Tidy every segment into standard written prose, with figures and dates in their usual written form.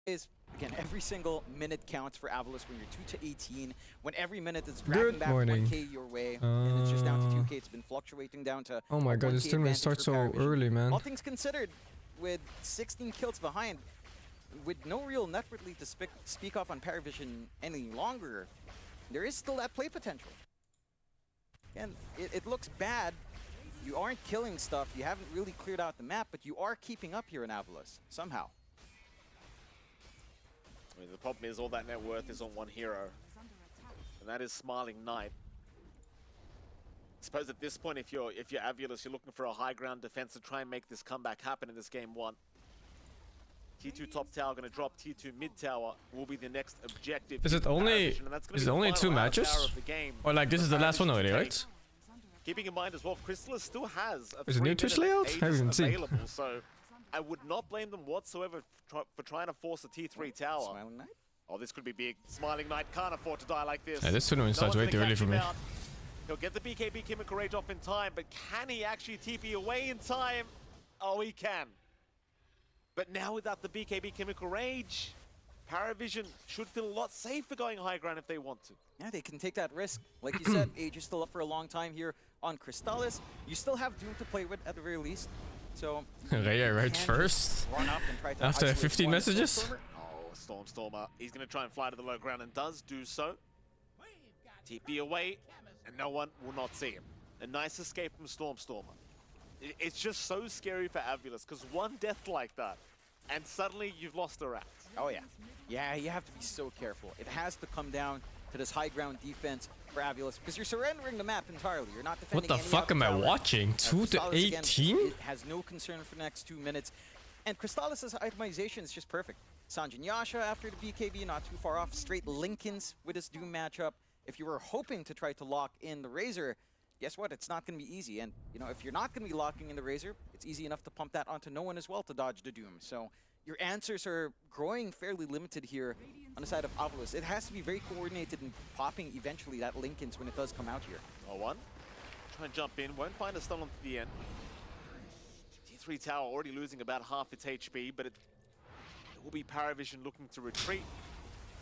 is, again, every single minute counts for AVULUS when you're 2-18, when every minute is dragging back 1k your way, and it's just down to 2k. It's been fluctuating down to oh my god, this tournament starts so early, man. All things considered, with 16 kills behind, with no real network lead to speak off on PARIVISION any longer, there is still that play potential. And it looks bad. You aren't killing stuff, you haven't really cleared out the map, but you are keeping up here in AVULUS, somehow. I mean, the problem is all that net worth is on one hero, and that is Smiling Knight. I suppose at this point, if you're AVULUS, you're looking for a high ground defense to try and make this comeback happen in this game one. T2 top tower going to drop. T2 mid tower will be the next objective. Is it only 2 matches? Or like this is the last one already, right? Keeping in mind as well, Crystallis still has a is it new Twitch layout? I haven't seen. So I would not blame them whatsoever for trying to force a T3 tower. Smiling Knight? Oh, this could be big. Smiling Knight can't afford to die like this. Yeah, this tournament starts way too early for me. He'll get the BKB Chemical Rage off in time, but can he actually TP away in time? Oh, he can. But now without the BKB Chemical Rage, PARIVISION should feel a lot safer going high ground if they want to. Yeah, they can take that risk. Like you said, Age is still up for a long time here on Crystallis. You still have Doom to play with at the very least. So Raya right first. Run up and try to after 15 messages. Oh, Stormer. He's going to try and fly to the low ground and does do so. TP away, and no one will not see him. A nice escape from Stormer. It's just so scary for AVULUS, because one death like that, and suddenly you've lost a rat. Oh yeah. Yeah, you have to be so careful. It has to come down to this high ground defense for AVULUS, because you're surrendering the map entirely. You're not defending. What the fuck am I watching? 2-18? It has no concern for the next 2 minutes. And Crystallis' itemization is just perfect. Sanjin Yasha after the BKB, not too far off. Straight Lincolns with his Doom matchup. If you were hoping to try to lock in the Razor, guess what? It's not going to be easy. And, you know, if you're not going to be locking in the Razor, it's easy enough to pump that onto no one as well to dodge the Doom. So your answers are growing fairly limited here on the side of AVULUS. It has to be very coordinated in popping eventually that Lincolns when it does come out here. Oh, one. Try and jump in. Won't find a stun onto the end. T3 tower already losing about half its HP, but it will be PARIVISION looking to retreat.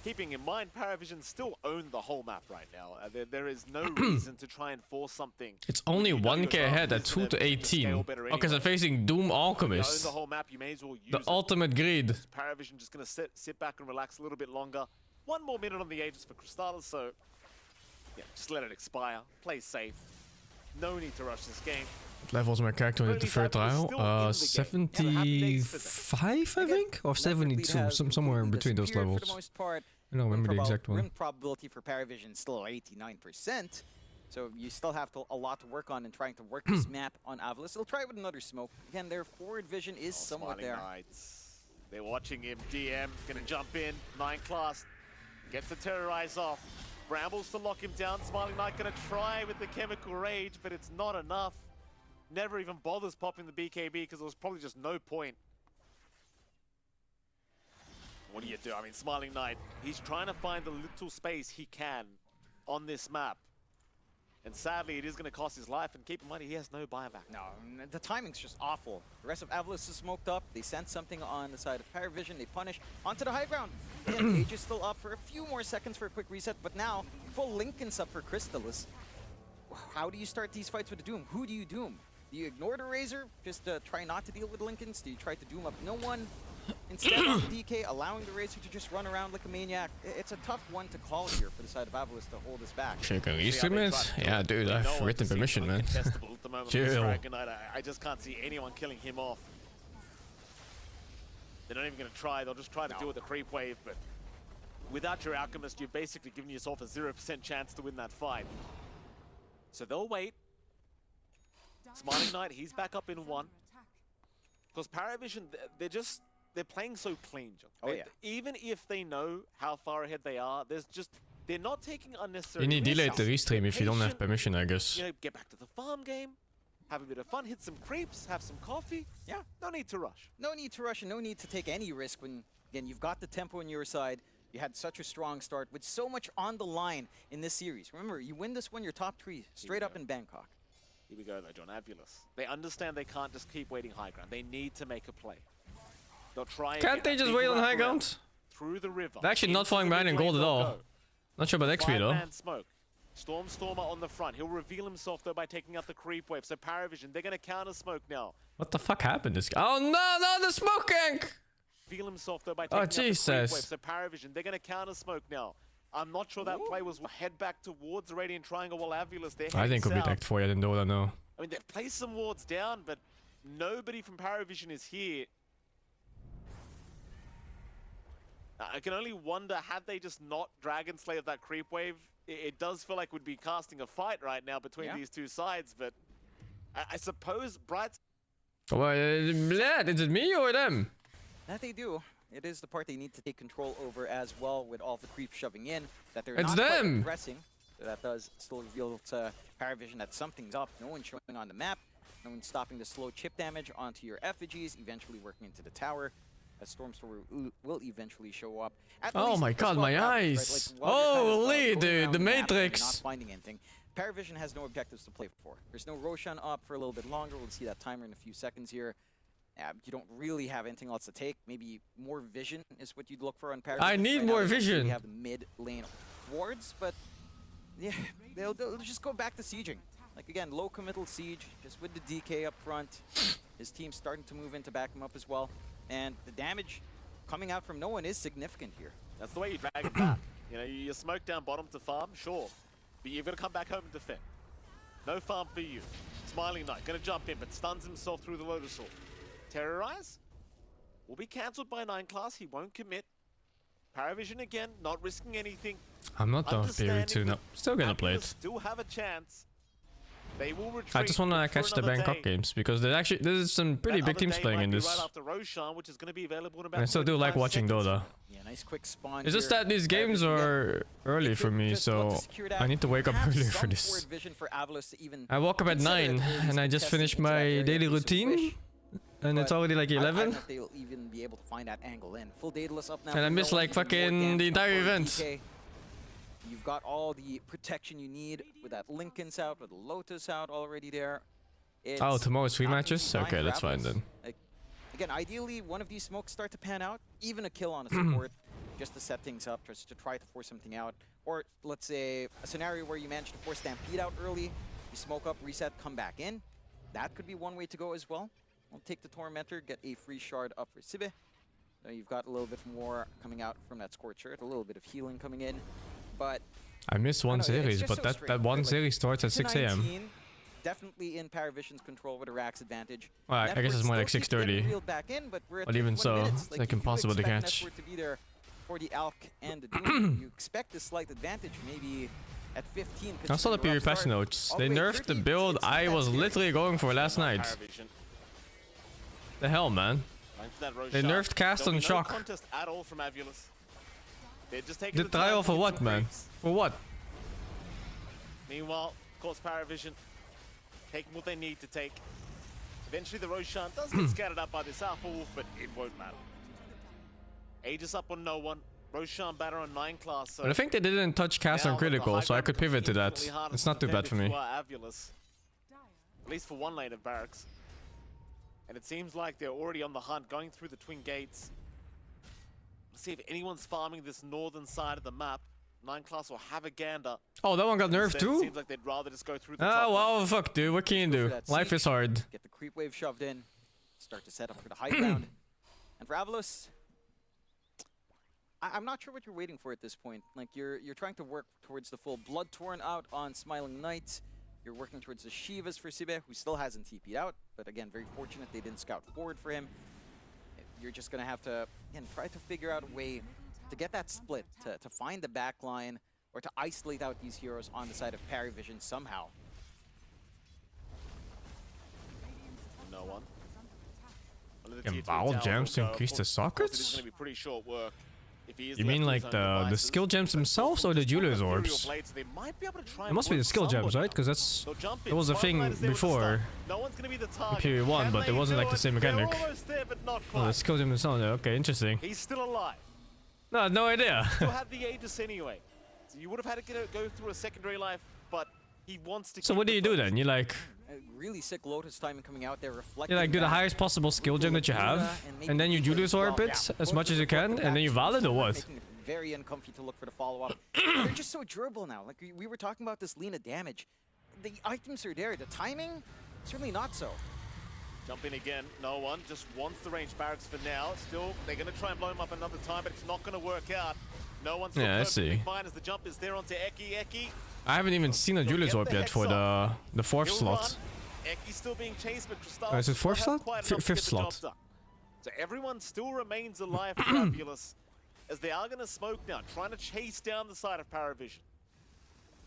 Keeping in mind, PARIVISION still own the whole map right now. There is no reason to try and force something. It's only 1k ahead at 2-18. Okay, so facing Doom Alchemist. You own the whole map, you may as well use the ultimate greed. PARIVISION just going to sit back and relax a little bit longer. 1 more minute on the Aegis for Crystallis, so yeah, just let it expire. Play safe. No need to rush this game. What level was my character in the third trial? 75, I think? Or 72, somewhere in between those levels. For the most part, I don't remember the exact one. Win probability for PARIVISION is still 89%. So you still have a lot to work on in trying to work this map on AVULUS. They'll try it with another smoke. Again, their forward vision is somewhat there. Knights. They're watching him. DM gonna jump in. 9 class gets the terrorize off. Brambles to lock him down. Smiling Knight gonna try with the Chemical Rage, but it's not enough. Never even bothers popping the BKB because there was probably just no point. What do you do? I mean, Smiling Knight, he's trying to find the little space he can on this map. And sadly, it is going to cost his life. And keep in mind, he has no buyback. No, the timing's just awful. The rest of AVULUS is smoked up. They sense something on the side of PARIVISION. They punish onto the high ground. And Age is still up for a few more seconds for a quick reset. But now, full Lincoln's up for Crystallis. How do you start these fights with the Doom? Who do you Doom? Do you ignore the Razor? Just try not to deal with Lincolns? Do you try to Doom up no one? Instead of DK allowing the Razor to just run around like a maniac? It's a tough one to call here for the side of AVULUS to hold us back. Shaking restream it? Yeah, dude, I've written permission, man. Chill. I just can't see anyone killing him off. They're not even going to try. They'll just try to deal with the creep wave, but without your Alchemist, you've basically given yourself a 0% chance to win that fight. So they'll wait. Smiling Knight, he's back up in 1. Because PARIVISION, they're playing so clean, John. Oh yeah. Even if they know how far ahead they are, they're not taking unnecessary You need risks. delay to restream if you don't have permission, I guess. You know, get back to the farm game, have a bit of fun, hit some creeps, have some coffee. Yeah. No need to rush. No need to rush and no need to take any risk when, again, you've got the tempo on your side. You had such a strong start with so much on the line in this series. Remember, you win this one, you're top 3 straight up in Bangkok. Here we go though, John. AVULUS. They understand they can't just keep waiting high ground. They need to make a play. They'll try. Can't they just wait on high ground? through the river. They're actually not Into falling the behind in mid gold lane at they'll all. go. Not sure about XP though. Five-man smoke. Stormstormer on the front. He'll reveal himself though by taking out the creep wave. So PARIVISION, they're gonna counter smoke now. What the fuck happened this guy? Oh no, the smoke gank! Reveal himself though by taking out the creep wave. Jesus. So PARIVISION, they're gonna counter smoke now. I'm not sure that play was head back towards the Radiant Triangle while AVULUS, they're I heading think it'll be south. back for you in Dota, no. I mean, they've placed some wards down, but nobody from PARIVISION is here. I can only wonder, had they just not Dragon Slayed that creep wave, it does feel like we'd be casting a fight right now between these two sides, but I suppose Bright's... Well, is it me or them? That they do. It is the part they need to take control over as well, with all the creeps shoving in. That they're It's not them! quite aggressing. So that does still reveal to PARIVISION that something's up. No one's showing on the map. No one's stopping the slow chip damage onto your effigies, eventually working into the tower. A Stormstormer will eventually show up. Oh my god, my eyes! Holy dude, the Matrix! Not finding anything. PARIVISION has no objectives to play for. There's no Roshan up for a little bit longer. We'll see that timer in a few seconds here. You don't really have anything else to take. Maybe more vision is what you'd look for on PARIVISION. I need more vision. We have the mid lane wards, but yeah, they'll just go back to sieging. Like again, low committal siege, just with the DK up front. His team's starting to move in to back him up as well. And the damage coming out from no one is significant here. That's the way you drag it back. You know, you smoke down bottom to farm, sure. But you've got to come back home and defend. No farm for you. Smiling Knight, gonna jump in, but stuns himself through the Lotus Sword. Terrorize? Will be cancelled by 9 class, he won't commit. PARIVISION again, not risking anything. I'm not done with Period 2, no. Still gonna play it. Still have a chance. They will retreat. I just wanna catch the Bangkok games, because there's some pretty big teams playing in this. Right after Roshan, which is going to be available in about And I still do like watching Dota. Yeah, nice quick spawn. It's just that these games are early for me, so I need to wake up earlier for this. I woke up at 9, and I just finished my daily routine, and it's already like 11. I don't know if they'll even be able to find that angle in. Full Daedalus up now. And I missed like fucking the entire event. You've got all the protection you need with that Linken's out, with the Lotus out already there. Oh, tomorrow's 3 matches? Okay, that's fine then. Like, again, ideally, one of these smokes start to pan out, even a kill on a support, just to set things up, just to try to force something out. Or, let's say, a scenario where you manage to force Stampede out early, you smoke up, reset, come back in. That could be one way to go as well. We'll take the Tormentor, get a free shard up for Sibe. Now you've got a little bit more coming out from that Scorcher, a little bit of healing coming in. But I missed one series, but that one series starts at 6 AM. Definitely in PARIVISION's control with a Rax advantage. Well, I guess it's more like 6:30. But even so, it's like impossible to catch. To be there for the Alk and the Doom. You expect a slight advantage, maybe at 15. I saw the PvP patch notes. They nerfed the build I was literally going for last night. The hell, man. They nerfed cast on shock. Contest at all from AVULUS. The trial for what, man? For what? Meanwhile, of course, PARIVISION taking what they need to take. Eventually, the Roshan does get scattered up by this Alpha Wolf, but it won't matter. Aegis up on no one. Roshan batter on 9 class. So but I think they didn't touch cast on critical, so I could pivot to that. It's not too bad for me. AVULUS, at least for one lane of barracks. And it seems like they're already on the hunt, going through the twin gates. Let's see if anyone's farming this northern side of the map. 9 class will have a gander. Oh, that one got nerfed too? Seems like they'd rather just go through the oh, well, fuck, dude. What can you do? Life is hard. Get the creep wave shoved in. Start to set up for the high ground. And for AVULUS, I'm not sure what you're waiting for at this point. Like, you're trying to work towards the full Blood Torn out on Smiling Knight. You're working towards the Shivas for Sibe, who still hasn't TP'd out. But again, very fortunate they didn't scout forward for him. You're just going to have to, again, try to figure out a way to get that split, to find the back line, or to isolate out these heroes on the side of PARIVISION somehow. No one. Can Vowel Gems to increase the sockets? It's going to be pretty short work. You mean like the skill gems themselves or the Julius orbs? It must be the skill gems, right? Because it was a thing before Period 1, but it wasn't like the same mechanic. Oh, the skill gems themselves. Okay, interesting. He's still alive. No, no idea. Still have the Aegis anyway. So you would have had to go through a secondary life, but he wants to. So what do you do then? You like Really sick Lotus timing coming out there, reflecting. Yeah, like do the highest possible skill gem that you have, and then you Julius Orb it as much as you can, and then you Valid or what? Making it very uncomfy to look for the follow-up. They're just so durable now. Like we were talking about this Lina damage. The items are there. The timing, certainly not so. Jump in again, no one, just wants the range barracks for now. Still, they're going to try and blow him up another time, but it's not going to work out. No one's still perfectly fine as the jump is there onto Eki. I haven't even seen a Julius Orb yet for the fourth slot. Eki's still being chased, but Crystal is it fourth slot? Fifth slot. So everyone still remains alive for AVULUS, as they are going to smoke now, trying to chase down the side of PARIVISION.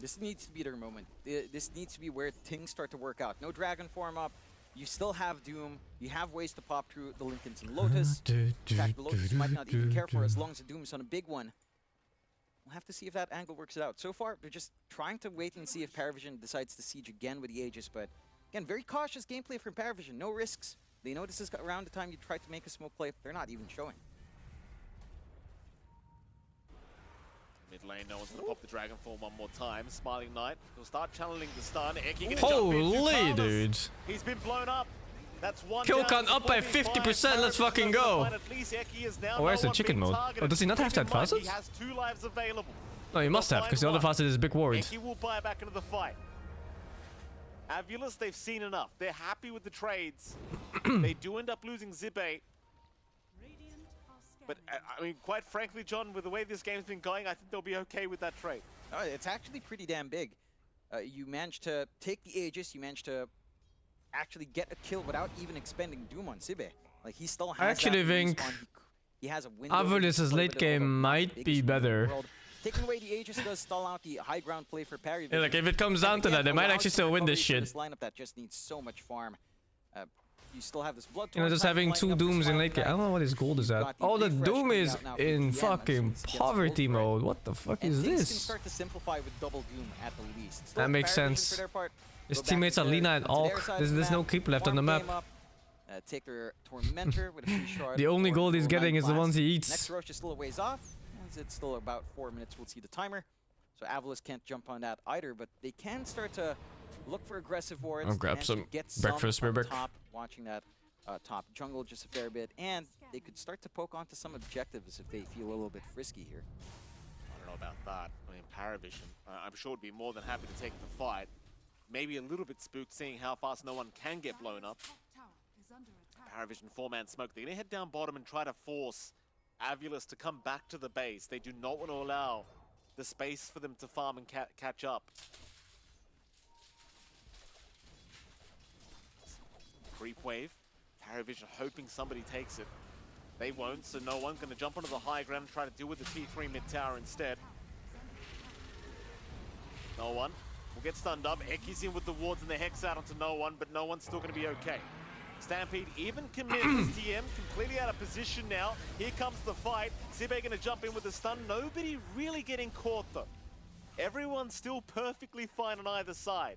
This needs to be their moment. This needs to be where things start to work out. No Dragon form up. You still have Doom. You have ways to pop through the Linken's and Lotus. In fact, the Lotus might not even care for as long as the Doom is on a big one. We'll have to see if that angle works it out. So far, they're just trying to wait and see if PARIVISION decides to siege again with the Aegis. But again, very cautious gameplay from PARIVISION. No risks. They know this is around the time you try to make a smoke play. They're not even showing. Mid lane, no one's going to pop the Dragon Form one more time. Smiling Knight will start channeling the stun. Eki gonna holy dude. He's been blown up. That's one kill count up by 50%. Let's fucking go. Oh, where's the chicken mode? Oh, does he not have that facet? He has 2 lives available. No, he must have, because the other facet is a big worried. Eki will buy back into the fight. AVULUS, they've seen enough. They're happy with the trades. They do end up losing Zibe. But, I mean, quite frankly, John, with the way this game's been going, I think they'll be okay with that trade. Oh, it's actually pretty damn big. You managed to take the Aegis, you managed to actually get a kill without even expending Doom on Zibe. Like, he still has I actually think he has a window. AVULUS' late game might be better. Taking away the Aegis does stall out the high ground play for PARIVISION. Yeah, like, if it comes down to that, they might actually still win this shit. This lineup that just needs so much farm. You still have this blood. You know, just having 2 Dooms in late game. I don't know what his gold is at. Oh, the Doom is in fucking poverty mode. What the fuck is this? Can start to simplify with double Doom at the least. That makes sense. His teammates are Lina and Alk. There's no creep left on the map. Take their Tormentor with a free shard. The only gold he's getting is the ones he eats. Next rush is still a ways off. It's still about 4 minutes. We'll see the timer. So AVULUS can't jump on that either, but they can start to look for aggressive wards. I'll grab some breakfast, Ribberk. Top, watching that top jungle just a fair bit, and they could start to poke onto some objectives if they feel a little bit frisky here. I don't know about that. I mean, PARIVISION, I'm sure would be more than happy to take the fight. Maybe a little bit spooked seeing how fast no one can get blown up. PARIVISION 4-man smoke. They're gonna head down bottom and try to force AVULUS to come back to the base. They do not want to allow the space for them to farm and catch up. Creep wave. PARIVISION hoping somebody takes it. They won't, so no one's going to jump onto the high ground and try to deal with the T3 mid tower instead. No one will get stunned up. Eki's in with the wards and the hex out onto no one, but no one's still going to be okay. Stampede even commits TM, completely out of position now. Here comes the fight. Zibe going to jump in with a stun. Nobody really getting caught though. Everyone's still perfectly fine on either side.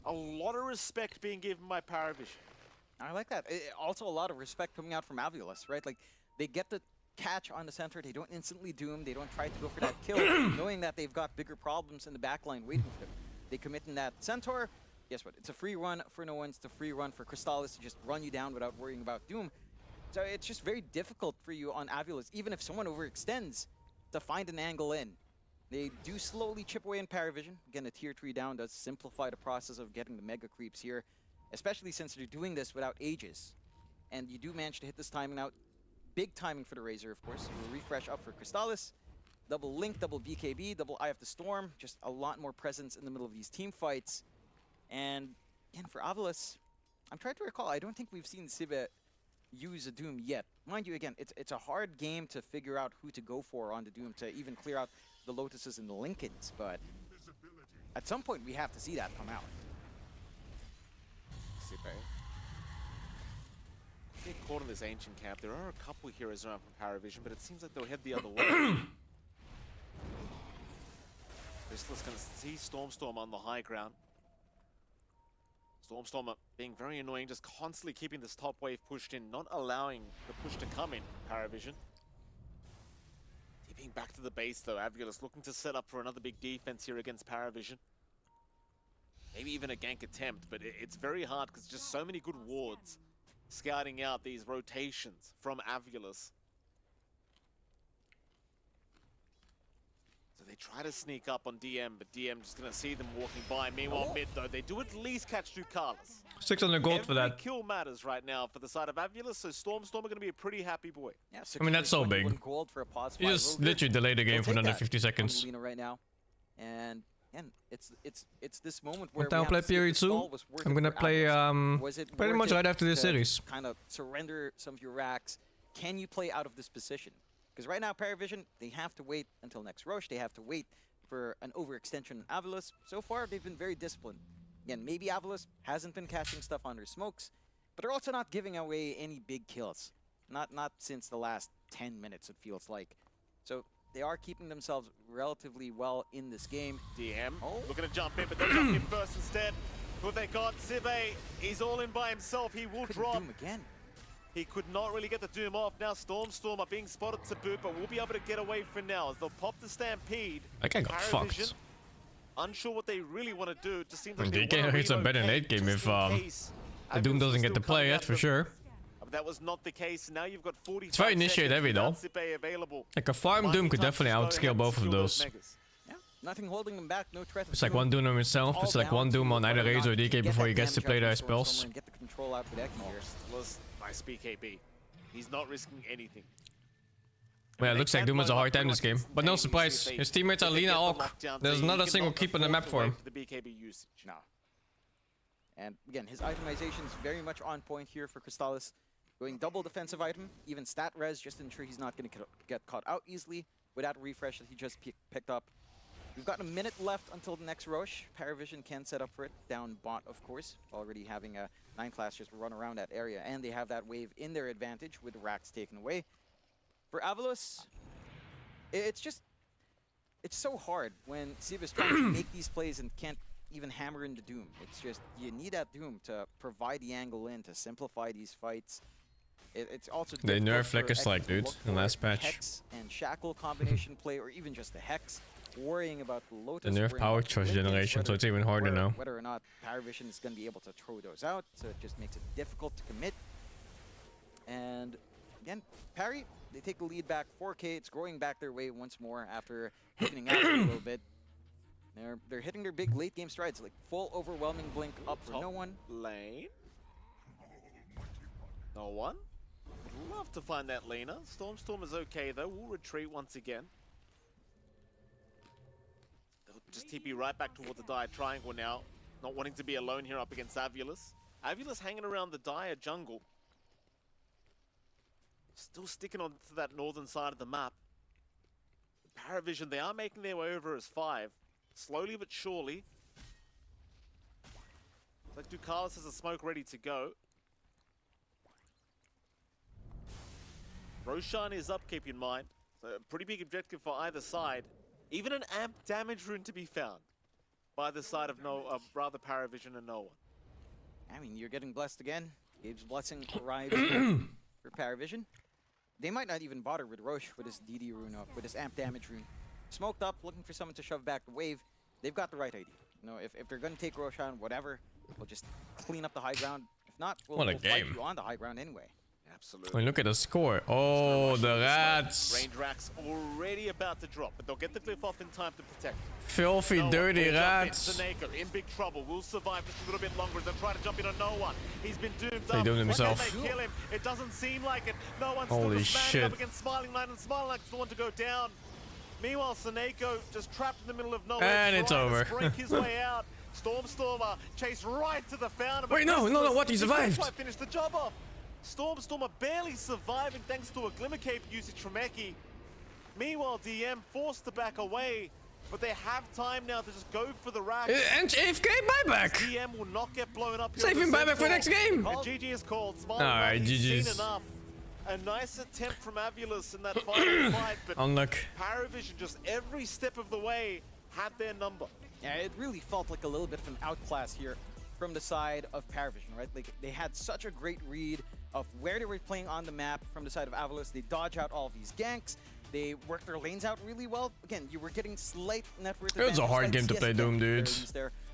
A lot of respect being given by PARIVISION. I like that. Also a lot of respect coming out from AVULUS, right? Like, they get the catch on the center, they don't instantly doom, they don't try to go for that kill, knowing that they've got bigger problems in the backline waiting for them. They commit in that Centaur. Guess what? It's a free run for no one. It's a free run for Crystallis to just run you down without worrying about doom. So it's just very difficult for you on AVULUS, even if someone overextends, to find an angle in. They do slowly chip away in PARIVISION. Again, the tier 3 down does simplify the process of getting the mega creeps here, especially since they're doing this without Aegis. And you do manage to hit this timing out. Big timing for the Razor, of course. We'll refresh up for Crystallis. Double Link, double BKB, double Eye of the Storm. Just a lot more presence in the middle of these team fights. And again, for AVULUS, I'm trying to recall, I don't think we've seen Zibe use a Doom yet. Mind you, again, it's a hard game to figure out who to go for on the Doom to even clear out the Lotuses and the Lincolns, but at some point we have to see that come out. Zibe. Get caught in this ancient camp. There are a couple heroes around from PARIVISION, but it seems like they'll head the other way. Crystallis going to see Storm on the high ground. Storm being very annoying, just constantly keeping this top wave pushed in, not allowing the push to come in, PARIVISION. Keeping back to the base though, AVULUS looking to set up for another big defense here against PARIVISION. maybe even a gank attempt, but it's very hard because just so many good wards scouting out these rotations from AVULUS. So they try to sneak up on DM, but DM just gonna see them walking by. Meanwhile, mid though, they do at least catch Ducalis. 600 gold for that. Every kill matters right now for the side of AVULUS, so Storm are gonna be a pretty happy boy. Yeah, I mean, that's so big. Gold for a pause You just literally delay the game for another 50 seconds. Right now. And it's this moment where I'll play period 2. I'm gonna play pretty much right after this series. Kind of surrender some of your racks. Can you play out of this position? Because right now, PARIVISION, they have to wait until next rush. They have to wait for an overextension in AVULUS. So far, they've been very disciplined. Again, maybe AVULUS hasn't been catching stuff under smokes, but they're also not giving away any big kills. Not since the last 10 minutes, it feels like. So they are keeping themselves relatively well in this game. DM looking to jump in, but they jump in first instead. Who they got? Cive, he's all in by himself. He will drop. Doom again. He could not really get the Doom off. Now Storm are being spotted to boot, but we'll be able to get away for now as they'll pop the Stampede. That guy got fucked. Unsure what they really want to do. It just seems like DK hits a better late game if the Doom doesn't get to play yet, for sure. But that was not the case. Now you've got 40. It's very initiate heavy though. Like a farm Doom could definitely outscale both of those. Yeah, nothing holding them back. No threat. It's like one Doom on himself. It's like one Doom on either Razor or DK before he gets to play their spells. Get the control out for Decky here. Nice BKB. He's not risking anything. Well, it looks like Doom has a hard time this game. But no surprise, his teammates are Lina Orc. There's not a single keep on the map for him. No. And again, his itemization is very much on point here for Crystallis. Going double defensive item, even stat res, just to ensure he's not going to get caught out easily with that refresh that he just picked up. We've got a minute left until the next rush. PARIVISION can set up for it. Down bot, of course. Already having a 9-class just run around that area. And they have that wave in their advantage with racks taken away. For AVULUS, it's so hard when Civ is trying to make these plays and can't even hammer in the Doom. It's just, you need that Doom to provide the angle in, to simplify these fights. It's also they nerf Flicker Strike, dude, in the last patch. Hex and Shackle combination play, or even just the Hex. Worrying about the Lotus. The nerf power choice generation, so it's even harder now. Whether or not PARIVISION is going to be able to throw those out, so it just makes it difficult to commit. And again, Parry, they take the lead back 4K. It's growing back their way once more after hitting out a little bit. They're hitting their big late game strides, like full overwhelming blink up for no one. Lane. No one. Would love to find that Lina. Storm is okay though. We'll retreat once again. They'll just TP right back towards the Dire triangle now. Not wanting to be alone here up against AVULUS. AVULUS hanging around the Dire jungle. Still sticking on to that northern side of the map. PARIVISION, they are making their way over as 5. Slowly but surely. It's like Ducalis has a smoke ready to go. Roshan is up, keep in mind. So a pretty big objective for either side. Even an amp damage rune to be found by the side of rather PARIVISION and no one. I mean, you're getting blessed again. Gabe's blessing arrives for PARIVISION. They might not even bother with Roche with his DD rune up, with his amp damage rune. Smoked up, looking for someone to shove back the wave. They've got the right idea. You know, if they're going to take Roshan, whatever, we'll just clean up the high ground. If not, we'll fight you on the high ground anyway. Absolutely. I mean, look at the score. Oh, the rats. Range racks already about to drop, but they'll get the glyph off in time to protect. Filthy, dirty rats. Seneko in big trouble. Will survive just a little bit longer as they try to jump in on no one. He's been doomed up. He doomed himself. They kill him. It doesn't seem like it. No one's Holy still shit. up against Smiling Knight, and Smiling Knight's the one to go down. Meanwhile, Seneko just trapped in the middle of nowhere. And it's over. Break his way out. Stormer chased right to the founder. Wait, no, what? He survived. He finished the job off. Stormer barely surviving thanks to a Glimmer Cape usage from Eki. Meanwhile, DM forced to back away, but they have time now to just go for the rack. And AFK buyback. DM will not get blown up. Save him buyback for next game. And GG is called. Alright, GG's. Seen enough. A nice attempt from AVULUS in that final fight, but PARIVISION just every step of the way had their number. Yeah, it really felt like a little bit of an outclass here from the side of PARIVISION, right? Like, they had such a great read of where they were playing on the map from the side of AVULUS. They dodge out all of these ganks. They worked their lanes out really well. Again, you were getting slight net worth. It was a hard game to play Doom, dude.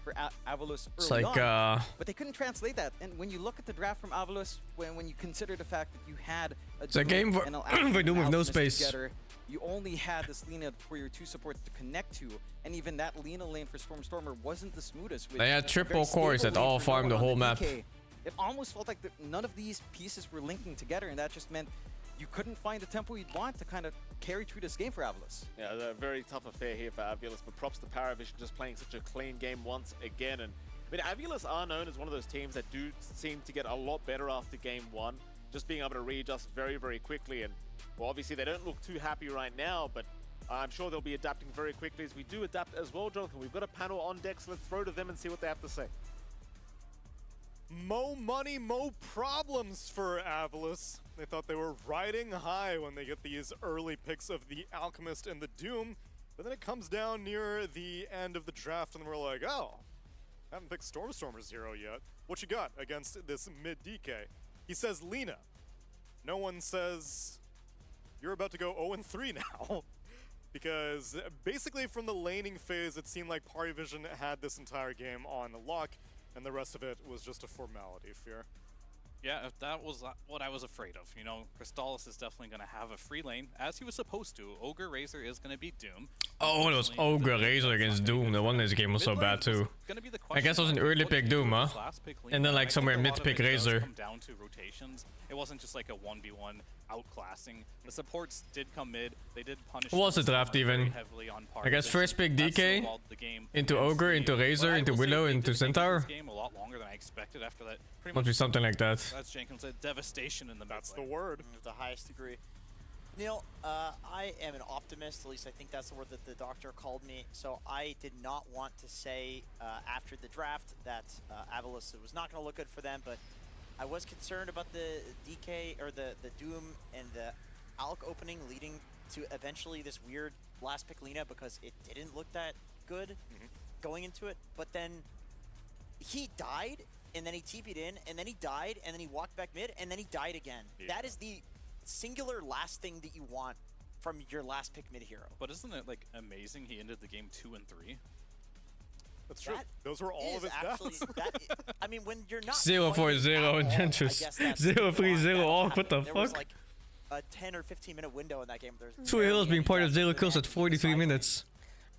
for AVULUS It's early like, on, but they couldn't translate that. And when you look at the draft from AVULUS, when you consider the fact that you had a game for Doom with no space. Together, you only had this Lina for your two supports to connect to, and even that Lina lane for Stormer wasn't the smoothest. They had triple cores that all farmed the whole map. It almost felt like none of these pieces were linking together, and that just meant you couldn't find the tempo you'd want to kind of carry through this game for AVULUS. Yeah, a very tough affair here for AVULUS, but props to PARIVISION just playing such a clean game once again. And I mean, AVULUS are known as one of those teams that do seem to get a lot better after game one, just being able to readjust very, very quickly. And well, obviously they don't look too happy right now, but I'm sure they'll be adapting very quickly as we do adapt as well, Jonathan. We've got a panel on deck, so let's throw to them and see what they have to say. Mo money, mo problems for AVULUS. They thought they were riding high when they get these early picks of the Alchemist and the Doom, but then it comes down near the end of the draft and we're like, oh, haven't picked Stormer 0 yet. What you got against this mid DK? He says Lina. No one says you're about to go 0-3 now. Because basically from the laning phase, it seemed like PARIVISION had this entire game on lock, and the rest of it was just a formality, Fear. Yeah, that was what I was afraid of. You know, Crystallis is definitely going to have a free lane, as he was supposed to. Ogre Razor is going to beat Doom. Oh, it was Ogre Razor against Doom. The one this game was so bad too. I guess it was an early pick Doom, huh? And then like somewhere mid pick Razor. Come down to rotations. It wasn't just like a 1v1 outclassing. The supports did come mid. They did punish. What was the draft even? I guess first pick DK into Ogre, into Razor, into Willow, into Centaur. Game a lot longer than I expected after that. Must be something like that. That's Jenkins said devastation in the That's the word. The highest degree. Neil, I am an optimist, at least I think that's the word that the doctor called me. So I did not want to say after the draft that AVULUS was not going to look good for them, but I was concerned about the DK or the Doom and the Alk opening leading to eventually this weird last pick Lina because it didn't look that good going into it. But then he died, and then he TP'd in, and then he died, and then he walked back mid, and then he died again. Yeah. That is the singular last thing that you want from your last pick mid hero. But isn't it like amazing he ended the game 2-3? That's true. Those were all of his deaths. I mean, when you're not 0-4-0 and Gentris. 0-3-0 all. What the fuck? There was fuck? like a 10 or 15 minute window in that game. Two heroes being part of 0 kills at 43 minutes.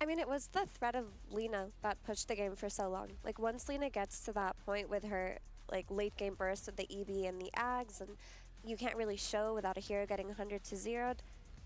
I mean, it was the threat of Lina that pushed the game for so long. Like, once Lina gets to that point with her, like, late game burst with the EB and the Ags, and you can't really show without a hero getting 100 to 0'd,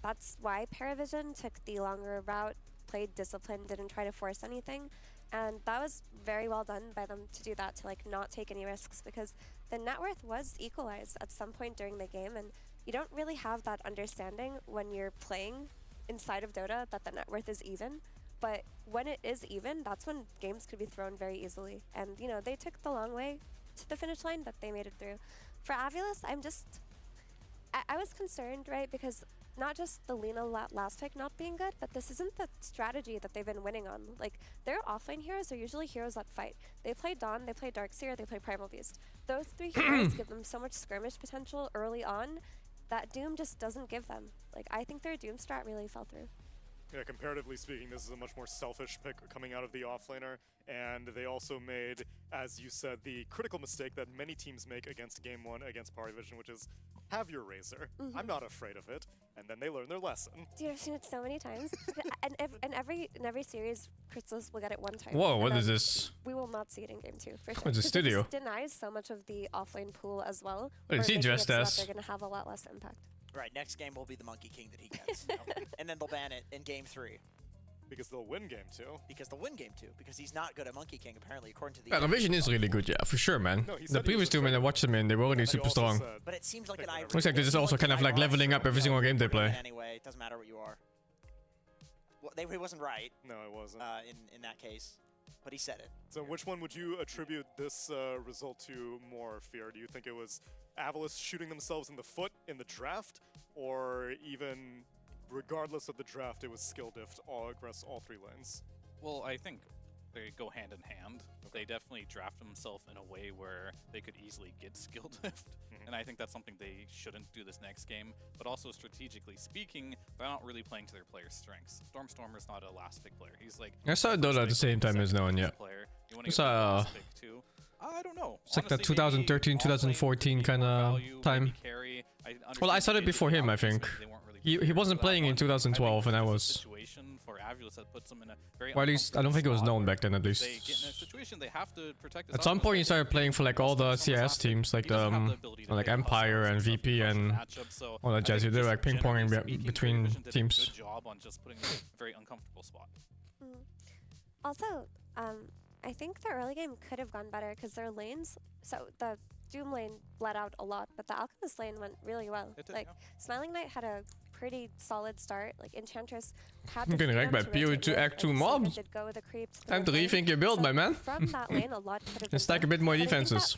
that's why PARIVISION took the longer route, played disciplined, didn't try to force anything. And that was very well done by them to do that, to, like, not take any risks, because the net worth was equalized at some point during the game, and you don't really have that understanding when you're playing inside of Dota that the net worth is even. But when it is even, that's when games could be thrown very easily. And, you know, they took the long way to the finish line, but they made it through. For AVULUS, I was concerned, right? Because not just the Lina last pick not being good, but this isn't the strategy that they've been winning on. Like, their offlane heroes are usually heroes that fight. They play Dawn, they play Darkseer, they play Primal Beast. Those three heroes give them so much skirmish potential early on that Doom just doesn't give them. Like, I think their Doom strat really fell through. Yeah, comparatively speaking, this is a much more selfish pick coming out of the offlaner, and they also made, as you said, the critical mistake that many teams make against Game 1 against PARIVISION, which is have your Razor. I'm not afraid of it, and then they learn their lesson. Dude, I've seen it so many times. and every series, Crystals will get it one time. Whoa, what is this? We will not see it in Game 2, for sure. It's a studio. It denies so much of the offlane pool as well. What is he dressed as? They're going to have a lot less impact. Right, next game will be the Monkey King that he gets. And then they'll ban it in Game 3. Because they'll win Game 2. Because they'll win Game 2. Because he's not good at Monkey King, apparently, according to the... Yeah, the vision is really good, yeah, for sure, man. No, the previous two men I watched them in, they were already super strong. But it seems like an Ivory... Looks like they're just also kind of like leveling up every single game they play. Anyway, it doesn't matter what you are. Well, he wasn't right. No, it wasn't. In that case. But he said it. So which one would you attribute this result to more, Fear? Do you think it was AVULUS shooting themselves in the foot in the draft? Or even, regardless of the draft, it was skill diff all across all three lanes? Well, I think they go hand in hand. They definitely draft themselves in a way where they could easily get skill drift, and I think that's something they shouldn't do this next game. But also strategically speaking, they're not really playing to their players' strengths. Stormstormer's not a last pick player. He's like I saw Dota at the same time as no one, yeah. Player. You want It's, to get the last pick too? I don't know. It's like that 2013, 2014 kind of time. Well, I started before him, I think. He wasn't playing in 2012, and I was. Or at least, I don't think it was known back then, at least. At some point, he started playing for like all the CIS teams, like like Empire and VP and all that jazz. They're like ping-ponging between teams. Also, I think the early game could have gone better because their lanes. So the Doom lane bled out a lot, but the Alchemist lane went really well. Like Smiling Knight had a pretty solid start. Like Enchantress had I'm getting wrecked by PO2 Act 2 mobs. Time to rethink your build, my man. From that lane, a lot could have Let's stack a bit more defenses.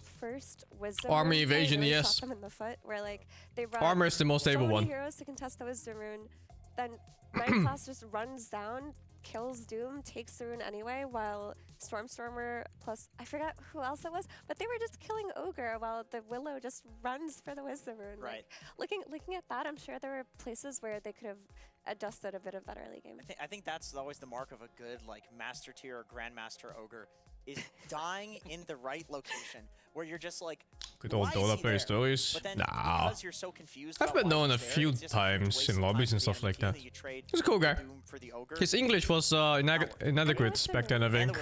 Army evasion, yes. Them in the foot, where like they run Armor is the most stable one. Heroes to contest the Wisdom Rune, then Nightclass just runs down, kills Doom, takes the rune anyway, while Stormstormer plus I forgot who else it was, but they were just killing Ogre while the Willow just runs for the Wisdom Rune. Right. Like, looking at that, I'm sure there were places where they could have adjusted a bit of that early game. I think that's always the mark of a good like master tier or grandmaster ogre, is dying in the right location where you're just like, good old Dota player stories. But then nah. because you're so confused I've been known a few times in lobbies and stuff like that. He's a cool guy. His English was inadequate back then, I think.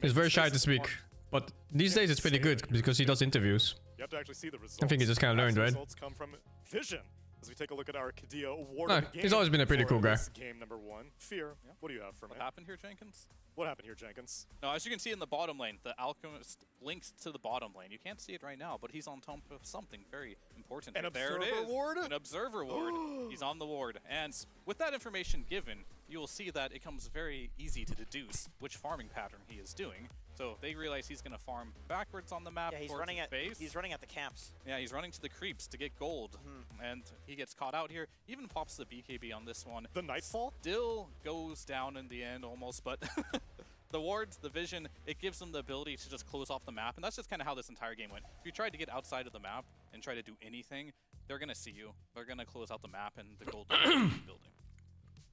He's very shy to speak, but these days it's pretty good because he does interviews. You have to actually see the results. I think he just kind of learned, right? Results come from Vision. As we take a look at our Kadia award. He's always been a pretty cool guy. Game number 1, Fear. Yeah. What do you have for me? What happened here, Jenkins? What happened here, Jenkins? No, as you can see in the bottom lane, the Alchemist links to the bottom lane. You can't see it right now, but he's on top of something very important. An there observer it is. ward? An observer ward. He's on the ward. And with that information given, you will see that it comes very easy to deduce which farming pattern he is doing. So they realize he's going to farm backwards on the map. Yeah, he's running at the camps. Yeah, he's running to the creeps to get gold, and he gets caught out here. Even pops the BKB on this one. The Nightfall still goes down in the end almost, but the wards, the vision, it gives them the ability to just close off the map, and that's just kind of how this entire game went. If you tried to get outside of the map and try to do anything, they're going to see you. They're going to close out the map and the gold building.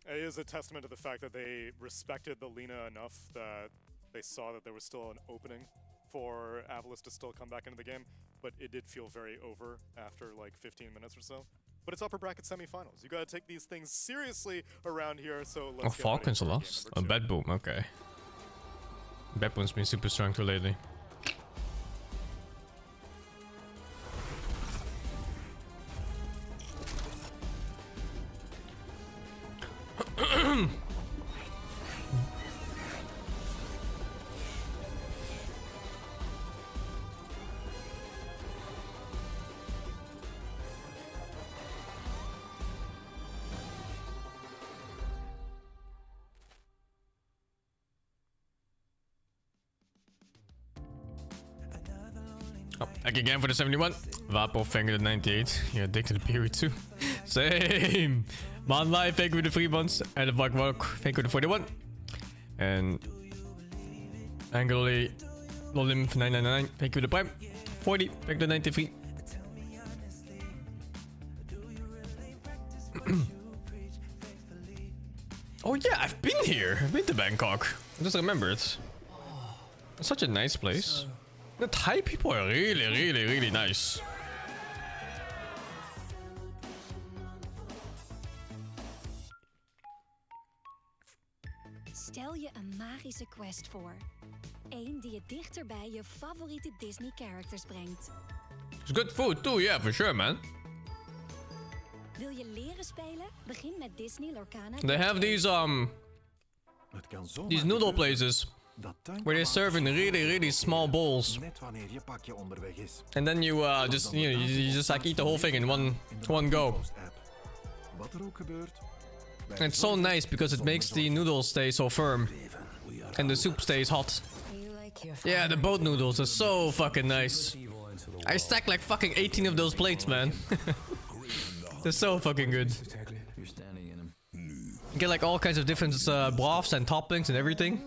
It is a testament to the fact that they respected the Lina enough that they saw that there was still an opening for AVULUS to still come back into the game, but it did feel very over after like 15 minutes or so. But it's upper bracket semifinals. You gotta take these things seriously around here, so let's get Falcons lost? A Bad Boom, okay. Bad Boom's been super strong too lately. Back again for the 71. Vapo, thank you for the 98. You're addicted to period too. Same. Man Live, thank you for the 3 months. And the Bug Walk, thank you for the 41. And Angrily Lolim for 999, thank you for the Prime. 40, thank you for the 93. Oh yeah, I've been here. I've been to Bangkok. I just remembered. It's such a nice place. The Thai people are really, really, really nice. Stel je een magische quest voor. Eén die je dichter bij je favoriete Disney characters brengt. It's good food too, yeah, for sure, man. Wil je leren spelen? Begin met Disney Lorcana. They have these noodle places where they serve in really, really small bowls. And then you just you just like eat the whole thing in one go. And it's so nice because it makes the noodles stay so firm and the soup stays hot. Yeah, the boat noodles are so fucking nice. I stacked like fucking 18 of those plates, man. They're so fucking good. You get like all kinds of different broths and toppings and everything.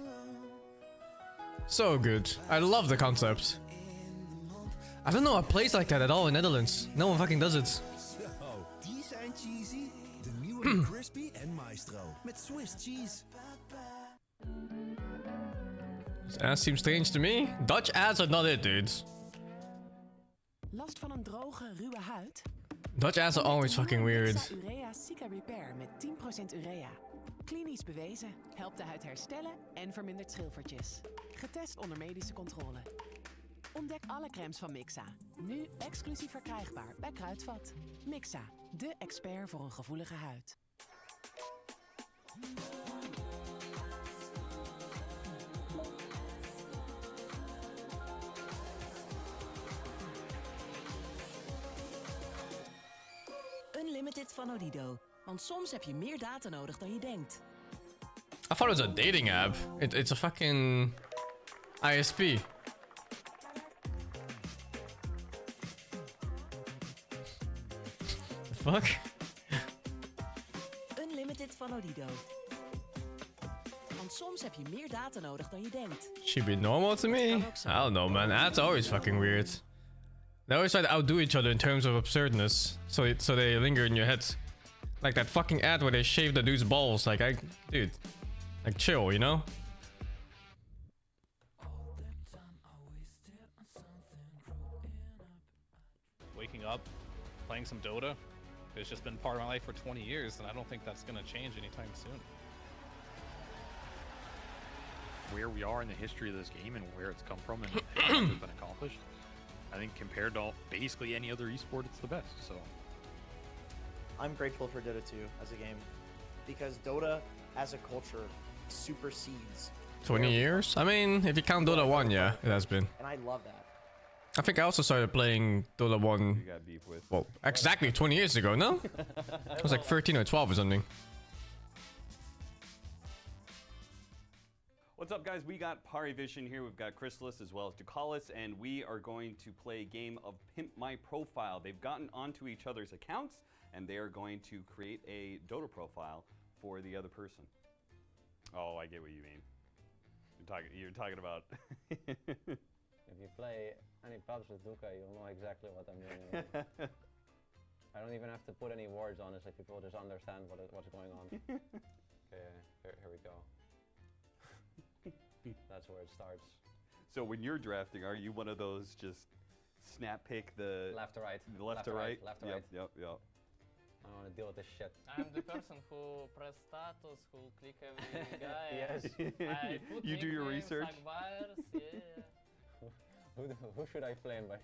So good. I love the concept. I don't know a place like that at all in Netherlands. No one fucking does it. Oh, die zijn cheesy. De nieuwe crispy en maestro met Swiss cheese. This ass seems strange to me. Dutch ass are not it, dudes. Last van een droge, ruwe huid? Dutch ass are always fucking weird. Urea Cica Repair met 10% urea. Klinisch bewezen, helpt de huid herstellen en vermindert schilfertjes. Getest onder medische controle. Ontdek alle crèmes van Mixa. Nu exclusief verkrijgbaar bij Kruidvat. Mixa, de expert voor een gevoelige huid. Unlimited van Odido. Want soms heb je meer data nodig dan je denkt. I thought it was a dating app. It's a fucking ISP. The fuck? Unlimited van Odido. Want soms heb je meer data nodig dan je denkt. Should be normal to me? I don't know, man. Ads always fucking weird. They always try to outdo each other in terms of absurdness, so they linger in your head. Like that fucking ad where they shave the dude's balls. Like, dude, like chill, you know? Waking up, playing some Dota, it's just been part of my life for 20 years, and I don't think that's gonna change anytime soon. Where we are in the history of this game and where it's come from and how much has been accomplished, I think compared to basically any other esport, it's the best. So I'm grateful for Dota 2 as a game because Dota as a culture supersedes 20 years? I mean, if you count Dota 1, yeah, it has been. and I love that. I think I also started playing Dota 1, well, exactly 20 years ago, no? It was like 13 or 12 or something. What's up, guys? We got PARIVISION here. We've got Chrysalis as well as Ducalis, and we are going to play a game of Pimp My Profile. They've gotten onto each other's accounts, and they are going to create a Dota profile for the other person. Oh, I get what you mean. You're talking about. If you play any pubs with Duca, you'll know exactly what I'm doing. I don't even have to put any words on it, so people just understand what's going on. Okay, here we go. That's where it starts. So when you're drafting, are you one of those just snap pick the left to right? Left to right? Left to right. Yep. I don't want to deal with this shit. I'm the person who press status, who click every guy. Yes. I put You do your research? Buyers, yeah. Who should I flame by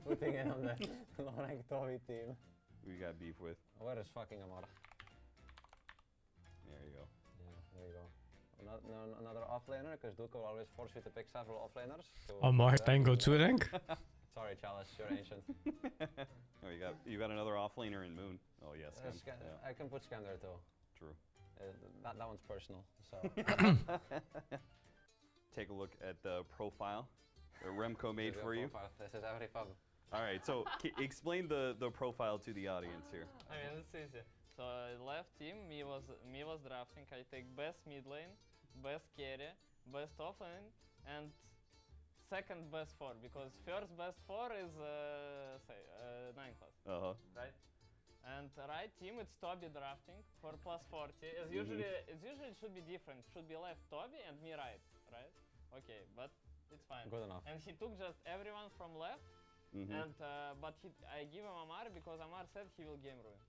putting in on the low-ranked Toby team? Who you got beef with? Where is fucking Amar? There you go. Yeah, there you go. Another offlaner, because Duca will always force you to pick several offlaners. Amar Tango 2 rank? Sorry, Chalice, you're ancient. Oh, you got another offlaner in Moon. Oh yes. Yeah. I can put Scan there too. True. That one's personal. So. Take a look at the profile that Remco made for you. This is every pub. All right, so explain the profile to the audience here. I mean, it's easy. So left team, me was drafting. I take best mid lane, best carry, best offlane, and second best 4, because first best 4 is 9 class. Right? And right team, it's Toby drafting for plus 40. As usually, it should be different. Should be left Toby and me right? Okay, but it's fine. Good enough. And he took just everyone from left. And but I give him Amar because Amar said he will game ruin.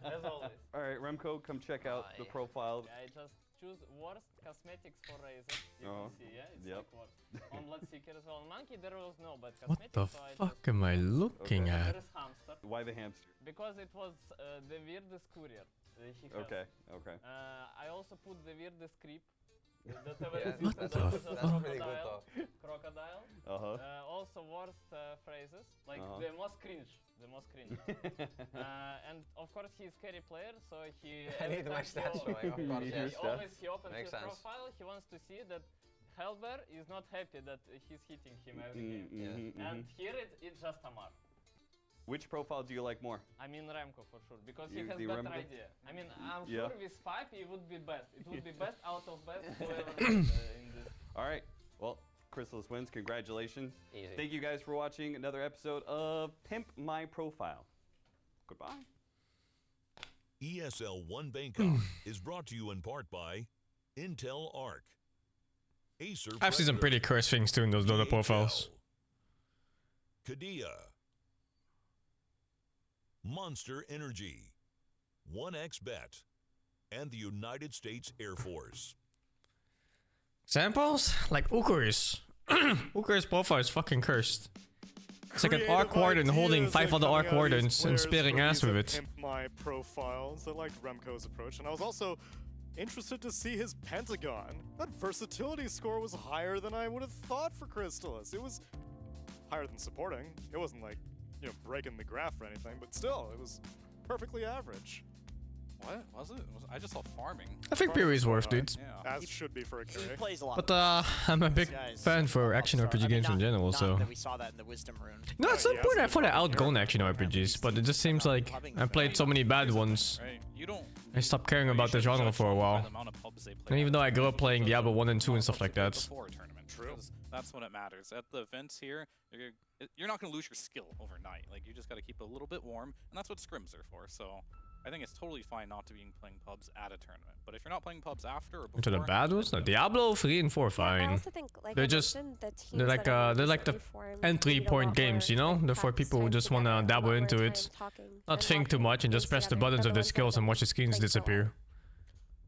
As always. All right, Remco, come check out the profile. I just choose worst cosmetics for Razor. You can see, yeah, it's like worst. On Bloodseeker as well. On Monkey there was no bad cosmetics. What the fuck am I looking at? There is Hamster. Why the hamster? Because it was the weirdest courier. Okay. I also put the weirdest creep. What the fuck? Crocodile. Also worst phrases, like the most cringe. And of course he's carry player, so he. I need my stats showing, of course. He opens his profile. He wants to see that Helber is not happy that he's hitting him every game. And here it's just Amar. Which profile do you like more? I mean Remco for sure, because he has better idea. I mean, I'm sure with Pipe it would be best. It would be best out of best whoever in this. All right, Well, Chrysalis wins. Congratulations. Easy. Thank you guys for watching another episode of Pimp My Profile. Goodbye. ESL 1 Bangkok is brought to you in part by Intel Arc. Acer I've seen some pretty cursed things too in those Dota profiles. Kadia. Monster Energy. 1xBet. And the United States Air Force. Examples? Like Ukur's. Ukur's profile is fucking cursed. It's like an Arc Warden holding 5 other Arc Wardens and spearing ass with it. Pimp My Profiles. I liked Remco's approach, and I was also interested to see his Pentagon. That versatility score was higher than I would have thought for Crystallis. It was higher than supporting. It wasn't like, you know, breaking the graph or anything, but still, it was perfectly average. What was it? I just saw farming. I think Piri's worth, dude. Yeah. As should be for a carry. He plays a lot. But I'm a big fan for action RPG games in general, so. That we saw that in the Wisdom Rune. No, at some point I thought I outgrown action RPGs, but it just seems like I played so many bad ones. Right. You don't. I stopped caring about the genre for a while. And even though I grew up playing Diablo 1 and 2 and stuff like that. Before a tournament. True. That's when it matters. At the events here, you're not going to lose your skill overnight. Like, you just got to keep it a little bit warm, and that's what scrims are for. So I think it's totally fine not to be playing pubs at a tournament. But if you're not playing pubs after or before, To the bad ones? No, Diablo 3 and 4 fine. I also think, like They're I just mentioned, the teams they're like that are they're like the formed entry need a point lot games, you know? They're for people who just wanna dabble into it, not think too much and just press the buttons of their skills and watch the screens disappear.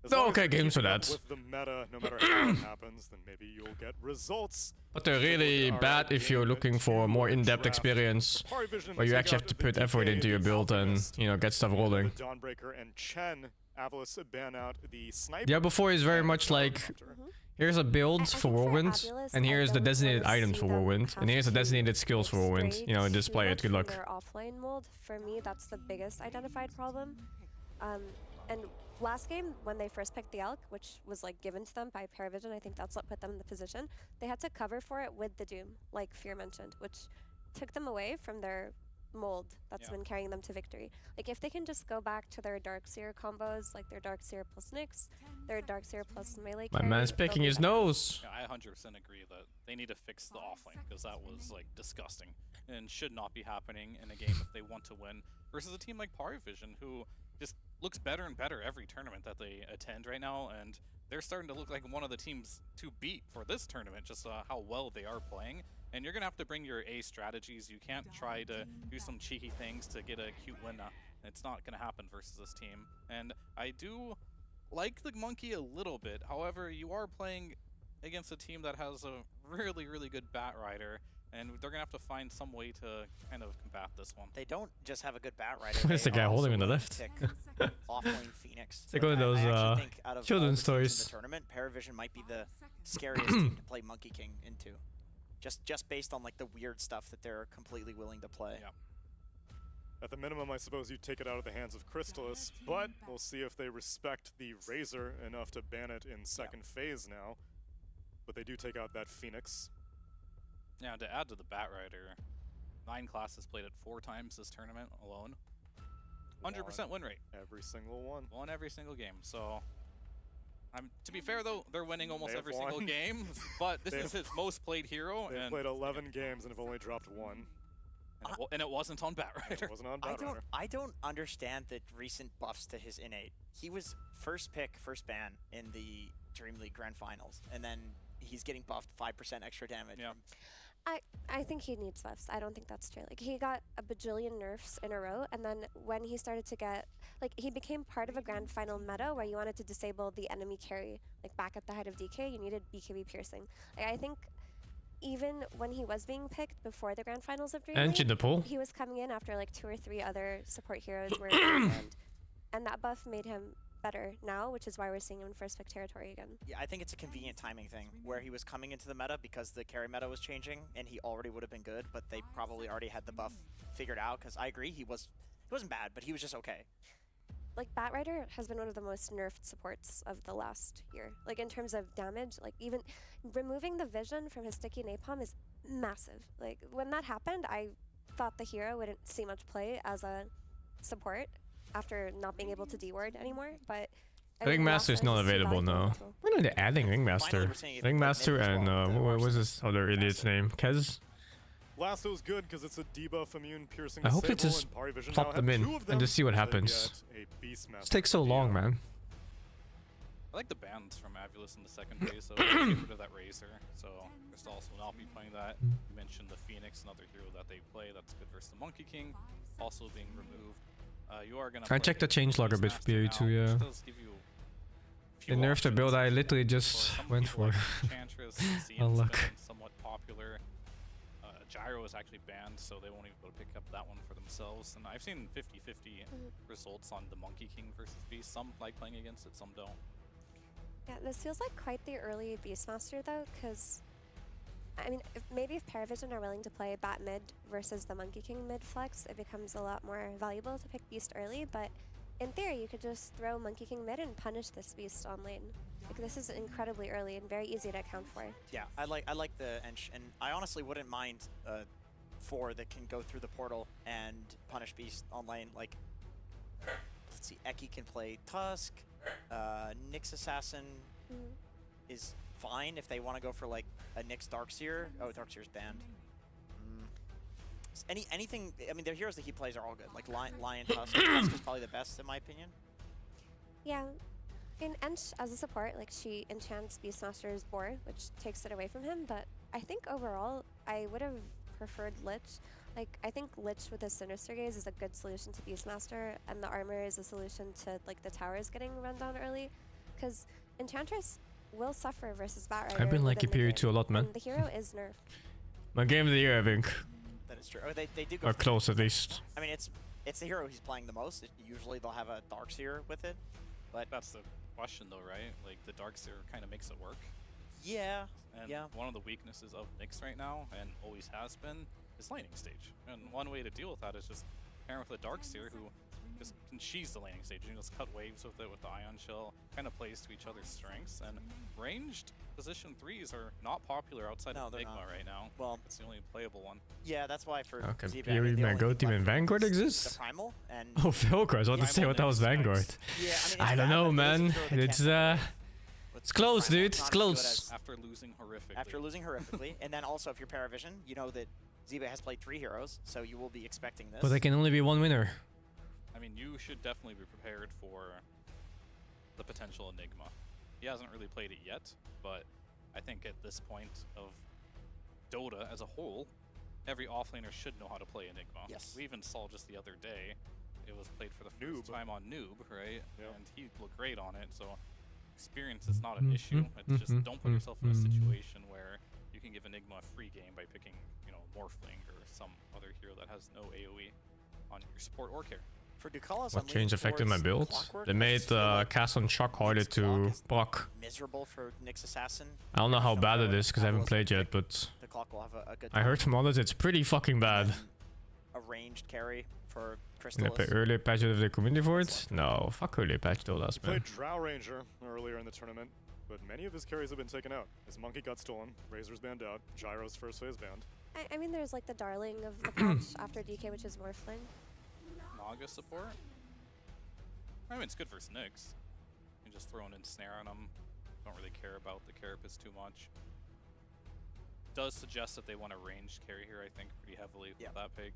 They're okay games for that. With the meta, no matter how it happens, then maybe you'll get results. But they're really bad if you're looking for a more in-depth experience, where you actually have to put effort into your build and, you know, get stuff rolling. Dawnbreaker and Chen, AVULUS ban out the sniper. Diablo 4 is very much like, here's a build for Whirlwind, and here's the designated items for Whirlwind, and here's the designated skills for Whirlwind. You know, just play it, good luck. Their offline mold, for me, that's the biggest identified problem. And last game, when they first picked the Elk, which was like given to them by PARIVISION, I think that's what put them in the position. They had to cover for it with the Doom, like Fear mentioned, which took them away from their mold that's been carrying them to victory. Like if they can just go back to their Darkseer combos, like their Darkseer plus Nyx, their Darkseer plus melee. My man's picking his nose. Yeah, I 100% agree that they need to fix the offlane because that was like disgusting and should not be happening in a game if they want to win versus a team like PARIVISION who just looks better and better every tournament that they attend right now, and they're starting to look like one of the teams to beat for this tournament, just how well they are playing. And you're going to have to bring your A strategies. You can't try to do some cheeky things to get a cute win. It's not going to happen versus this team. And I do like the Monkey a little bit. However, you are playing against a team that has a really, really good Bat Rider, and they're going to have to find some way to kind of combat this one. They don't just have a good Bat Rider. Where's the guy holding him in the left? Offlane Phoenix. It's like one of those children's toys. In the tournament, PARIVISION might be the scariest team to play Monkey King into. Just based on like the weird stuff that they're completely willing to play. Yeah. At the minimum, I suppose you take it out of the hands of Crystallis, but we'll see if they respect the Razor enough to ban it in second phase now. But they do take out that Phoenix. Yeah, to add to the Bat Rider, 9 classes played it 4 times this tournament alone. 100% win rate. Every single one. Won every single game. So, to be fair though, they're winning almost every won. single game. But this is his most played hero. They've played 11 games and have only dropped 1. And it wasn't on Bat Rider. It wasn't on Bat Rider. I don't understand the recent buffs to his innate. He was first pick, first ban in the Dream League Grand Finals, and then he's getting buffed 5% extra damage. Yeah. I think he needs buffs. I don't think that's true. Like, he got a bajillion nerfs in a row, and then when he started to get, like, he became part of a grand final meta where you wanted to disable the enemy carry. Like, back at the height of DK, you needed BKB piercing. Like, I think even when he was being picked before the grand finals of Dream League, he was coming in after, like, 2 or 3 other support heroes were banned. And that buff made him better now, which is why we're seeing him in first pick territory again. Yeah, I think it's a convenient timing thing where he was coming into the meta because the carry meta was changing and he already would have been good, but they probably already had the buff figured out because I agree he wasn't bad, but he was just okay. Like, Bat Rider has been one of the most nerfed supports of the last year. Like, in terms of damage, like, even removing the vision from his sticky napalm is massive. Like, when that happened, I thought the hero wouldn't see much play as a support after not being able to D-ward anymore, but Ringmaster is not available now. When are they adding Ringmaster? Ringmaster and what was this other idiot's name? Kez? Lasso is good because it's a debuff immune piercing. I hope they just plop them in and just see what happens. This takes so long, man. I like the bans from AVULUS in the second phase, so get rid of that Razor. So Crystallis will not be playing that. You mentioned the Phoenix, another hero that they play that's good versus the Monkey King, also being removed. You are gonna. I checked the changelog a bit for PoE2, yeah. They nerfed the build I literally just went for. Oh luck. Somewhat popular. Gyro is actually banned, so they won't even be able to pick up that one for themselves. And I've seen 50-50 results on the Monkey King versus Beast. Some like playing against it, some don't. Yeah, this feels like quite the early Beastmaster though, because I mean, maybe if PARIVISION are willing to play Bat mid versus the Monkey King mid flex, it becomes a lot more valuable to pick Beast early. But in theory, you could just throw Monkey King mid and punish this Beast on lane. Like, this is incredibly early and very easy to account for. Yeah, I like the and I honestly wouldn't mind 4 that can go through the portal and punish Beast on lane. Like, let's see, Eki can play Tusk. Nyx Assassin is fine if they want to go for like a Nyx Darkseer. Oh, Darkseer's banned. Anything. I mean, the heroes that he plays are all good. Like Lion Tusk. Tusk is probably the best in my opinion. Yeah. In Ench, as a support, like, she enchants Beastmaster's Boar, which takes it away from him, but I think overall, I would have preferred Lich. Like, I think Lich with his Sinister Gaze is a good solution to Beastmaster, and the armor is a solution to, like, the towers getting run down early, because Enchantress will suffer versus Batrider. I've been liking PoE2 a lot, man. And the hero is nerfed. My game of the year, I think. That is true. Oh, they do go or close, at least. I mean, it's the hero he's playing the most. Usually they'll have a Darkseer with it, but that's the question though, right? Like, the Darkseer kind of makes it work. Yeah. And one of the weaknesses of Nyx right now, and always has been, is laning stage. And one way to deal with that is just pairing with a Darkseer who just can cheese the laning stage. You can just cut waves with it with the Ion Shell, kind of plays to each other's strengths. And ranged position 3s are not popular outside of Enigma right now. Well, it's the only playable one. Yeah, that's why for Okay, PoE my Go team in Vanguard exists? The Primal and oh, Velcro, I was about to say what that was Vanguard. Yeah, I don't know, man. It's close, dude. It's close. After losing horrifically. And then also, if you're PARIVISION, you know that Zibe has played 3 heroes, so you will be expecting this. But there can only be one winner. I mean, you should definitely be prepared for the potential Enigma. He hasn't really played it yet, but I think at this point of Dota as a whole, every offlaner should know how to play Enigma. Yes. We even saw just the other day, it was played for the first time on Noob, right? Yep. And he looked great on it, so experience is not an issue. It's just don't put yourself in a situation where you can give Enigma a free game by picking, you know, Morphling or some other hero that has no AoE on your support or carry. For Ducalis, what change affected my build? They made Cast on Shock harder to block. Miserable for Nyx Assassin. I don't know how bad it is because I haven't played yet, but The clock will have a good I heard from others it's pretty fucking bad. A ranged carry for Gonna play Crystallis. early patch of the community for it? No, fuck early patch though, that's Played man. Drow Ranger earlier in the tournament, but many of his carries have been taken out. His Monkey got stolen, Razor's banned out, Gyro's first phase banned. I mean, there's, like, the darling of the patch after DK, which is Morphling. Naga support? I mean, it's good versus Nyx. You just throw an ensnare on them. Don't really care about the carapace too much. Does suggest that they want a ranged carry here, I think, pretty heavily with that pick.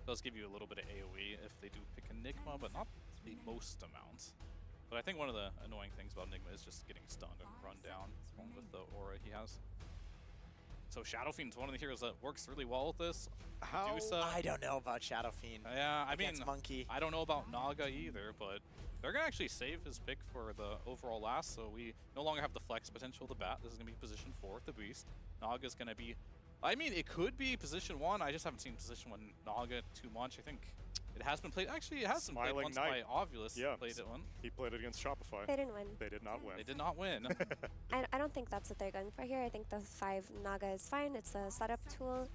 Does give you a little bit of AoE if they do pick Enigma, but not the most amount. But I think one of the annoying things about Enigma is just getting stunned and run down with the aura he has. So Shadow Fiend's one of the heroes that works really well with this. How? I don't know about Shadow Fiend. Yeah, I mean, Monkey. I don't know about Naga either, but they're gonna actually save his pick for the overall last, so we no longer have the flex potential of the Bat. This is gonna be position 4 with the Beast. Naga's gonna be, I mean, it could be position 1. I just haven't seen position 1 Naga too much. I think it has been played. Actually, it has been played once by AVULUS. Yeah, played it one. He played it against Shopify. They didn't win. They did not win. They did not win. I don't think that's what they're going for here. I think the 5 Naga is fine. It's a setup tool.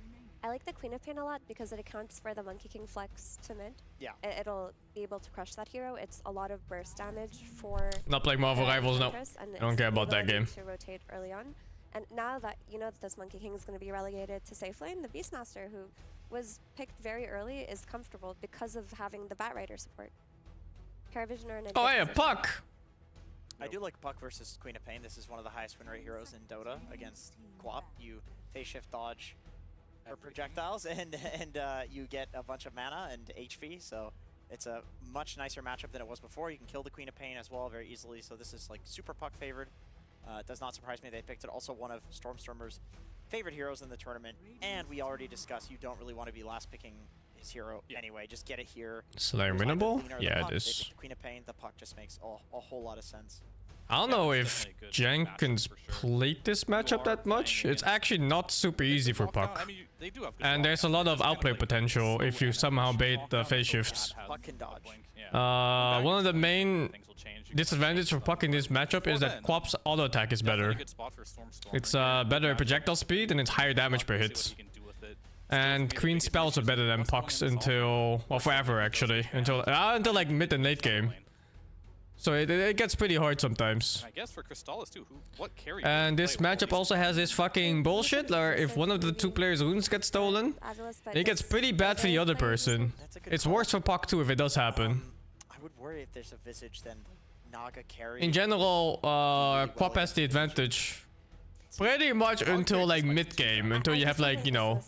I like the Queen of Pain a lot because it accounts for the Monkey King flex to mid. Yeah. It'll be able to crush that hero. It's a lot of burst damage for... Not playing Marvel Rivals now. I don't care about that game. To rotate early on. And now that you know that this Monkey King is going to be relegated to safe lane, the Beastmaster, who was picked very early, is comfortable because of having the Batrider support. PARIVISION are in a Oh, good hey, a position. puck! I do like Puck versus Queen of Pain. This is one of the highest win rate heroes in Dota against Quap. You phase shift dodge or projectiles, and you get a bunch of mana and HP. So it's a much nicer matchup than it was before. You can kill the Queen of Pain as well very easily. So this is like super Puck favored. It does not surprise me they picked it. Also one of Stormstormer's favorite heroes in the tournament. And we already discussed you don't really want to be last picking his hero anyway. Just get it here. Slayer winnable? Yeah, it is. The Queen of Pain, the Puck just makes a whole lot of sense. I don't know if Jenkins played this matchup that much. It's actually not super easy for Puck. And there's a lot of outplay potential if you somehow bait the phase shifts. Puck can dodge. One of the main disadvantages for Puck in this matchup is that Quap's auto attack is better. It's better projectile speed and it's higher damage per hit. And Queen spells are better than Puck's until, well, forever actually, until like mid and late game. So it gets pretty hard sometimes. I guess for Crystallis too. What carry? And this matchup also has this fucking bullshit where if one of the two players' runes get stolen, it gets pretty bad for the other person. It's worse for Puck too if it does happen. I would worry if there's a Visage then Naga carry. In general, Quap has the advantage pretty much until like mid game, until you have like, you know,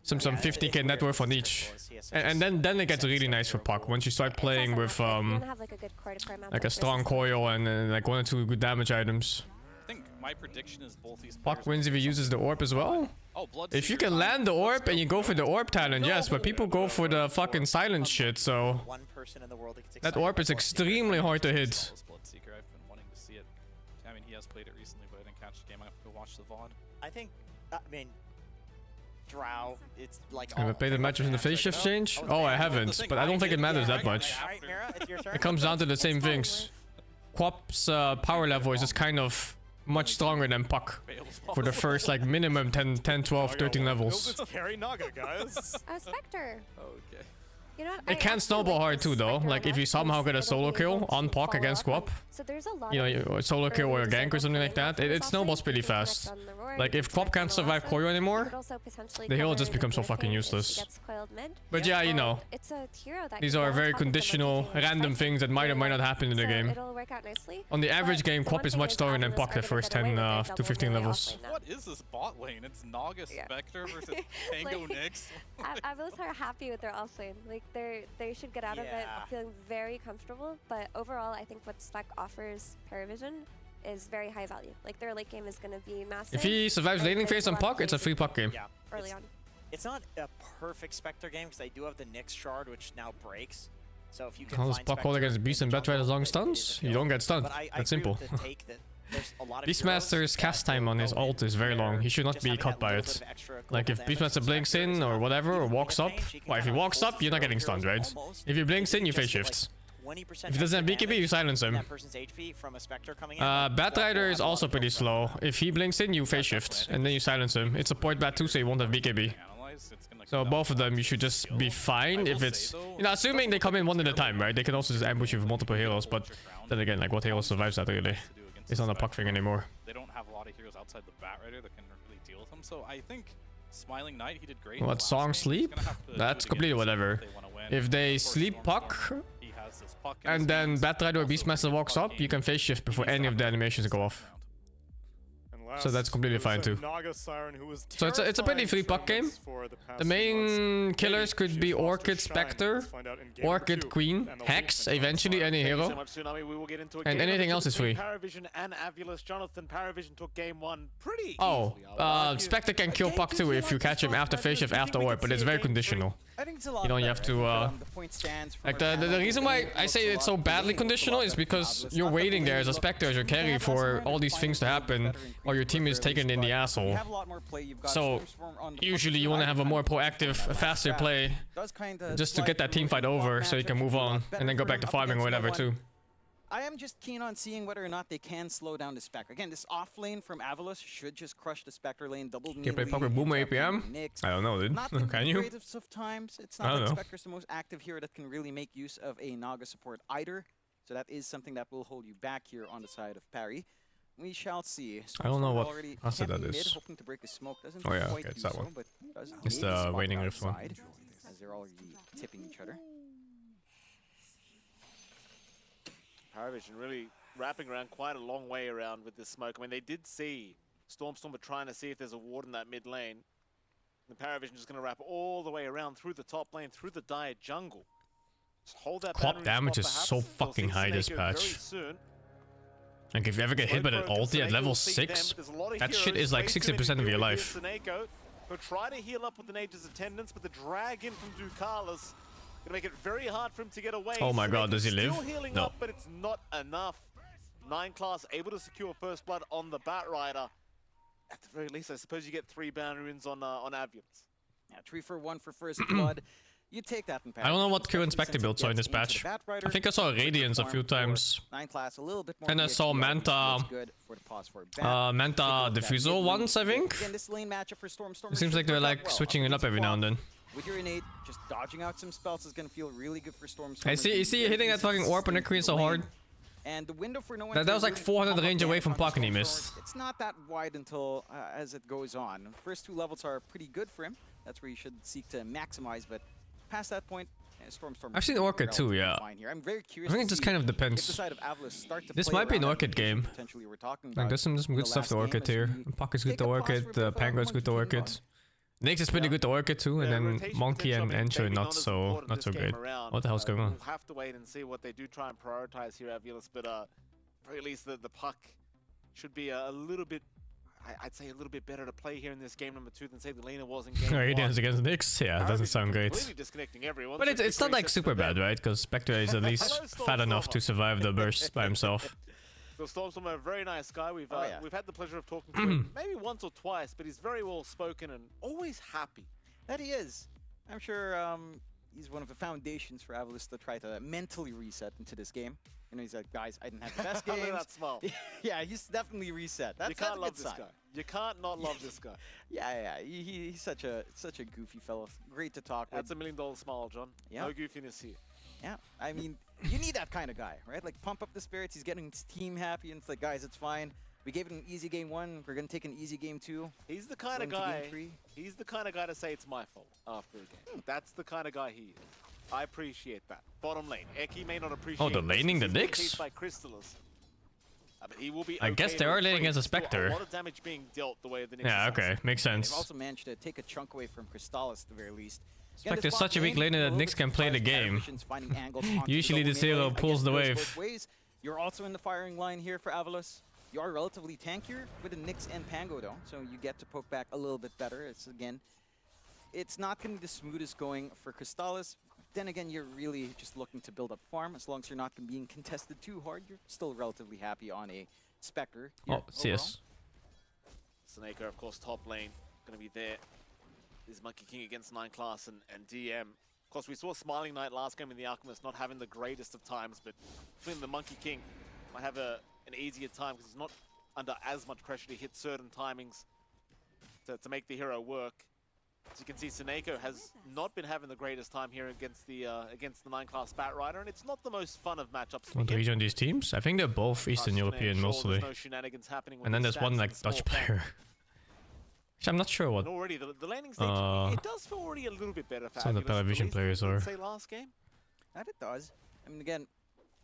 some 50k net worth on each. And then it gets really nice for Puck once you start playing with like a strong coil and like 1 or 2 good damage items. I think my prediction is both these Puck wins if he uses the orb as well. If you can land the orb and you go for the orb talent, yes, but people go for the fucking silent shit, so that orb is extremely hard to hit. Bloodseeker, I've been wanting to see it. I mean, he has played it recently, but I didn't catch the game. I have to go watch the VOD. I think, I mean, Drow, it's like. Have I played the matches in the phase shift change? Oh, I haven't, but I don't think it matters that much. It comes down to the same things. Quap's power level is just kind of much stronger than Puck for the first like minimum 10, 12, 13 levels. Carry Naga, guys. A Spectre. Okay. You know what? It can snowball hard too though, like if you somehow get a solo kill on Puck against Quap, So there's a lot you know, a solo kill or a gank or something like that, it snowballs pretty fast. Like if Quap can't survive coil anymore, the hero just becomes so fucking useless. But yeah, you know, these are very conditional, random things that might or might not happen in the game. On the average game, Quap is much stronger than Puck the first 10 to 15 levels. What is this bot lane? It's Naga Spectre versus Tango Nyx. AVULUS are happy with their offlane. Like they should get out of it feeling very comfortable. But overall, I think what Spec offers PARIVISION is very high value. Like their late game is going to be massive. If he survives laning phase on Puck, it's a free Puck game. Yeah, early on. It's not a perfect Spectre game because they do have the Nyx shard, which now breaks. So if you can How does Puck hold against Beast and Batrider as long stuns? You don't get stunned. That's simple. Beastmaster's cast time on his ult is very long. He should not be caught by it. Like if Beastmaster blinks in or whatever, or walks up, well, if he walks up, you're not getting stunned, right? If he blinks in, you phase shifts. If he doesn't have BKB, you silence him. Batrider is also pretty slow. If he blinks in, you phase shift, and then you silence him. It's a point bat too, so you won't have BKB. So both of them, you should just be fine if it's... You know, assuming they come in one at a time, right? They can also just ambush you with multiple heroes, but then again, like what hero survives that really? It's not a Puck thing anymore. They don't have a lot of heroes outside the Batrider that can really deal with them, so I think Smiling Knight, he did great. What, Song Sleep? That's completely whatever. If they sleep Puck, and then Batrider or Beastmaster walks up, you can phase shift before any of the animations go off. So that's completely fine too. So it's a pretty free Puck game. The main killers could be Orchid Spectre, Orchid Queen, Hex, eventually any hero, and anything else is free. PARIVISION and AVULUS. Jonathan, PARIVISION took game 1 pretty Oh, Spectre can kill Puck too if you catch him after phase shift after orb, but it's very conditional. You know, you have to like the reason why I say it's so badly conditional is because you're waiting there as a Spectre as your carry for all these things to happen, or your team is taken in the asshole. So usually you want to have a more proactive, faster play, just to get that team fight over, so you can move on and then go back to farming or whatever too. I am just keen on seeing whether or not they can slow down the Spectre. Again, this off lane from AVULUS should just crush the Spectre lane. Double Can you play Puck with Boomer APM? I don't know, dude. Can you? Of times. It's not like Spectre's the most active hero that can really make use of a Naga support either. So that is something that will hold you back here on the side of Parry. We shall see. I don't know what asset that mid, is. hoping to break the smoke. Doesn't Oh yeah, quite okay, it's do that one. so, but does It's mid the spot Waning Rift one. outside, as they're already tipping each other. PARIVISION really wrapping around quite a long way around with this smoke. I mean, they did see Stormstormer trying to see if there's a ward in that mid lane. And PARIVISION just going to wrap all the way around through the top lane, through the dire jungle. Just hold that Clock damage is so fucking high this patch. Like if you ever get hit by an ulti at level 6, that shit is like 60% of your life. He'll try to heal up with the Nature's attendance, but the drag in from Ducalis gonna make it very hard for him to get away. Oh my god, does he live? Still healing No. up, but it's not enough. 9 class able to secure first blood on the Batrider. At the very least, I suppose you get 3 boundary wins on AVULUS. Yeah, 3 for 1 for first blood. You take that in I don't know what current Spectre builds are in this patch. I think I saw Radiance a few times. 9 class, a little bit more And I saw Manta, Manta Diffusor once, I think. Again, this lane matchup for Stormstormer It seems like they're like switching it up every now and then. With your innate, just dodging out some spells is gonna feel really good for Stormstormer. I see, you see hitting that fucking orb on the queen so hard. And the window for no one That was like 400 range away from puck and he missed. It's not that wide until as it goes on. The first 2 levels are pretty good for him. That's where you should seek to maximize, but past that point, Stormstormer. I've seen Orchid too, yeah. I'm very curious. I think it just kind of depends. This might be an Orchid game. Like there's some good stuff to Orchid here. Puck is good to Orchid, Pango is good to Orchid. Nyx is pretty good to Orchid too, and then Monkey and Encho not so great. What the hell's going on? We'll have to wait and see what they do try and prioritize here, AVULUS, but very least the puck should be a little bit, I'd say a little bit better to play here in this game number 2 than say the Lena was in game 1. Radiance against Nyx? Yeah, it doesn't sound great. Disconnecting everyone, But it's not like super bad, right? Because Spectre is at least fat enough to survive the burst by himself. So Stormstormer, a very nice guy. We've had the pleasure of talking to him maybe once or twice, but he's very well spoken and always happy. That he is. I'm sure he's one of the foundations for AVULUS to try to mentally reset into this game. You know, he's like, guys, I didn't have the best games. That smile. Yeah, he's definitely reset. You can't love this guy. You can't not love this guy. Yeah. He's such a goofy fellow. Great to talk with. That's $1 million smile, John. Yeah. No goofiness here. Yeah, I mean, you need that kind of guy, right? Like, pump up the spirits. He's getting his team happy, and it's like, guys, it's fine. We gave it an easy game 1. We're gonna take an easy game 2. He's the kind of guy. He's the kind of guy to say it's my fault after a game. That's the kind of guy he is. I appreciate that. Bottom lane, Eki may not appreciate. Oh, they're laning the Nyx? By Crystallis. But he will be I guess they are laning as a Spectre. A lot of damage being dealt the way the Nyx Yeah, okay, makes sense. They've also managed to take a chunk away from Crystallis at the very least. Spectre's such a weak laner that Nyx can play the game. Usually this hero pulls the wave. You're also in the firing line here for AVULUS. You are relatively tankier with the Nyx and Pango though, so you get to poke back a little bit better. It's not going to be the smoothest going for Crystallis. Then again, you're really just looking to build up farm. As long as you're not going to be contested too hard, you're still relatively happy on a Spectre. Oh, CS. Snake, of course, top lane, going to be there. This is Monkey King against 9 class and DM. Of course, we saw Smiling Knight last game in the Alchemist not having the greatest of times, but Flynn, the Monkey King, might have an easier time because he's not under as much pressure to hit certain timings to make the hero work. As you can see, Seneko has not been having the greatest time here against the 9 class Batrider, and it's not the most fun of matchups. Want to region these teams? I think they're both Eastern European mostly. No shenanigans happening and then there's one like Dutch player. I'm not sure what. And already the landing stage, it does feel already a little bit better for some of the PARIVISION players are. Say last game. That it does. I mean, again,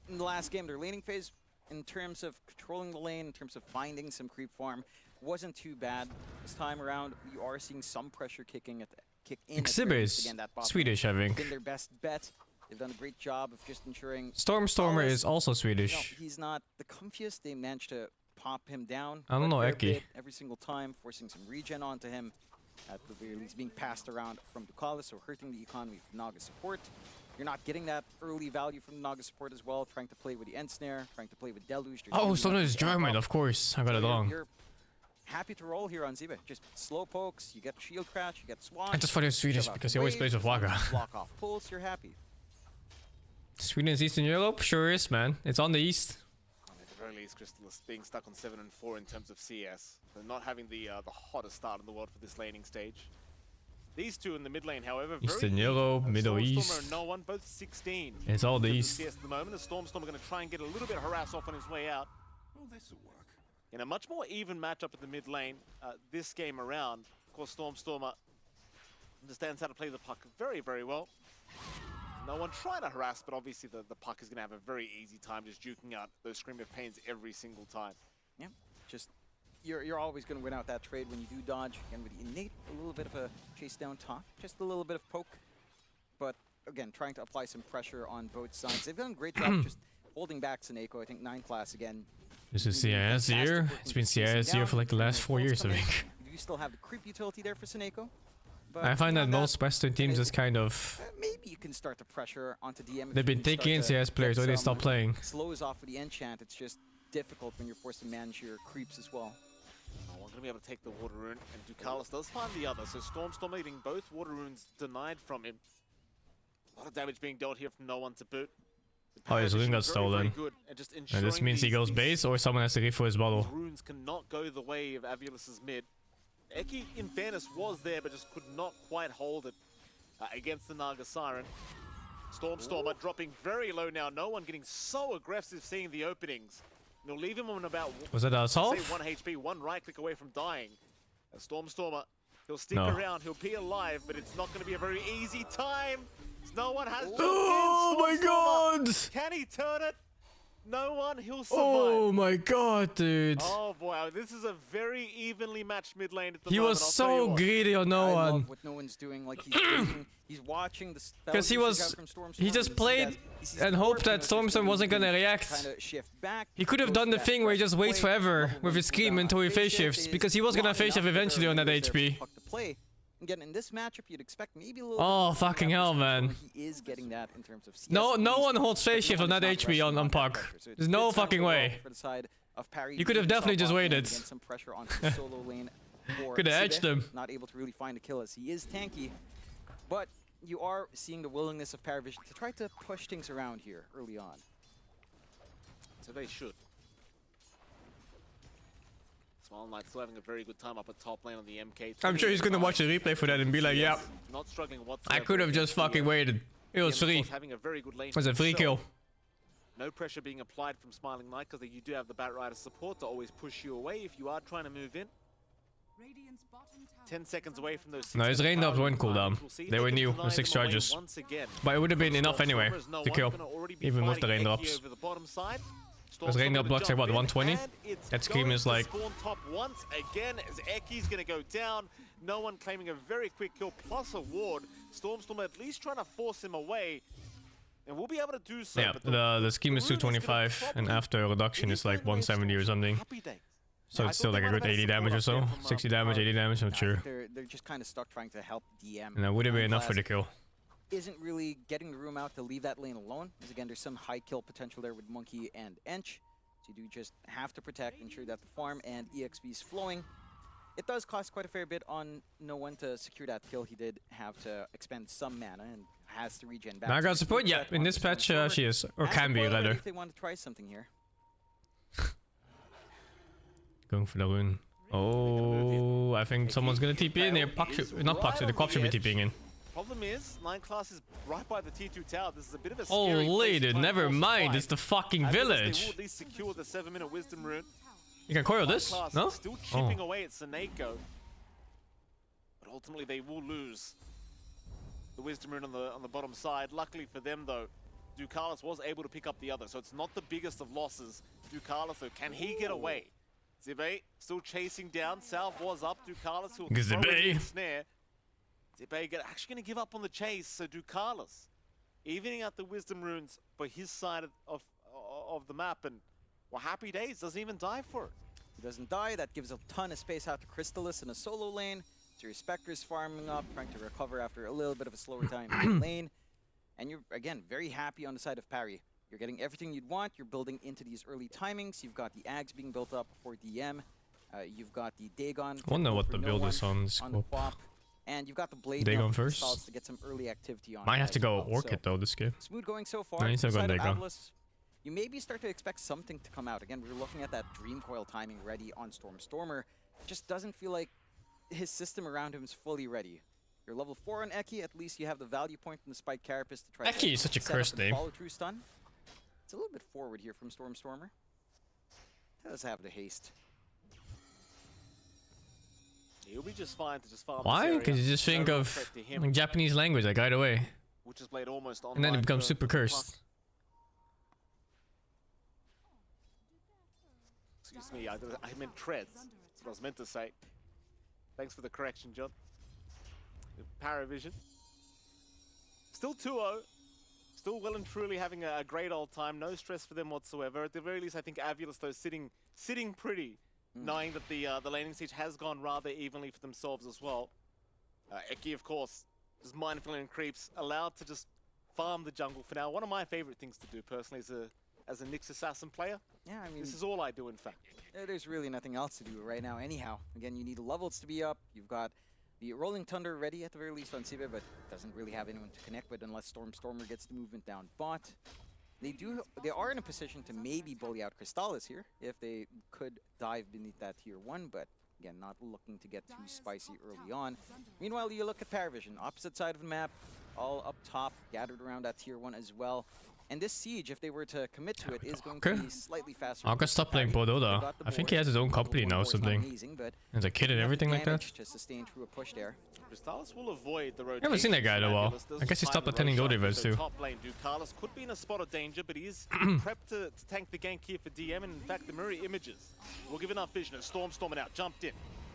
in the last game, their laning phase, in terms of controlling the lane, in terms of finding some creep farm, wasn't too bad. This time around, we are seeing some pressure kick in. Exile is Swedish, I think. Been their best bet. They've done a great job of just ensuring. Stormstormer is also Swedish. No, he's not the comfiest. They managed to pop him down. I don't know, Eki. Every single time, forcing some regen onto him. At the very least, being passed around from Ducalis, so hurting the economy of Naga support. You're not getting that early value from Naga support as well. Trying to play with the End Snare, trying to play with Deluge. Oh, Stormstormer is German, of course. I got it wrong. You're happy to roll here on Zibe. Just slow pokes, you get shield crash, you get swan. I just thought he was Swedish because he always plays with Waga. Block off pulse, you're happy. Sweden is Eastern Europe? Sure is, man. It's on the east. At the very least, Crystal is being stuck on 7 and 4 in terms of CS. They're not having the hottest start in the world for this laning stage. These two in the mid lane, however, Eastern Europe, Middle East. And no one, both 16. It's all the east. CS at the moment. The Stormstormer going to try and get a little bit harassed off on his way out. Well, this will work. In a much more even matchup at the mid lane this game around. Of course, Stormstormer understands how to play the puck very, very well. No one trying to harass, but obviously the puck is going to have a very easy time just juking out those Scream of Pains every single time. Yeah, just you're always going to win out that trade when you do dodge. Again, with Innate, a little bit of a chase down top, just a little bit of poke. But again, trying to apply some pressure on both sides. They've done a great job just holding back Seneko. I think 9 class again. This is CIS year. It's been CIS year for like the last 4 years, I think. You still have the creep utility there for Seneko. I find that most Western teams is kind of... maybe you can start the pressure onto DM. They've been taking in CS players or they stop playing. Slows off with the enchant. It's just difficult when you're forced to manage your creeps as well. No one's going to be able to take the Water Rune, and Ducalis does find the other. So Storm eating both Water Runes denied from him. A lot of damage being dealt here from no one to boot. Oh, his rune got stolen. And this means he goes base or someone has to give for his bottle. Runes cannot go the way of Avulus's mid. Eki, in fairness, was there, but just could not quite hold it against the Naga Siren. Stormer dropping very low now. No one getting so aggressive seeing the openings. And he'll leave him on about... Was that a solve? Say 1 HP, 1 right click away from dying. Stormer, he'll stick around, he'll be alive, but it's not going to be a very easy time. No one has jumped in. Oh my god! Can he turn it? No one, he'll survive. Oh my god, dude. Oh boy, this is a very evenly matched mid lane at the He moment. was so greedy on no one. I love what no one's doing. Like he's watching the spell. Because he just played and hoped that Stormstorm wasn't gonna react. He could have done the thing where he just waits forever with his Scream until he phase shifts, because he was gonna phase shift eventually on that HP. Again, in this matchup, you'd expect maybe a little. Oh fucking hell, man! He is getting that in terms of CS. No one holds phase shift on that HP on Puck. There's no fucking way. You could have definitely just waited. Some pressure onto the solo lane. Could have edged him. Not able to really find a kill as he is tanky, but you are seeing the willingness of PARIVISION to try to push things around here early on. So they should. Small Knight still having a very good time up at top lane on the MK. I'm sure he's gonna watch the replay for that and be like, yeah, not struggling whatsoever. I could have just fucking waited. It was free. It was a free kill. No pressure being applied from Smiling Knight because you do have the Batrider support to always push you away if you are trying to move in. 10 seconds away from those. No, his raindrops weren't cooldown. They were new, the 6 charges. But it would have been enough anyway to kill, even with the raindrops. Because raindrop blocks like what, 120? That Scream is like... Spawn top once again as Eki's gonna go down. No one claiming a very quick kill plus a ward. Storm at least trying to force him away. And we'll be able to do so. Yeah, the Scheme is 225 and after reduction is like 170 or something. So it's still like a good 80 damage or so. 60 damage, 80 damage, I'm sure. They're just kind of stuck trying to help DM. And that would have been enough for the kill. Isn't really getting the room out to leave that lane alone, as again there's some high kill potential there with Monkey and Ench. So you do just have to protect, ensure that the farm and EXP is flowing. It does cost quite a fair bit on no one to secure that kill. He did have to expend some mana and has to regen back. Naga support, yeah, in this patch she is, or can be rather. If they want to try something here. Going for the rune. Oh, I think someone's gonna TP in here. Not Puck, the Quap should be TPing in. Problem is, 9 class is right by the T2 tower. This is a bit of a scary holy dude, never mind. It's the fucking village. They will at least secure the 7-minute wisdom rune. You can coil this? No? Still chipping away at Seneko. But ultimately they will lose the wisdom rune on the bottom side. Luckily for them though, Ducalis was able to pick up the other. So it's not the biggest of losses. Ducalis though, can he get away? Zibe still chasing down. Salve was up. Ducalis who will throw it in the snare. Zibe actually going to give up on the chase, so Ducalis evening out the wisdom runes for his side of the map, and well, happy days, doesn't even die for it. He doesn't die, that gives a ton of space out to Crystallis in a solo lane. So your Spectre's farming up, trying to recover after a little bit of a slower time in the lane. And you're, again, very happy on the side of Parry. You're getting everything you'd want, you're building into these early timings, you've got the Ags being built up for DM, you've got the Dagon. I wonder what the build is on scope. And you've got the Blade Dagon first. To get some early activity on. Might have to go Orchid though this game. Smooth going so far. No, he's not going Dagon. You maybe start to expect something to come out. Again, we were looking at that Dream Coil timing ready on Stormer. It just doesn't feel like his system around him is fully ready. You're level 4 on Eki, at least you have the value point from the Spike Carapace to try Eki is such a cursed name. Follow through stun. It's a little bit forward here from Stormer. Does have the haste. He'll be just fine to just farm. Why? Because you just think of like, Japanese language like right away. which is played almost online. And then it becomes for super cursed. Excuse me, I meant treads. That's what I was meant to say. Thanks for the correction, John. PARIVISION. Still 2-0. Still well and truly having a great old time. No stress for them whatsoever. At the very least, I think AVULUS, though, sitting pretty, knowing that the laning stage has gone rather evenly for themselves as well. Eki, of course, just mindful and creeps, allowed to just farm the jungle for now. One of my favorite things to do, personally, as a Nyx assassin player. Yeah, I mean, this is all I do, in fact. There's really nothing else to do right now anyhow. Again, you need levels to be up. You've got the Rolling Thunder ready at the very least on Sibe, but doesn't really have anyone to connect with unless Stormer gets the movement down. But they are in a position to maybe bully out Crystallis here if they could dive beneath that tier 1, but again, not looking to get too spicy early on. Meanwhile, you look at PARIVISION, opposite side of the map, all up top, gathered around that tier 1 as well. And this siege, if they were to commit to it, is going to be slightly faster. Aka stopped playing Dota. I think he has his own company now or something. There's a kid and everything like that. To sustain through a push there. Crystallis will avoid the rotation. I haven't seen that guy in a while. I guess he stopped attending Dota events too. Top lane, Ducalis could be in a spot of danger, but he is prepped to tank the gank here for DM. And in fact, the mirror images will give enough vision. Storming out, jumped in.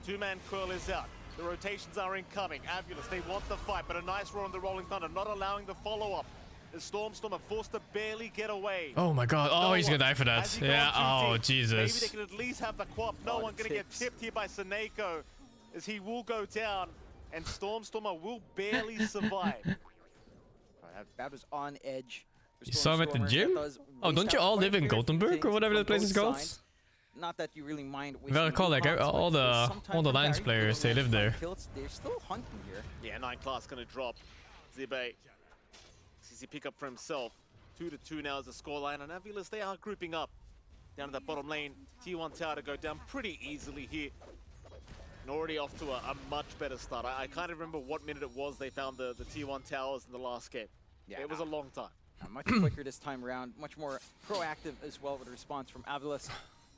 Two-man curl is out. The rotations are incoming. AVULUS, they want the fight, but a nice roar on the Rolling Thunder, not allowing the follow-up. The Storm are forced to barely get away. Oh my god. Oh, he's gonna die for that. Yeah, oh, Jesus. Maybe they can at least have the co-op. No one gonna get tipped here by Seneko, as he will go down, and Stormer will barely survive. That was on edge. You saw him at the gym? Oh, don't you all live in Gothenburg or whatever that place is called? Not that you really mind. If I recall, like all the Lions players, they live there. They're still hunting here. Yeah, 9 class gonna drop. Zibe. He pick up for himself. 2-2 now is the scoreline, and AVULUS, they are grouping up down to that bottom lane. T1 tower to go down pretty easily here. And already off to a much better start. I can't remember what minute it was they found the T1 towers in the last game. Yeah, it was a long time. Much quicker this time around, much more proactive as well with the response from AVULUS.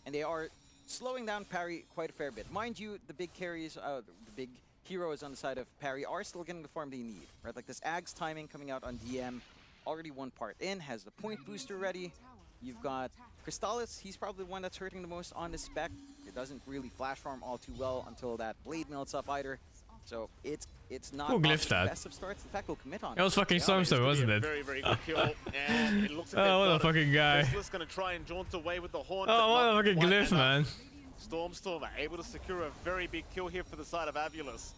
And they are slowing down Parry quite a fair bit. Mind you, the big carries, the big heroes on the side of Parry are still getting the farm they need, right? Like this Ag's timing coming out on DM, already one part in, has the point booster ready. You've got Crystallis, he's probably the one that's hurting the most on the spec. It doesn't really flash farm all too well until that blade melts up either. So it's not the best of starts. In fact, we'll commit on it. That was fucking Stormstorm, wasn't it? Very, very good kill. And it looks like oh, what a fucking guy. Gonna try and jaunt away with the horn. Oh, what a fucking glyph, man. Storm able to secure a very big kill here for the side of AVULUS.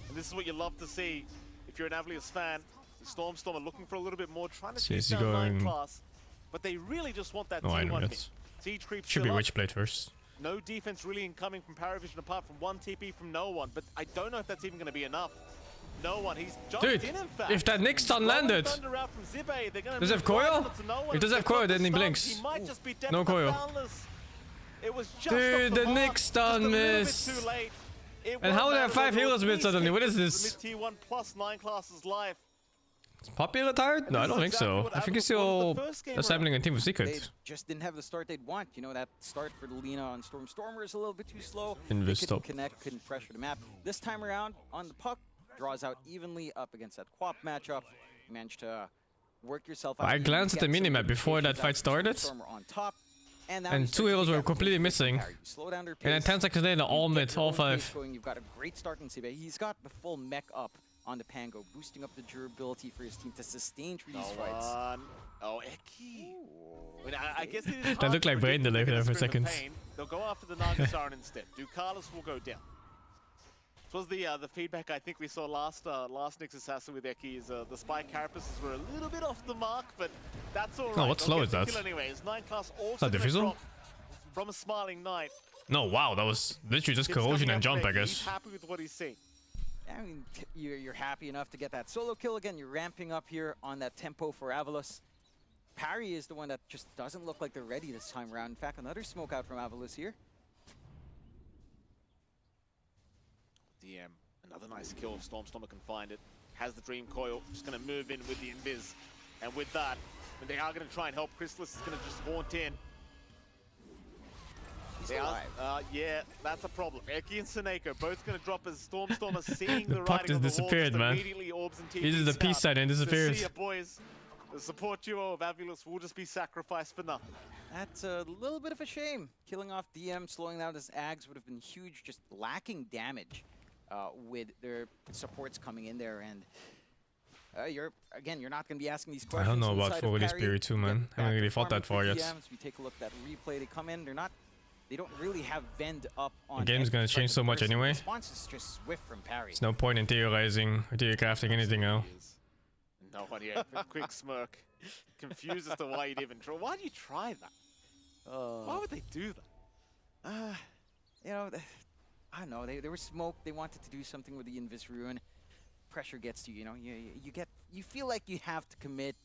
And this is what you love to see if you're an AVULUS fan. The Storm are looking for a little bit more, trying to chase down 9 class. But they really just want that T1 hit. Siege creeps should be Witchblade first. No defense really incoming from PARIVISION apart from one TP from no one. But I don't know if that's even going to be enough. No one, he's jumped in fact. If that Nyx stun landed. Does it have coil? If it does have coil, then he blinks. No coil. It was just dude, the Nyx stun miss. And how would I have 5 healers mid suddenly? What is this? T1 plus 9 classes life. Is Poppy retired? No, I don't think so. I think he's still assembling a team of Secret. They just didn't have the start they'd want. You know, that start for the Lina on Stormer is a little bit too slow. They couldn't connect, couldn't pressure the map. This time around, on the puck, draws out evenly up against that Quap matchup. You managed to work yourself out. I glanced at the minimap before that fight started. And 2 heroes were completely missing. And then 10 seconds later, all mid, all 5. You've got a great start in CB. He's got the full mech up on the Pango, boosting up the durability for his team to sustain through these fights. Oh, Eki. I guess that looked like brain delay there for a second. They'll go after the Nagasaran instead. Ducalis will go down. This was the feedback I think we saw last Nyx Assassin with Eki. Is the spike carapaces were a little bit off the mark, but that's all right. Oh, what slow is that? Anyways, 9 class also diffusal? From a Smiling Knight. No, wow, that was literally just corrosion and jump, I guess. He's happy with what he's seeing. I mean, you're happy enough to get that solo kill again. You're ramping up here on that tempo for AVULUS. Parry is the one that just doesn't look like they're ready this time around. In fact, another smoke out from AVULUS here. DM, another nice kill if Stormer can find it. Has the Dream Coil, just going to move in with the Invis. And with that, when they are going to try and help, Crystallis is going to just haunt in. He's alive. Yeah, that's a problem. Eki and Seneko both going to drop as Stormstormer seeing The the puck writing just on the disappeared, wall, man. immediately orbs and He did the peace sign and disappears. See ya, boys. The support duo of Avulus will just be sacrificed for nothing. That's a little bit of a shame. Killing off DM, slowing down his Ags would have been huge, just lacking damage with their supports coming in there. And you're not going to be asking these questions. I don't know about inside of Forward Parry. Spirit too, man. I haven't really fought that far yet. DMs, we take a look at that replay. They come in, they don't really have Vend up on. The game's gonna change so much anyway. Response is just swift from Parry. There's no point in theorizing or theorycrafting anything now. No one yet. Quick smirk. Confused as to why you'd even try. Why do you try that? Why would they do that? You know, I don't know. They were smoked. They wanted to do something with the Invis Ruin. Pressure gets to you. You know, you feel like you have to commit,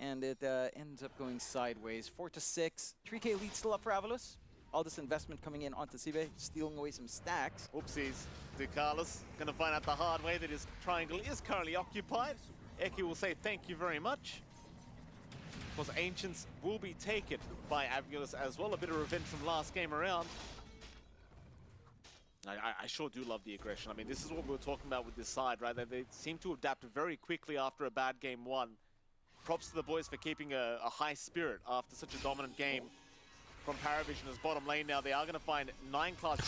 and it ends up going sideways. 4-6. 3K lead still up for Avulus. All this investment coming in onto Sibe, stealing away some stacks. Oopsies. Ducalis gonna find out the hard way that his triangle is currently occupied. Eki will say thank you very much. Of course, Ancients will be taken by Avulus as well. A bit of revenge from last game around. I sure do love the aggression. I mean, this is what we were talking about with this side, right? They seem to adapt very quickly after a bad game one. Props to the boys for keeping a high spirit after such a dominant game. From PARIVISION as bottom lane now, they are going to find 9 class.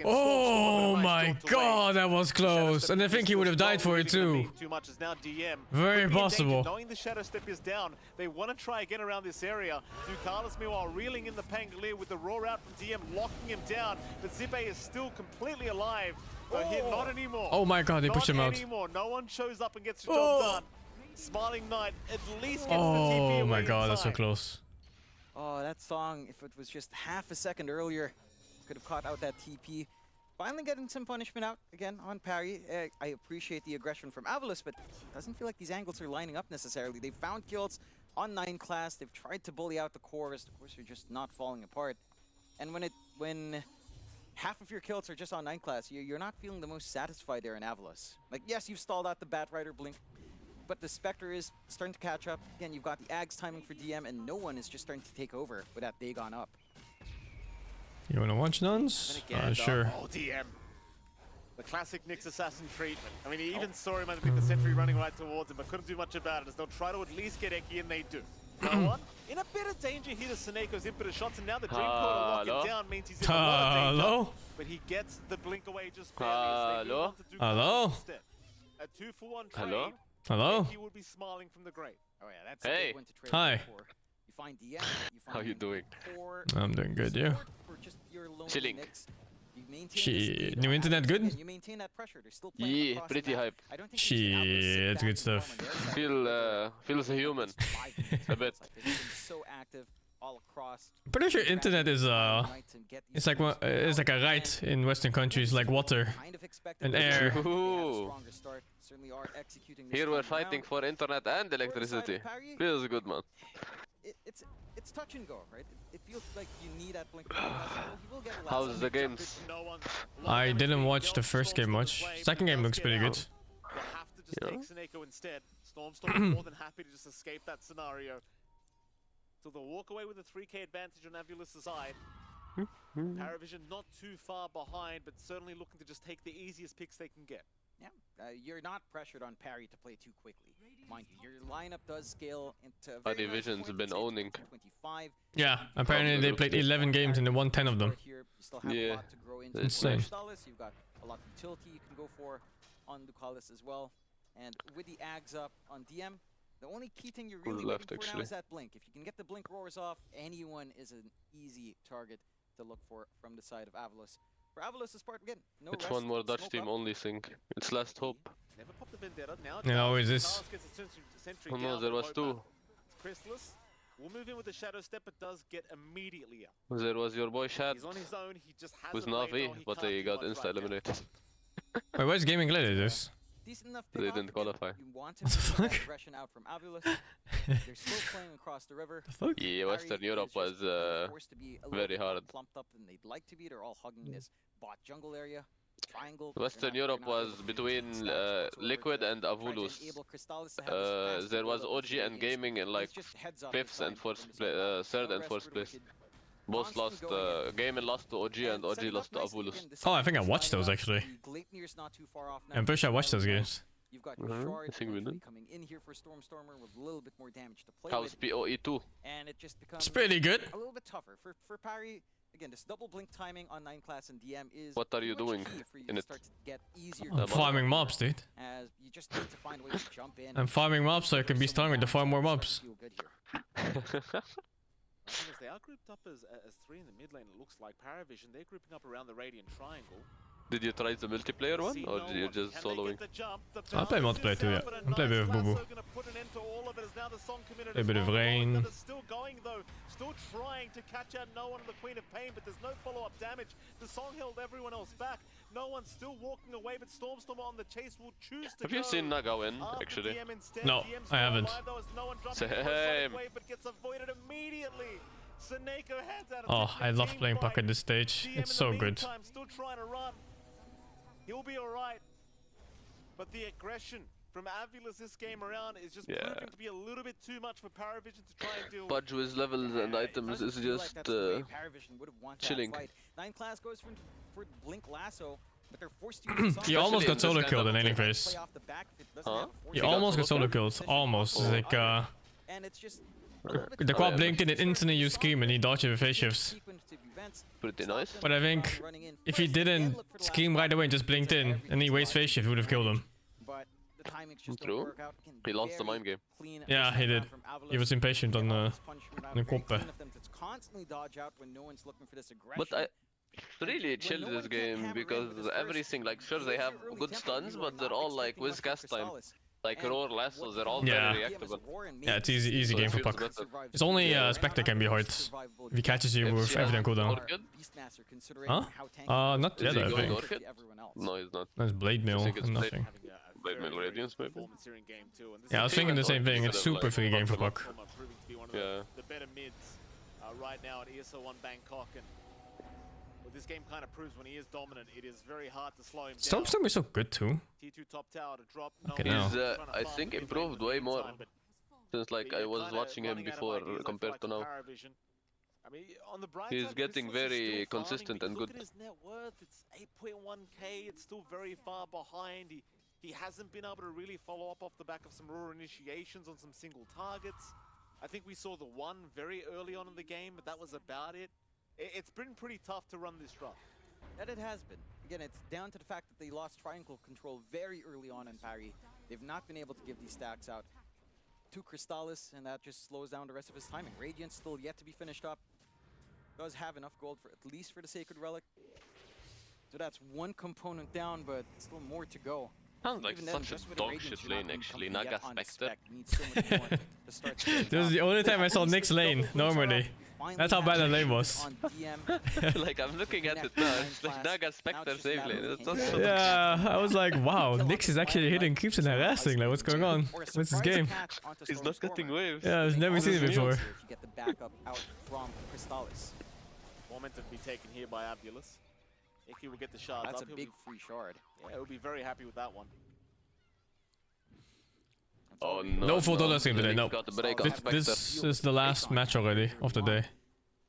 Oh my god, that was close. And I think he would have died for it too. Too much is now DM. Very possible. Knowing the Shadow Step is down, they want to try again around this area. Ducalis meanwhile reeling in the Pangolier with the roar out from DM, locking him down. But Zibe is still completely alive. But here, not anymore. Oh my god, they pushed him out. Not anymore. No one shows up and gets the job done. Smiling Knight at least gets the TP Oh my away god, that's so inside. close. Oh, that song, if it was just half a second earlier, could have caught out that TP. Finally getting some punishment out again on Parry. I appreciate the aggression from Avulus, but it doesn't feel like these angles are lining up necessarily. They've found kills on 9 class. They've tried to bully out the cores. The cores are just not falling apart. And when half of your kills are just on 9 class, you're not feeling the most satisfied there in Avulus. Like, yes, you've stalled out the Batrider blink, but the Spectre is starting to catch up. Again, you've got the Ags timing for DM, and no one is just starting to take over with that Dagon up. You wanna watch nuns? Sure. Oh, DM. The classic Nyx assassin treatment. I mean, he even saw him underneath the sentry running right towards him, but couldn't do much about it as they'll try to at least get Eki, and they do. No one in a bit of danger here to Seneco's impetus shots, and now the Dream Core to lock him down means he's in a lot of danger. But he gets the blink away just barely as they move on to do instead. A 2-for-1 trade. Hello? He would be smiling from the grave. Oh yeah, that's Hey. a good one to trade Hi. for. You find DM, you find How you doing? core, I'm doing good, yeah. support for just your lone Chilling. Nyx. You maintain this Shit, lead new on internet Avulus, good? and you maintain that pressure. They're still playing Yeah, across the pretty map. hype. I don't think we've seen Avulus sit Shit, back good and stuff. farm on their side. Feels a human. A bit. They've been so active all across. I'm pretty sure internet is it's like a right in Western countries, like water and air. Ooh. Here we're fighting for internet and electricity. Feels good, man. It's touch and go, right? It feels like you need that blink. How's the games? I didn't watch the first game much. Second game looks pretty good. They'll have to just take Seneko instead. Stormstorm more than happy to just escape that scenario. So they'll walk away with a 3K advantage on Avulus' side. PARIVISION not too far behind, but certainly looking to just take the easiest picks they can get. Yeah, you're not pressured on Parry to play too quickly. Mind you, your lineup does scale into a very nice PARIVISION's point. been owning. 25. Yeah, apparently they played 11 games and they won 10 of them. Here, you still have a Yeah, lot to grow into. that's insane. Crystallis, you've got a lot of utility you can go for on Ducalis as well. And with the Ags up on DM, the only key thing you're really left, waiting for now actually. is that blink. If you can get the blink roars off, anyone is an easy target to look for from the side of Avulus. For Avulus' part, again, no It's rest, one more Dutch smoke team up. only thing. It's last hope. Never popped the Vendetta. Now It always is. Ducalis gets a sentry Oh no, down, there but was won't two. matter. Crystallis will move in with the Shadow Step, but does get immediately up. There was your boy Shad He's on his own. He just has with a blade Navi, now, he but can't they do got much insta right now. eliminated. Wait, where's Gaming Gladiators? Decent enough They pick-off. didn't Again, qualify. You want to What the get that fuck? aggression out from Avulus. They're still playing across the river. fuck? Yeah, Western Parry Europe is was just forced to be a little very bit more hard. clumped up than they'd like to be. They're all hugging this bot jungle area. Triangle. Western Europe was between Liquid and Avulus. There was OG and Gaming in like 5th and 4th, 3rd and 4th place. Both lost game and lost to OG and OG lost to AVULUS. Oh, I think I watched those actually. I'm pretty sure I watched those games. You've got I think we did. coming in here for Stormstormer with a little bit more damage to play How's with. PoE2? And it just becomes It's pretty good. a little bit tougher for Parry. Again, this double blink timing on 9 class and DM is What are you doing in it? start to get easier I'm farming mobs, dude. as you just need to find a way to jump in. I'm farming mobs so I can be stronger to farm more mobs. They are grouped up as 3 in the mid lane, it looks like. PARIVISION, they're grouping up around the Radiant Triangle. Did you try the multiplayer one or did you just soloing? I play multiplayer too, yeah. I play a bit of Boo Boo. A bit of Rain. Still going though, still trying to catch out no one in the Queen of Pain, but there's no follow-up damage. The song held everyone else back. No one's still walking away, but Stormstormer on the chase will choose to Have you seen Naga win, actually? No, I haven't. Same. But gets avoided immediately. Oh, I love playing puck at this stage. It's so good. Still trying to run. He'll be alright. But the aggression from AVULUS this game around is just proving to be a little bit too much for PARIVISION to try and deal with. Pudge with levels and items is just chilling. 9 class goes for Blink Lasso, but they're forced to use He almost got solo killed in any phase. He almost got solo killed. Almost. It's like, and it's just the quad blinked and it instantly used Scream and he dodged it with phase shifts. Pretty nice. But I think if he didn't Scream right away and just blinked in and he wastes phase shift, he would have killed him. True. He lost the mind game. Yeah, he did. He was impatient on the Koppe. But I really chilled this game because everything, like, sure they have good stuns, but they're all like with cast time. Like Roar Lassos, they're all very reactable. Yeah, it's easy game for puck. It's only Spectre can be hard. If he catches you with everything cooldown. Huh? Not yet, I think. No, he's not. That's Blade Mail and nothing. Blade Mail Radiance, maybe? Yeah, I was thinking the same thing. It's super free game for puck. Yeah. The better mids right now at ESL 1 Bangkok, and this game kind of proves when he is dominant, it is very hard to slow him down. Stormstorm is so good too. T2 top tower to drop. Okay, he's, I think, improved way more since like I was watching him before compared to now. I mean, on the bright He's side, getting Crystallis is very still consistent farming, and but good. look at his net worth, it's 8.1k, it's still very far behind. He hasn't been able to really follow up off the back of some raw initiations on some single targets. I think we saw the one very early on in the game, but that was about it. It's been pretty tough to run this drop. That it has been. Again, it's down to the fact that they lost triangle control very early on in Parry. They've not been able to give these stacks out to Crystallis, and that just slows down the rest of his timing. Radiant's still yet to be finished up. Does have enough gold for at least for the Sacred Relic. So that's one component down, but still more to go. Sounds like such a dog shit lane actually. Naga Spectre. This is the only time I saw Nick's lane, normally. That's how bad that lane was. Like, I'm looking at it now, it's like Naga Spectre save lane. Yeah, I was like, wow, Nyx is actually hitting creeps and harassing. Like, what's going on? What's this game? He's not getting waves. Yeah, I've never seen it before. Get the backup out from Crystallis. Momentum be taken here by AVULUS. Icky will get the shards. That's a big free shard. Yeah, he'll be very happy with that one. Oh no. No full Dota stream today, no. This is the last match already of the day.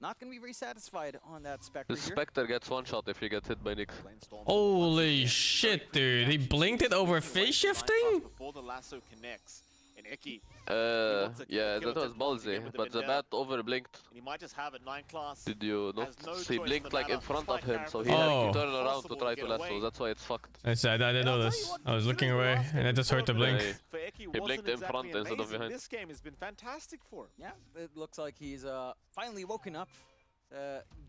Not gonna be very satisfied on that Spectre. The Spectre gets one shot if he gets hit by Nyx. Holy shit, dude. He blinked it over phase shifting? Before the lasso connects, and Icky. Yeah, that was ballsy, but the bat over blinked. He might just have it 9 class. Did you notice? He blinked like in front of him, so he had to turn around to try to lasso. That's why it's fucked. I didn't know this. I was looking away, and I just heard the blink. He blinked in front instead of behind. This game has been fantastic for him. Yeah, it looks like he's finally woken up.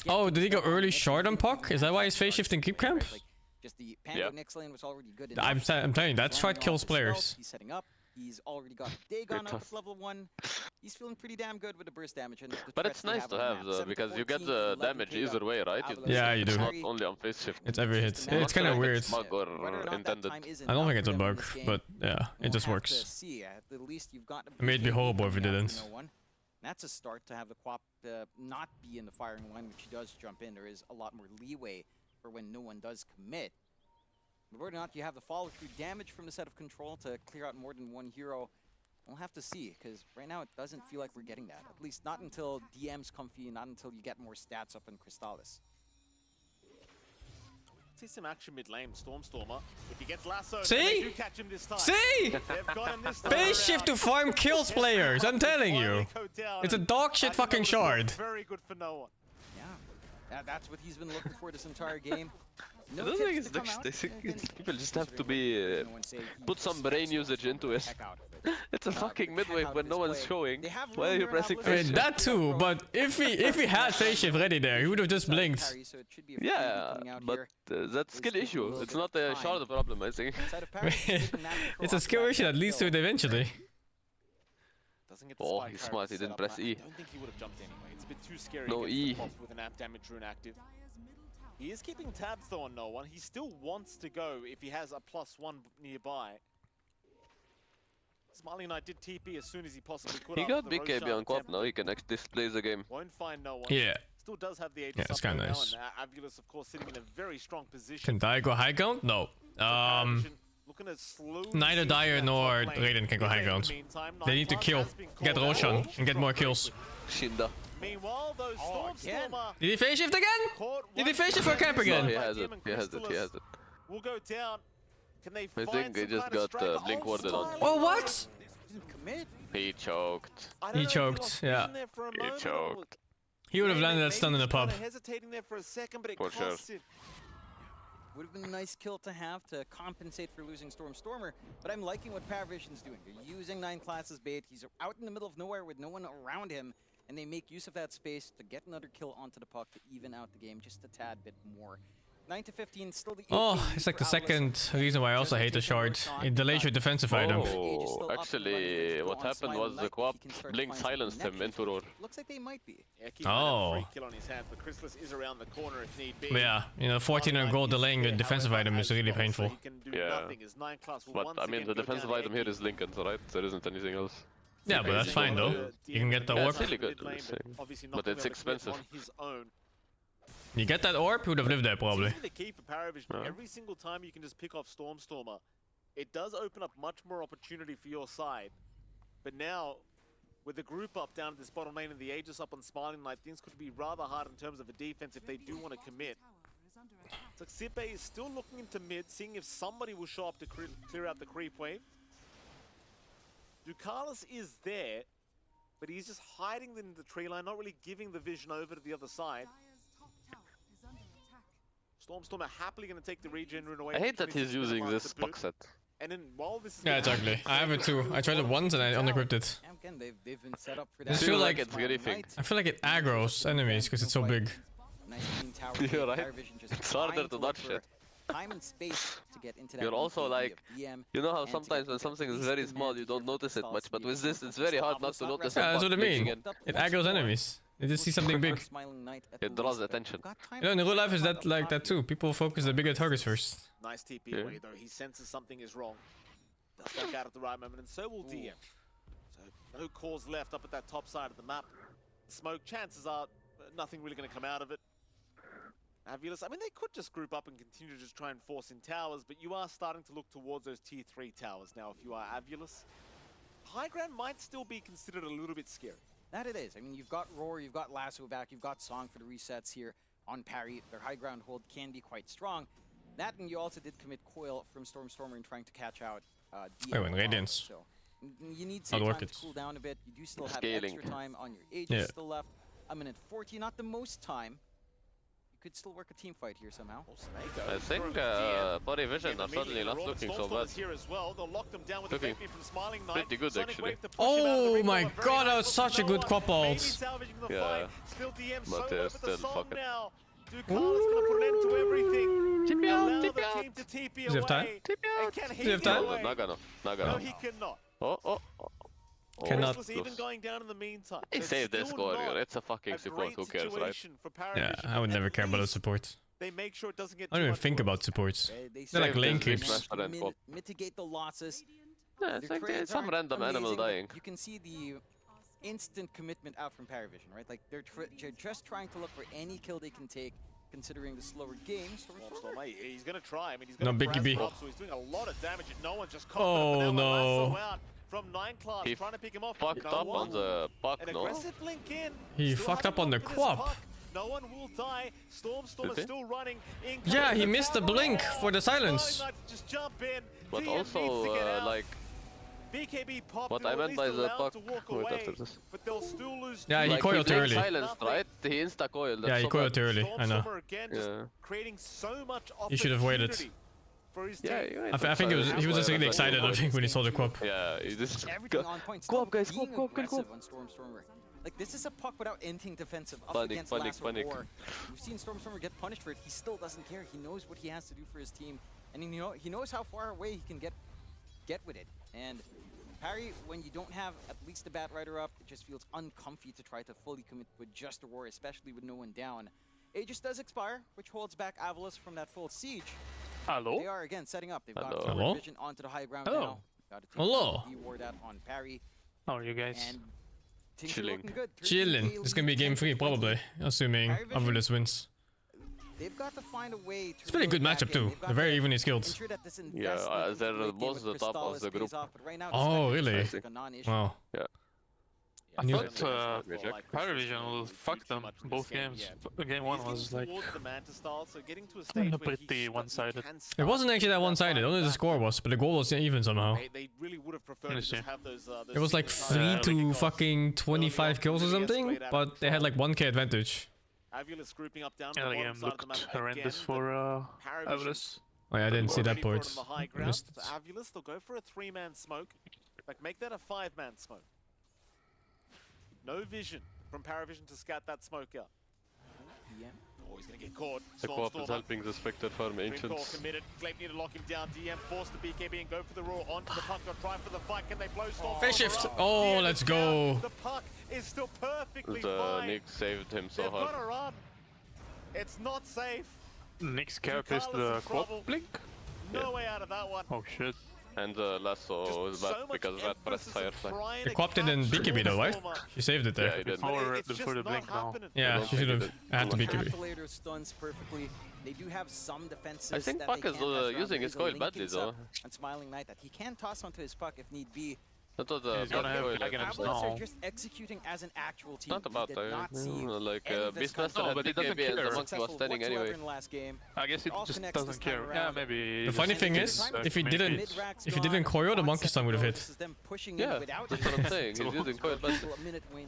Oh, did he go early shard on puck? Is that why he's phase shifting keep camp? Just the Panda Nyx lane was already good. I'm telling you, that shard kills players. He's setting up. He's already got Dagon up at level 1. He's feeling pretty damn good with the burst damage. And but it's nice to have though, because you get the damage either way, right? Yeah, you do. It's not only on phase shift. It's every hit. It's kind of weird. Bug or intended. I don't think it's a bug, but yeah, it just works. It may be horrible if it didn't. That's a start to have the Quap not be in the firing line, which he does jump in. There is a lot more leeway for when no one does commit. But whether or not you have the follow-through damage from the set of control to clear out more than one hero, We'll have to see, because right now it doesn't feel like we're getting that. At least not until DM's comfy, not until you get more stats up in Crystallis. See some action mid lane, Stormstormer. If he gets lassoed, See? they do catch him this time. See? They've got him this time Phase shift around. to farm kills players, I'm telling you. It's a dog shit fucking shard. Very good for no one. Yeah, that's what he's been looking for this entire game. I don't think it's people just have to be put some brain usage into it. It's a fucking midwave when no one's showing. Why are you pressing I phase mean, shift? that too, but if he had phase shift ready there, he would have just blinked. Yeah, but that's skill issue. It's not a shard problem, I think. It's a skill issue that leads to it eventually. Oh, he's smart, he didn't press E. I don't think he would have jumped anyway. It's a bit too scary No against E. the pop with an app damage rune active. He is keeping tabs though on no one. He still wants to go if he has a +1 nearby. Smiling Knight did TP as soon as he possibly could. He got BKB on Quap now, he can actually display the game. Won't find no one. Yeah. Still does have the Aegis Yeah, it's up kinda now, nice. and Avulus, of course, sitting in a very strong position. Can Dai go high ground? No. Looking at slowly Neither Dyer nor Raiden can go high ground. They need to kill, get Roshan, and get more kills. Shinda. Meanwhile, those Stormstormer Did he phase shift again? Did he phase shift for camp again? No, he has it, he has it, he has it. Will go down. Can they I think he just got blink warded on. Oh, what? He choked. He choked, yeah. He choked. He would have landed that stun in the pub. Hesitating there for a second, but it For sure. costs it. Would have been a nice kill to have to compensate for losing Stormstormer, but I'm liking what PARIVISION's doing. They're using 9 classes bait. He's out in the middle of nowhere with no one around him, and they make use of that space to get another kill onto the puck to even out the game just a tad bit more. 9-15, still the Oh, it's like the second reason why I also hate the shard. It delays your defensive item. Oh, actually, what happened was the Quap blink silenced him into roar. Looks like they might be. Yeah, keeping Oh. that free kill on his hands, but Chrysalis is around the corner if need be. But yeah, you know, 1400 gold delaying your defensive item is really painful. Yeah. But I mean, the defensive item here is Lincoln's, right? There isn't anything else. Yeah, but that's fine though. You can get the Yeah, orb. it's really good, but it's expensive. You get that orb, he would have lived there probably. The key for PARIVISION, every single time you can just pick off Stormstormer, it does open up much more opportunity for your side. But now, with the group up down at this bottom lane and the Aegis up on Smiling Knight, things could be rather hard in terms of a defense if they do want to commit. So Sipe is still looking into mid, seeing if somebody will show up to clear out the creep wave. Ducalis is there, but he's just hiding in the tree line, not really giving the vision over to the other side. Stormstormer happily going to take the regen rune away. I hate that he's using this puck set. And then while this is Yeah, it's ugly. I have it too. I tried it once and I unequipped it. Again, they've been set up for I that. feel like it's very thick. I feel like it aggroes enemies because it's so big. Nice clean tower. You're right. PARIVISION just It's harder trying to look dodge for shit. Time and space to get into that. You're also BKB like, of DM you know how and to sometimes get when at something is least very the small, net you don't notice it much, but Crystallis with this, being it's very hard not to notice it. Yeah, that's what I mean. Again. It aggroes enemies. They just see something big. Smiling Knight at It the draws least, but attention. got time You know, in to real life is set that like up that too. People focus the bigger targets first. Nice TP Yeah. away though. He senses something is wrong. Does back out at the right moment, and so will DM. So no cause left up at that top side of the map. Smoke, chances are nothing really going to come out of it. Avulus, I mean, they could just group up and continue to just try and force in towers, but you are starting to look towards those tier 3 towers now if you are Avulus. High ground might still be considered a little bit scary. That it is. I mean, you've got Roar, you've got Lasso back, you've got Song for the resets here on parry. Their high ground hold can be quite strong. That, and you also did commit Coil from Stormstormer in trying to catch out DM. Oh, and Radiance. So you need some I'll time work to it. cool down a bit. You do still have Scaling. extra time on your Aegis Yeah. still left. A minute 40, not the most time. You could still work a team fight here somehow. I think PARIVISION are suddenly not looking so bad. Here as well. They'll lock them down with the Looking Vaping from Smiling Knight. pretty good, Sonic actually. Wave to push him out of the Oh ring. my Very god, that nice was look such a for good Noah. quap Maybe ult. salvaging the Yeah. fight. Still DM But solo with still, the song fuck it. now. Ducalis gonna put an end to everything. TP out, Allow TP the out. team to TP Does he have time? away. TP And out. can Does he he have get time? away? Not gonna. No, he cannot. Oh. Cannot. Chrysalis even going down in the meantime. He So saved this still score. not It's a fucking a support. great Who cares, right? situation for Yeah, PARIVISION. I would At never care about the least support. They make sure it doesn't get I don't too even much think worse. about supports. They They're like Saved lane this creeps. match for that quap. Mitigate the losses. Yeah, it's Their like trades some aren't random animal amazing, but dying. You can see the instant commitment out from PARIVISION, right? Like they're just trying to look for any kill they can take, considering the slower game. Stormstormer, he's going to try. I mean, he's No, going to Biggie B. up, so he's doing a lot of damage, and no one's just caught Oh, him. no. Lasso out. from 9 class, He trying to pick him off. fucked up on the puck, An no? aggressive blink in. He Still fucked up on having the luck with his quap. puck. No one will die. Storm Did is he? still running. In Yeah, comes he the missed the tower. blink for the silence. Smiling Knights just jump in. But DM needs to also, get out. like, BKB popped what him, I at meant least by the allowed puck. to walk Wait, away, after this. but they'll still lose. Yeah, he Like, coiled blinked early. silenced, right? He insta-coiled. Yeah, that's he so coiled bad. early. I know. Stormstormer again just Yeah. creating so much He should have waited. opportunity for his Yeah, team. I think he was just really excited. I think when he saw the quap. Yeah, he just Everything on point. Go up, guys, Being go up, aggressive on Stormstormer. Like, this is a puck without anything defensive up Panic, against panic, Lasso panic. War. We've seen Stormstormer get punished for it. He still doesn't care. He knows what he has to do for his team, and he knows how far away he can get with it. And Parry, when you don't have at least a bat rider up, it just feels uncomfy to try to fully commit with just a war, especially with no one down. Aegis does expire, which holds back Avulus from that full siege. Hello? They are again setting up. They've got Hello? PARIVISION onto the high ground Hello. now. Got to take Hello. the ward out on Parry. How are you guys? And things are Chilling. looking good. Chilling. 13K It's gonna be lead, game 3 10-20. probably, assuming Avulus wins. They've got to find a way to It's been a good reel it matchup back in. too. They've got They're very to evenly skilled. ensure that this Yeah, investment into they're the late game both with the top of Crystallis the pays group. off, but right now, Oh, this really? is like a non-issue. Wow. Yeah. I Knew thought Reject. PARIVISION will fuck them. Both games. Game 1 was like pretty one-sided. It wasn't actually that one-sided. Only the score was, but the goal was even somehow. They really would have preferred to Let's see. just have those It was like 3 to fucking 25 kills or something, but they had like 1k advantage. Avulus grouping up down Yeah, the the bottom game side of the map looked horrendous again, for PARIVISION Avulus. Oh yeah, I didn't see that ready for it point. on the high I ground. missed So it. Avulus, they'll go for a 3-man smoke. Like, make that a 5-man smoke. No vision from PARIVISION to scout that smoke out. Oh, he's gonna get caught. The co-op is helping the Spectre farm Call Ancients. committed. Glaive need to lock him down. DM forced the BKB and go for the roar onto the puck. They'll try for the fight. Can they blow Storm? Face shift! Oh, let's go! The puck is still perfectly The fine. Nick saved him so They've got to hard. run. It's not safe. Nick's cap is Carlos the in trouble. quad blink? No way out of that one. Oh shit. And the Lasso is bad so much because of that press emphasis on firefly. trying The to quap didn't catch BKB though, right? Stormer. She saved it Yeah, there. he did. Before, It's just before the not blink now. happening. Yeah, she should have had to They BKB. calculate stuns perfectly. They do have some defenses. I think that Puck they is can pass around. using There his is a coil link badly inside though. on Smiling Knight that he can toss onto his puck if need be. That was He's gonna have coil. Dragons Avulus now. are just executing as an actual team. Not about We did not see like any of this Beastmaster come had but he doesn't BKB and the care. monkey was successful standing whatsoever anyway. in the last game. I guess he All just connects this doesn't time care. Yeah, around. maybe. The funny thing is, if he didn't coil, the monkey stun would have hit. This is them pushing Yeah, in without that's what I'm saying. He's using coil badly.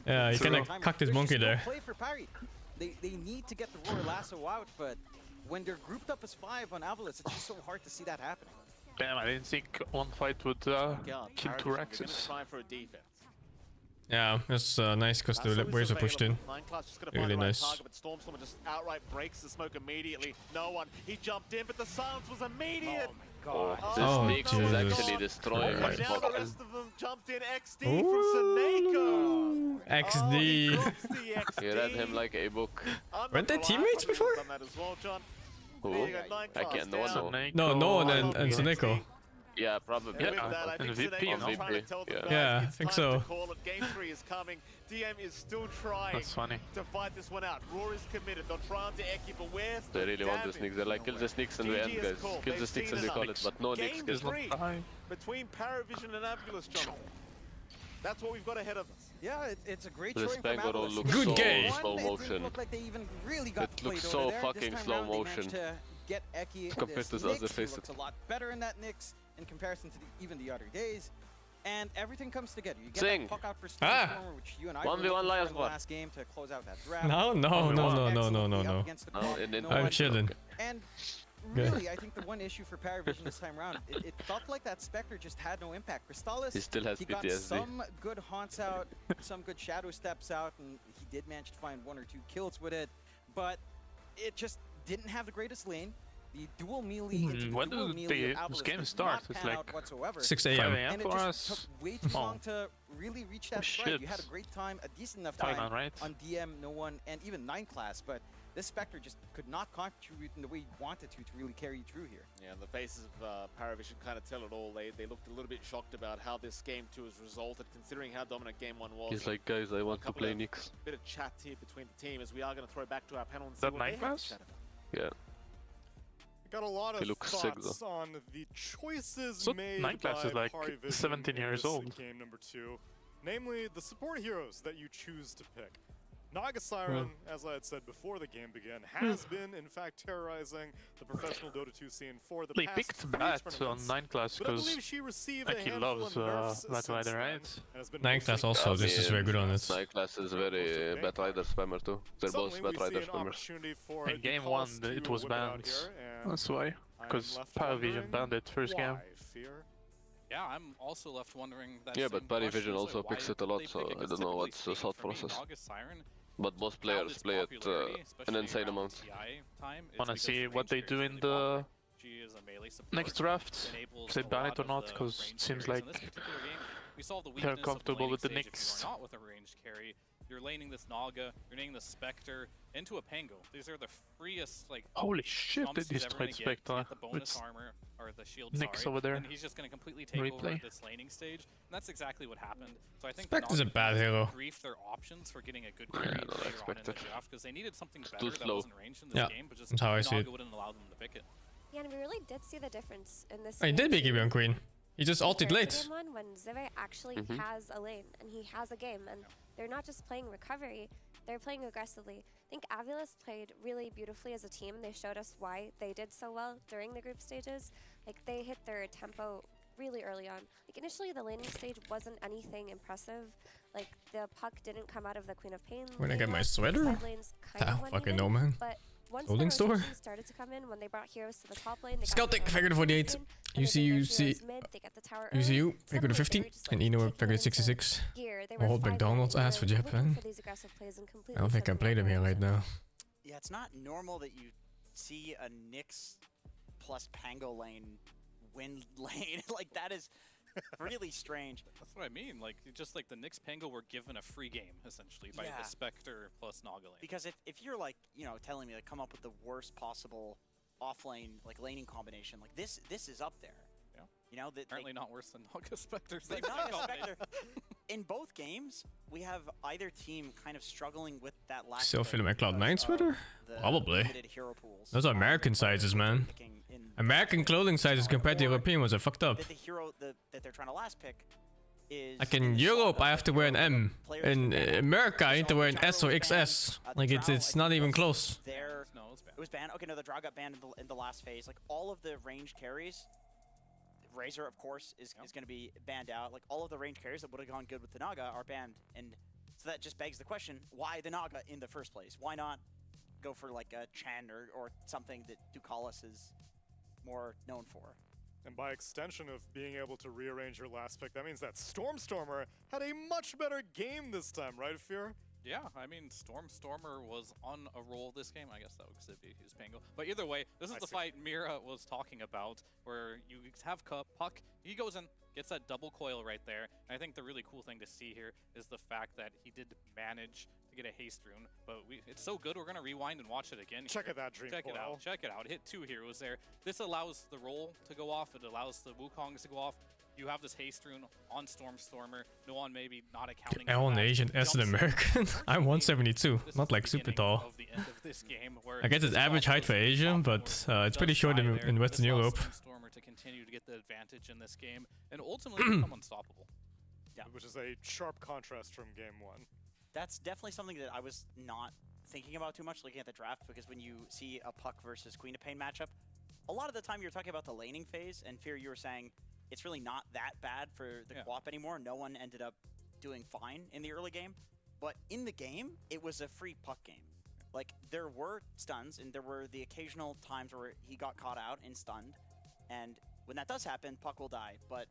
Yeah, he kinda cucked his monkey there. Play for Parry. They need to get the Roar Lasso out, but when they're grouped up as 5 on Avulus, it's just so hard to see that happening. Damn, I didn't think one fight would God, kill PARIVISION, 2 they're axes. gonna try for a defense. Yeah, it's nice because the Lasso is waves were pushed in. available. 9 class just gonna Really find the right nice. target, but Stormstormer just outright breaks the smoke immediately. No one. He jumped in, but the silence was immediate. Oh, Oh, this Nick is Jesus. actually destroying my And now the spot. rest of them jumped in. XD from Seneko. XD. Drops the XD. He read him like a book. Weren't they teammates before? Done that as well, John. Who? There you go, 9 I class can't know. down. No, no one and Seneko. Yeah, probably. And with that, I and think VP, Seneca's no? trying to tell them Yeah. guys Yeah, it's I think time so. to call it. Game 3 is coming. DM is still trying That's funny. to fight this one out. Roar is committed. They'll try on to Eki, but where's They the really want the damage? sneaks. They're like, kill the sneaks and we end, GG is guys. called. Kill the They've sneaks seen and we call it, enough. but no nicks, Game guys. 3 Die. between PARIVISION and Avulus, John. That's what we've got ahead of us. Yeah, it's a great This showing from Bangalore Avulus. looks Good so game. slow It motion. didn't look like they even really got It to play looks Dota so there. fucking This time slow around, they motion. managed to get Eki in Compared this to the other Nyx. He faces. looks a lot better in that Nyx in comparison to even the other days. And everything comes together. You get Sing. that puck out for Ah. Stormstormer, which you and I 1v1 were looking for Lions in the squad. last game to close out that draft. No, no, no, no, no, no, no, Excellently no. up against the No, clock, in no I'm one- chilling. And really, I think the one issue for PARIVISION this time around, it felt like that Spectre just had no impact. Crystallis, He still has he got PTSD. some good haunts out, some good shadow steps out, and he did manage to find 1 or 2 kills with it, but it just didn't have the greatest lane. The dual melee into the When dual did melee of this Avulus game did start? not It's pan out like whatsoever. 6 5 a.m. a.m. And it for just us. took way too Oh. long to really reach that Oh, stride. You shit. had a great time, a decent enough Thailand, time right? on DM, no one, and even 9 class, but this Spectre just could not contribute in the way he wanted to really carry you through here. Yeah, and the faces of PARIVISION kind of tell it all. They looked a little bit shocked about how this game 2 has resulted, considering how dominant game 1 was. He's like, guys, I want to couple play of- Nyx. Bit of chat here between the team as we are going to throw back to our panel and see That what they 9 have to class? chat about. Yeah. Got a lot of thoughts on the choices So made 9class by is like PARIVISION 17 in years this old. game number 2, namely the support heroes that you choose to pick. Naga Siren, as I had said before the game began, has been in fact terrorizing the professional Dota 2 scene for the They past picked 3 Bat on tournaments. 9class But I because believe she received like a he handful loves of nerfs Bat since Rider, then, right? and has been 9class mostly also, this is very good on it. 9class is very Bat Rider spammer too. They're both Suddenly Bat we Rider see an spammers. opportunity for In game Ducalis 1 it to was whip it out banned. here, and That's why. I'm Because left PARIVISION wondering banned it first game. why, Fear? Yeah, I'm also left wondering that. Yeah, same but PARIVIsion question, so also why picks it a did lot, they so pick it? I 'Cause don't know typically what's the speaking, thought for me, process. Naga Siren But most found players its play it popularity, an especially insane around amount. TI time, is Wanna because see the what range they carry do is in really the popular. She is a melee support, next draft. enables If they a ban lot it or of not, the because range it seems carries. like In this particular game, we saw the they're weakness of the comfortable laning with the stage. If you Nyx. are not with a ranged carry, you're laning this Naga, you're laning the Spectre into a Pango. These are the freest, like, Holy shit, they jumps he's ever destroyed gonna get to Spectre get the bonus with armor or the shield. Nyx Sorry, over there. and he's just going to completely take over Replay. this laning stage, and that's exactly what happened. So I think Spectre's a Naga bad hero. griefed their options for getting a good Yeah, carry no, later on in the expected. draft because they needed something It's better too that slow. wasn't ranged in this Yeah, game, but just that's how I see Naga it. wouldn't allow them to pick it. Yeah, and we really did see the difference in this. He did game BKB on Queen. He just ulted compared to late. Game 1 when Zivir actually has a lane and he has a game, and they're not just playing recovery, they're playing aggressively. I think AVULUS played really beautifully as a team. They showed us why they did so well during the group stages. Like, they hit their tempo really early on. Like, initially the laning stage wasn't anything impressive. Like, the puck didn't come out of the Queen of Pain. When I get my lane. sweater? Side lanes kind Ah, of went fucking even, no, man. But once Clothing the store? rotation started to come in, when they brought heroes to the top lane, they Scouting, got figure 48. UC, UCU, figure 50. And Eno, figure 66. I'll hold McDonald's ass for Japan. I don't think I played him here right now. Yeah, it's not normal that you see a Nyx plus Pango lane win lane. Like, that is really strange. That's what I mean. Like, just like the Nyx Pango were given a free game, essentially, by the Spectre plus Naga lane. Because if you're, like, you know, telling me to come up with the worst possible off-lane, like, laning combination, like, this is up there. Yeah. You know, Apparently not worse than Naga Spectre's But laning Naga combination. Spectre, in both games, we have either team kind of struggling with that last. Still feeling my Cloud9 sweater? Probably. Those are American sizes, man. American clothing sizes compared to European ones are fucked up. The hero that they're trying to last pick is. Like in Europe, I have to wear an M. In America, I need to wear an S or XS. Like it's not even close. It was banned. Okay, no, the Drow got banned in the last phase. Like, all of the range carries, Razor, of course, is going to be banned out. Like, all of the range carries that would have gone good with the Naga are banned. And so that just begs the question, why the Naga in the first place? Why not go for, like, a Chen or something that Ducalis is more known for? And by extension of being able to rearrange your last pick, that means that Stormer had a much better game this time, right, Fear? Yeah, I mean, Stormer was on a roll this game. I guess that would be his Pango. But either way, this is the fight Mira was talking about, where you have Puck, he goes in, gets that double coil right there. And I think the really cool thing to see here is the fact that he did manage to get a haste rune. But it's so good, we're going to rewind and watch it again. Check out that dream Check it out, check it out. Hit 2 heroes there. This allows the roll to go off. It allows the Wukongs to go off. You have this haste rune on Stormer. No one maybe not accounting L an Asian, S an American. I'm 172, not like super tall. I guess it's average height for Asian, but it's pretty short in Western Europe. Stormer to continue to get the advantage in this game and ultimately become unstoppable. Yeah, which is a sharp contrast from game 1. That's definitely something that I was not thinking about too much looking at the draft, because when you see a Puck versus Queen of Pain matchup, a lot of the time you're talking about the laning phase, and Fear, you were saying it's really not that bad for the co-op anymore. No one ended up doing fine in the early game. But in the game, it was a free Puck game. Like, there were stuns, and there were the occasional times where he got caught out and stunned. And when that does happen, Puck will die. But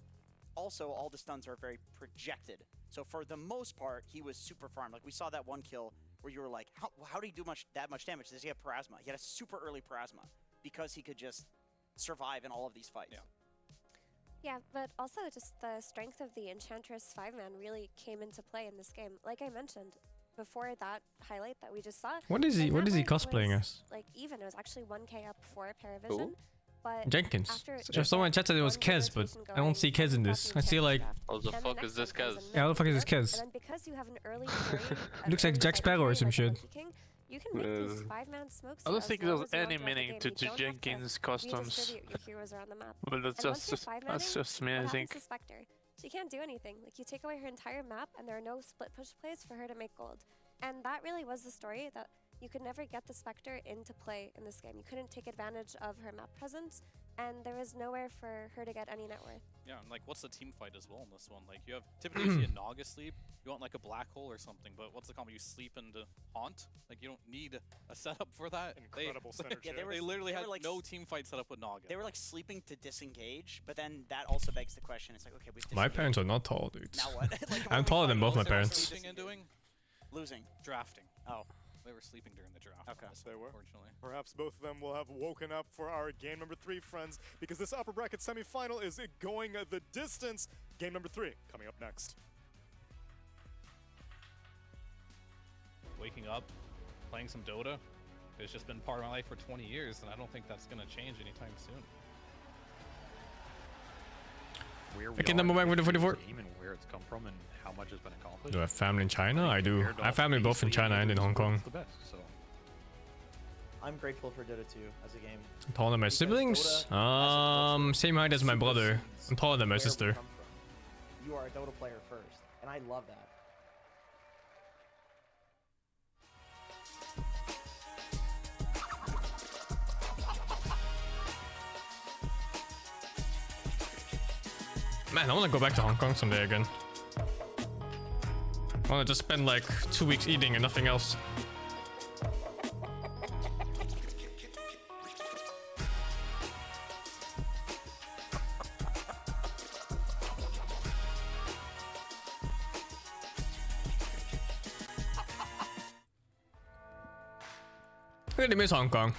also, all the stuns are very projected. So for the most part, he was super farmed. Like, we saw that one kill where you were like, how do he do that much damage? Does he have Parasma? He had a super early Parasma because he could just survive in all of these fights. Yeah, but also just the strength of the Enchantress 5-man really came into play in this game. Like I mentioned, before that highlight that we just saw. What is he cosplaying as? Like, even, it was actually 1k up for PARIVISION. But Jenkins. Someone in chat said it was Kez, but I don't see Kez in this. I see like... How the fuck is this Kez? Yeah, how the fuck is this Kez? And then because you have an early carry, Looks like Jack Sparrow or some shit. You can make these 5-man smokes. I don't as think long there's as you want any throughout the meaning game. to You don't have Jenkins' customs. redistribute your heroes around the map. But that's And once you're just 5-manning, that's just me, what I happens think. to Spectre? She can't do anything. Like, you take away her entire map, and there are no split push plays for her to make gold. And that really was the story, that you could never get the Spectre into play in this game. You couldn't take advantage of her map presence, and there was nowhere for her to get any net worth. Yeah, and like, what's the team fight as well in this one? Like, you have typically you see a Naga sleep, you want like a black hole or something, but what's the combo? You sleep into Haunt? Like, you don't need a setup for that. Incredible synergy. Yeah, They literally had like no team fight set up with Naga. They were like sleeping to disengage, but then that also begs the question. It's like, okay, we've My disengaged. parents are not tall, dudes. Now what? Like, I'm taller than both my What they were parents. sleeping and doing? Losing. Drafting. Oh. They were sleeping during the draft. Okay. They were. Unfortunately. Perhaps both of them will have woken up for our game number 3, friends, because this upper bracket semifinal is going the distance. Game number 3 coming up next. Waking up, playing some Dota, it's just been part of my life for 20 years, and I don't think that's going to change anytime soon. Okay, number one with the 44. And where it's come from and how much has been accomplished. Do I have family in China? I do. I have family both in China and in Hong Kong. The best, so. I'm grateful for Dota 2 as a game. I'm taller than my siblings? Same height as my brother. I'm taller than my sister. You are a Dota player first, and I love that. Man, I want to go back to Hong Kong someday again. I want to just spend like 2 weeks eating and nothing else. I really miss Hong Kong.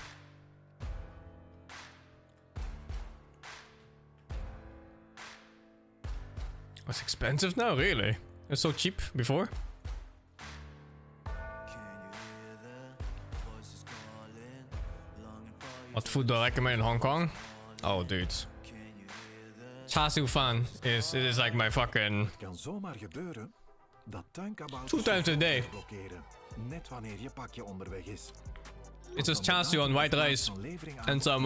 It's expensive now, really. It's so cheap before. What food do I recommend in Hong Kong? Oh, dude. Char siu fan is like my fucking... Kan zomaar gebeuren dat tuinkabouters 2 times a day. blokkeren, net wanneer je pakje onderweg is. It's just char siu on white rice and some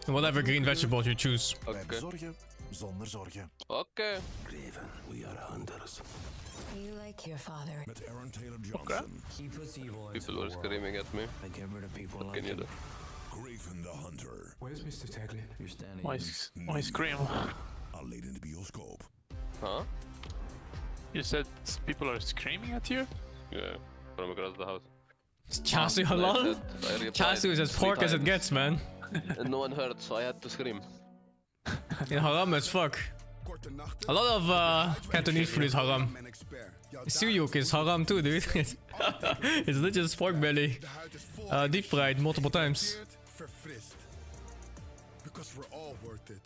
whatever green vegetables you choose. Wij bezorgen zonder zorgen. Okay. Graven, we are hunters. You like your father. Met Aaron Taylor Johnson. He puts evil People were screaming at me. I get rid of people What can you do? Graven the Hunter. Where's Mr. Taglin? You're standing Why scream? alleen in de bioscoop. Huh? You said people are screaming at you? Yeah, from across the house. Char siu halal? Char siu is as pork as it gets, man. And no one heard, so I had to scream. In haram as fuck. A lot of Cantonese food is haram. Suyuk is haram too, dude. It's literally just pork belly. Deep fried multiple times. Because we're all worth it.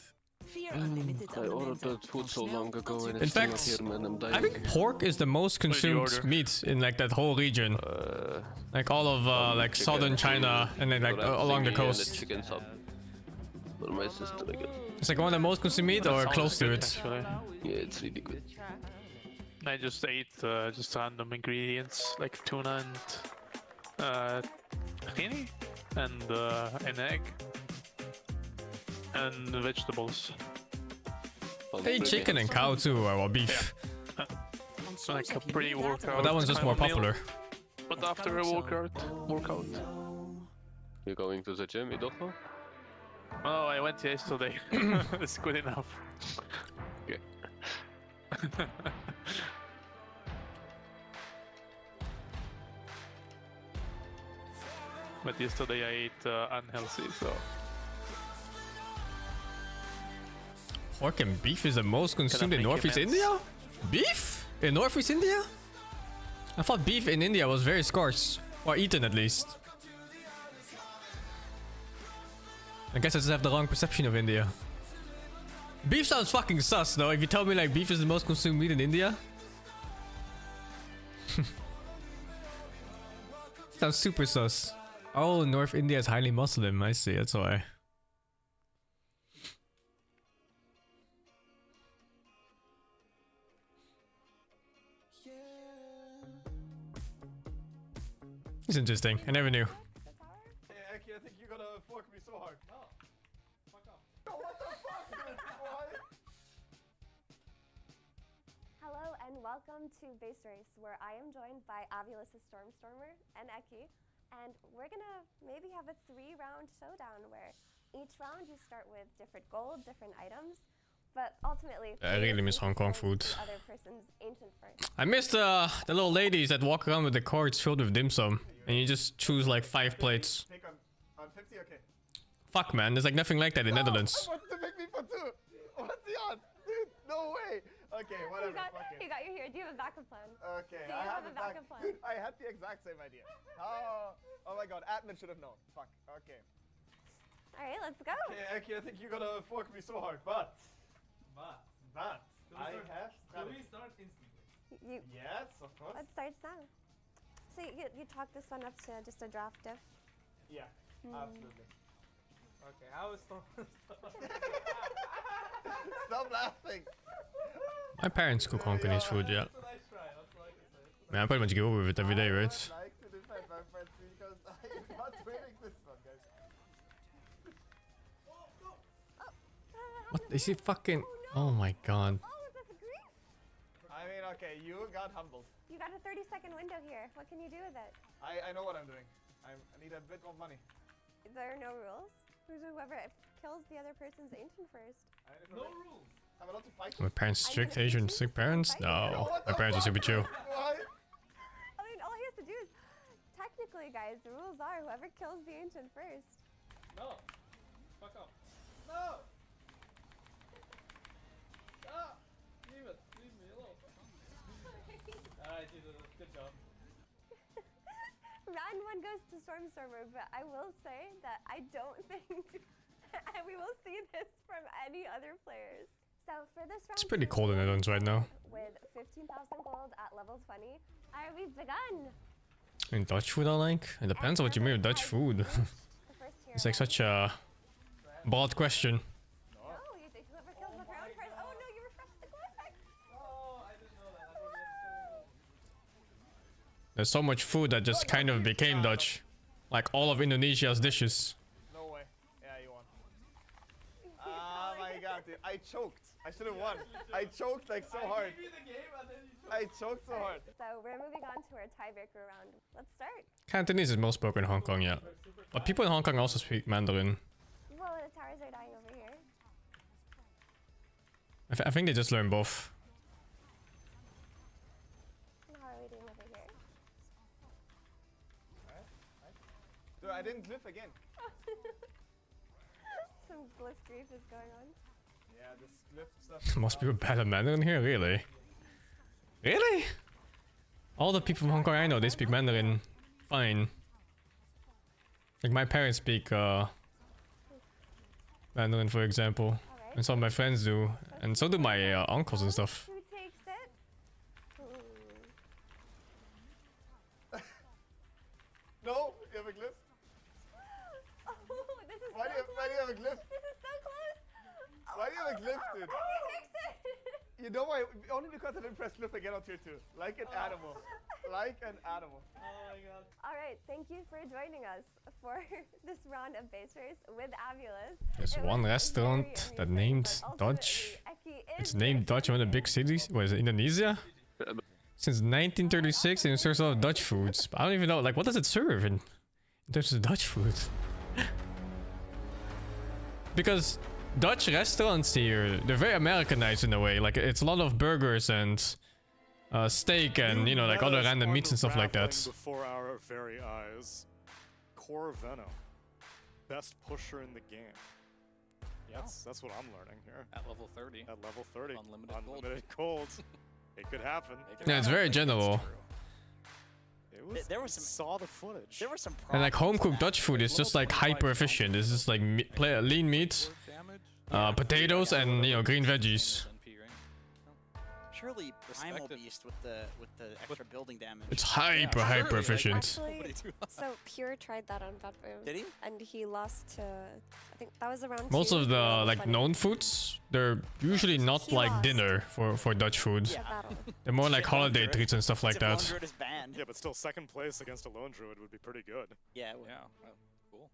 I ordered that food so long ago and In it's still not fact, here, man. I'm dying. I think pork is the most consumed meat in like that whole region. Like all of like southern China and then like along the coast. Chicken sub for my sister again. It's like one of the most consumed meat or close to it. Yeah, it's really good. I just ate just random ingredients like tuna and tahini and an egg and vegetables. They eat chicken and cow too, or beef. Yeah. Like a pre-workout. But that one's just more popular. But after a workout. You going to the gym, Idoko? Oh, I went yesterday. It's good enough. Okay. But yesterday I ate unhealthy, so. Pork and beef is the most consumed in Northeast India? Beef? In Northeast India? I thought beef in India was very scarce. Or eaten at least. I guess I just have the wrong perception of India. Beef sounds fucking sus though, if you tell me like beef is the most consumed meat in India. Sounds super sus. Oh, North India is highly Muslim, I see, that's why. It's interesting. I never knew. Hey, Eki, I think you're gonna fork me so hard. No. Fuck off. Oh, what the fuck, dude? What? Hello and welcome to Base Race, where I am joined by AVULUS' Stormstormer and Eki, and we're gonna maybe have a 3-round showdown where each round you start with different gold, different items, but ultimately I really miss Hong Kong food. the other person's ancient first. I miss the little ladies that walk around with the carts filled with dim sum, and you just choose like 5 plates. Take on 50, okay. Fuck, man, there's like nothing like that in Netherlands. I wanted to make me for 2. What's the odds? Dude, no way. Okay, whatever. You got your here. Do you have a backup plan? Okay, Do you I have have a backup plan? Dude, I had the exact same idea. Oh my god, admin should have known. Fuck, okay. Alright, let's go. Okay, Eki, I think you're gonna fork me so hard, but I have we start instantly? Yes, of course. Let's start now. So you talk this one up to just a draft diff? Yeah, absolutely. Okay, how is Stop laughing. My parents cook Hongkongese food, yeah. That's what I try. That's what I can say. Man, I pretty much get over with it every day, right? I like to defend my friends because I'm not winning this one, guys. What is he fucking? Oh my god. I mean, okay, you got humbled. You got a 30-second window here. What can you do with it? I know what I'm doing. I need a bit more money. There are no rules. Whoever kills the other person's ancient first. No rules. I'm allowed to fight. My parents strict Asian strict parents? No, my parents are super chill. What? I mean, all he has to do is, technically, guys, the rules are whoever kills the ancient first. No. Fuck off. No. Ah. Leave it. Leave me alone. Alright, good job. Round 1 goes to Stormstormer, but I will say that I don't think we will see this from any other players. So for this round, It's pretty cold in the Netherlands right now. with 15,000 gold at level 20, we've begun. And Dutch food I like? It depends on what you mean with Dutch food. It's like such a broad question. No, you think whoever kills the crown first. Oh no, you refreshed the graphic. Oh, I didn't know that. I thought we had so... There's so much food that just kind of became Dutch. Like all of Indonesia's dishes. No way. Yeah, you won. Oh my god, dude. I choked. I should have won. I choked like so hard. I choked so hard. So we're moving on to our tiebreaker round. Let's start. Cantonese is most spoken in Hong Kong, yeah. But people in Hong Kong also speak Mandarin. Well, the towers are dying over here. I think they just learn both. And how are we doing over here? Dude, I didn't glyph again. Some glyph grief is going on. Yeah, this glyph stuff. Most people bad at Mandarin here, really? Really? All the people from Hong Kong I know, they speak Mandarin fine. Like my parents speak Mandarin, for example. And some of my friends do. And so do my uncles and stuff. Who takes it? No, you have a glyph. Oh, this is Why do you have a glyph? This is so close. Why do you have a glyph, dude? Who takes it? You know why? Only because I didn't press glyph again on tier 2. Like an animal. Like an animal. Oh my god. All right, thank you for joining us for this round of Base Race with AVULUS. There's one restaurant that named Dutch. It's named Dutch in one of the big cities. What is it, Indonesia? Since 1936 and it serves a lot of Dutch foods. But I don't even know, like, what does it serve in terms of Dutch food? Because Dutch restaurants here, they're very Americanized in a way. Like, it's a lot of burgers and steak and, you know, like other random meats and stuff like that. Before our very eyes, Corveno, best pusher in the game. That's what I'm learning here. At level 30. At level 30. Unlimited gold. It could happen. Yeah, it's very general. There was some saw the footage. There were some And like home cooked Dutch food is just like hyper efficient. It's just like lean meat, potatoes, and you know green veggies. purely primal beast with the extra building damage. It's hyper efficient. Actually, so Pure tried that on Butboom. Did he? And he lost to, I think that was around Most 2, of the like 20. known foods, they're usually not He like lost. dinner for Dutch food. The battle. They're more like holiday treats and stuff like that. Druid is banned. Yeah, but still, second place against a lone druid would be pretty good. Yeah, it would. Yeah, cool.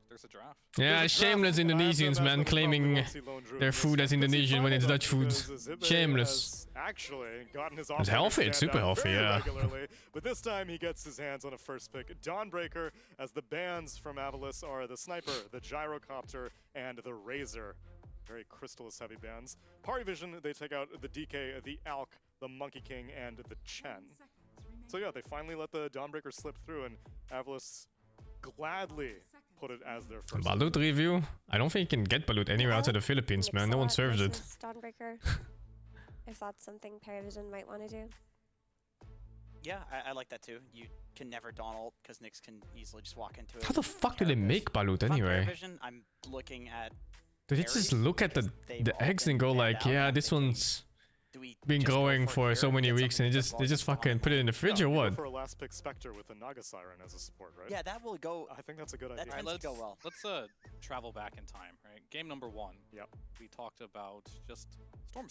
There's a draft. Yeah, shameless Indonesians, man, claiming their food as Indonesian when it's Dutch food. Shameless. Actually, gotten his It's healthy, it's super healthy, yeah. Regularly, but this time he gets his hands on a first pick, Dawnbreaker, as the bans from Avulus are the Sniper, the Gyrocopter, and the Razor. Very Crystallis heavy bans. PARIVISION, they take out the DK, the Alk, the Monkey King, and the Chen. So yeah, they finally let the Dawnbreaker slip through, and Avulus gladly put it as their first. Balut review? I don't think you can get Balut anywhere outside the Philippines, man. No one serves it. Dawnbreaker, if that's something PARIVISION might want to do. Yeah, I like that too. You can never Dawn ult because Nyx can easily just walk into it. How the fuck do they make Balut anyway? PARIVISION, I'm looking at. Did they just look at the eggs and go like, yeah, this one's been growing for so many weeks, and they just fucking put it in the fridge or what? For a last pick Spectre with a Naga Siren as a support, right? Yeah, that will go. I think that's a good idea. That tends to go well. Let's travel back in time, right? Game number 1. Yep. We talked about just Stormer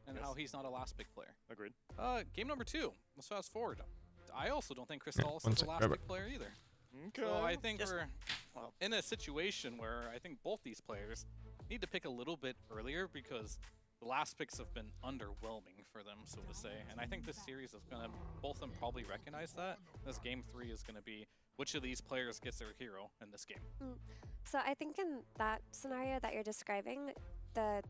and how he's not a last pick player. Agreed. Game number 2. Let's fast forward. I also don't think Crystallis One is a sec, last grab pick it. player either. Okay. So I think we're in a situation where I think both these players need to pick a little bit earlier because the last picks have been underwhelming for them, so to say. And I think this series is going to, both of them probably recognize that. This game 3 is going to be which of these players gets their hero in this game. So I think in that scenario that you're describing, the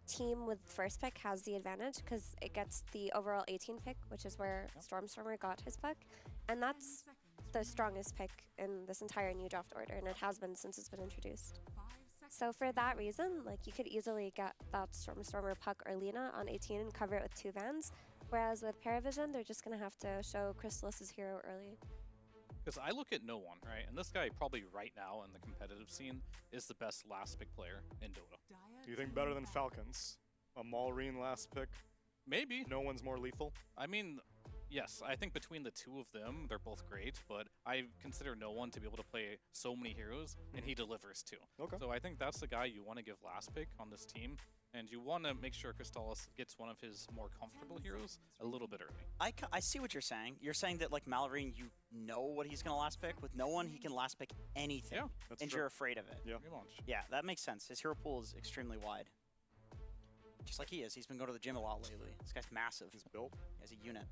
team with first pick has the advantage because it gets the overall 18 pick, which is where Stormer got his pick. And that's the strongest pick in this entire new draft order, and it has been since it's been introduced. So for that reason, like you could easily get that Stormer, Puck, or Lina on 18 and cover it with 2 bans. Whereas with PARIVISION, they're just going to have to show Crystallis' hero early. Because I look at no one, right? And this guy probably right now in the competitive scene is the best last pick player in Dota. Do you think better than Falcons? A Maulrine last pick? Maybe. No one's more lethal? I mean, yes, I think between the two of them, they're both great, but I consider no one to be able to play so many heroes, and he delivers too. Okay. So I think that's the guy you want to give last pick on this team, and you want to make sure Crystallis gets one of his more comfortable heroes a little bit early. I see what you're saying. You're saying that like Mallory, you know what he's going to last pick. With no one, he can last pick anything, that's and true. you're afraid of it. Yeah. Pretty much. Yeah, that makes sense. His hero pool is extremely wide. Just like he is. He's been going to the gym a lot lately. This guy's massive. He's built. He has a unit.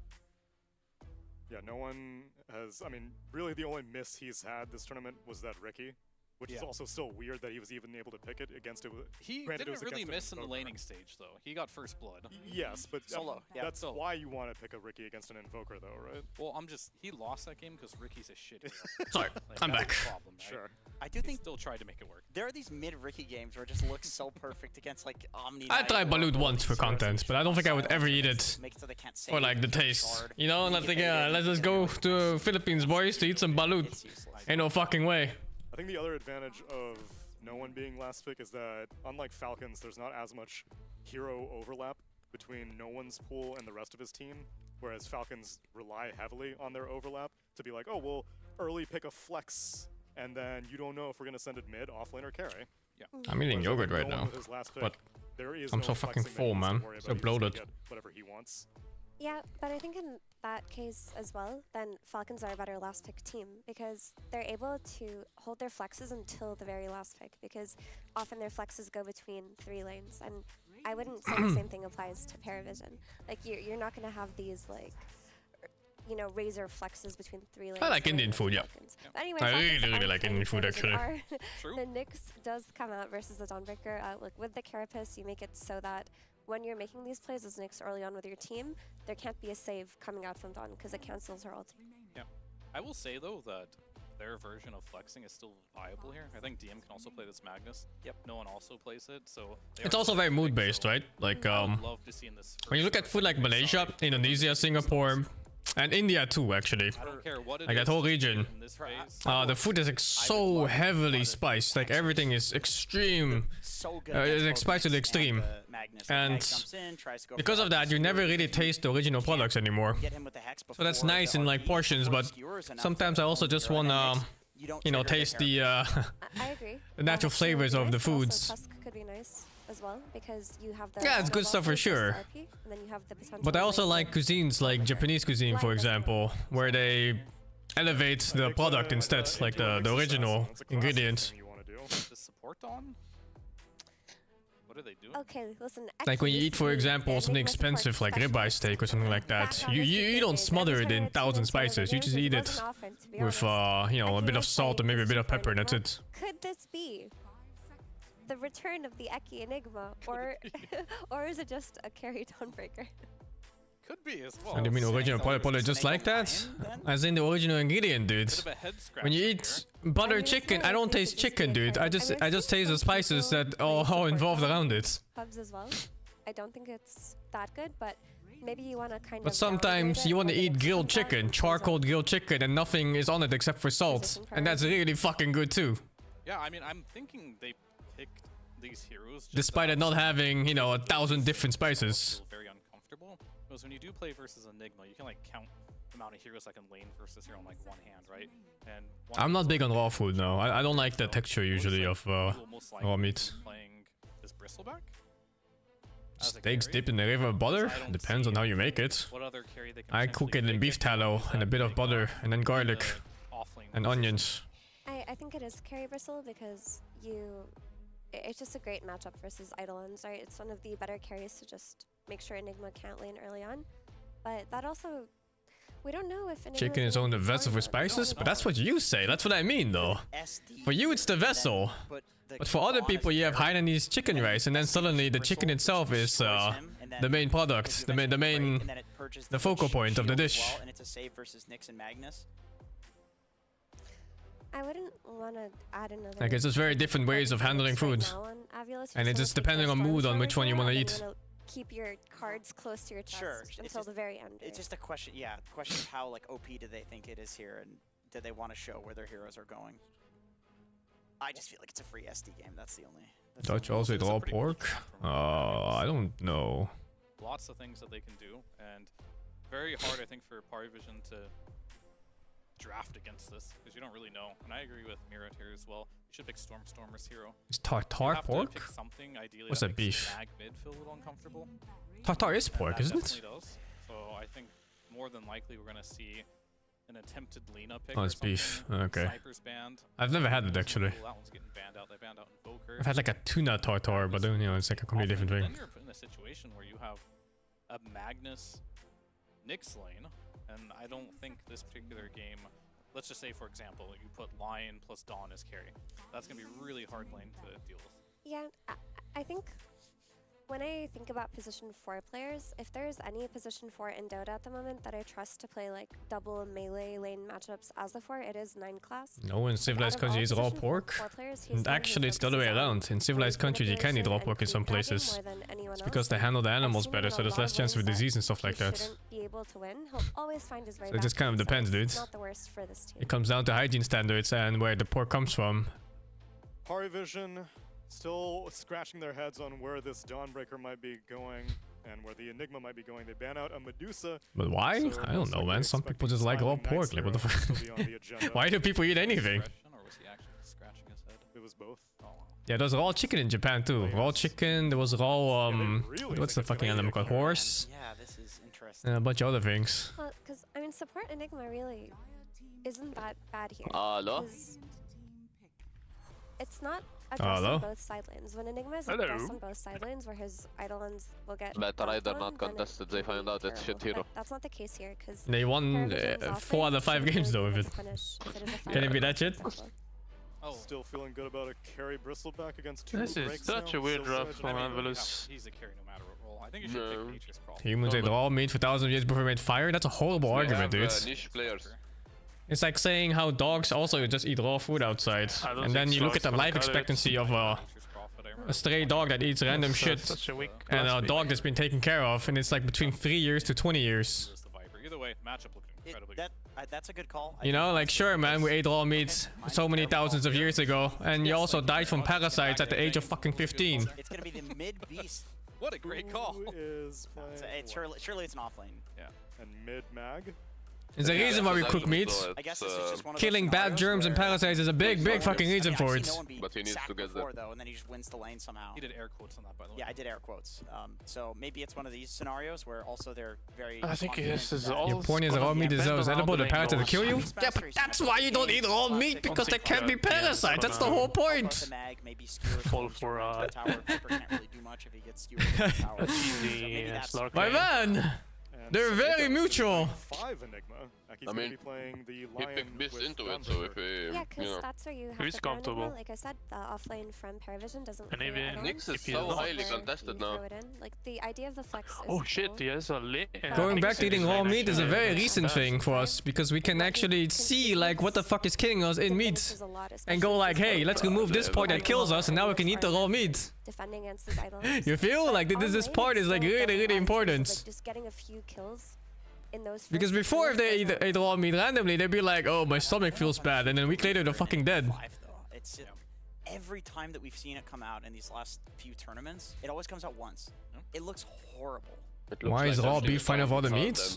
Yeah, no one has... I mean, really the only miss he's had this tournament was that Ricky, which is also still weird that he was even able to pick it against it. He didn't really miss in the laning stage, though. He got first blood. Yes, but Solo, that's why you want to pick a Ricky against an Invoker, though, right? Well, he lost that game because Ricky's a shit hero. Sorry, I'm that's back. the problem, right? Sure. I do think still tried to make it work. There are these mid-Ricky games where it just looks so perfect against like Omni. I tried Balut once for content, but I don't think I would ever eat it Make it so they can't say for like the taste. You know, and I think, let's just go to Philippines, boys, to eat some Balut. Ain't no fucking way. I think the other advantage of no one being last pick is that, unlike Falcons, there's not as much hero overlap between no one's pool and the rest of his team, whereas Falcons rely heavily on their overlap to be like, oh, we'll early pick a flex, and then you don't know if we're going to send it mid, offlane, or carry. Yeah. I'm eating yogurt right now, but I'm so fucking full, man. So bloated. Whatever he wants. Yeah, but I think in that case as well, then Falcons are a better last pick team because they're able to hold their flexes until the very last pick because often their flexes go between 3 lanes, and I wouldn't say the same thing applies to PARIVISION. Like you're not going to have these like, you know, razor flexes between 3 lanes. I like Indian food, yeah. But anyway, I Falcons really are like playing Indian food, PARIVISION actually. True. The Nyx does come out versus the Dawnbreaker. Look, with the Carapace, you make it so that when you're making these plays as Nyx early on with your team, there can't be a save coming out from Dawn because it cancels her ult. Yeah. I will say, though, that their version of flexing is still viable here. I think DM can also play this Magnus. Yep. No one also plays it, so... It's also very mood-based, right? Like, I would love to see in this when you look at food like Malaysia, Indonesia, Singapore, And India too, actually. I don't care what it like is that whole region. in this phase. The food is like so heavily spiced. Like everything is extreme. It's like spiced to the extreme. And because of that, you never really taste the original products anymore. So that's nice in like portions, but sometimes I also just wanna, you know, taste the I agree. the natural flavors of the foods. Tusk could be nice as well because you have the Yeah, it's good stuff for sure. RP, and then you have the potential But I also like cuisines like Japanese cuisine, for example, where they elevate the product instead, like the original ingredients. The support on? What are they doing? Okay, listen. Like when you eat, for example, something expensive like ribeye steak or something like that, you don't smother it in 1,000 spices. You just eat it with you know, a bit of salt and maybe a bit of pepper, and that's it. Could this be the return of the Eki Enigma, or or is it just a carry dawnbreaker? Could be as well. And you mean original product just like that? As in the original ingredient, dude. When you eat butter chicken, I don't taste chicken, dude. I just taste the spices that are involved around it. Pubs as well. I don't think it's that good, but maybe you want to kind of. But sometimes you want to eat grilled chicken, charcoal grilled chicken, and nothing is on it except for salt, and that's really fucking good too. Yeah, I mean, I'm thinking they picked these heroes just Despite it not having, you know, 1,000 different spices. very uncomfortable. Because when you do play versus Enigma, you can like count the amount of heroes that can lane versus hero on like one hand, right? And I'm not big on raw food, no. I don't like the texture usually of raw meat. Playing this bristleback. Steaks dipped in the river of butter? Depends on how you make it. What other carry they can I cook it in beef tallow and a bit of butter and then garlic and onions. I think it is carry bristle because it's just a great matchup versus Eidolons, right? It's one of the better carries to just make sure Enigma can't lane early on. But that also, we don't know if Enigma Chicken is only the vessel for spices? But that's what you say. That's what I mean, though. For you, it's the vessel. But for other people, you have Hainanese chicken rice, and then suddenly the chicken itself is the main product, the focal point of the dish. And it's a save versus Nyx and Magnus. I wouldn't want to add another. Like, it's just very different ways of handling food. And it's just depending on mood on which one you want to eat. Keep your cards close to your chest until the very end. It's just a question, yeah. The question is how like OP do they think it is here, and do they want to show where their heroes are going? I just feel like it's a free SD game. That's the only. Dutch also eat raw pork? I don't know. Lots of things that they can do, and very hard, I think, for PARIVISION to draft against this, because you don't really know. And I agree with Mirat here as well. You should pick Storm's hero. Is tartar pork? Pick something, ideally, what's that beef? Mag mid feel a little uncomfortable. Tartar is pork, isn't it? Does. So I think more than likely we're gonna see an attempted Lina pick. Oh, it's beef. Okay. Sniper's banned. I've never had it actually. That one's getting banned out. They banned out Invoker. I've had like a tuna tartar, but then, you know, it's like a completely different thing. Then you're put in a situation where you have a Magnus Nyx lane, and I don't think this particular game. Let's just say, for example, you put Lion plus Dawn as carry. That's going to be really hard lane to deal with. Yeah, I think when I think about position 4 players, if there's any position 4 in Dota at the moment that I trust to play like double melee lane matchups as the 4, it is 9 class. No, in civilized countries, raw pork. And actually, it's the other way around. In civilized countries, you can eat raw pork in some places. It's because they handle the animals better, so there's less chance of disease and stuff like that. Be able to win. He'll always find his way So it just kind of depends, dude. Not the worst for this team. It comes down to hygiene standards and where the pork comes from. PARIVISION still scratching their heads on where this Dawnbreaker might be going and where the Enigma might be going. They ban out a Medusa. But why? So I don't know, man. Some people just like raw pork. Like, what the fuck? Why do people eat anything? Or was he actually scratching his head? It was both. Oh, wow. Yeah, there's raw chicken in Japan too. Raw chicken, there was raw, what's the fucking animal called? Horse? Yeah, this is interesting. And a bunch of other things. Well, because, I mean, support Enigma really isn't that bad here. Hello? It's not aggressive on both side lanes. When Enigma is aggressive on both side lanes, where his Eidolons will get Better Rider not contested, they find out it's shit hero. That's not the case here, because They won 4 out of 5 games though with it. Can it be that shit? Still feeling good about a carry Bristleback against 2 This is such a weird draft from AVULUS. He's a carry no matter what role. I think you should pick Nature's Crawl. Humans ate raw meat for 1,000 years before we made fire? That's a horrible argument, dude. Niche players. It's like saying how dogs also just eat raw food outside. And then you look at the life expectancy of a stray dog that eats random shit and a dog that's been taken care of, and it's like between 3 years to 20 years. Either way, way, matchup looked incredibly good. That's a good call. You know, like, sure, man, we ate raw meat so many thousands of years ago, and you also died from parasites at the age of fucking 15. It's gonna be the mid beast. What a great call. Surely it's an offlane. Yeah. And mid mag. There's a reason why we cook meat. I guess this is just one of Killing those bad germs and parasites is a big fucking reason for it. But he needs to get before, though, and then he just wins the lane somehow. He did air quotes on that, by the way. Yeah, I did air quotes. So maybe it's one of these scenarios where also they're very. I think this is all. Your point is raw meat deserves edible, the parasite to kill you? Yeah, but that's why you don't eat raw meat, because there can be parasites. That's the whole point. Fall for My man! They're very mutual. 5 Enigma. I mean, he picked Beast into it, so if he, Yeah, because that's where you have He's to throw comfortable. Enigma. Like I said, the offlane from PARIVISION doesn't And clear even at all. Nyx is If so he's highly Where contested you now. throw it in. Like the idea of the flex is Oh shit, cool. he has a lane. Going back to eating raw meat is a very recent thing for us, because we can actually see like what the fuck is killing us in meat, and go like, hey, let's remove this part that kills us, and now we can eat the raw meat. Defending against this idol. You feel like this part is like really important. Like just getting a few kills in those. Because before, if they ate raw meat randomly, they'd be like, oh, my stomach feels bad, and then a week later they're fucking dead. It's every time that we've seen it come out in these last few tournaments, it always comes out once. It looks horrible. Why is raw beef fine of all the meats?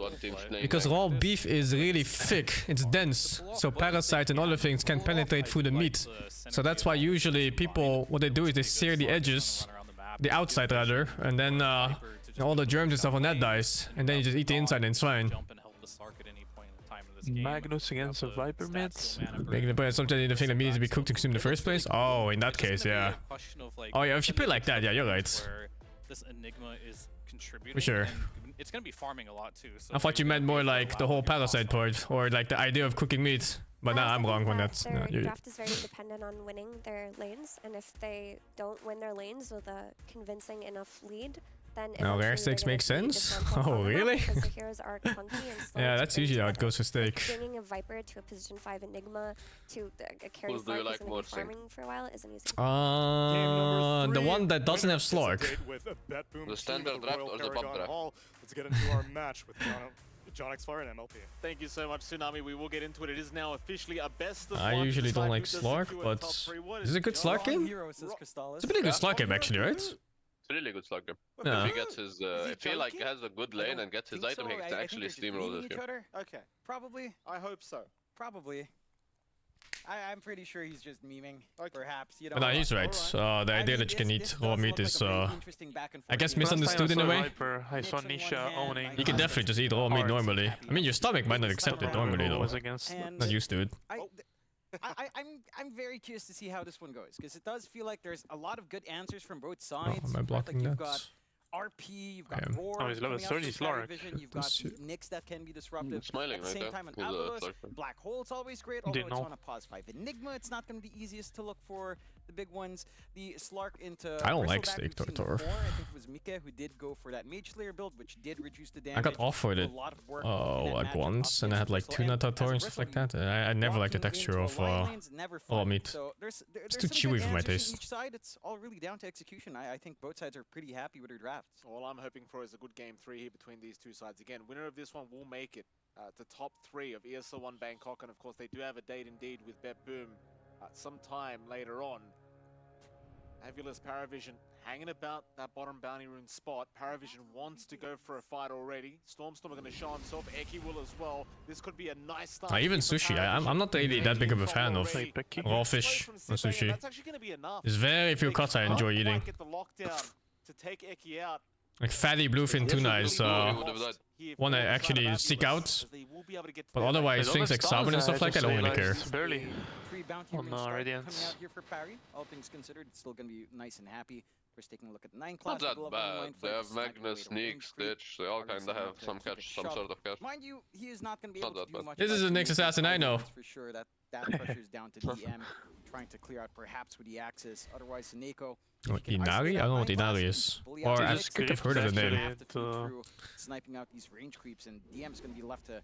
Because raw beef is really thick, it's dense, so parasites and other things can penetrate through the meat. So that's why usually people, what they do is they sear the edges, the outside rather, and then all the germs and stuff on that dies, and then you just eat the inside and it's fine. Magnus against the Viper mids. Making the point sometimes the thing that needs to be cooked to consume in the first place? Oh, in that case, yeah. Oh yeah, if you put it like that, yeah, you're right. This Enigma is contributing. For sure. It's gonna be farming a lot too. So I thought you meant more like the whole parasite part, or like the idea of cooking meat. But nah, I'm wrong on that. Their No, draft is very dependent on winning their lanes, and if they don't win their lanes with a convincing enough lead, then now rare stakes make sense? Oh, really? Because the heroes are clunky and slow Yeah, to that's bring usually how it together. goes for stake. Like bringing a Viper to a position 5 Enigma to a carry Who do you Slark like who's going more, to be farming for a while isn't easy. The one that doesn't have Slark. The standard draft or the pop draft? Let's get into our match with John Xfire and MLP. Thank you so much, Tsunami. We will get into it. It is now officially a best of I one usually to don't decide like who does Slark, secure but top three. What is it a good Slark game? It's a pretty good Slark game actually, right? It's a really good slug game. Yeah. If he gets his, if he like has a good lane and gets his item, he can actually steamroll this game. Okay. Probably. I hope so. Probably. I'm pretty sure he's just memeing. Perhaps. You know. But no, he's right. The idea that you can eat raw meat is, I guess, misunderstood in a way. I saw Nisha owning. You can definitely just eat raw meat normally. I mean, your stomach might not accept it normally though. Was against Not used to it. I'm very curious to see how this one goes, because it does feel like there's a lot of good answers from both sides. Oh, am I blocking like you've that? got RP, you've got am. Roar, Oh, he's level 30 Slark. you've got Nyx that can be disruptive. Smiling At the right same there. time, an He's a AVULUS, Slark. Black Hole's always great, although Didn't it's know. on a pause 5. Enigma, it's not going to be easiest to look for the big ones. The Slark into I don't like Bristleback Steak we've seen Tortor. before. I think it was Mika who did go for that Mage Slayer build, which did reduce the damage. I got offered A it lot of work in that like matchup once, up and I had against like Bristle, tuna and as a tartar and stuff Bristle, like that. I never liked the walking texture into of Lion lane's never raw fun. meat. So there's It's some too good chewy for my answers from taste. Each side, it's all really down to execution. I think both sides are pretty happy with their drafts. All I'm hoping for is a good game 3 here between these two sides. Again, winner of this one will make it to top 3 of ESL 1 Bangkok, and of course they do have a date indeed with Bet Boom sometime later on. AVULUS PARIVISION hanging about that bottom bounty rune spot. PARIVISION wants to go for a fight already. Stormstorm are going to show himself. Eki will as well. This could be a nice start. Even sushi, I'm not really that big of a fan of raw fish or sushi. That's actually going to be enough. There's very few cuts I enjoy eating. Get the lockdown to take Eki out. Like fatty bluefin tuna is one I actually seek out, but otherwise things like salmon and stuff like that, I don't really care. Barely Bounty on rune start coming Radiance. out here for Parry. All things considered, it's still going to be nice and happy. We're taking a look at 9 Not class. that bad. They have Magnus, Nyx, Stitch. They all kind of have some catch, some sort of catch. Mind you, he is not going to be Not able to that do bad. much. This is the next assassin I know. That's for sure. That pressure is down to DM, trying to clear out perhaps with the Axis. Otherwise, Sineko. Oh, Inari? I don't know what Inari is. Or I think I've heard of the name. Sniping out these range creeps, and DM is going to be left to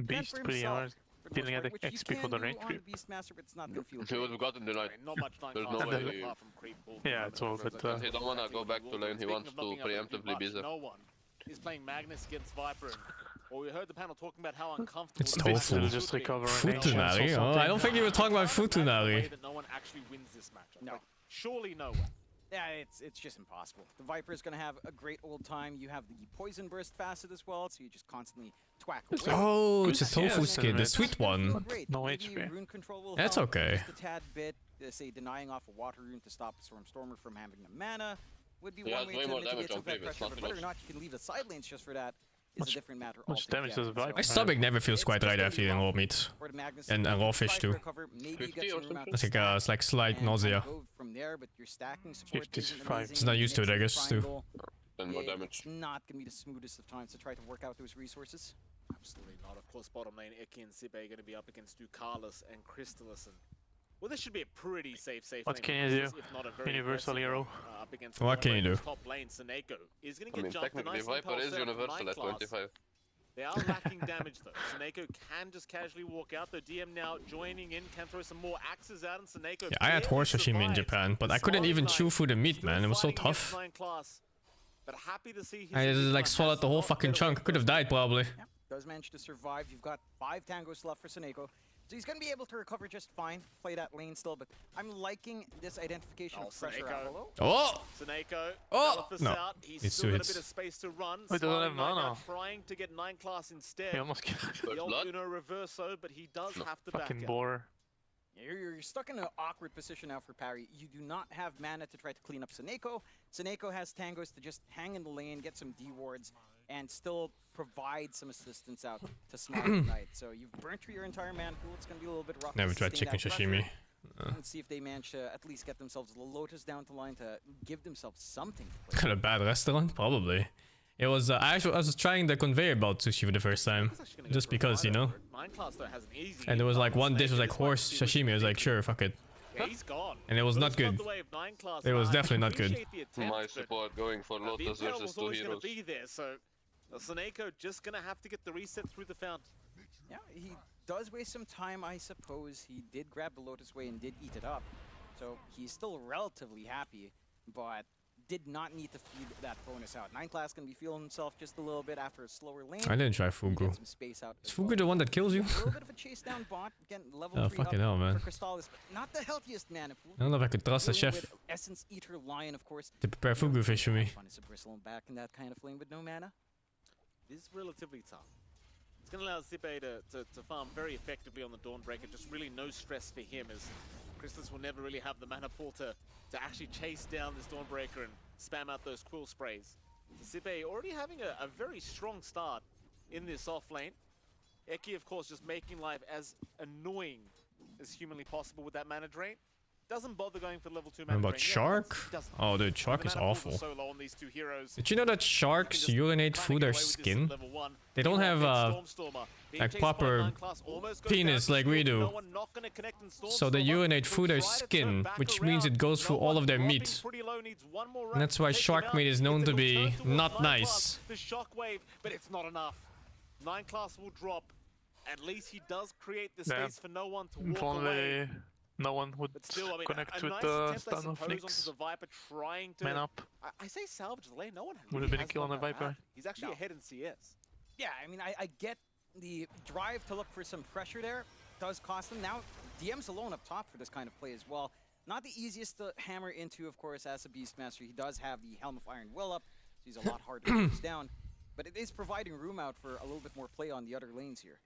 Beast pretty hard. Dealing at the XP for the range creep. He would have gotten the line. There's no way. Yeah, it's all, but He don't wanna go back to lane. He wants to preemptively be there. No one is playing Magnus against Viper. Well, we heard the panel talking about how uncomfortable It's tofu. Just recovering. Futanari? Oh, I don't think he was talking about Futanari. No one actually wins this matchup. No. Like, surely no one. Yeah, it's just impossible. The Viper is going to have a great old time. You have the Poison Burst facet as well, so you just constantly twack away. Oh, it's a tofu skin, the sweet one. Great. No Maybe HP. Rune control will That's help okay. just a tad bit. Say denying off a Water Rune to stop Stormer from having the mana would be Yeah, one way way to more mitigate damage some on of that previous, pressure, not but too whether or much. not you can leave the side lanes just for that is a different matter much damage does altogether. a Viper? My stomach never feels quite right after eating raw meat. For the Magnus, And raw fish too. recover, maybe you get some room out It's to like, stack it's like slight and nausea. go from there, but your stacking support isn't 55. amazing. It's not used to it, I Mixing guess, too. triangle, And more damage. It's not going to be the smoothest of times to try to work out those resources. Absolutely not. Of course, bottom lane, Eki and Sibe are going to be up against Ducalis and Crystallis. And well, this should be a pretty safe What lane can for you do? Crystallis, if not a very Universal aggressive hero. one, up against What can you do? Top lane, Seneko is going to I get mean, jumped. technically, Nice Viper is universal at 25. They are lacking damage though. Seneko can just casually walk out. The DM now joining in, can throw some more axes out, and Seneko. Yeah, I had horse sashimi in Japan, but I couldn't even chew through the meat, man. It was so tough. But happy to see I just like swallowed the whole fucking chunk. Could have died probably. Yeah, does manage to survive. You've got 5 tangos left for Seneko. So he's going to be able to recover just fine, play that lane still, but I'm liking this identification of pressure Avalo. Oh! Seneko, Oh! No, out. He's it's still two got a bit hits. of space to run. Wait, doesn't have Smiling mana. now trying to get 9 class instead. He almost The old blood? Uno reverso, but he does have to back fucking out. bore. Yeah, you're stuck in an awkward position now for Parry. You do not have mana to try to clean up Seneko. Seneko has tangos to just hang in the lane, get some D wards, and still provide some assistance out to Smiling Knight. So you've burnt through your entire mana pool. It's going to be a little bit rough. Never to tried sustain chicken that sashimi. pressure. Let's see if they manage to at least get themselves a Lotus down to line to give themselves something to play. Kind of bad restaurant, probably. It was. I was trying the conveyor belt sushi for the first time, just because, you know. And there was like one dish was like horse sashimi. I was like, sure, fuck it. Yeah, he's gone. And it was not good. It was definitely not good. My support going for Lotus the versus 2 always going heroes. to be there, so Seneko just going to have to get the reset through the fountain. Yeah, he does waste some time, I suppose. He did grab the Lotus Way and did eat it up. So he's still relatively happy, but did not need to feed that bonus out. 9 class going to be feeling himself just a little bit after a slower lane. I didn't try Fugu. Get some space out Is Fugu the one that kills you? A little bit of a chase down bot, again level Oh, 3 fucking up hell, man. for Crystallis, but not the healthiest mana pool. I don't know if I could trust the Dealing chef with Essence Eater Lion, of course. to prepare Fugu fish for me. Fun is a bristle back in that kind of flame with no mana. It is relatively tough. It's going to allow Zippe to farm very effectively on the Dawnbreaker. Just really no stress for him, as Crystallis will never really have the mana pool to actually chase down this Dawnbreaker and spam out those quill sprays. Zippe already having a very strong start in this off lane. Eki, of course, just making life as annoying as humanly possible with that mana drain. Doesn't bother going for level 2 mana And about drain. Yeah, Shark? doesn't. Oh, dude, Shark The is mana pools are awful. so low on these 2 heroes. Did you know that sharks urinate through their skin? They don't have like proper penis like we do. So they urinate through their skin, which means it goes through all of their meat. And that's why shark meat is known to be not nice. The shockwave, but it's not enough. 9 class will drop. At least he does create the Yeah. space for no one to If walk away. only no one would But still, I mean, connect a with nice the attempt, I stun of suppose, onto Nyx. the Viper trying to... Man up. I say salvage the lane. No one Would really have been a has kill on done the that Viper. bad. He's actually ahead in CS. Yeah, I mean, I get the drive to look for some pressure there. Does cost them. Now, DM's alone up top for this kind of play as well. Not the easiest to hammer into, of course, as a Beastmaster. He does have the Helm of Iron Will up, so he's a lot harder to chase down. But it is providing room out for a little bit more play on the other lanes here.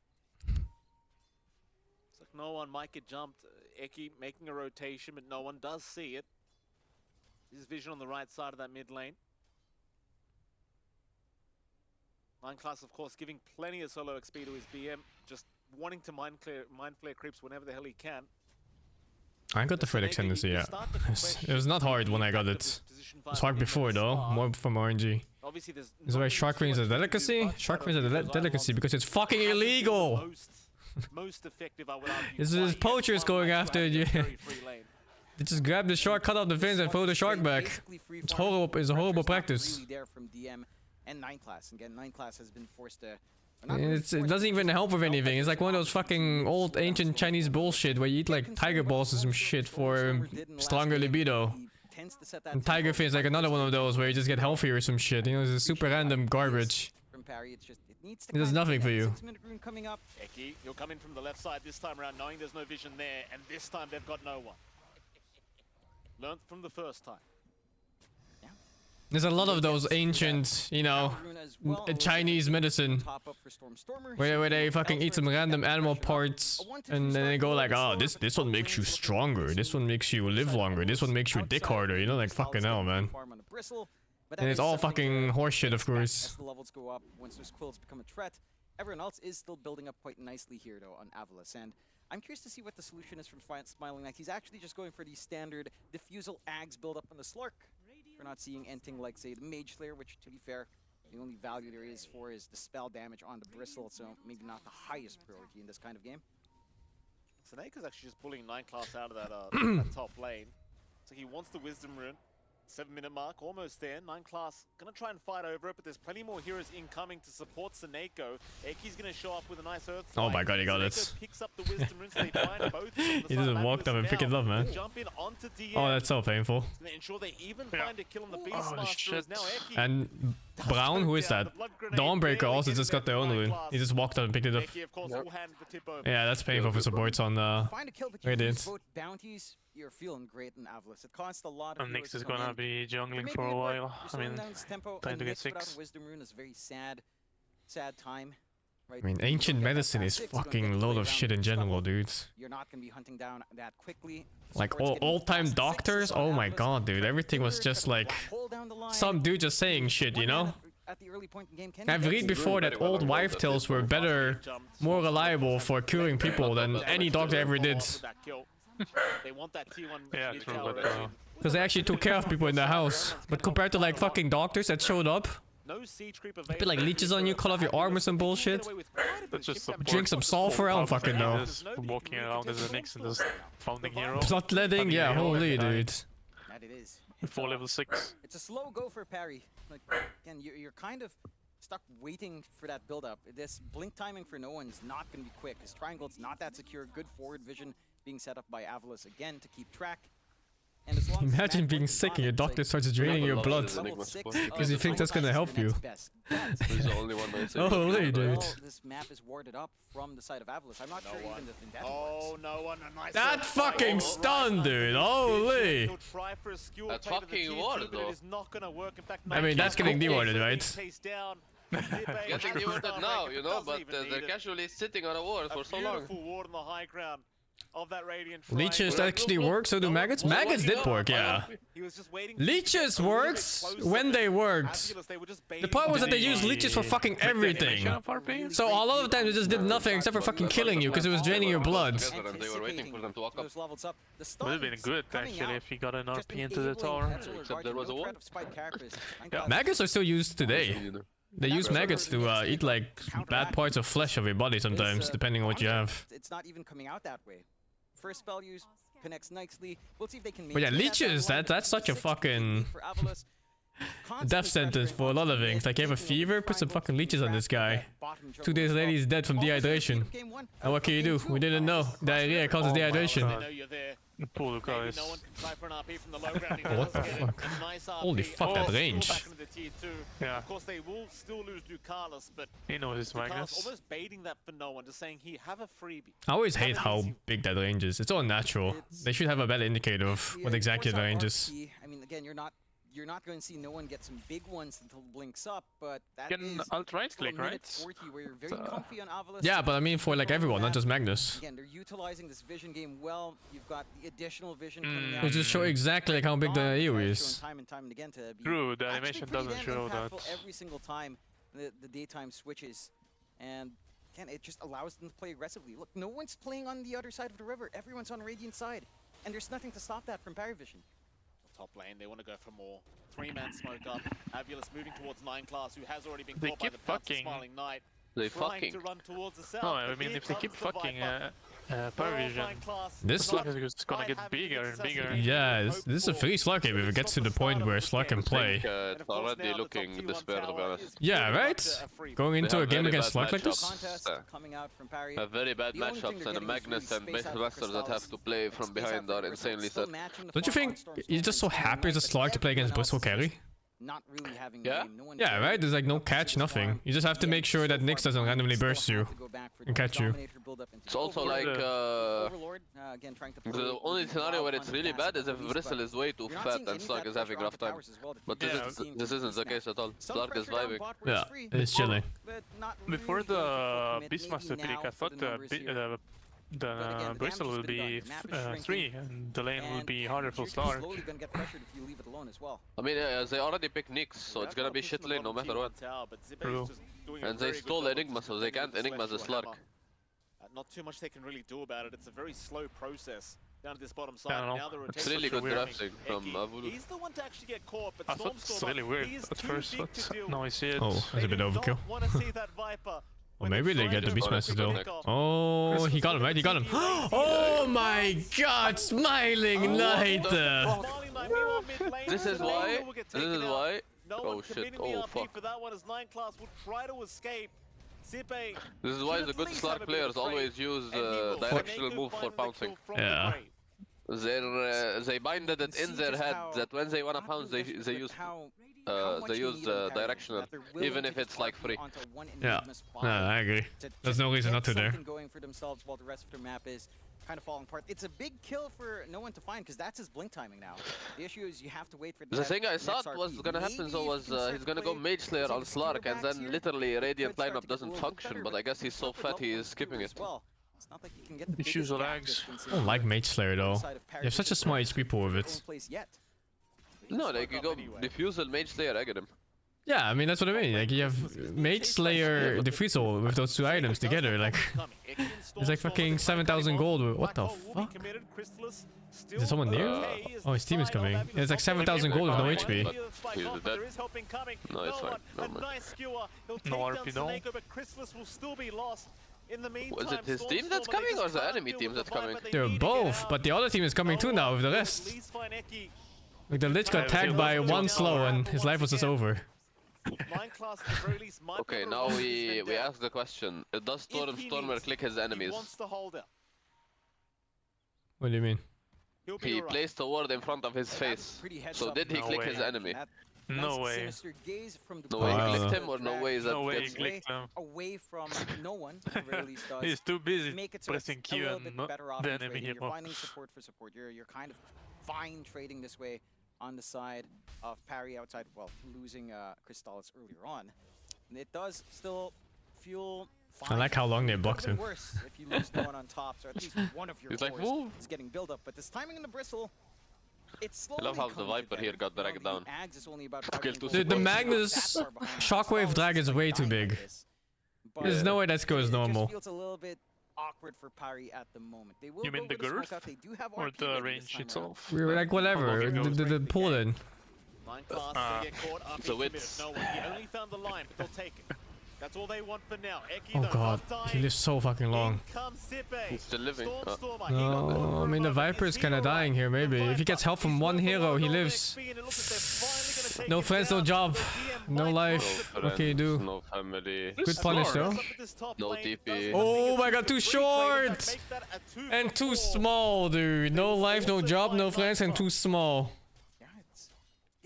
It's like no one might get jumped. Eki making a rotation, but no one does see it. His vision on the right side of that mid lane. 9 class, of course, giving plenty of solo XP to his BM, just wanting to mind flare creeps whenever the hell he can. I got the Fred Ascendancy, yeah. It was not hard when I got it. It was hard before though, more from RNG. Obviously, there's Is why Shark Ring is a delicacy? Shark Ring is a delicacy because it's fucking illegal! most effective, I would argue. This is poachers going after you. They just grab the shark, cut off the fins, and throw the shark back. It's horrible. It's a horrible practice. Really there from DM and 9 class. Again, 9 class has been forced to. It doesn't even help with anything. It's like one of those fucking old ancient Chinese bullshit where you eat like tiger balls or some shit for stronger libido. And tiger fin is like another one of those where you just get healthier or some shit. You know, it's super random garbage. From Parry, it's just it needs to It does nothing for you. 6-minute rune coming up. Eki, you'll come in from the left side this time around, knowing there's no vision there, and this time they've got no one. Learned from the first time. There's a lot of those ancient, you know, Chinese medicine where they fucking eat some random animal parts and then they go like, oh, this one makes you stronger, this one makes you live longer, this one makes you dick harder, you know, like fucking hell, man. And it's all fucking horseshit, of course. As the levels go up, once those quills become a threat, everyone else is still building up quite nicely here, though, on AVULUS. And I'm curious to see what the solution is from Smiling Knight. He's actually just going for the standard diffusal Ags build up on the Slurk. We're not seeing anything like, say, the Mage Slayer, which, to be fair, the only value there is for is the spell damage on the Bristle, so maybe not the highest priority in this kind of game. Seneca's actually just pulling 9 class out of that, that top lane. So he wants the Wisdom Rune. 7-minute mark, almost there. 9 class gonna try and fight over it, but there's plenty more heroes incoming to support Seneko. Eki's gonna show up with a nice Earth Slide. Oh my god, he got it. Picks up the Wisdom Rune, so they find both He just walked up and picked it up, man. Jump in onto DM. Oh, that's so painful. They ensure they even find a kill on the Beastmaster. Now Eki. And Brown, who is that? Dawnbreaker also just got their own rune. He just walked up and picked it up. Yeah, that's painful for supports on Radiant. Bounties, you're feeling great in AVULUS. It costs a lot of Nyx is gonna be jungling for a while. I mean, time to get 6. Wisdom Rune is a very sad time. Right? I mean, ancient medicine is fucking load of shit in general, dudes. You're not gonna be hunting down that quickly. Like old-time doctors? Oh my god, dude. Everything was just like some dude just saying shit, you know? I've read before that old wife tales were better, more reliable for curing people than any doctor ever did. They want that T1 yeah, true, but because they actually took care of people in their house. But compared to like fucking doctors that showed up, put like leeches on you, cut off your arm or some bullshit. That's just Drink some sulfur, I don't fucking know. Walking around as a Nyx and just founding hero. Bloodletting, yeah, holy dude. That it is. For level 6. It's a slow go for Parry. Like again, you're kind of stuck waiting for that build up. This blink timing for no one's not going to be quick. His triangle's not that secure. Good forward vision being set up by AVULUS again to keep track. And as long imagine being sick and your doctor starts draining your blood because you think that's gonna help you. Holy dude. This map is warded up from the side of AVULUS. I'm not sure even if that works. No one. A nice that fucking stun, dude. Holy. That's fucking warded though. I mean, that's getting dewarded, right? Getting dewarded now, you know, but they're casually sitting on a ward for so long. Ward on the high ground. Of that Radiant Leeches actually work, so do maggots? Maggots did work, yeah. Leeches worked when they worked. The point was that they used leeches for fucking everything. So a lot of the time they just did nothing except for fucking killing you because it was draining your blood. They were waiting for them to walk up. Would have been good actually if he got an RP into the tower. Except there was a wall. Maggots are still used today. They use maggots to eat like bad parts of flesh of your body sometimes, depending on what you have. It's not even coming out that way. First spell use connects nicely. We'll see if they can. But yeah, leeches. That's such a fucking death sentence for a lot of things. Like you have a fever, put some fucking leeches on this guy. 2 days later, he's dead from dehydration. And what can you do? We didn't know. Diarrhea causes dehydration. Poor Lucaris. What the fuck? Holy fuck, that range. Yeah. Of course, they will still lose Lucaris, but he knows his Magnus. Almost baiting that for no one, just saying, "Here, have a freebie." I always hate how big that range is. It's all natural. They should have a better indicator of what exactly the range is. I mean, again, you're not going to see no one get some big ones until it blinks up, but that is alt-right click, right? 40 where you're very comfy on AVULUS. Yeah, but I mean for like everyone, not just Magnus. Again, they're utilizing this vision game well. You've got the additional vision coming out. It just show exactly like how big the EU is. Time and time and again to be true, the animation doesn't show that. Every single time the daytime switches, and again, it just allows them to play aggressively. Look, no one's playing on the other side of the river. Everyone's on Radiant side, and there's nothing to stop that from PARIVISION. Top lane, they want to go for more. 3-man smoke up. AVULUS moving towards 9 class, who has already been caught by the bounce of Smiling Knight. They fucking. To run towards the south, no, I mean if they keep fucking PARIVISION, this is gonna get bigger and bigger. Yeah, this is a free Slurk game if it gets to the point where Slurk can play. It's already looking despair, to be honest. Yeah, right? Going into a game against Slurk like this? Very bad matchups, and the Magnus and Masters that have to play from behind are insanely set. Don't you think you're just so happy as a Slurk to play against Bristle carry? not really having Yeah? game. No one Yeah, right? There's like no catch, nothing. You just have to make sure that Nyx doesn't randomly burst you and catch you. It's also like the only scenario where it's really bad is if Bristle is way too fat and Slark is having rough time. But this isn't the case at all. Slark is vibing. Yeah, it's chilling. Before the Beastmaster pick, I thought the Bristle will be 3 and the lane will be harder for Slark. I mean, they already picked Nyx, so it's gonna be shit lane no matter what. True. And they stole Enigma, so they can't Enigma the Slark. Not too much they can really do about it. It's a very slow process down to this bottom side. Now the It's really good drafting from AVULUS. He's the one to actually get caught, but I thought it's really weird at first, but now I see it. Oh, that's a bit overkill. Want to see that Viper. Or maybe they get the Beastmaster still. Oh, he got him, right? He got him. Oh my god, Smiling Knight! This is why. This is why. Oh shit, oh fuck. For that one as 9 class would try to escape. This is why the good Slark players always use directional move for pouncing. Yeah. They binded it in their head that when they wanna pounce, they use directional, even if it's like free. Yeah, no, I agree. There's no reason not to there. Going for themselves while the rest of their map is kind of falling apart. It's a big kill for no one to find because that's his blink timing now. The issue is you have to wait for the thing I thought was gonna happen though was he's gonna go Mage Slayer on Slark and then literally Radiant lineup doesn't function, but I guess he's so fat he is skipping it. It's not like you can get the Issues of lags. I don't like Mage Slayer though. You have such a small HP pool with it. No, like you go Diffusal, Mage Slayer, I get him. Yeah, I mean that's what I mean. Like you have Mage Slayer, Diffusal with those two items together. Like it's like fucking 7,000 gold. What the fuck? Is there someone near? Oh, his team is coming. Yeah, it's like 7,000 gold with no HP. He's dead. No, it's fine. No RP though. Was it his team that's coming or the enemy team that's coming? They're both, but the other team is coming too now with the rest. Like the Lich got tagged by one slow and his life was just over. Okay, now we ask the question. Does Stormer click his enemies? What do you mean? He placed a ward in front of his face. So did he click his enemy? No way. No way he clicked him or no way that no way he clicked him. Away from no one, He's too busy pressing Q and the enemy hero. You're finding support for support. You're kind of fine trading this way on the side of Parry outside, well, losing Crystallis earlier on. And it does still feel fine. I like how long they blocked him. Worse if you lose no one on top, so at least one of your cores is getting built up. But this timing in the Bristle, it's slowly. I love how the Viper here got dragged down. Dude, the Magnus Shockwave drag is way too big. There's no way that goes normal. It feels a little bit awkward for Parry at the moment. They will you mean the girth or the range itself? We're like whatever, the pull in. The width. No, he only found the line, but they'll take it. That's all they want for now. Oh god, he lives so fucking long. He's still living. No, I mean the Viper is kinda dying here maybe. If he gets help from one hero, he lives. No friends, no job, no life. What can you do? No family. Good punish though. No TP. Oh my god, too short! And too small, dude. No life, no job, no friends, and too small.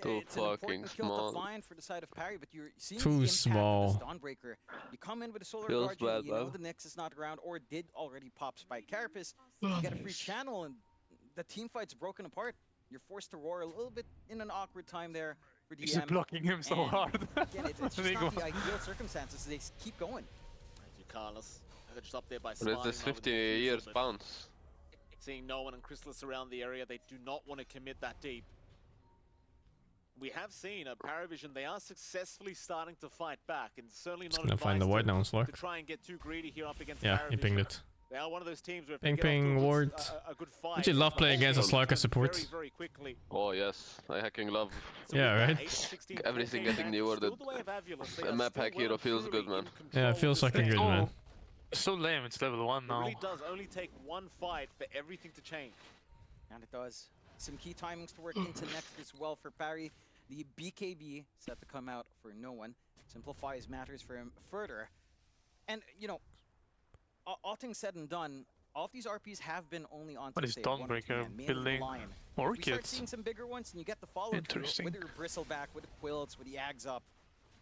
Too fucking small. For the side of Parry, but you're seeing too small. Dawnbreaker. You come in with a Solar Feels Guardian, bad, you know the Nyx is not around, or did already pop Spike Carapace. You get a free channel, and the team fight's broken apart. You're forced to roar a little bit in an awkward time there for DM. He's blocking him so hard. Again, it's just not the ideal circumstances. They keep going. Thank you, Carlos. Urged up there by What is this 50 years bounce? Seeing no one and Chrysalis around the area, they do not want to commit that deep. We have seen at PARIVISION, they are successfully starting to fight back, and certainly not gonna find the white now, Slark. to try and get too greedy here up against Yeah, PARIVISION. he pinged it. They are one of those teams where Ping ward. a good fight. Would you love playing against a Slark as support? Very quickly. Oh yes, I hacking love. Yeah, right? Everything getting rewarded. A map hack hero feels good, man. Yeah, it feels fucking good, man. So lame, it's level 1 now. It really does only take one fight for everything to change. And it does. Some key timings to work into next as well for Parry. The BKB set to come out for no one. Simplifies matters for him further. And, you know, all things said and done, all of these RPs have been only on. What is Dawnbreaker building? More We start kits. seeing some bigger ones, and you get the follow through with your Bristleback, with the Quilts, with the Ags up.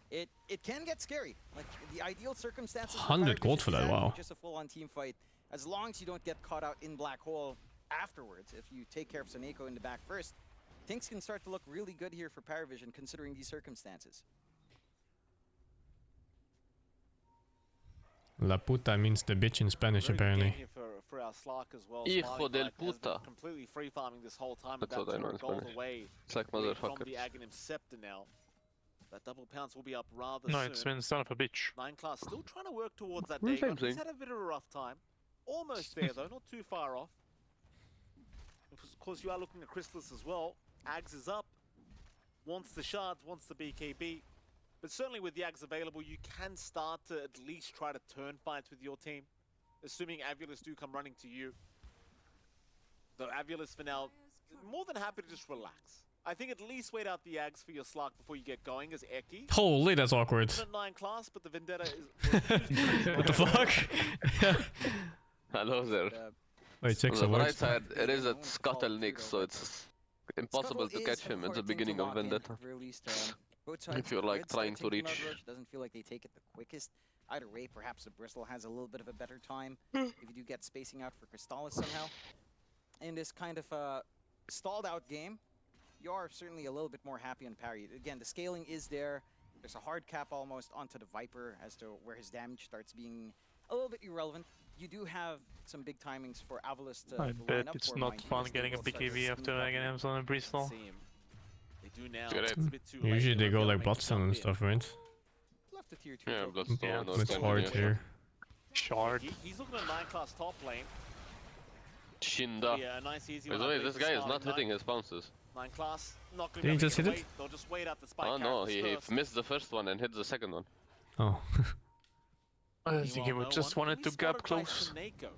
It can get scary. Like the ideal circumstances. 100 gold for that. Wow. Just a full-on team fight. As long as you don't get caught out in Black Hole afterwards, if you take care of Saneko in the back first, things can start to look really good here for PARIVISION considering these circumstances. La puta means the bitch in Spanish, apparently. For our Slark as well. Hijo del puta. Completely free farming this whole time. That's what I know in Spanish. It's like from motherfucker. the Aghanim Scepter now. That double pounce will be up rather No, soon. it's been son of a bitch. 9 class still trying to work towards that Well, Dagon. same He's thing. had a bit of a rough time. Almost there though, not too far off. Of course, you are looking at Chrysalis as well. Ags is up. Wants the shards, wants the BKB. But certainly with the Ags available, you can start to at least try to turn fights with your team. Assuming Avulus do come running to you. Though Avulus for now, more than happy to just relax. I think at least wait out the Ags for your Slark before you get going as Eki. Holy, that's awkward. 9 class, but the Vendetta is... What the fuck? Hello there. Wait, check On the some right words. side, it is at Scuttle Nix, so it's impossible to catch him at the beginning of Vendetta. If you're like trying to reach. Doesn't feel like they take it the quickest. Either way, perhaps the Bristle has a little bit of a better time if you do get spacing out for Crystallis somehow. In this kind of stalled out game, you are certainly a little bit more happy on parry. Again, the scaling is there. There's a hard cap almost onto the Viper as to where his damage starts being a little bit irrelevant. You do have some big timings for Avulus to I line bet up it's for, not mind you, fun as getting a will start to BKB after sneak up Aghanim's on a Bristol. They do now. Great. It's a bit too late. Usually they They're go gonna like make Bloodstone jump and in. stuff, right? Left the tier 2. Yeah, token. Bloodstone. Yeah, no it's Stone hard here. here. Shard. He's looking at 9 class top lane. Shinda. Yeah, a nice easy By one. the I way, believe this for guy is Starling not hitting his bounces. 9 class, not going Did he to just hit it? wait. They'll just wait out the spike Oh no, he characters first. missed the first one and hit the second one. Oh. I think he Meanwhile, would just one. wanted to He's gap spotted by close. Saneko.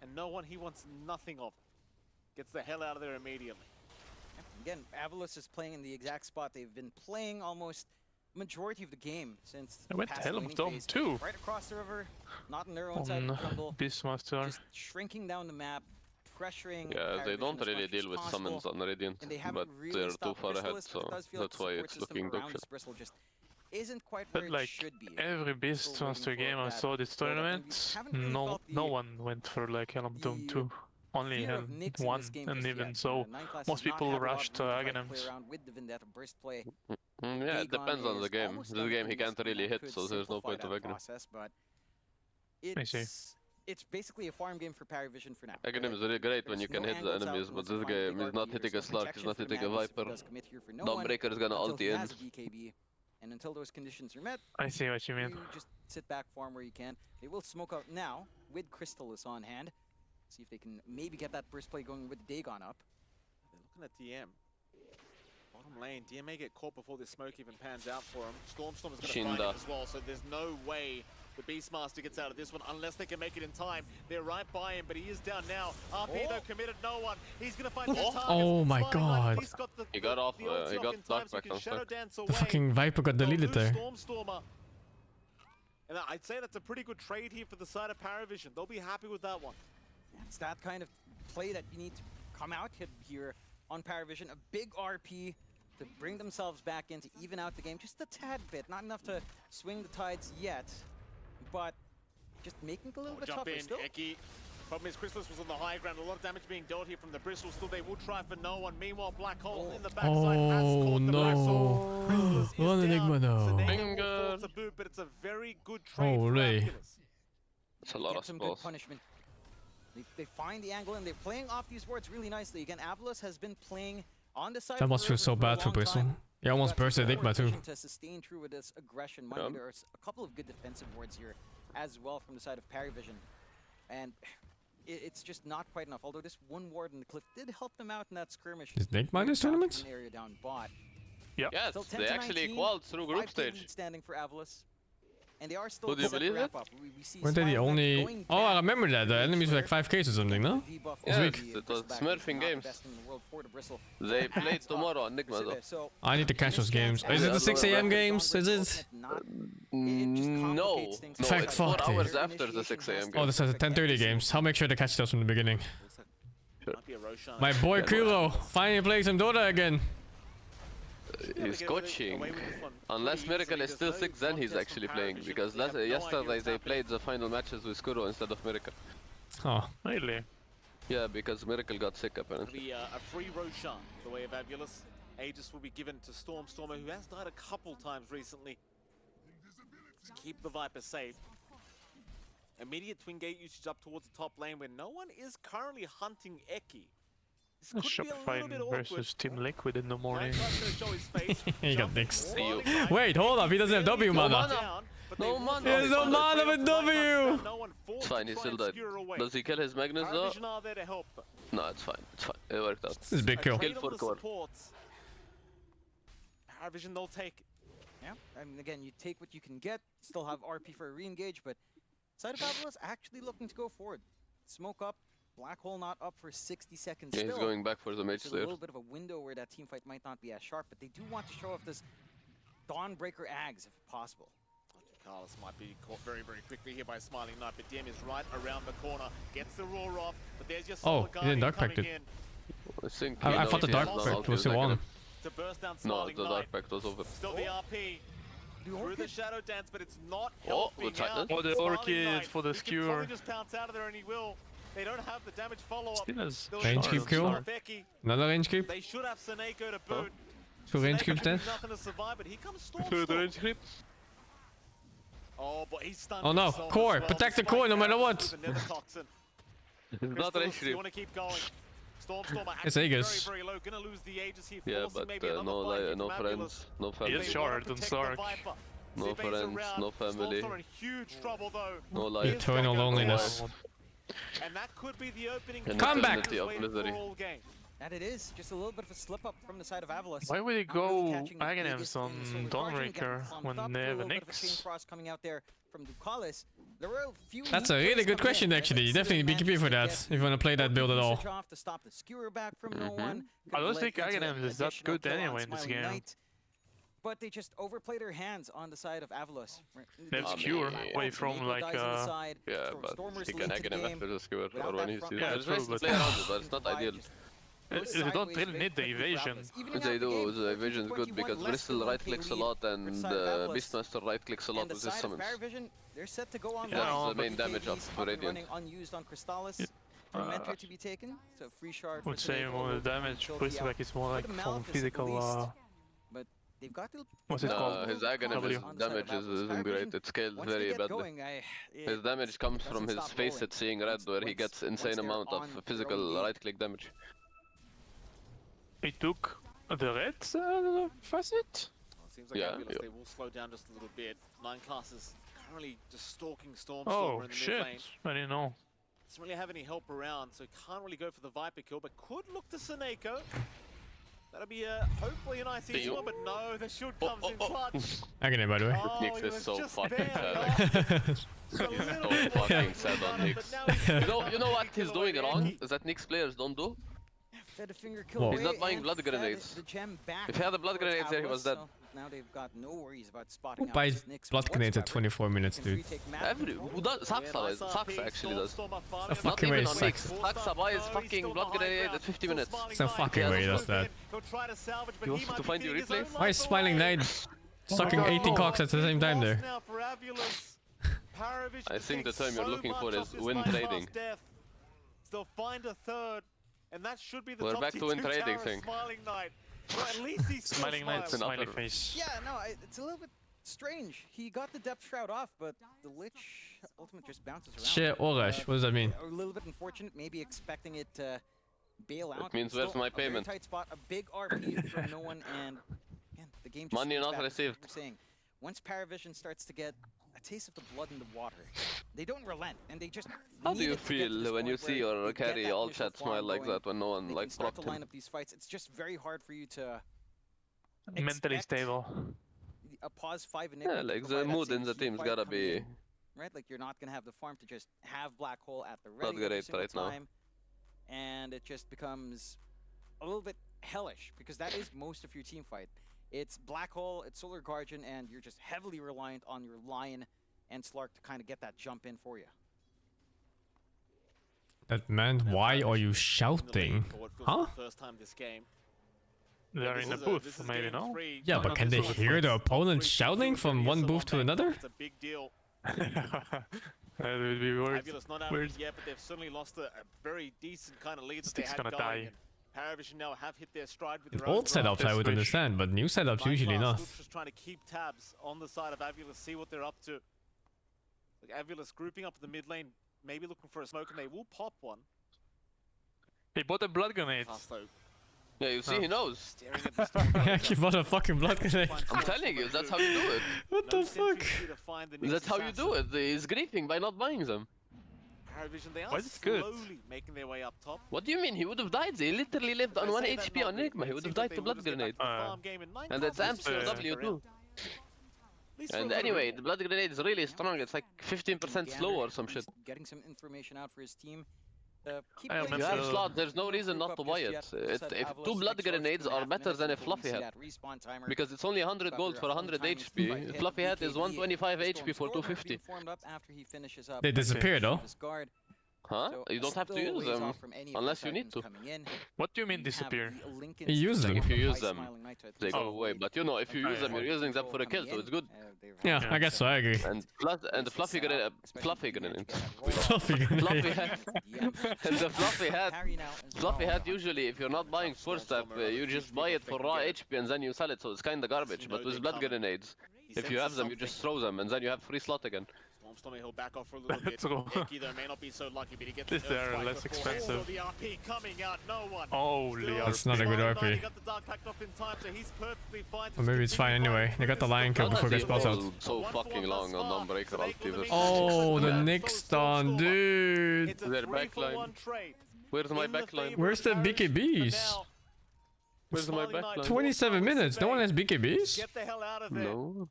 And no one, he wants nothing of. Gets the hell out of there immediately. Again, Avulus is playing in the exact spot they've been playing almost majority of the game since I went past Helm laning Dome phase. too. Right across the river, not in their own side of On the jungle, Beastmaster. just shrinking down the map, pressuring. Yeah, they PARIVISION don't as really much deal as with possible, summons on Radiant, and they haven't but really they're too stopped far ahead, Bristolus, but so it does feel like that's the why support it's system looking dog around shit. this Bristle just isn't quite where But it like should be. every Beastmaster waiting game for I that saw this build-up, and we tournament, haven't really no felt the- one went for like Helm Dome 2. Only fear of Helm Nyx in 1, this game and just even yet. so, 9 class most does not people have a lot of rushed room to try to play Aghanims. around with the Vendetta burst play. Yeah, it Dagon depends on the is game. almost This done game he with can't this, really that hit, could so there's no simplify point of that Aghanim. process, but I see. it's basically a farm game for PARIVISION for now. Aghanim is really great when you can hit the enemies, but this game is not hitting a Slark, he's not hitting a Viper. Dawnbreaker is gonna ult the end. And until those conditions are met, I see what you mean. you just sit back, farm where you can. They will smoke out now with Crystallis on hand. See if they can maybe get that burst play going with Dagon up. They're looking at DM. Bottom lane, DM may get caught before this smoke even pans out for him. Stormstorm is going to find it as well, so there's no way the Beastmaster gets out of this one unless they can make it in time. They're right by him, but he is down now. RP though committed no one. He's going to find the target. Oh my god. He got off, he got knocked back on Shadow stuck. Dance The away. fucking Viper got deleted there. Stormstormer. And I'd say that's a pretty good trade here for the side of PARIVISION. They'll be happy with that one. It's that kind of play that you need to come out here on PARIVISION. A big RP to bring themselves back in to even out the game just a tad bit. Not enough to swing the tides yet, but just making it a little bit Jump tougher in, still. Eki. Problem is, Chrysalis was on the high ground. A lot of damage being dealt here from the Bristol. Still, they will try for no one. Meanwhile, Black Hole in the backside has Oh caught the no. Bristle. One Enigma now. Finger. To boot, but it's a very good trade for Holy. Avulus. It's a lot Get of some good spells. punishment. They find the angle and they're playing off these wards really nicely. Again, Avulus has been playing on the side. That must feel so bad for Bristle. He almost burst Enigma too. To sustain through with this aggression. Mind you, there's a couple of good defensive wards here as well from the side of PARIVISION, and it's just not quite enough. Although this one ward in the cliff did help them out in that skirmish. Is Enigma in this tournament? Area down bot. Yeah. Yes, Still 10 they to actually 19, qualified through group 5K stage. lead standing for Avulus. And they are still Would you set to believe wrap it? up. We see Weren't they the Smiling only... going Oh, I back remember that. The enemies were like 5Ks or something, no? This week. It was smurfing games. They played tomorrow on Nigma though. I need to catch those games. Is it the 6 AM games? Is it? No, Fuck, it's 4 fuck. hours after the 6 AM game. Oh, this is the 10:30 games. I'll make sure to catch those from the beginning. My boy Kuro finally playing some Dota again. He's coaching. Unless Miracle is still sick, then he's actually playing. Because yesterday they played the final matches with Kuro instead of Miracle. Oh, really? Yeah, because Miracle got sick apparently. It'll be a free Roshan, the way of Avulus. Aegis will be given to Stormer, who has died a couple times recently. Just keep the Viper safe. Immediate twin gate usage up towards the top lane where no one is currently hunting Eki. Shopify versus Team Liquid in the morning. He got nixed. Wait, hold up, he doesn't have W mana. No mana. He has no mana with W! It's fine, he still died. Does he kill his Magnus though? No, it's fine, it's fine. It worked out. This is a big kill. Kill for core. PARIVISION, they'll take. Yeah, I mean, again, you take what you can get, still have RP for a re-engage, but side of Avulus actually looking to go forward. Smoke up, Black Hole not up for 60 seconds Yeah, still. he's going back for the Mage There's a Slayer. little bit of a window where that team fight might not be as sharp, but they do want to show off this Dawnbreaker Ags if possible. Carlos might be caught very, very quickly here by Smiling Knight, but DM is right around the corner, gets the roar off, but there's just Oh, he didn't Dark Pact it. I thought the Dark Pact was still on. To burst down No, Smiling the Knight. Dark Pact was over. Still the RP. Through the Shadow Dance, but it's not Oh, helping good out. Oh, the Smiling Orchid Knight, for the he can skewer. probably just pounce out of there and he will. They don't have the damage follow-up. Still has Range creep kill. Another range creep. They should have Seneko to boot. Two range creeps dead. Nothing to survive, but here comes Storm. Range creep. Oh, but he's stunned. Oh no, himself core. as well. Protect the core no matter what. With another toxin. Not Crystals, range creep. you want to keep going. Stormer It's Aegis. very, very low. Gonna lose the Aegis here. Yeah, forcing but maybe another no, fight here no from friends, no He family. is shard on Stark. No friends, no family. Storm's in huge trouble though. No life. Eternal loneliness. And that could be the opening. An Come back! eternity of misery. And it is just a little bit of a slip up from the side of Avulus. Why would he Not really go catching the Aghanim's biggest on thing, so the Guardian getting Dawnbreaker clumped when up, they a have little an bit of a Chain X? Frost coming out there from Ducalis. There were a few That's a neat really plays good coming question in. actually. They Definitely be managed KP for to that get if you want to play that build at all. usage off to stop the skewer back from no one. I don't Could've think led into Aghanim an is that additional good kill on anyway in this Smiling game. Knight. But they just overplayed their hands on the side of Avulus. They have Skewer away from like Yeah, but he can Aghanim after the skewer or when he's Yeah, There's true, ways to but play around it, but it's not ideal. they don't really need the evasion. They do, the evasion is good because Bristle right clicks a lot and Beastmaster right clicks a lot with his summons. PARIVISION, they're set to go on That's live. the main damage of BKB up and Radiant. running unused on Crystallis. Mentor to be taken, so free shard. I would say more the damage, Bristleback is more like from physical, But they've got to what's it called? His Aghanim damage isn't great, it scales very badly. His damage comes from his face at seeing red where he gets insane amount of physical right click damage. He took the red facet? Seems like Yeah, Avulus, yeah. they will slow down just a little bit. 9 classes currently just stalking Stormstormer Oh in the shit, mid lane. I didn't know. Doesn't really have any help around, so can't really go for the Viper kill, but could look to Seneko. That'll be hopefully a nice easy one, but no, the shoot comes in clutch. Aghanim, by the way. Oh, Nyx he is was so just fucking barely sad. off. He's so fucking sad on Nyx. You know what he's doing wrong? Is that Nyx players don't do? Fed a finger kill He's away not buying and blood fed grenades. the gem back If he had the blood towards grenades there, he was Avulus, dead. so now they've got no worries about Who spotting out buys this Nyx blood grenades at whatsoever. 24 minutes, Can dude? retake map Who does? Saksa actually does. A fucking Not way even on Saksa. Nyx. Saksa buys fucking blood grenade at 50 minutes. It's a fucking way he does that. You want to find your replays? Why is Smiling Knight sucking 18 cocks at the same time there? I think the term you're looking for is win trading. Still find a third, and that should be the We're top back to win T2 trading tower, thing. Smiling Knight. Well, at least he's still Smiling Knight's a smiling. smiley face. Yeah, no, it's a little bit strange. He got the depth shroud off, but the Lich ultimate just bounces around. Shit, Orash, what does that mean? A little bit unfortunate, maybe expecting it to bail out. It means Still where's my a very payment? tight spot, a big RP from no one, and again, the game just Money swings not back to what received. we're saying. Once PARIVISION starts to get a taste of the blood in the water, they don't relent, and they just How do need you it to get to feel this when you point see where your you get carry that all initial chat smile farm like going, that when no one they like can start propped to line him? up these fights. It's just very hard for you to Mentally expect stable. a pause 5 Enigma. Yeah, to like the provide that mood same in the team team's fight gotta coming be in, right? Like you're not gonna have the farm to just have Black Hole at the not ready every great single right now. time, and it just becomes a little bit hellish because that is most of your team fight. It's Black Hole, it's Solar Guardian, and you're just heavily reliant on your Lion and Slark to kind of get that jump in for you. That man, why are you shouting? Huh? First time this game. They're in the booth, maybe, no? Yeah, but can they hear the opponent shouting from one booth to another? It's a big deal. That would be weird. AVULUS not out of it yet, but they've certainly lost a very decent kind of lead that they Stick's had gonna going. die. And PARIVISION now have hit their stride with their Old own setups I would understand, but new setups usually not. Just trying to keep tabs on the side of AVULUS, see what they're up to. Like AVULUS grouping up the mid lane, maybe looking for a smoke, and they will pop one. He bought a blood grenade. Yeah, you see, he knows. Yeah, he bought a fucking blood grenade. I'm telling you, that's how you do it. What the fuck? That's how you do it. He's griefing by not buying them. PARIVISION, they Why are is it good? slowly making their way up top. What do you mean? He would have died. He literally lived on 1 HP on Enigma. He would have died to blood grenade. And it's AMP W too. And anyway, the blood grenade is really strong. It's like 15% slow or some shit. Getting some information out for his team. You have slot, there's no reason not to buy it. If 2 blood grenades are better than a Fluffy Hat. Because it's only 100 gold for 100 HP. Fluffy Hat is 125 HP for 250. They disappear though. Huh? You don't have to use them, unless you need to. What do you mean disappear? You use them. If you use them, they go away. But you know, if you use them, you're using them for a kill, so it's good. Yeah, I guess so, I agree. And the Fluffy grenade, Fluffy grenade. Fluffy grenade. Fluffy hat. And the Fluffy hat usually, if you're not buying first step, you just buy it for raw HP and then you sell it, so it's kinda garbage. But with blood grenades, if you have them, you just throw them and then you have free slot again. Stormy, he'll back off for a little bit. Icky, though, may not be so lucky, but he gets These are less expensive. The RP coming out, no one. Holy That's not a good RP. Got the dark packed off in time, so he's perfectly fine. Or maybe it's fine anyway. They got the Lion kill before it gets spells out. So fucking long on Dawnbreaker ulti. Oh, the Nick stun, dude. Their backline. Where's my backline? Where's the BKBs? Where's my backline? 27 minutes. No one has BKBs? Get the hell out of there. No.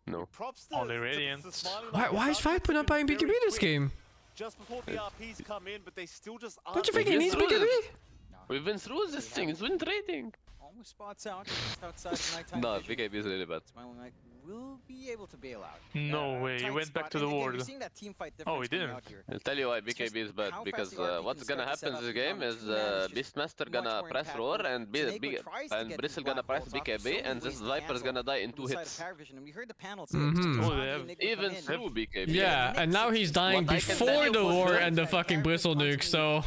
No. Only Radiant. Why is Viper not buying BKB this game? Just before the RPs come in, but they still just Don't you think he needs BKB? We've been through this thing. It's been trading. Almost spots out just outside the nighttime. No, vision. BKB is really bad. Smiling Knight will be able to bail out. No way, he went back to the ward. Oh, he didn't. I'll tell you why BKB is bad, because what's gonna happen this game is Beastmaster gonna press roar and Bristle gonna press BKB and this Viper's gonna die in 2 hits. Even through BKB. Yeah, and now he's dying before the war and the fucking Bristle nuke, so...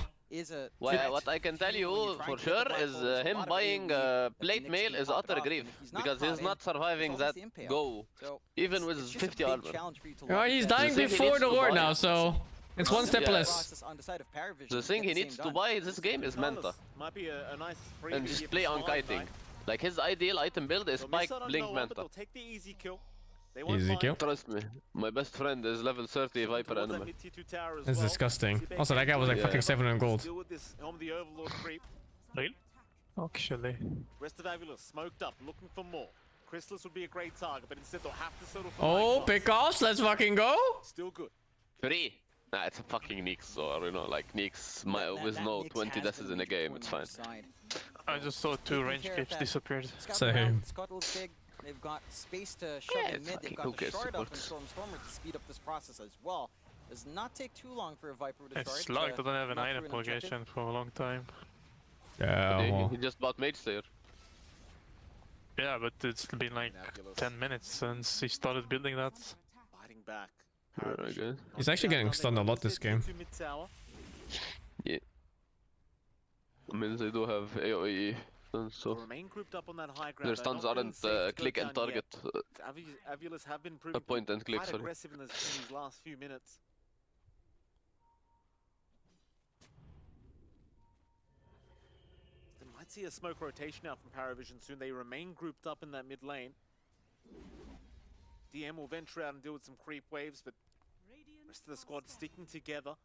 What I can tell you for sure is him buying plate mail is utter grief, because he's not surviving that go, even with 50 armor. He's dying before the war now, so it's one step less. The thing he needs to buy this game is Manta, and just play on kiting. Like his ideal item build is Spike, Blink, Manta. Easy kill. Trust me, my best friend is level 30 Viper enemy. It's disgusting. Also, that guy was like fucking 700 gold. Really? Actually. Rest of AVULUS smoked up, looking for more. Chrysalis would be a great target, but instead they'll have to settle for Oh, pick-offs, let's fucking go! Still good. 3! Nah, it's a fucking Nyx, or you know, like Nyx with no 20 deaths in a game, it's fine. I just saw 2 range clips disappeared. Same. They've got space to shove in mid, they've got the shard up and Stormer to speed up this process as well. Does not take too long for a Viper to It's Slark doesn't have an item progression for a long time. Yeah, well. He just bought Mage Slayer. Yeah, but it's been like 10 minutes since he started building that. Fighting back. He's actually getting stunned a lot this game. Yeah. I mean, they do have AoE. So their stuns aren't click and target. AVULUS have been proving point and click, quite sorry. aggressive in these last few minutes. They might see a smoke rotation out from PARIVISION soon. They remain grouped up in that mid lane. DM will venture out and deal with some creep waves, but the rest of the squad sticking together.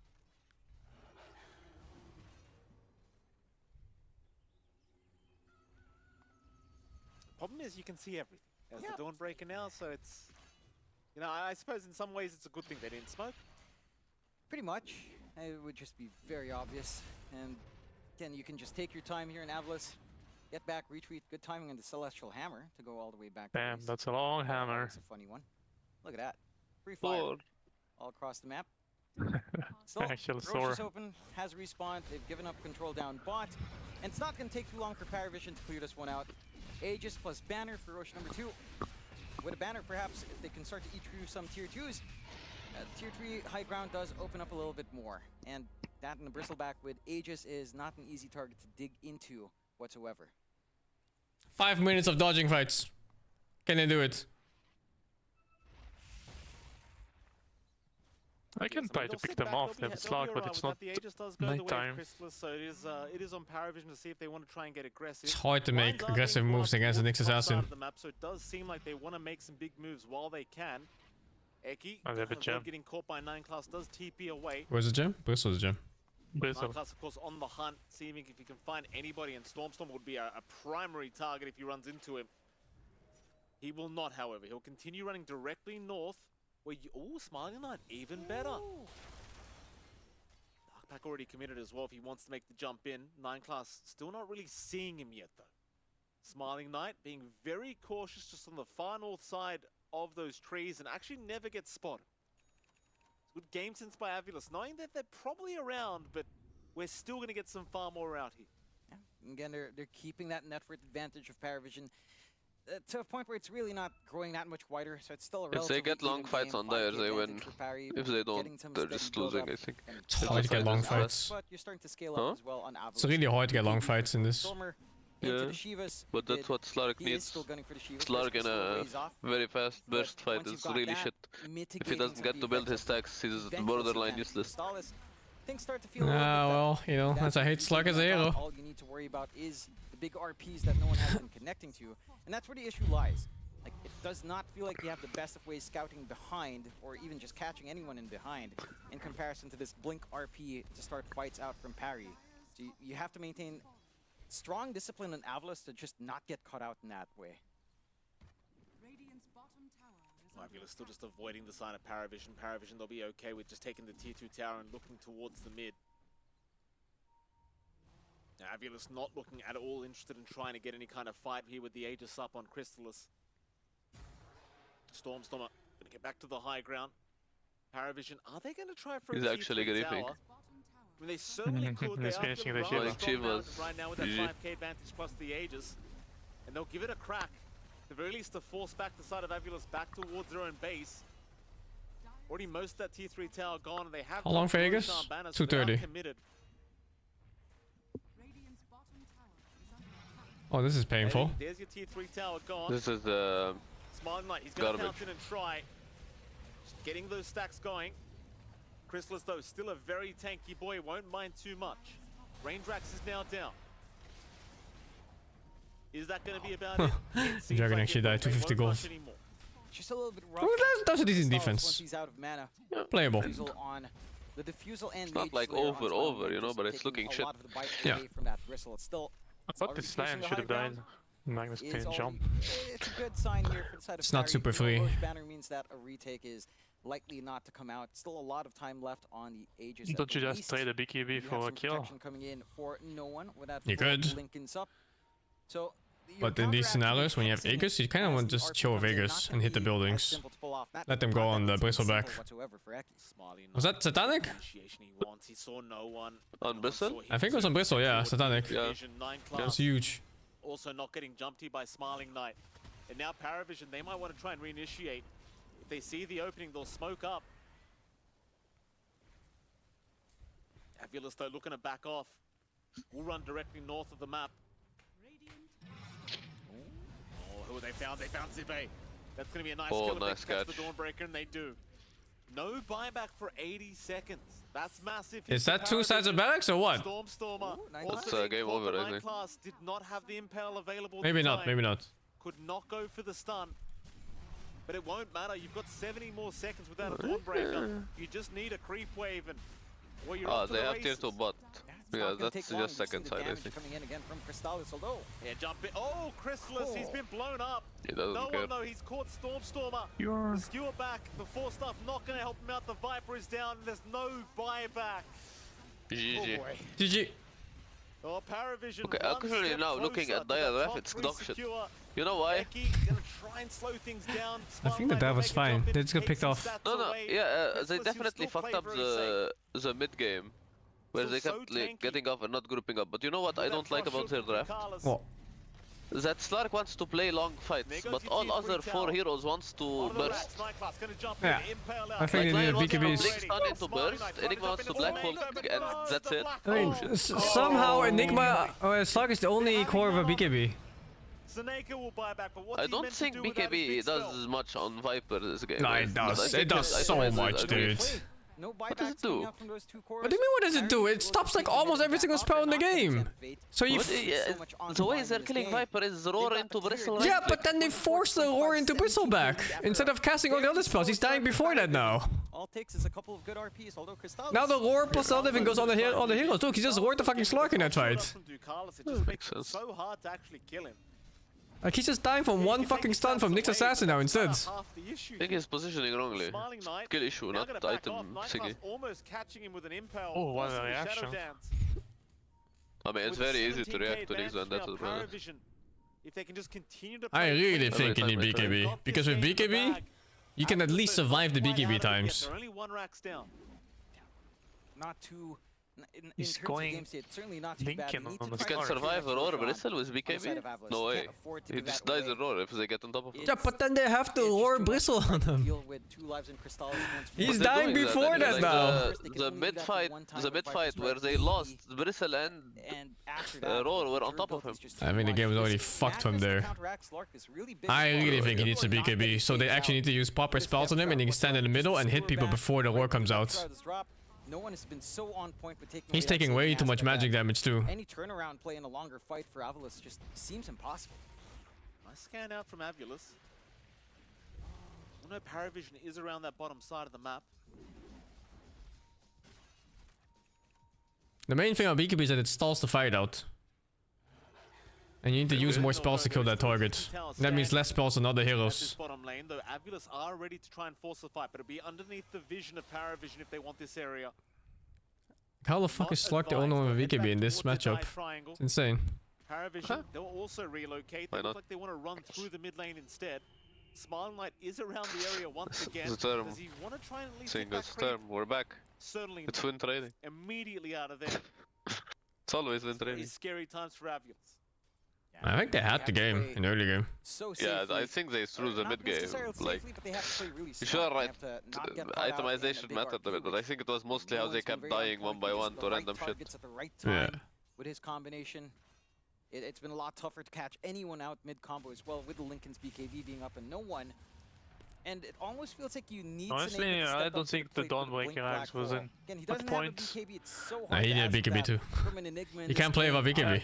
Problem is you can see everything. as the Dawnbreaker now, so it's... You know, I suppose in some ways it's a good thing they didn't smoke. Pretty much. It would just be very obvious. And again, you can just take your time here in AVULUS. Get back, retweet. Good timing on the Celestial Hammer to go all the way back. Damn, that's a long hammer. That's a funny one. Look at that. Free fire all across the map. Still, Roche is open, has respawned. They've given up control down bot. And it's not going to take too long for PARIVISION to clear this one out. Aegis plus Banner for Roche number 2. With a Banner, perhaps, if they can start to eat through some tier 2s, tier 3 high ground does open up a little bit more. And that in the bristleback with Aegis is not an easy target to dig into whatsoever. 5 minutes of dodging fights. Can they do it? I can try to pick them off, them slug, but it's not nighttime. So it is on PARIVISION to see if they want to try and get aggressive. It's hard to make aggressive moves against the Nyx Assassin. So it does seem like they want to make some big moves while they can. Eki, getting caught by 9 class, does TP away. Where's the gem? Bristle's gem. 9 class, of course, on the hunt, seeing if he can find anybody, and Storm would be a primary target if he runs into him. He will not, however. He'll continue running directly north. Where you, ooh, Smiling Knight, even better. Darkpack already committed as well if he wants to make the jump in. 9 class, still not really seeing him yet, though. Smiling Knight being very cautious just on the far north side of those trees and actually never gets spotted. Good game sense by AVULUS, knowing that they're probably around, but we're still going to get some far more out here. Yeah. Again, they're keeping that network advantage of PARIVISION to a point where it's really not growing that much wider, so it's still a if they get long fights on there, they win. If they don't, they're just losing, I think. It's hard to get long fights. But you're starting to scale up as well on AVULUS. It's really hard to get long fights in this. Yeah, but that's what Slark needs. Slark in a very fast burst fight is really shit. If he doesn't get to build his stacks, he's borderline useless. Things start to feel well, you know, as I hate Slark as a hero. All you need to worry about is the big RPs that no one has been connecting to, and that's where the issue lies. Like, it does not feel like you have the best of ways scouting behind, or even just catching anyone in behind, in comparison to this blink RP to start fights out from Parry. So you have to maintain strong discipline in AVULUS to just not get caught out in that way. AVULUS still just avoiding the sign of PARIVISION. PARIVISION, they'll be okay with just taking the tier 2 tower and looking towards the mid. Now, AVULUS not looking at all interested in trying to get any kind of fight here with the Aegis up on Crystallis. Stormer going to get back to the high ground. PARIVISION, are they going to try for He's a actually tier 3 griefing. tower? I mean, they certainly could. They are right now with that 5k advantage plus the Aegis. And they'll give it a crack. At the very least to force back the side of AVULUS back towards their own base. Already most of that tier 3 tower gone, and they have... How long for Aegis? 2:30. Oh, this is painful. There's your tier 3 tower gone. This is Smiling Knight, he's going to pounce in and try. Just getting those stacks going. Crystallis, though, still a very tanky boy, won't mind too much. Raindrax is now down. Is that going to be about it? Dragon actually died, 250 gold. Just a little bit rough. Well, that's a decent defense. He's out of mana. Playable. On the diffusal and it's not like over, you know, but it's looking shit. Yeah. From that bristle. It's still I thought this Lion should have died. Magnus didn't jump. It's a good sign here for the side of It's not super free. Banner means that a retake is likely not to come out. Still a lot of time left on the Aegis. Don't you just play the BKB for a kill? Coming in for no one without you could. Lincoln's up. So, but in these scenarios, when you have Aegis, you kind of want to just chill with Aegis and hit the buildings. Let them go on the bristleback. Was that Satanic? On Bristle? I think it was on Bristle, yeah, Satanic. Yeah. That was huge. Also not getting jumped here by Smiling Knight. And now PARIVISION, they might want to try and reinitiate. If they see the opening, they'll smoke up. AVULUS, though, looking to back off. We'll run directly north of the map. Oh, who they found? They found Zibe. That's going to be a nice kill if they catch the Dawnbreaker, and they do. No buyback for 80 seconds. That's massive. Is that two sides of barracks or what? Stormer. That's game over, I think. Class did not have the impale available. Maybe not, maybe not. Could not go for the stun. But it won't matter. You've got 70 more seconds without a Dawnbreaker. You just need a creep wave and... Well, you're they have tier 2 bot. Yeah, Yeah, that's just second side, I think. Coming in again from Crystallis, although. Yeah, jump it. Oh, Chrysalis, he's been blown up. He doesn't No care. one though, he's caught Stormstormer. The skewer back, the force stuff not gonna help him out. The Viper is down, and there's no buyback. GG. Oh boy. GG. Oh, PARIVISION. Okay, actually now looking at DRF, it's dog shit. You know why? Try and slow things down. I think the dive was fine. They just got picked off. No, yeah, they definitely fucked up the mid game, where they kept like getting off and not grouping up. But you know what I don't like about their draft? What? That Slark wants to play long fights, but all other 4 heroes wants to burst. Yeah, I think they need a BKBs. Stun into burst, Enigma wants to black hole, and that's it. I mean, somehow Enigma Slark is the only core of a BKB. I don't think BKB does much on Viper this game. No, it does. It does so much, dude. No what does it do? What do you mean, what does it do? It stops like almost every single spell in the game. So you... The way they're killing Viper is roar into bristle. Yeah, but then they force the roar into bristle back. Instead of casting all the other spells. He's dying before that now. All takes is a couple of good RPs, although Crystallis... Now the roar plus the living goes on the heroes. Look, he just roared the fucking Slark in that fight. It just makes it so hard to actually kill him. Like he's just dying from one fucking stun from Nyx Assassin now instead. I think he's positioning wrongly. Skill issue, not item thingy. Oh, what a reaction. I mean, it's very easy to react to Nyx Vendetta, to be honest. I really think you need BKB. Because with BKB, you can at least survive the BKB times. Not too... He's going Lincoln on the You can survive a roar bristle with BKB? No way. He just dies in roar if they get on top of him. Yeah, but then they have to roar bristle on him. He's dying before that now. The mid fight where they lost bristle and roar were on top of him. I mean, the game was already fucked from there. I really think he needs a BKB, so they actually need to use proper spells on him and he can stand in the middle and hit people before the roar comes out. No one has been so on point with taking He's taking way too much magic damage too. Any turnaround play in a longer fight for AVULUS just seems impossible. Nice scan out from AVULUS. I know PARIVISION is around that bottom side of the map. The main thing on BKB is that it stalls the fight out. And you need to use more spells to kill that target. That means less spells on other heroes. Bottom lane, though, AVULUS are ready to try and force the fight, but it'll be underneath the vision of PARIVISION if they want this area. How the fuck is Slark the only one with BKB in this matchup? It's insane. PARIVISION, they'll also relocate. They look like they want to run through the mid lane instead. Smiling Knight is around the area once again. Does he want to try and at least get that creep? We're back. Certainly it's win trading. Immediately out of there. It's always win trading. It's scary times for AVULUS. I think they had the game in the early game. Yeah, I think they threw the mid game. Like, sure, right, itemization mattered a bit, but I think it was mostly how they kept dying one by one to random shit. Yeah. With his combination, it's been a lot tougher to catch anyone out mid combo as well, with the Lincoln's BKB being up and no one. And it almost feels like you need. Honestly, I don't think the Dawnbreaker axe was in. What point? Nah, he needed BKB too. You can't play without BKB.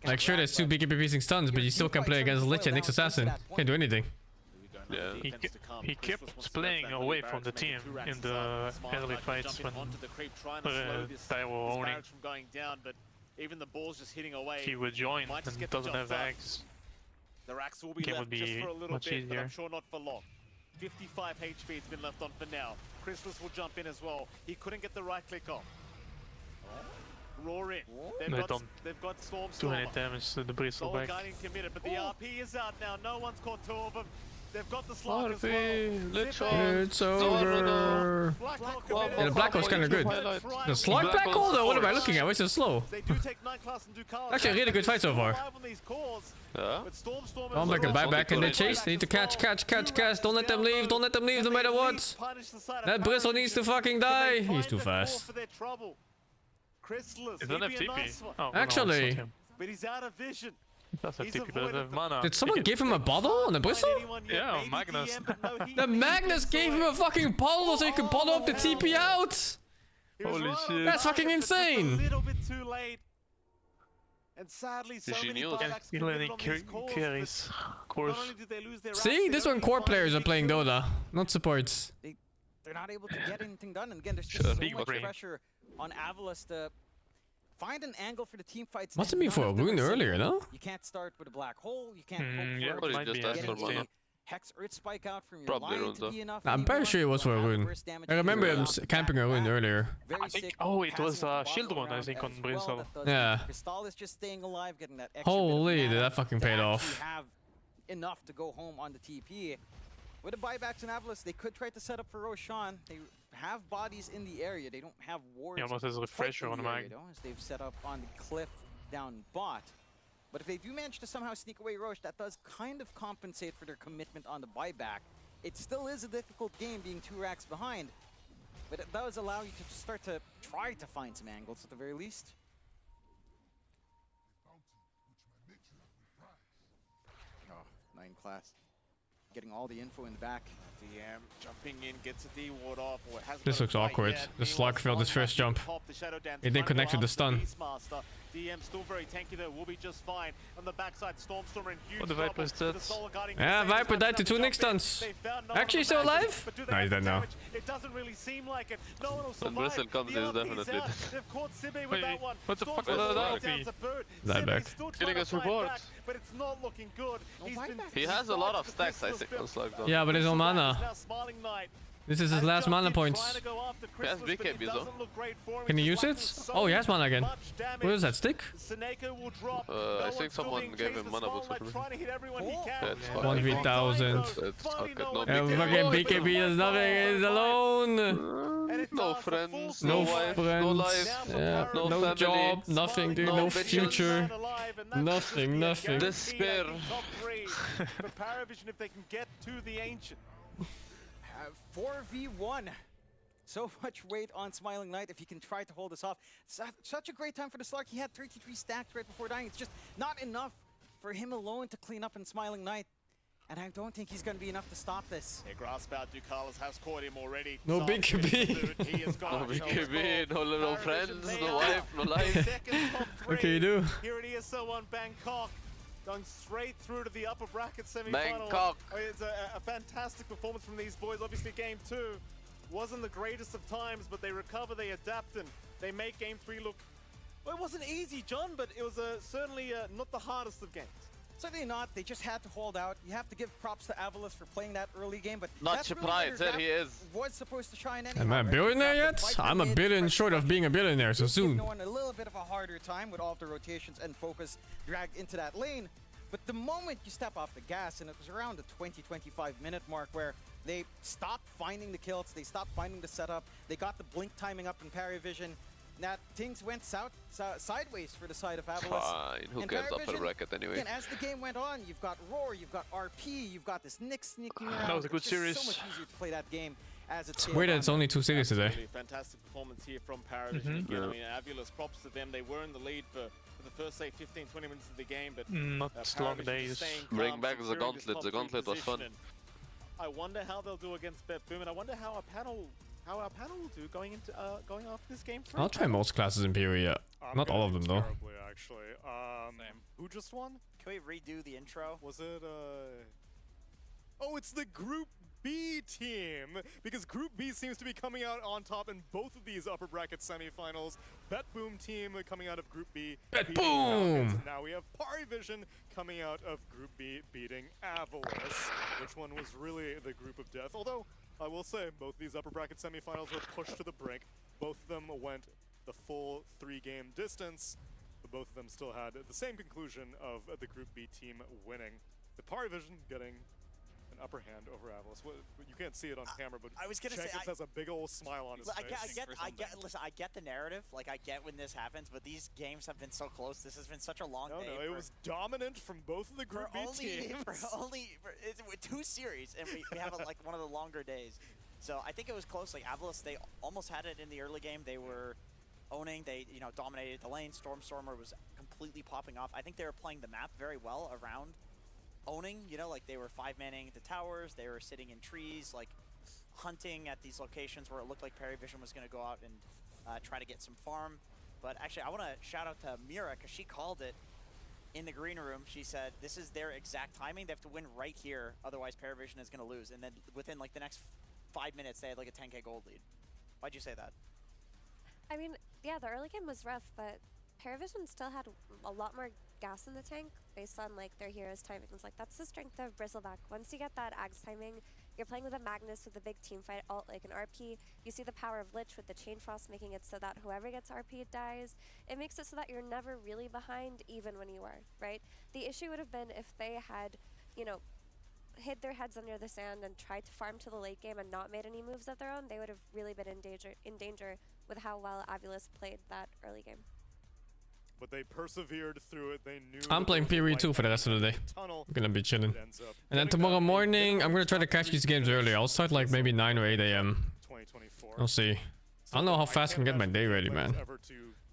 Like, sure, there's 2 BKB piercing stuns, but you still can play against Lich and Nyx Assassin. Can't do anything. Yeah. He kept playing away from the team in the early fights when they were owning. Even the ball's just hitting away. He would join and doesn't have axe. The racks will be left just for a little bit, but I'm sure not for long. 55 HP has been left on for now. Chrysalis will jump in as well. He couldn't get the right click off. Roar in. They've got Stormstormer. 200 damage to the bristle back. Committed, but the RP is out now. No one's caught 2 of them. They've got the Slark as well. It's over. Yeah, the Black Hole's kind of good. The Slark Black Hole though, what am I looking at? Why is it slow? Actually, a really good fight so far. Yeah. Oh my god, buyback and they chase. They need to catch. Don't let them leave. Don't let them leave no matter what. That bristle needs to fucking die. He's too fast. He doesn't have TP. Oh, actually. no, but he's out of vision. Did someone give him a bottle on the bristle? Yeah, Magnus. The Magnus gave him a fucking bottle so he could bottle up the TP out! Holy shit. That's fucking insane! A little bit too late. And sadly, so many carries course. See, this one core players are playing Dota, not supports. They're not able to get anything done, and again, there's just so much pressure on AVULUS to find an angle for the team fights. Must and have been none for a of them are rune earlier, simple. no? You can't start with a black hole. You can't yeah, hope for might be getting for a mana. Hex Earth Spike out from your Probably line rune, to though. be enough. I'm pretty sure it was for a rune. I remember him camping a rune earlier. Very I think. sick Oh, it was passing off the shield bottom one, I around think, on as well. Brimstone. That does Yeah. Crystallis just staying alive, getting that extra Holy, bit of did mana that fucking to paid actually off. have enough to go home on the TP. With the buybacks in AVULUS, they could try to set up for Roshan. They have bodies in the area. They don't have wards. He almost has a refresher quite on in the the area, mag. though, as they've set up on the cliff down bot. But if they do manage to somehow sneak away Roche, that does kind of compensate for their commitment on the buyback. It still is a difficult game being 2 racks behind, but it does allow you to start to try to find some angles at the very least. Oh, 9 class. Getting all the info in the back. DM jumping in, gets a D ward off. Or has This looks awkward. The Slug failed his first jump. It didn't connect with the stun. DM still very tanky though, will be just fine. On the backside, Stormstormer in huge Oh, the Viper's dead. Yeah, Viper died to 2 Nick stuns. Actually still alive? No, he's dead now. It doesn't really seem like it. No one will When survive. Bristle comes, he's definitely dead. They've caught Sibbe with Wait, that one. what the fuck Stormstormer was down that? to boot. Die back. Sibbe's still Killing trying us to fight support. back, but it's not looking good. He has a lot of stacks, I think, on Slug though. Yeah, but he's on mana. Now Smiling Knight. This is his last mana points. Trying to go after He has Christmas, but it BKBs though. doesn't look great for him. Can he He's use taking it? so Oh, he has mana again. much damage. What is that, stick? Seneko will drop. I think someone gave him mana boost or something. Trying to hit everyone he can. That's fucking 1v1000. That's fucking no Yeah, big fucking deal. BKB is nothing, he's alone. No friends, No no wife, friends, no life, yeah, no no family, job, nothing, dude, no no bitches. future, nothing, nothing. Despair. For PARIVISION, if they can get to the Ancient. 4v1. So much weight on Smiling Knight if he can try to hold this off. Such a great time for the Slug. He had 33 stacks right before dying. It's just not enough for him alone to clean up in Smiling Knight. And I don't think he's going to be enough to stop this. Yeah, Grassbout Ducalis has caught him already. No BKB. No BKB, no friends, no wife, no life. What can you do? Here at ESL 1 Bangkok. Going straight through to the upper bracket semi-final. Bangkok. I mean, it's a fantastic performance from these boys. Obviously, game 2 wasn't the greatest of times, but they recover, they adapt, and they make game 3 look... Well, it wasn't easy, John, but it was certainly not the hardest of games. Certainly not. They just had to hold out. You have to give props to AVULUS for playing that early game, but Not that's really surprised, where there he their is. draft was supposed to shine anyhow. Am I a right? billionaire You have yet? to fight I'm a mid, billion press short of being a billionaire, so give soon. no one a little bit of a harder time with all of the rotations and focus dragged into that lane. But the moment you step off the gas, and it was around the 20-25 minute mark where they stopped finding the kills, they stopped finding the setup, they got the blink timing up in PARIVISION, that things went sideways for the side of AVULUS. Fine, who And cares upper PARIVISION, bracket anyway? again, as the game went on, you've got Roar, you've got RP, you've got this Nick sneaking around. That was a good It's just series. so much easier to play that game as it's It's weird that it's only 2 series today. Absolutely fantastic performance here from PARIVISION again. I mean, AVULUS, props to them. They were in the lead for the first, say, 15-20 minutes of the game, but Not long PARIVISION days. staying Bring calm, back the securing this gauntlet. top The 3 gauntlet was fun. position. And I wonder how they'll do against Boom, and I wonder how our panel will do going after this game 3. I'll try most classes in PoE, yeah. Not all of them though. Terribly, actually. Who just won? Can we redo the intro? Was it, Oh, it's the Group B team! Because Group B seems to be coming out on top in both of these upper bracket semifinals. Bet Boom team coming out of Group B. Bet beating Boom! Falcons. And now we have PARIVISION coming out of Group B beating AVULUS. Which one was really the group of death? Although, I will say, both these upper bracket semifinals were pushed to the brink. Both of them went the full 3-game distance. But both of them still had the same conclusion of the Group B team winning. The PARIVISION getting an upper hand over AVULUS. Well, you can't see it on camera, but I was gonna say, Jenkins has a big old smile on his face. Listen, I get the narrative. Like, I get when this happens, but these games have been so close. This has been such a long day. No, it was dominant from both of the Group B teams. It's 2 series, and we have like one of the longer days. So I think it was close. Like AVULUS, they almost had it in the early game. They were owning. They dominated the lane. Stormstormer was completely popping off. I think they were playing the map very well around owning, like they were 5-manning the towers, they were sitting in trees, like hunting at these locations where it looked like PARIVISION was going to go out and try to get some farm. But actually, I want to shout out to Mira, because she called it in the green room. She said, this is their exact timing. They have to win right here, otherwise PARIVISION is going to lose. And then within like the next 5 minutes, they had like a 10k gold lead. Why'd you say that? I mean, yeah, the early game was rough, but PARIVISION still had a lot more gas in the tank based on like their heroes' timings. Like that's the strength of Bristleback. Once you get that Ags timing, you're playing with a Magnus with a big team fight alt like an RP. You see the power of Lich with the Chain Frost making it so that whoever gets RP dies. It makes it so that you're never really behind even when you are, right? The issue would have been if they had, you know, hid their heads under the sand and tried to farm to the late game and not made any moves of their own. They would have really been in danger with how well AVULUS played that early game. But they persevered through it. They knew I'm playing PoE 2 for the rest of the day. I'm gonna be chilling. And then tomorrow morning, I'm gonna try to catch these games early. I'll start like maybe 9 or 8 a.m. I'll see. I don't know how fast I can get my day ready, man.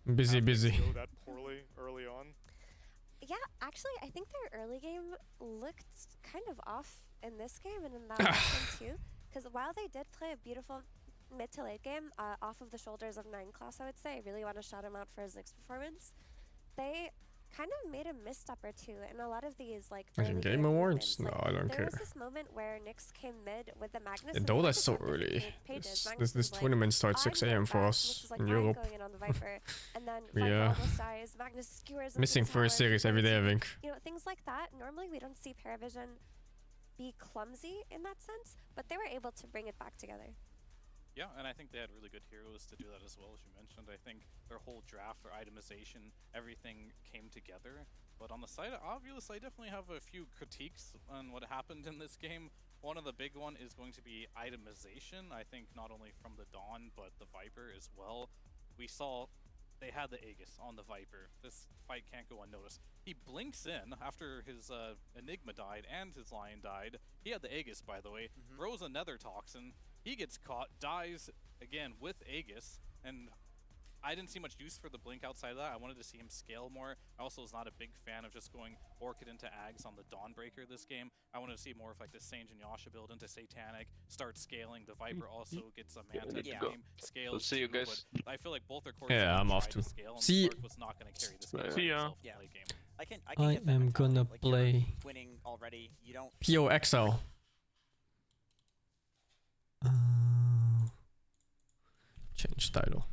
I'm busy. That poorly early on. Yeah, actually, I think their early game looked kind of off in this game and in that last one too. Because while they did play a beautiful mid to late game off of the shoulders of 9 class, I would say, I really want to shout him out for his Nyx performance. They kind of made a misstep or two in a lot of these like early game awards. No, I don't there care. was this moment where Nyx came mid with the Magnus. The Dota's so early. This tournament starts 6 a.m. for us in Europe. Going in on the Viper, and then Yeah. almost dies. Magnus skewers Missing into the first tower. series every day, I think. You know, things like that. Normally we don't see PARIVISION be clumsy in that sense, but they were able to bring it back together. Yeah, and I think they had really good heroes to do that as well, as you mentioned. I think their whole draft, their itemization, everything came together. But on the side of AVULUS, I definitely have a few critiques on what happened in this game. One of the big one is going to be itemization. I think not only from the Dawn, but the Viper as well. We saw they had the Aegis on the Viper. This fight can't go unnoticed. He blinks in after his Enigma died and his Lion died. He had the Aegis, by the way. Throws a Nether Toxin. He gets caught, dies again with Aegis, and I didn't see much use for the blink outside of that. I wanted to see him scale more. I also was not a big fan of just going Orchid into Ags on the Dawnbreaker this game. I wanted to see more of like the Sange and Yasha build into Satanic, start scaling. The Viper also gets a Manta game, scales. We'll see you guys. But I feel like both their cores I'm off to. See you. Was not going to carry this game. See ya. Yeah. Game. I can I get that am mentality. gonna Like, you're play winning already. You don't. PO Exile. Change title.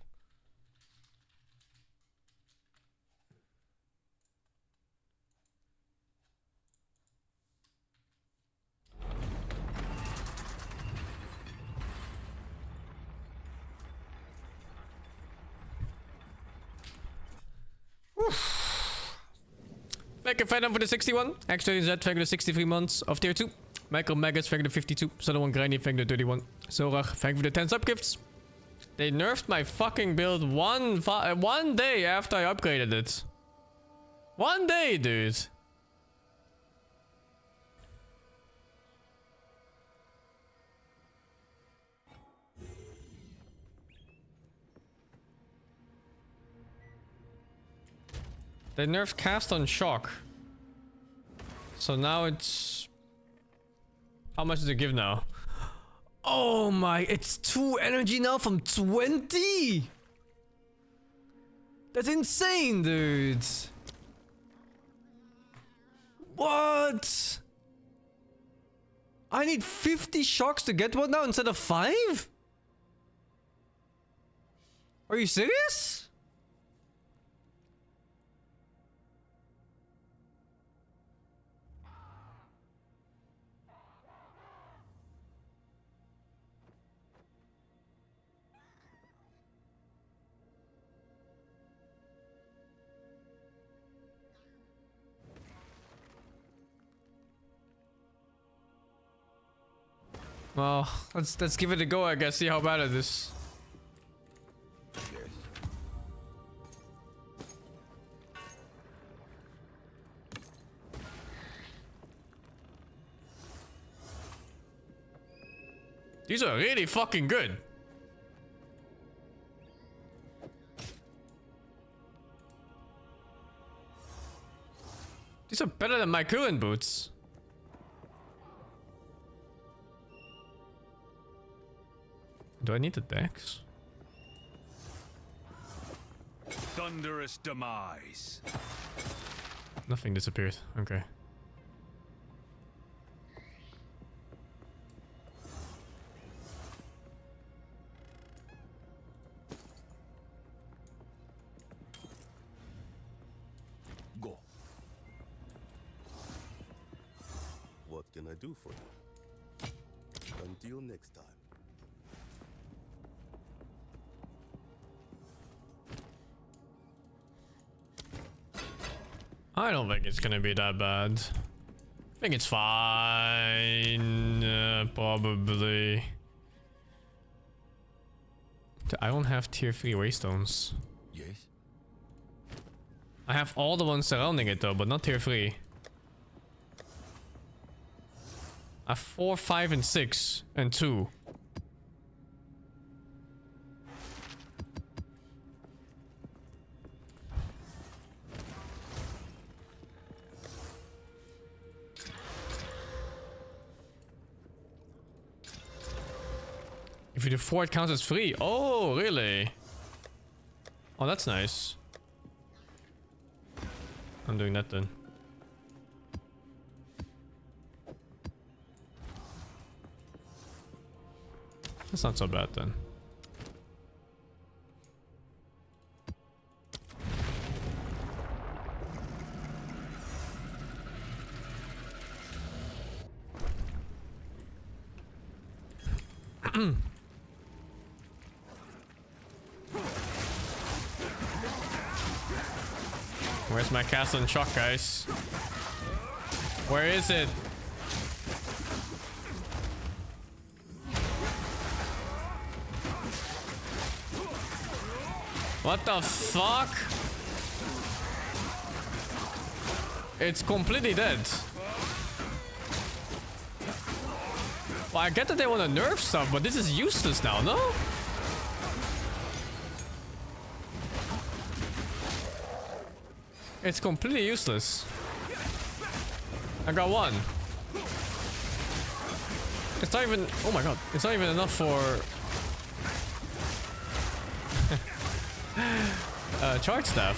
Thank you, Phantom, for the 61. X-Train Z, thank you for the 63 months of tier 2. Michael Maggots, thank you for the 52. Someone Granny, thank you for the 31. Zorach, thank you for the 10 subgifts. They nerfed my fucking build one day after I upgraded it. 1 day, dude. They nerfed cast on shock. So now it's... How much does it give now? Oh my, it's 2 energy now from 20! That's insane, dude! What? I need 50 shocks to get one now instead of 5? Are you serious? Well, let's give it a go, I guess, see how bad it is. These are really fucking good. These are better than my current boots. Do I need the dex? Thunderous demise. Nothing disappeared. Okay. I do for you? Until next time. I don't think it's gonna be that bad. I think it's fine. Probably. I don't have tier 3 waystones. Yes. I have all the ones surrounding it though, but not tier 3. I have 4, 5, and 6, and 2. If you do 4, it counts as 3. Oh, really? Oh, that's nice. I'm doing that then. That's not so bad then. Where's my castle and shock, guys? Where is it? What the fuck? It's completely dead. Well, I get that they want to nerf stuff, but this is useless now, no? It's completely useless. I got one. It's not even... Oh my god. It's not even enough for... charge staff.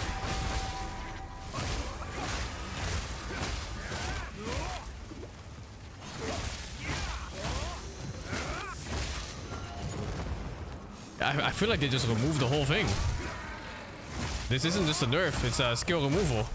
I feel like they just removed the whole thing. This isn't just a nerf, it's a skill removal.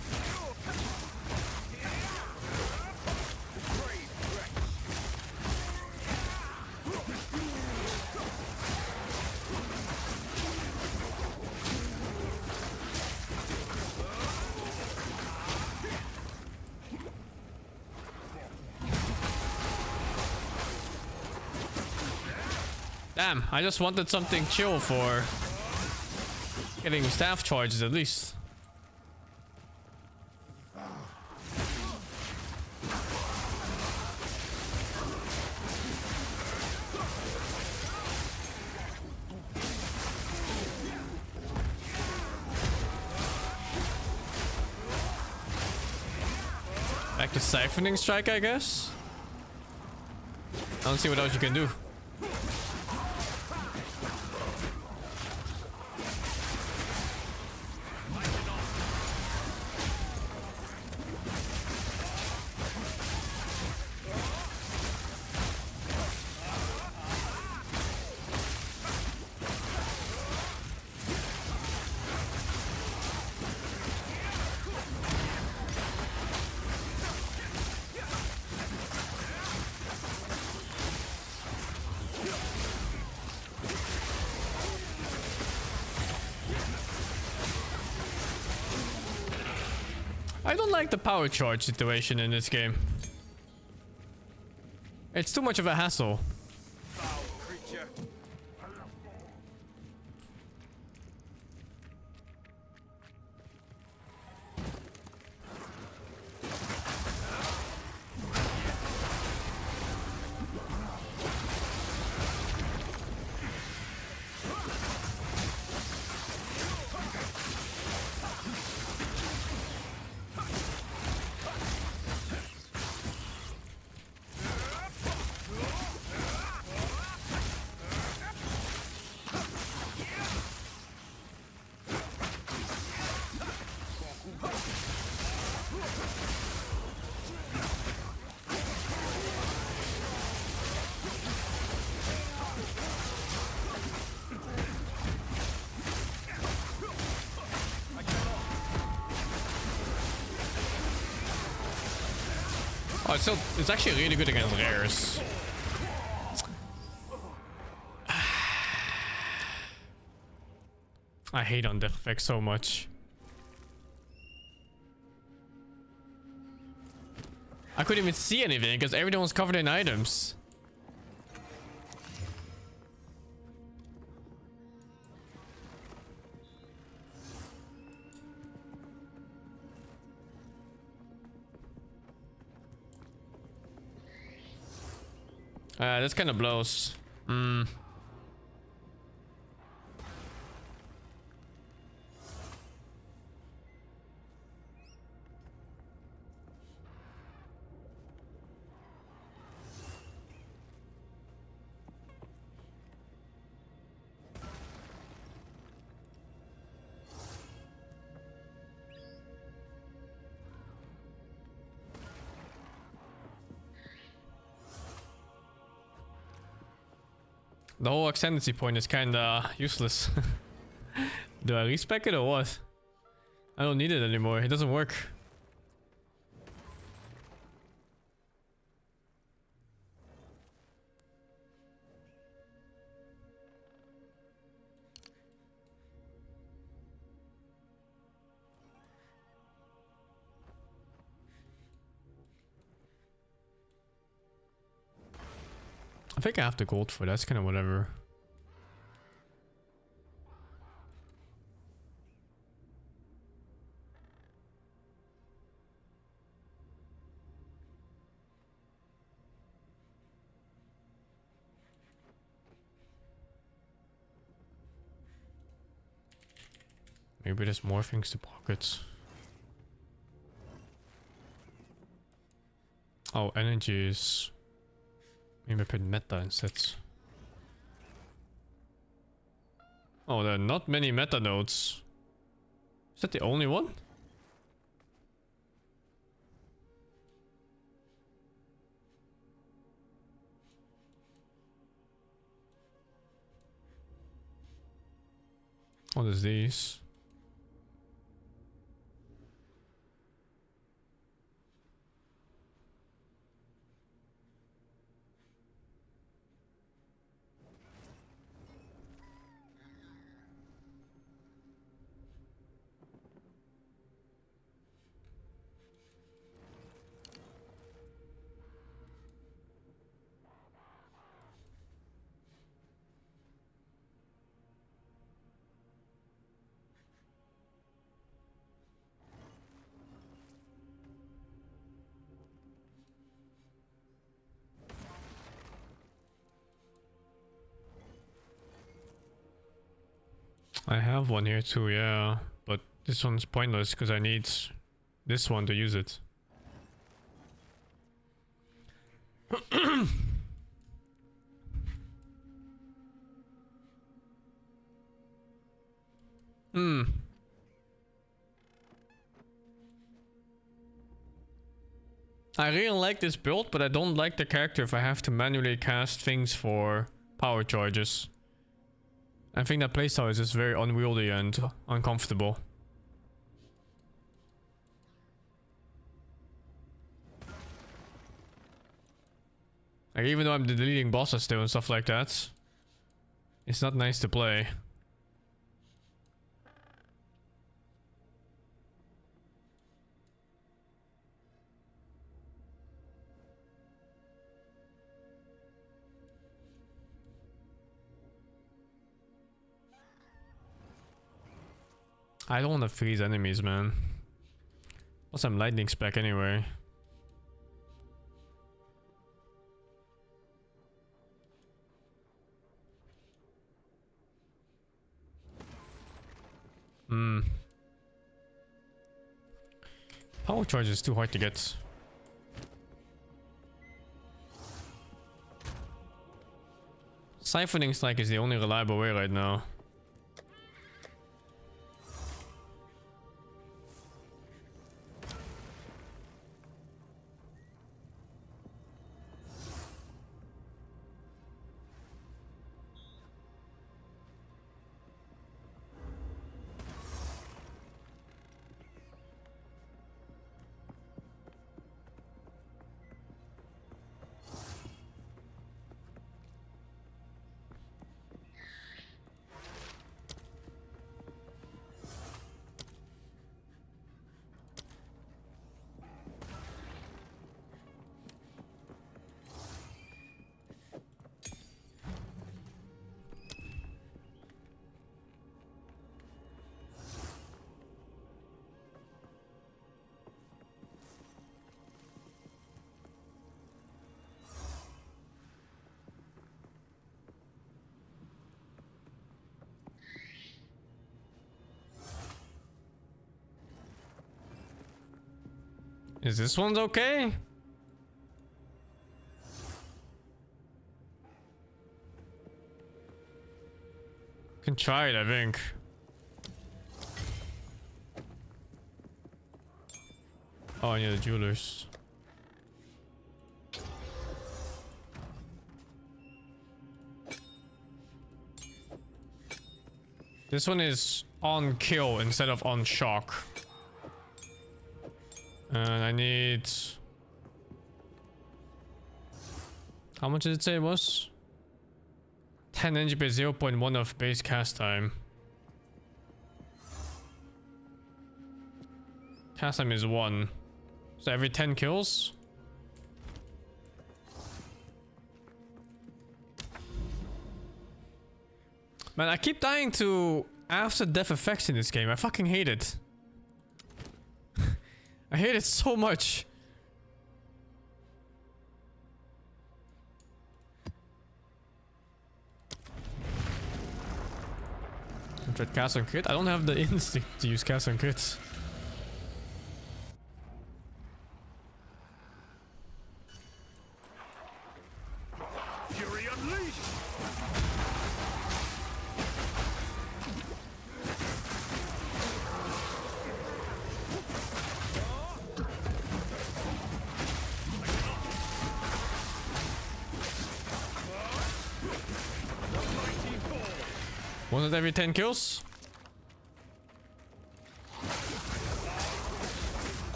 Damn, I just wanted something chill for getting staff charges at least. Back to siphoning strike, I guess. I don't see what else you can do. I don't like the power charge situation in this game. It's too much of a hassle. Oh, it's actually really good against rares. I hate on death effect so much. I couldn't even see anything because everything was covered in items. This kind of blows. The whole ascendancy point is kinda useless. Do I respec it or what? I don't need it anymore. It doesn't work. I think I have the gold for that's kind of whatever. Maybe there's more things to pockets. Oh, energy is... Maybe I put meta instead. Oh, there are not many meta nodes. Is that the only one? Oh, there's these. I have one here too, yeah, but this one's pointless because I need this one to use it. I really like this build, but I don't like the character if I have to manually cast things for power charges. I think that playstyle is just very unwieldy and uncomfortable. Like, even though I'm deleting bosses still and stuff like that, it's not nice to play. I don't want to freeze enemies, man. Plus I'm lightning spec anyway. Power charge is too hard to get. Siphoning Strike is the only reliable way right now. Is this one's okay? Can try it, I think. Oh, yeah, the jewelers. This one is on kill instead of on shock. And I need... How much did it say it was? 10 energy per 0.1 of base cast time. Cast time is 1. So every 10 kills? Man, I keep dying to after death effects in this game. I fucking hate it. I hate it so much. I tried cast on crit. I don't have the instinct to use cast on crit. Fury unleashed. Was it every 10 kills?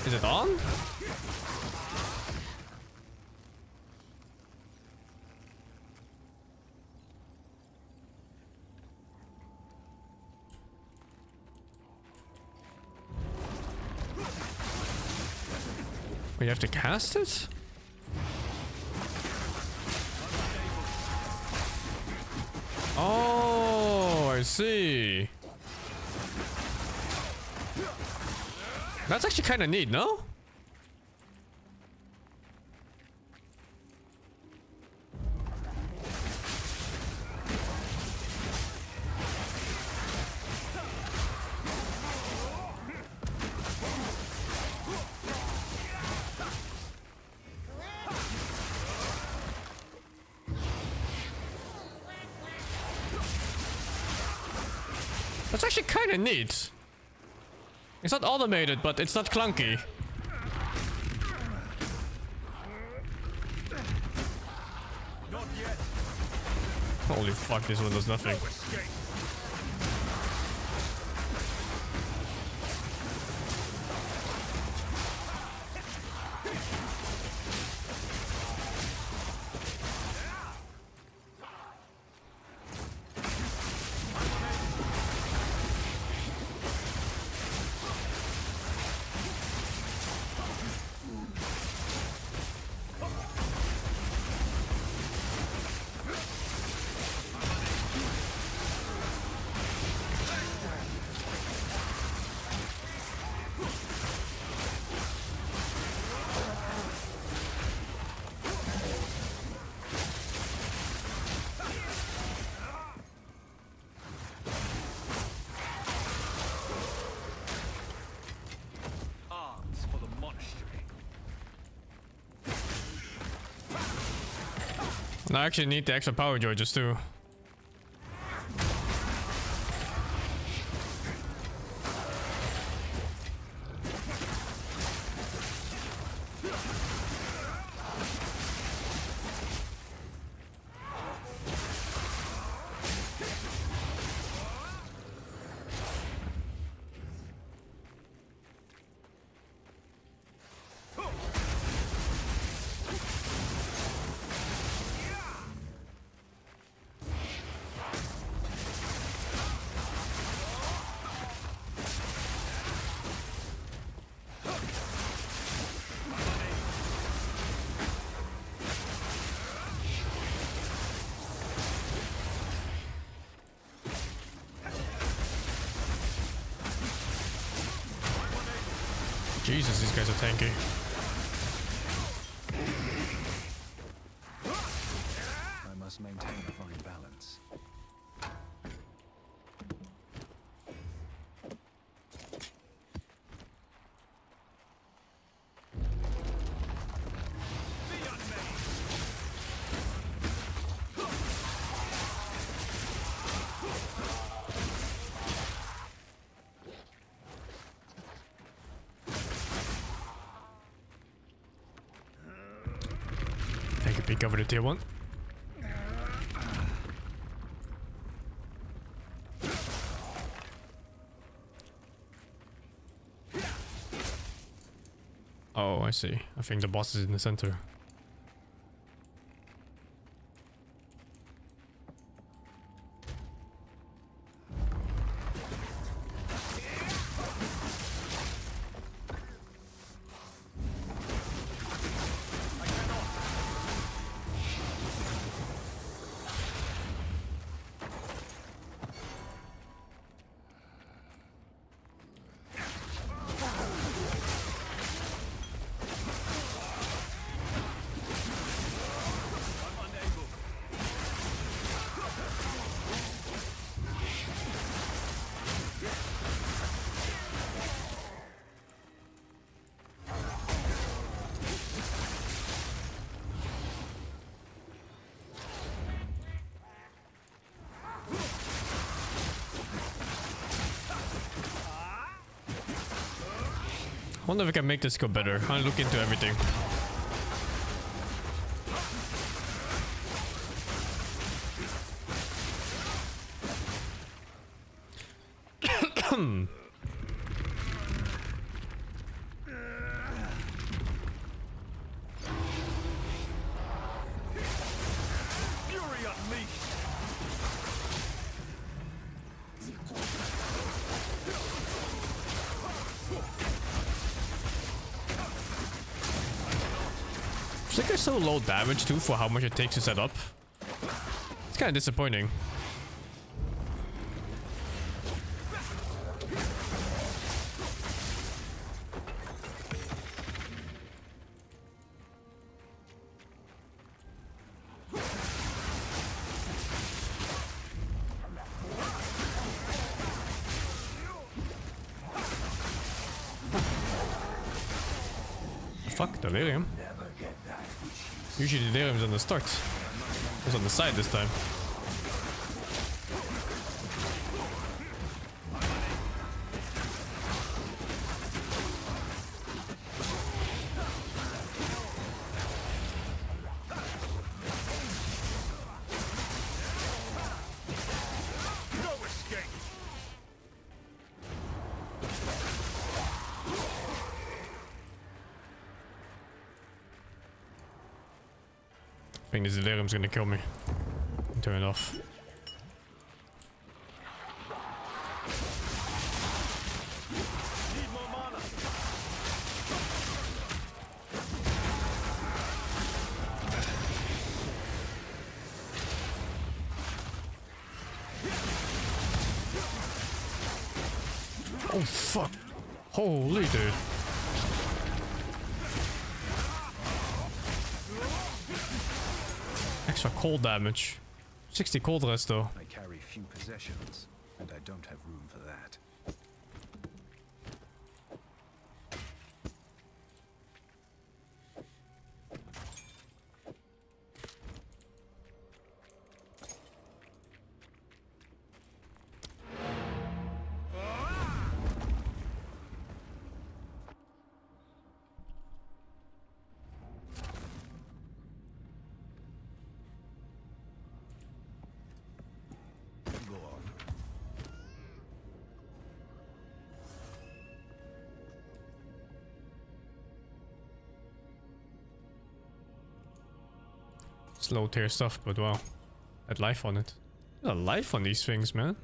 Is it on? We have to cast it? Oh, I see. That's actually kind of neat, no? That's actually kind of neat. It's not automated, but it's not clunky. Not yet. Holy fuck, this one does nothing. No escape. And I actually need the extra power charges too. Jesus, these guys are tanky. I must maintain a fine balance. Take a peek over the tier 1. Oh, I see. I think the boss is in the center. I wonder if I can make this go better. I'll look into everything. Flicker's so low damage too for how much it takes to set up. It's kind of disappointing. Fuck, delirium. Usually delirium's on the start. It was on the side this time. I think this delirium's gonna kill me. Turn it off. Oh fuck. Holy dude. Extra cold damage. 60 cold rest though. I carry few possessions, and I don't have room for that. Slow tier stuff, but wow. Had life on it. There's a life on these things, man.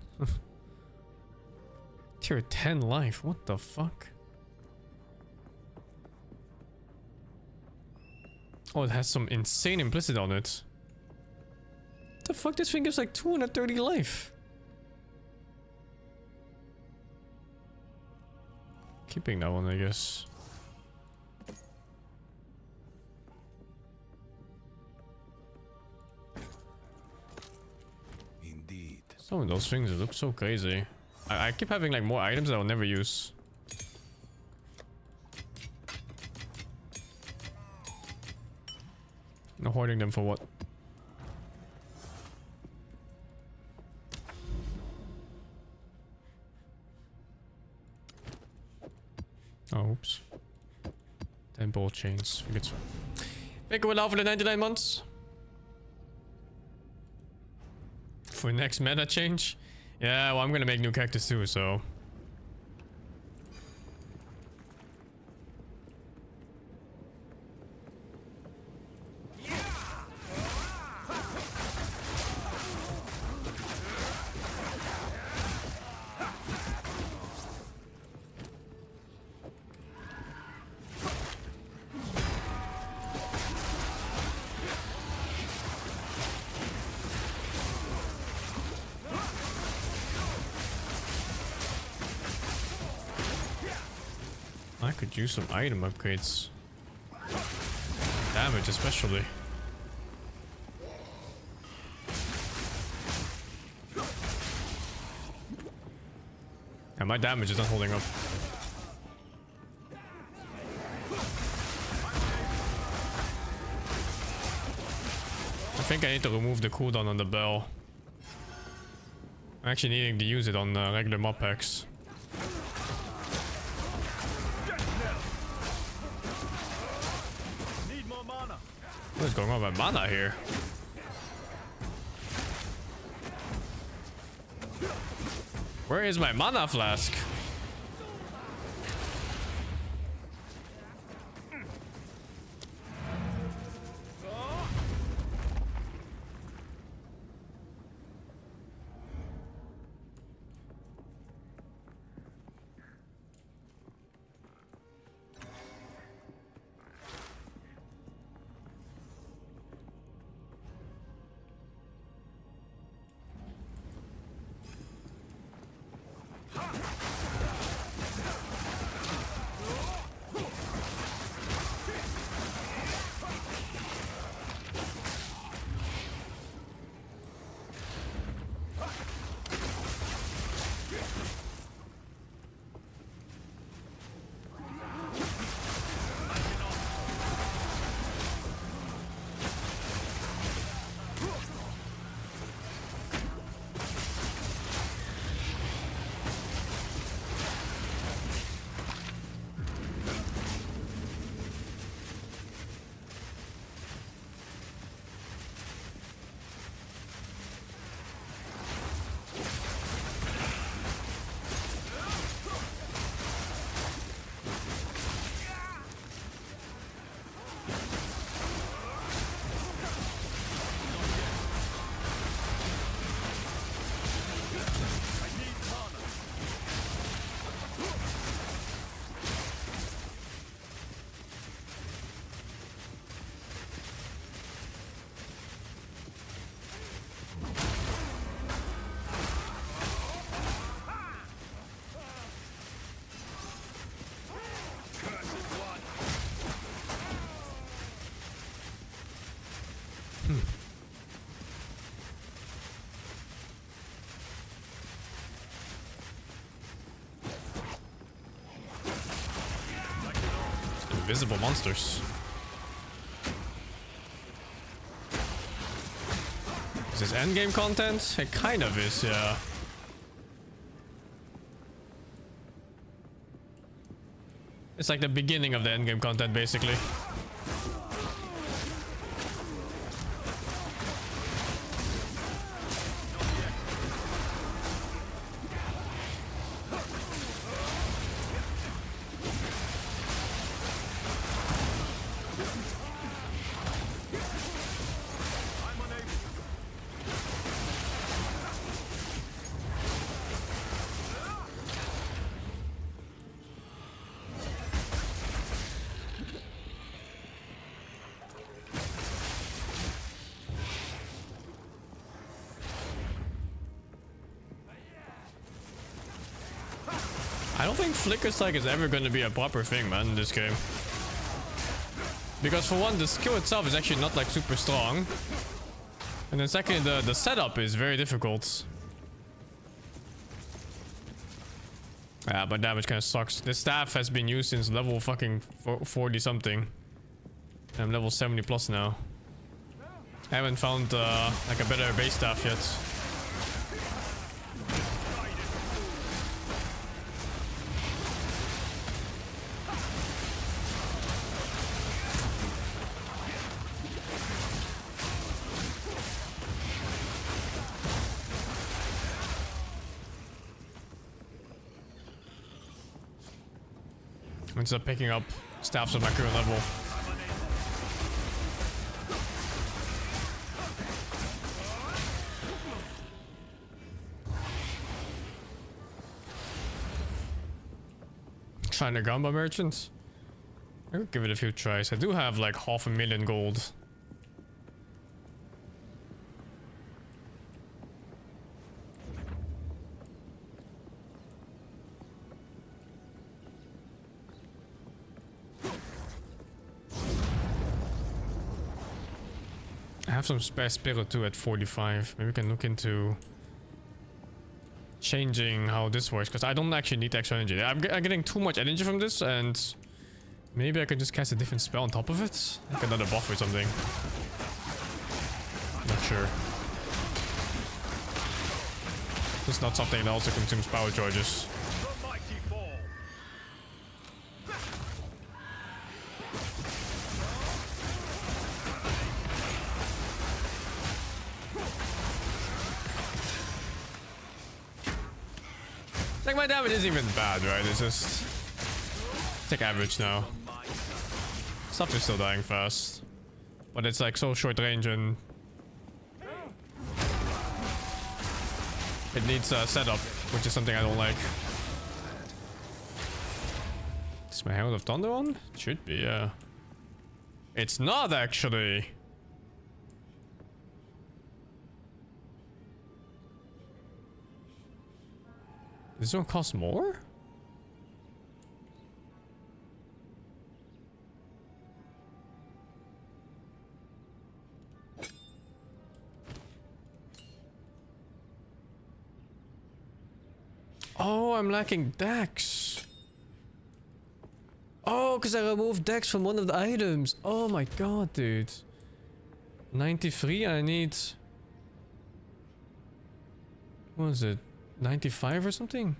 Tier 10 life, what the fuck? Oh, it has some insane implicit on it. What the fuck, this thing gives like 230 life. Keeping that one, I guess. Some of those things look so crazy. I keep having like more items that I'll never use. No hoarding them for what? Oh, oops. 10 ball chains. I think it's Thank you, allow for the 99 months. For next meta change? Yeah, well, I'm gonna make new characters too, so... I could use some item upgrades. Damage especially. And my damage is not holding up. I think I need to remove the cooldown on the bell. I'm actually needing to use it on regular mob packs. What is going on with mana here? Where is my mana flask? Invisible monsters. Is this endgame content? It kind of is, yeah. It's like the beginning of the endgame content, basically. I don't think Flicker Strike is ever going to be a proper thing, man, in this game. Because for one, the skill itself is actually not like super strong. And then second, the setup is very difficult. Yeah, but damage kind of sucks. The staff has been used since level fucking 40 something. I'm level 70 plus now. I haven't found like a better base staff yet. Instead of picking up staffs of my current level. China Gamba merchants. I would give it a few tries. I do have like 500,000 gold. I have some spare spirit too at 45. Maybe we can look into changing how this works, because I don't actually need extra energy. I'm getting too much energy from this, and maybe I can just cast a different spell on top of it, like another buff or something. Not sure. It's not something that also consumes power charges. Like, my damage isn't even bad, right? It's just... it's like average now. Stuff is still dying fast. But it's like so short range and... it needs a setup, which is something I don't like. Is my Herald of Thunder on? It should be, yeah. It's not, actually! This one cost more? Oh, I'm lacking Dex. Oh, because I removed Dex from one of the items. Oh my god, dude. 93, I need... what was it? 95 or something?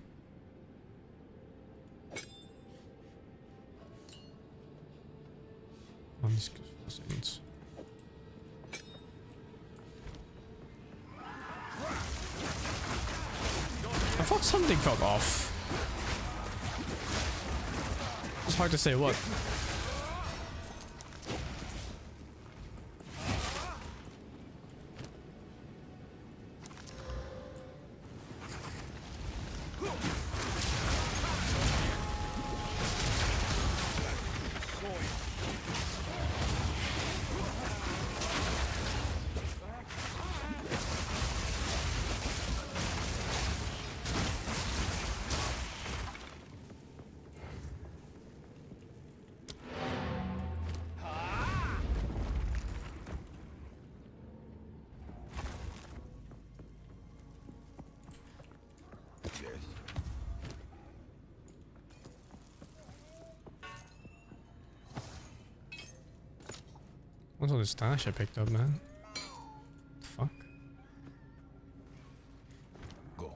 On these seconds. I thought something felt off. It's hard to say what. What's all the stash I picked up, man? The fuck? Go.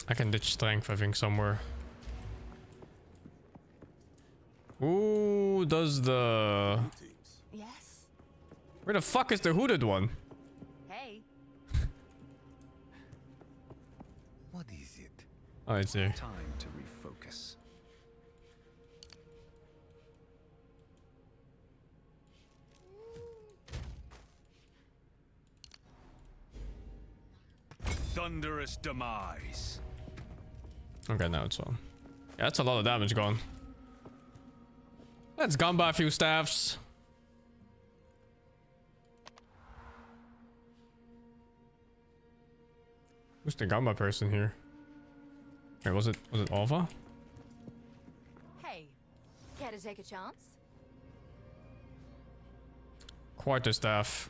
I can ditch strength, I think, somewhere. Who does the... Yes. where the fuck is the hooded one? Hey. What is it? Oh, it's here. Time to refocus. Thunderous demise. Okay, now it's on. Yeah, that's a lot of damage gone. Let's gamba a few staffs. Who's the gamba person here? Wait, was it Alva? Hey. Care to take a chance? Quarterstaff.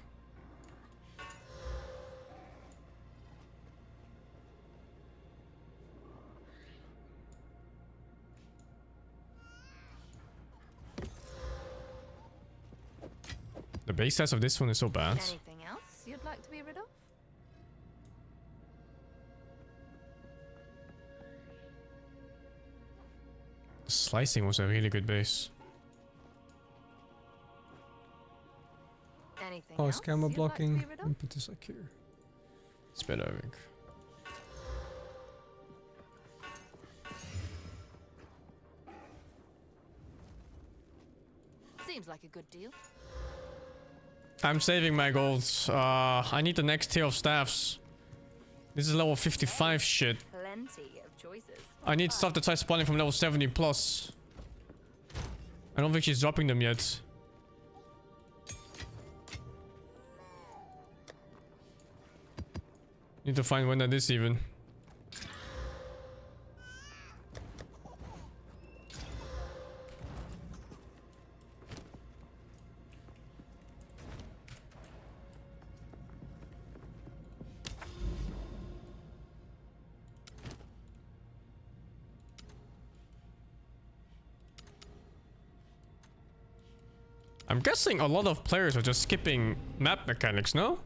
The base stats of this one is so bad. Anything else you'd like to be rid of? Slicing was a really good base. Anything Oh, else scammer you'd blocking. like to be rid Let me put this like here. It's better, I think. Seems like a good deal. I'm saving my golds. I need the next tier of staffs. This is level 55 shit. Plenty of choices. I need stuff that starts spawning from level 70 plus. I don't think she's dropping them yet. Need to find when that is even. I'm guessing a lot of players are just skipping map mechanics, no?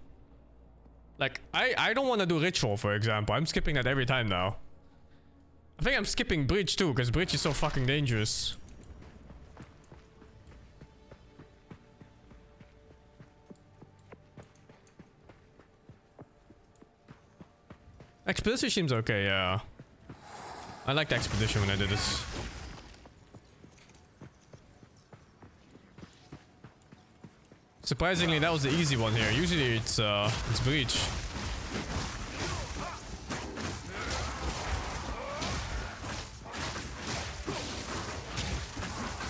Like, I don't want to do ritual, for example. I'm skipping that every time now. I think I'm skipping bridge too, because bridge is so fucking dangerous. Expedition seems okay, yeah. I liked Expedition when I did this. Surprisingly, that was the easy one here. Usually it's Breach.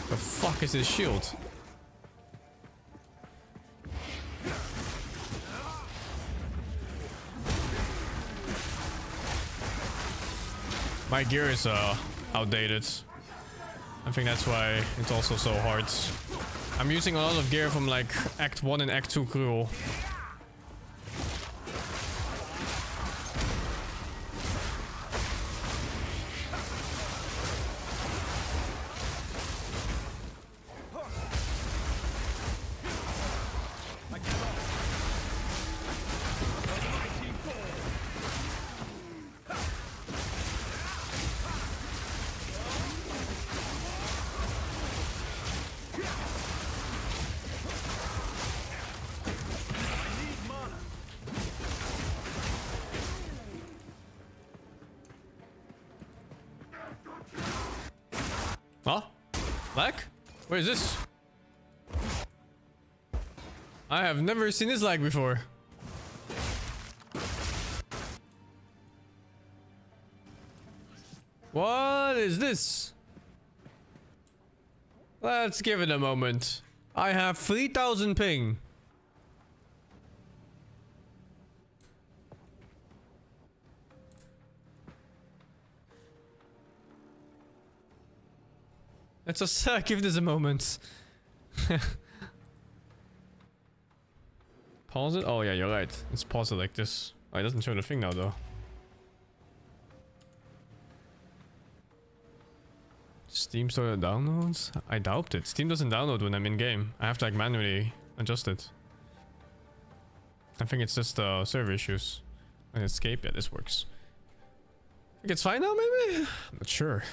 The fuck is this shield? My gear is outdated. I think that's why it's also so hard. I'm using a lot of gear from like Act 1 and Act 2 Cruel. Huh? Lag? Where is this? I have never seen this lag before. What is this? Let's give it a moment. I have 3000 ping. Let's just give this a moment. Pause it? Oh yeah, you're right. Let's pause it like this. Oh, it doesn't show the thing now though. Steam started downloads? I doubt it. Steam doesn't download when I'm in game. I have to like manually adjust it. I think it's just server issues. And escape, yeah, this works. I think it's fine now maybe? I'm not sure.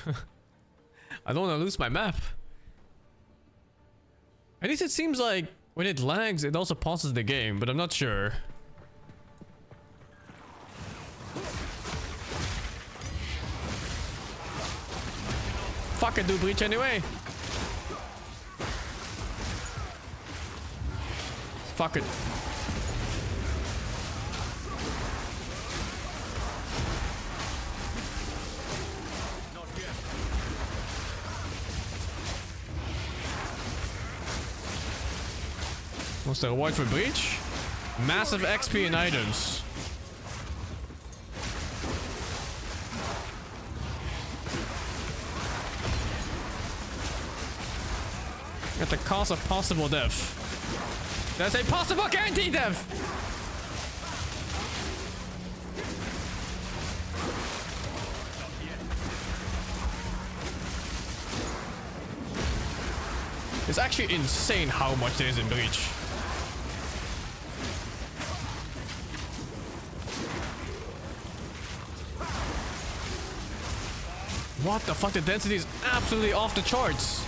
I don't want to lose my map. At least it seems like when it lags, it also pauses the game, but I'm not sure. Fuck it, do breach anyway. Fuck it. What's the reward for breach? Massive XP and items. At the cost of possible death. That's a possible guaranteed death! It's actually insane how much there is in breach. What the fuck? The density is absolutely off the charts.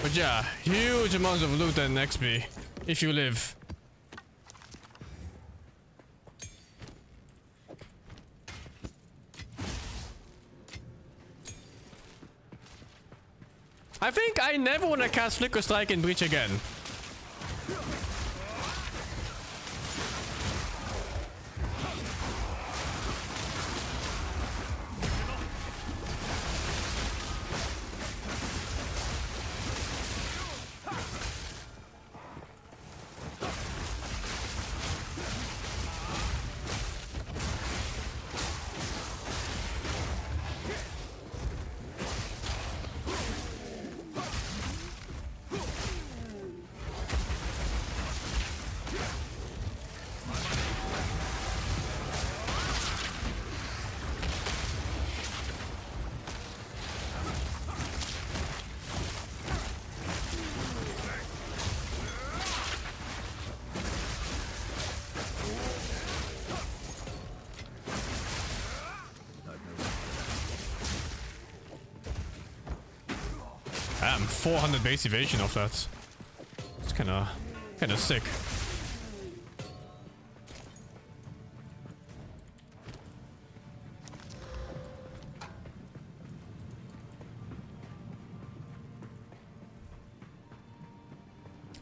But yeah, huge amounts of loot and XP if you live. I think I never want to cast Flicker Strike in Breach again. Damn, 400 base evasion off that. It's kinda sick.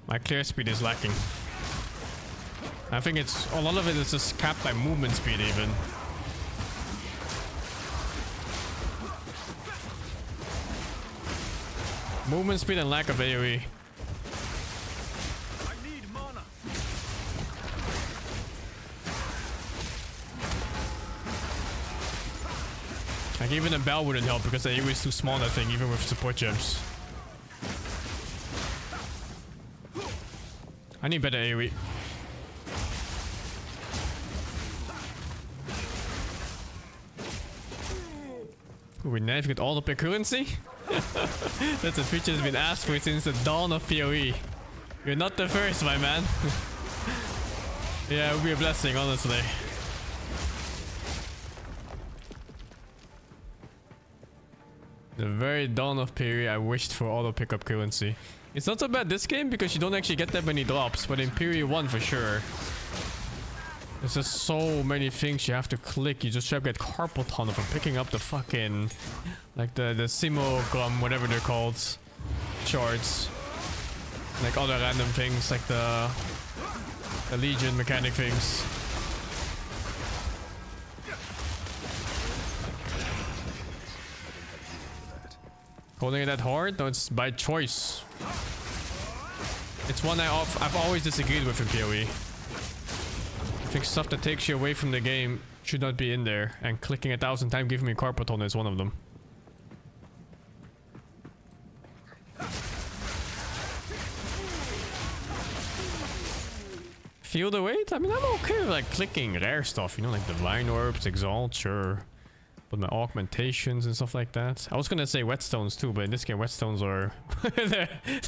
My clear speed is lacking. I think it's a lot of it is just capped by movement speed even. Movement speed and lack of AoE. I need mana. Like even a bell wouldn't help because the AoE is too small, I think, even with support gems. I need better AoE. We never get all the currency? That's a feature that's been asked for since the dawn of PoE. You're not the first, my man. Yeah, it would be a blessing, honestly. The very dawn of PoE, I wished for auto pickup currency. It's not so bad this game because you don't actually get that many drops, but in PoE 1 for sure. There's just so many things you have to click. You just try to get carpal tunnel from picking up the fucking, like the Simogram, whatever they're called, shards. Like other random things, like the Legion mechanic things. Holding it that hard? No, it's by choice. It's one I've always disagreed with in PoE. I think stuff that takes you away from the game should not be in there, and clicking 1,000 times giving me carpal tunnel is one of them. Feel the weight? I mean, I'm okay with like clicking rare stuff, you know, like Divine Orbs, Exalt, sure. But my augmentations and stuff like that. I was gonna say whetstones too, but in this game whetstones are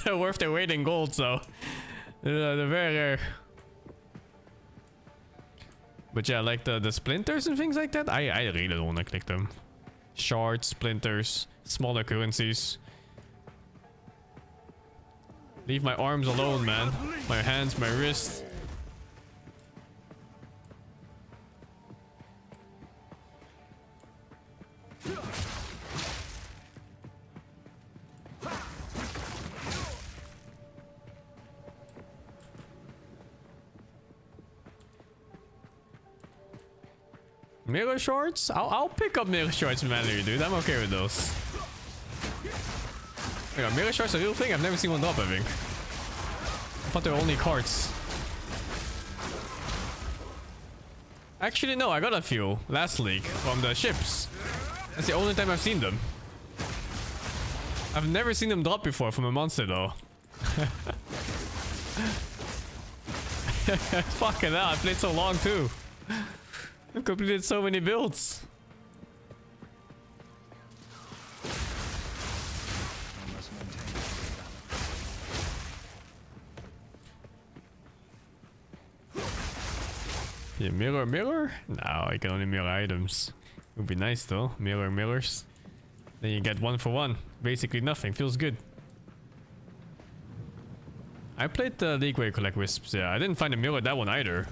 they're worth their weight in gold, so they're very rare. But yeah, like the splinters and things like that, I really don't want to click them. Shards, splinters, smaller currencies. Leave my arms alone, man. My hands, my wrists. Mirror shorts? I'll pick up mirror shorts manually, dude. I'm okay with those. Hang on, mirror shorts are a real thing? I've never seen one drop, I think. I thought they were only cards. Actually, no, I got a few last league from the ships. That's the only time I've seen them. I've never seen them drop before from a monster, though. Fucking hell, I played so long, too. I've completed so many builds. Yeah, mirror? No, I can only mirror items. It would be nice though, mirrors. Then you get 1 for 1. Basically nothing, feels good. I played the League where you collect wisps, yeah. I didn't find a mirror that one either.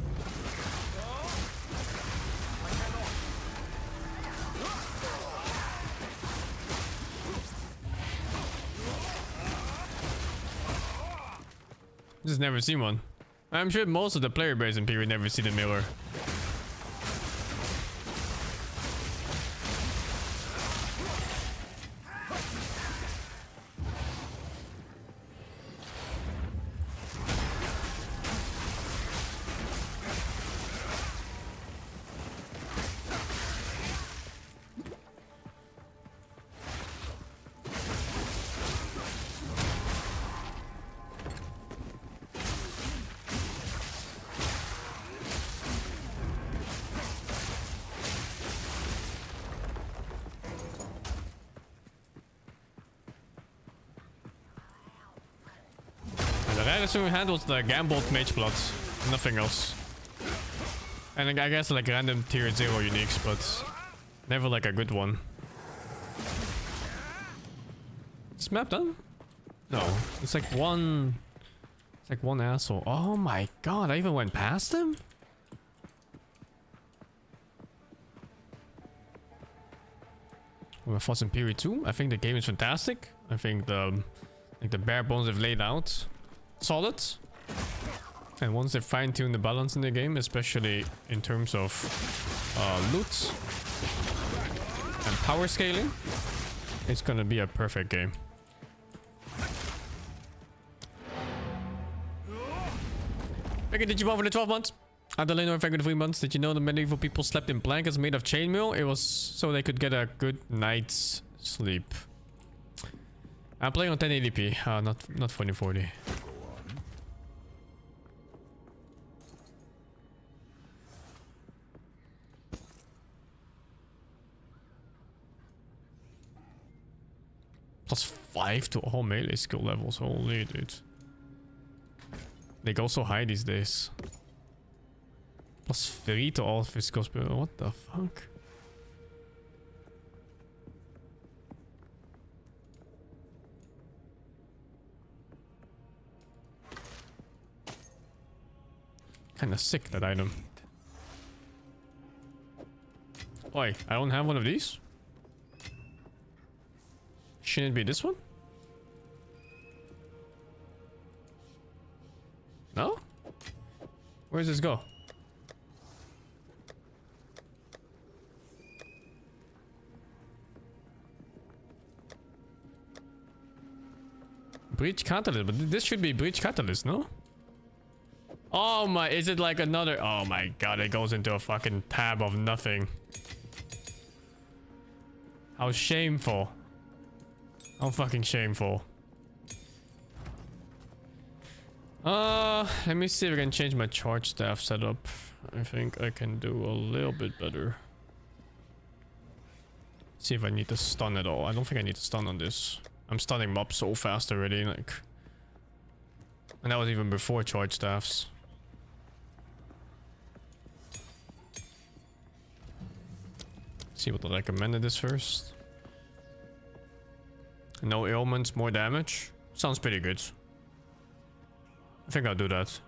Just never seen one. I'm sure most of the player base in PvP never see the mirror. Who handles the gambled mage plots, nothing else. And I guess like random tier 0 uniques, but never like a good one. Is map done? No, it's like one. It's like one asshole. Oh my god! I even went past him. When I fought in Period 2, I think the game is fantastic. I think the bare bones they've laid out. Solid, and once they fine-tune the balance in the game, especially in terms of loot and power scaling, it's gonna be a perfect game. Megan, did you buy for the 12 months? Adelino, for the 3 months. Did you know the medieval people slept in blankets made of chainmail? It was so they could get a good night's sleep. I'm playing on 1080p, not 2040. +5 to all melee skill levels. Holy dude. They go so high these days. +3 to all physical skill. What the fuck? Kinda sick, that item. Oi, I don't have one of these? Shouldn't it be this one? No? Where does this go? Breach Catalyst, but this should be Breach Catalyst, no? Oh my, is it like another? Oh my god, it goes into a fucking tab of nothing. How shameful. How fucking shameful. Let me see if I can change my charge staff setup. I think I can do a little bit better. See if I need to stun at all. I don't think I need to stun on this. I'm stunning mobs so fast already, like. And that was even before charge staffs. See what the recommended is first. No ailments, more damage. Sounds pretty good. I think I'll do that.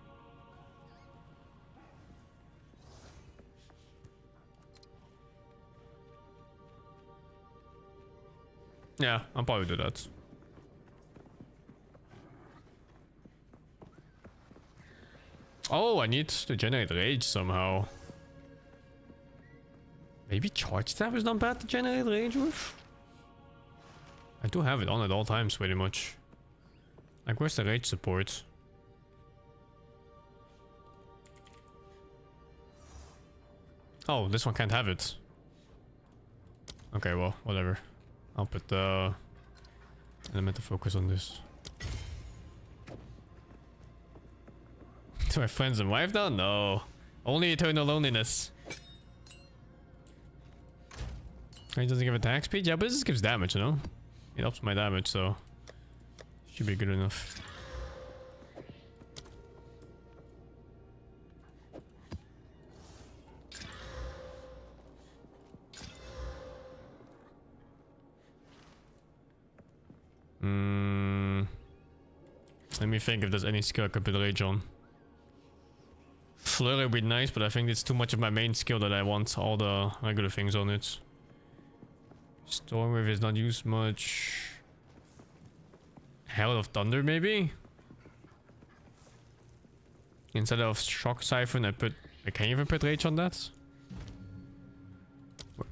Yeah, I'll probably do that. Oh, I need to generate rage somehow. Maybe charge staff is not bad to generate rage with? I do have it on at all times pretty much. Like, where's the rage support? Oh, this one can't have it. Okay, well, whatever. I'll put the elemental focus on this. Do my friends and wife now? No. Only eternal loneliness. It doesn't give attack speed? Yeah, but this gives damage, you know? It ups my damage, so should be good enough. Let me think if there's any skill I could put rage on. Flurry would be nice, but I think it's too much of my main skill that I want all the regular things on it. Stormwave is not used much. Hail of Thunder, maybe? Instead of Shock Siphon, I can even put Rage on that.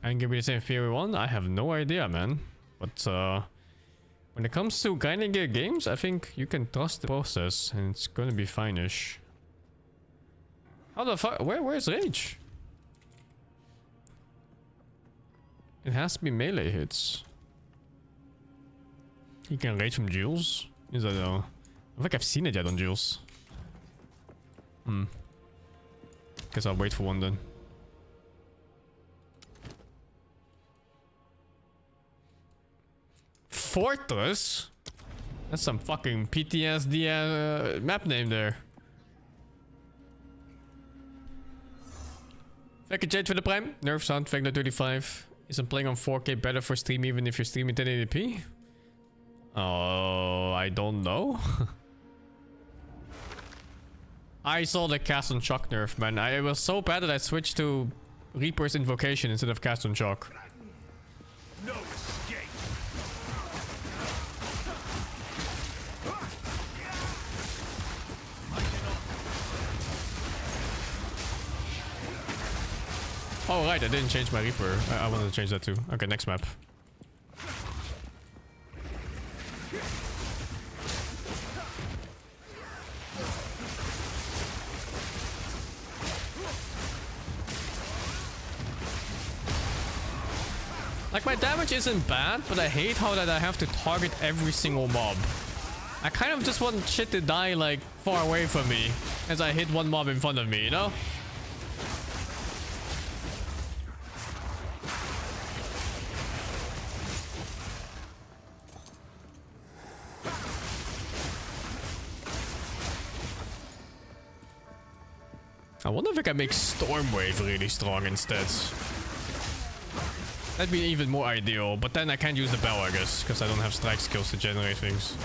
And give me the same Fury 1? I have no idea, man. But when it comes to grinding gear games, I think you can trust the process and it's gonna be fine-ish. How the fuck? Where's Rage? It has to be melee hits. You can Rage from Jules? Is that I think I've seen it yet on Jules. Guess I'll wait for one then. Fortress? That's some fucking PTSD map name there. Thank you, Jade, for the prime. Nerf sound, Vector 35. Isn't playing on 4K better for stream even if you're streaming 1080p? Oh, I don't know. I saw the cast on shock nerf, man. It was so bad that I switched to Reaper's Invocation instead of cast on shock. No escape. Oh right, I didn't change my Reaper. I wanted to change that too. Okay, next map. Like, my damage isn't bad, but I hate how that I have to target every single mob. I kind of just want shit to die, like, far away from me as I hit one mob in front of me, you know? I wonder if I can make Stormwave really strong instead. That'd be even more ideal, but then I can't use the bell, I guess, because I don't have strike skills to generate things.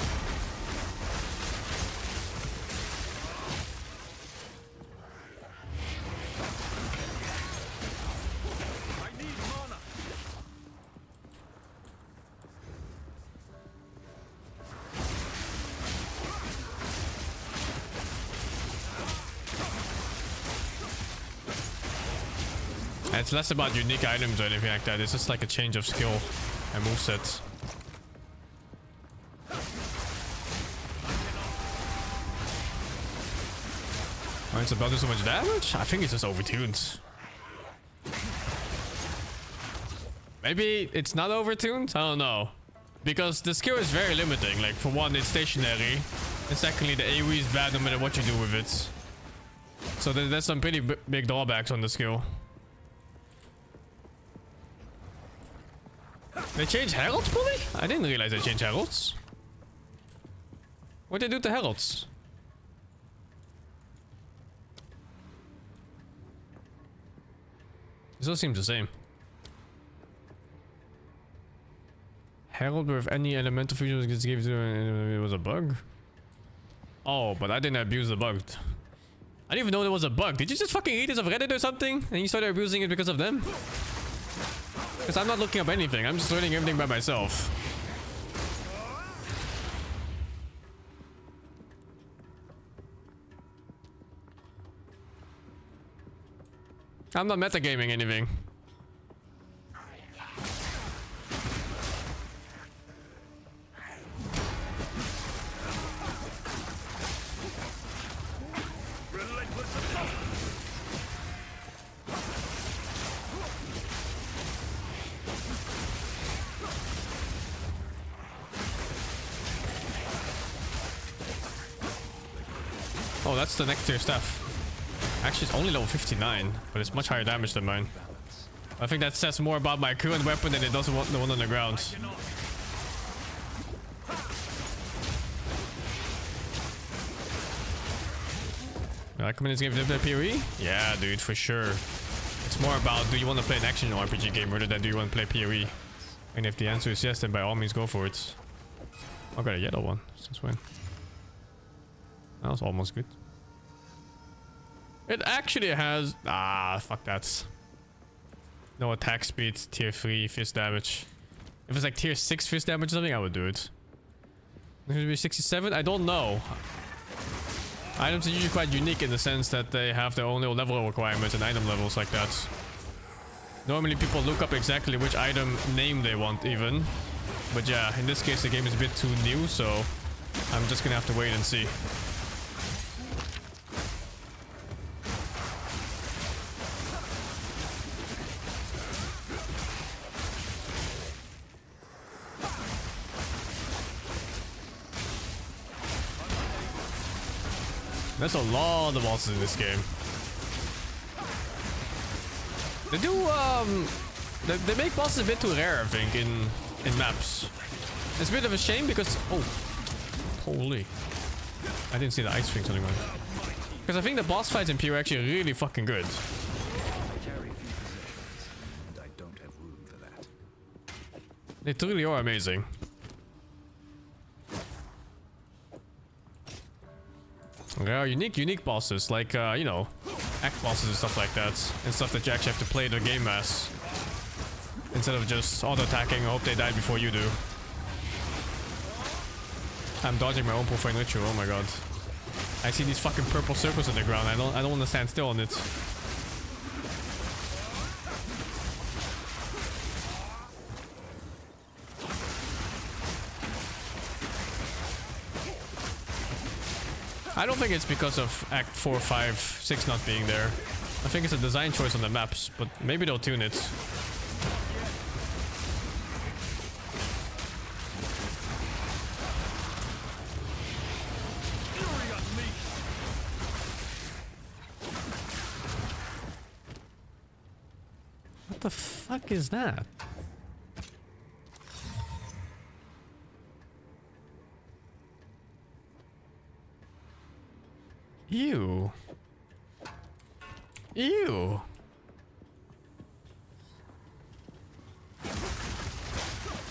It's less about unique items or anything like that. It's just like a change of skill and moveset. Oh, it's about to do so much damage? I think it's just overtuned. Maybe it's not overtuned? I don't know. Because the skill is very limiting. Like, for one, it's stationary. And secondly, the AoE is bad no matter what you do with it. So there's some pretty big drawbacks on the skill. They changed heralds, probably? I didn't realize they changed heralds. What'd they do to heralds? This all seems the same. Herald with any elemental fusion gets given to it was a bug? Oh, but I didn't abuse the bug. I didn't even know there was a bug. Did you just fucking read this of Reddit or something? And you started abusing it because of them? Because I'm not looking up anything, I'm just learning everything by myself. I'm not metagaming anything. Oh, that's the next tier stuff. Actually, it's only level 59, but it's much higher damage than mine. I think that says more about my current weapon than it does the one on the ground. I recommend this game to play PoE? Yeah, dude, for sure. It's more about, do you want to play an action RPG game rather than do you want to play PoE? And if the answer is yes, then by all means go for it. I got a yellow one. That's fine. That was almost good. It actually has... Ah, fuck that. No attack speed, tier 3 fist damage. If it's like tier 6 fist damage or something, I would do it. It would be 67? I don't know. Items are usually quite unique in the sense that they have their own little level requirements and item levels like that. Normally people look up exactly which item name they want even. But yeah, in this case the game is a bit too new, so I'm just gonna have to wait and see. There's a lot of bosses in this game. They do, they make bosses a bit too rare, I think, in maps. It's a bit of a shame because, oh, holy, I didn't see the ice things anymore. Because I think the boss fights in PoE are actually really fucking good. They truly are amazing. There are unique bosses, like, you know, act bosses and stuff like that. And stuff that you actually have to play the game as. Instead of just auto-attacking and hope they die before you do. I'm dodging my own profane ritual, oh my god. I see these fucking purple circles on the ground, I don't want to stand still on it. I don't think it's because of Act 4, 5, 6 not being there. I think it's a design choice on the maps, but maybe they'll tune it. What the fuck is that? Ew. Ew.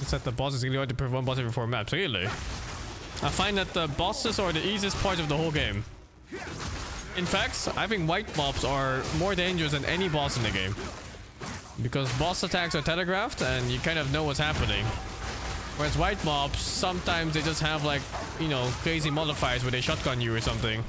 It's that the bosses really hard to prove one boss every 4 maps. Really? I find that the bosses are the easiest part of the whole game. In fact, I think white mobs are more dangerous than any boss in the game. Because boss attacks are telegraphed and you kind of know what's happening. Whereas white mobs, sometimes they just have like, you know, crazy modifiers where they shotgun you or something.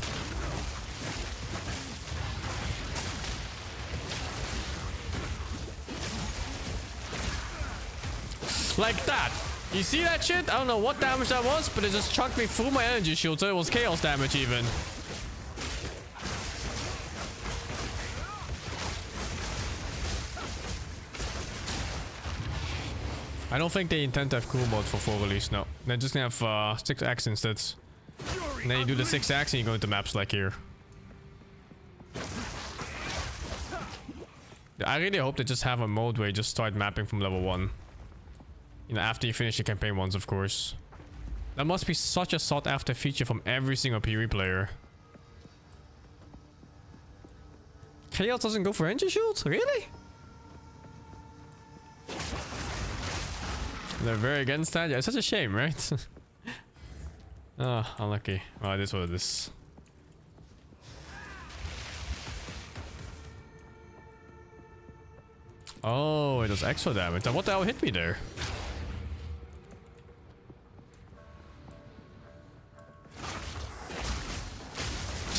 Like that. You see that shit? I don't know what damage that was, but it just chucked me through my energy shield, so it was chaos damage even. I don't think they intend to have cool mode for full release, no. They're just gonna have 6 acts instead. And then you do the 6 acts and you go into maps like here. I really hope they just have a mode where you just start mapping from level 1. You know, after you finish the campaign ones, of course. That must be such a sought after feature from every single PoE player. Chaos doesn't go for energy shields? Really? They're very against that? Yeah, it's such a shame, right? Ah, unlucky. Well, it is what it is. Oh, it does extra damage. Then what the hell hit me there?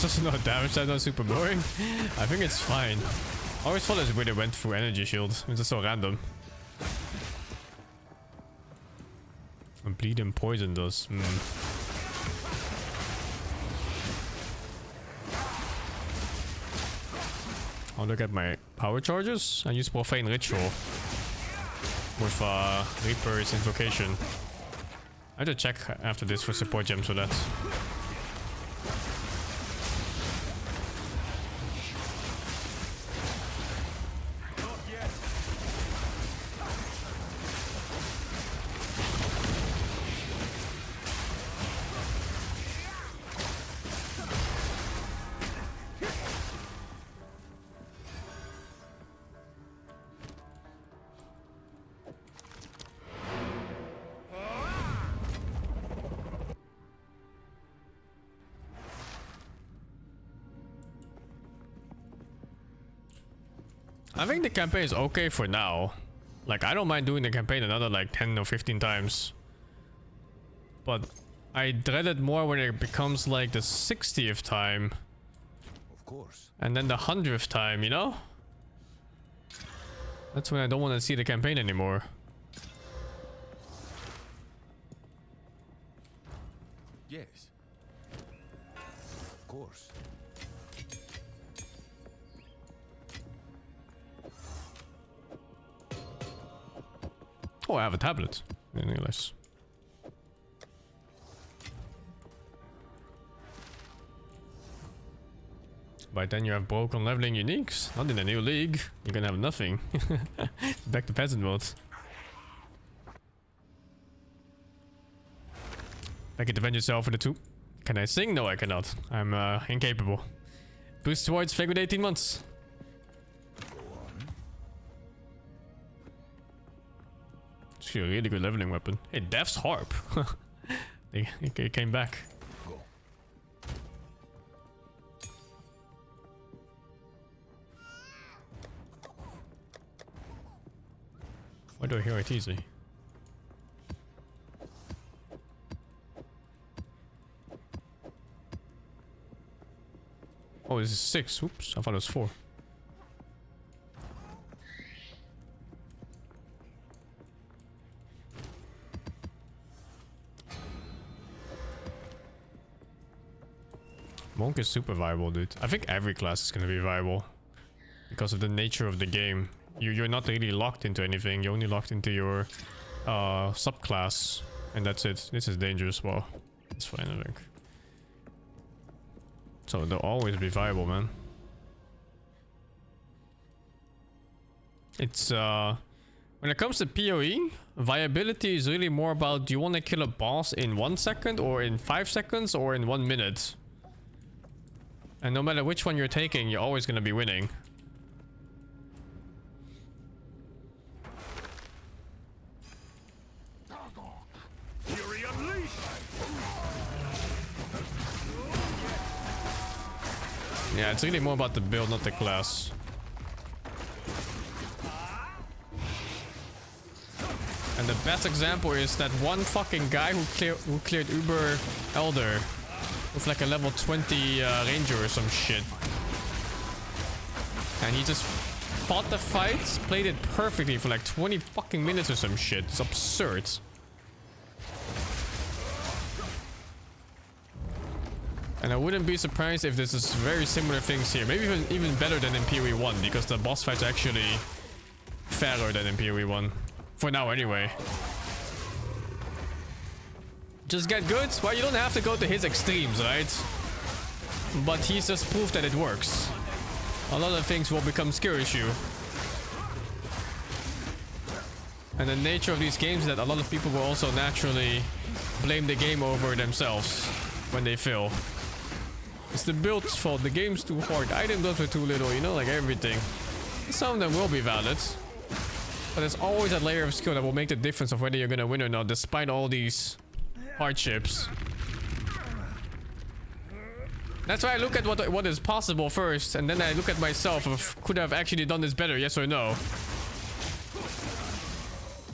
Just not damage, that's not super boring. I think it's fine. I always thought it's where they went through energy shields. It's just so random. And bleed and poison does. I'll look at my power charges. I use Profane Ritual with Reaper's Invocation. I have to check after this for support gems for that. I think the campaign is okay for now. Like, I don't mind doing the campaign another like 10 or 15 times. But I dread it more when it becomes like the 60th time. Of course. And then the 100th time, you know? That's when I don't want to see the campaign anymore. Yes. Of course. Oh, I have a tablet. I didn't realize. By then you have broken leveling uniques. Not in a new league. You're gonna have nothing. Back to peasant mode. Back at defend yourself for the 2. Can I sing? No, I cannot. I'm incapable. Boost towards figured 18 months. It's a really good leveling weapon. Hey, Death's Harp. It came back. Why do I hear it easy? Oh, this is 6. Oops, I thought it was 4. Monk is super viable, dude. I think every class is gonna be viable because of the nature of the game. You're not really locked into anything. You're only locked into your subclass, and that's it. This is dangerous. Well, it's fine, I think. So they'll always be viable, man. It's when it comes to PoE, viability is really more about, do you want to kill a boss in 1 second, or in 5 seconds, or in 1 minute? And no matter which one you're taking, you're always gonna be winning. Yeah, it's really more about the build, not the class. And the best example is that one fucking guy who cleared Uber Elder with like a level 20 ranger or some shit. And he just fought the fights, played it perfectly for like 20 fucking minutes or some shit. It's absurd. And I wouldn't be surprised if this is very similar things here. Maybe even better than in PoE 1, because the boss fights are actually fairer than in PoE 1. For now, anyway. Just get good? Well, you don't have to go to his extremes, right? But he's just proof that it works. A lot of things will become skill issue. And the nature of these games is that a lot of people will also naturally blame the game over themselves when they fail. It's the build's fault, the game's too hard, item builds were too little, you know, like everything. Some of them will be valid. But there's always that layer of skill that will make the difference of whether you're gonna win or not, despite all these hardships. That's why I look at what is possible first, and then I look at myself of, could I have actually done this better, yes or no?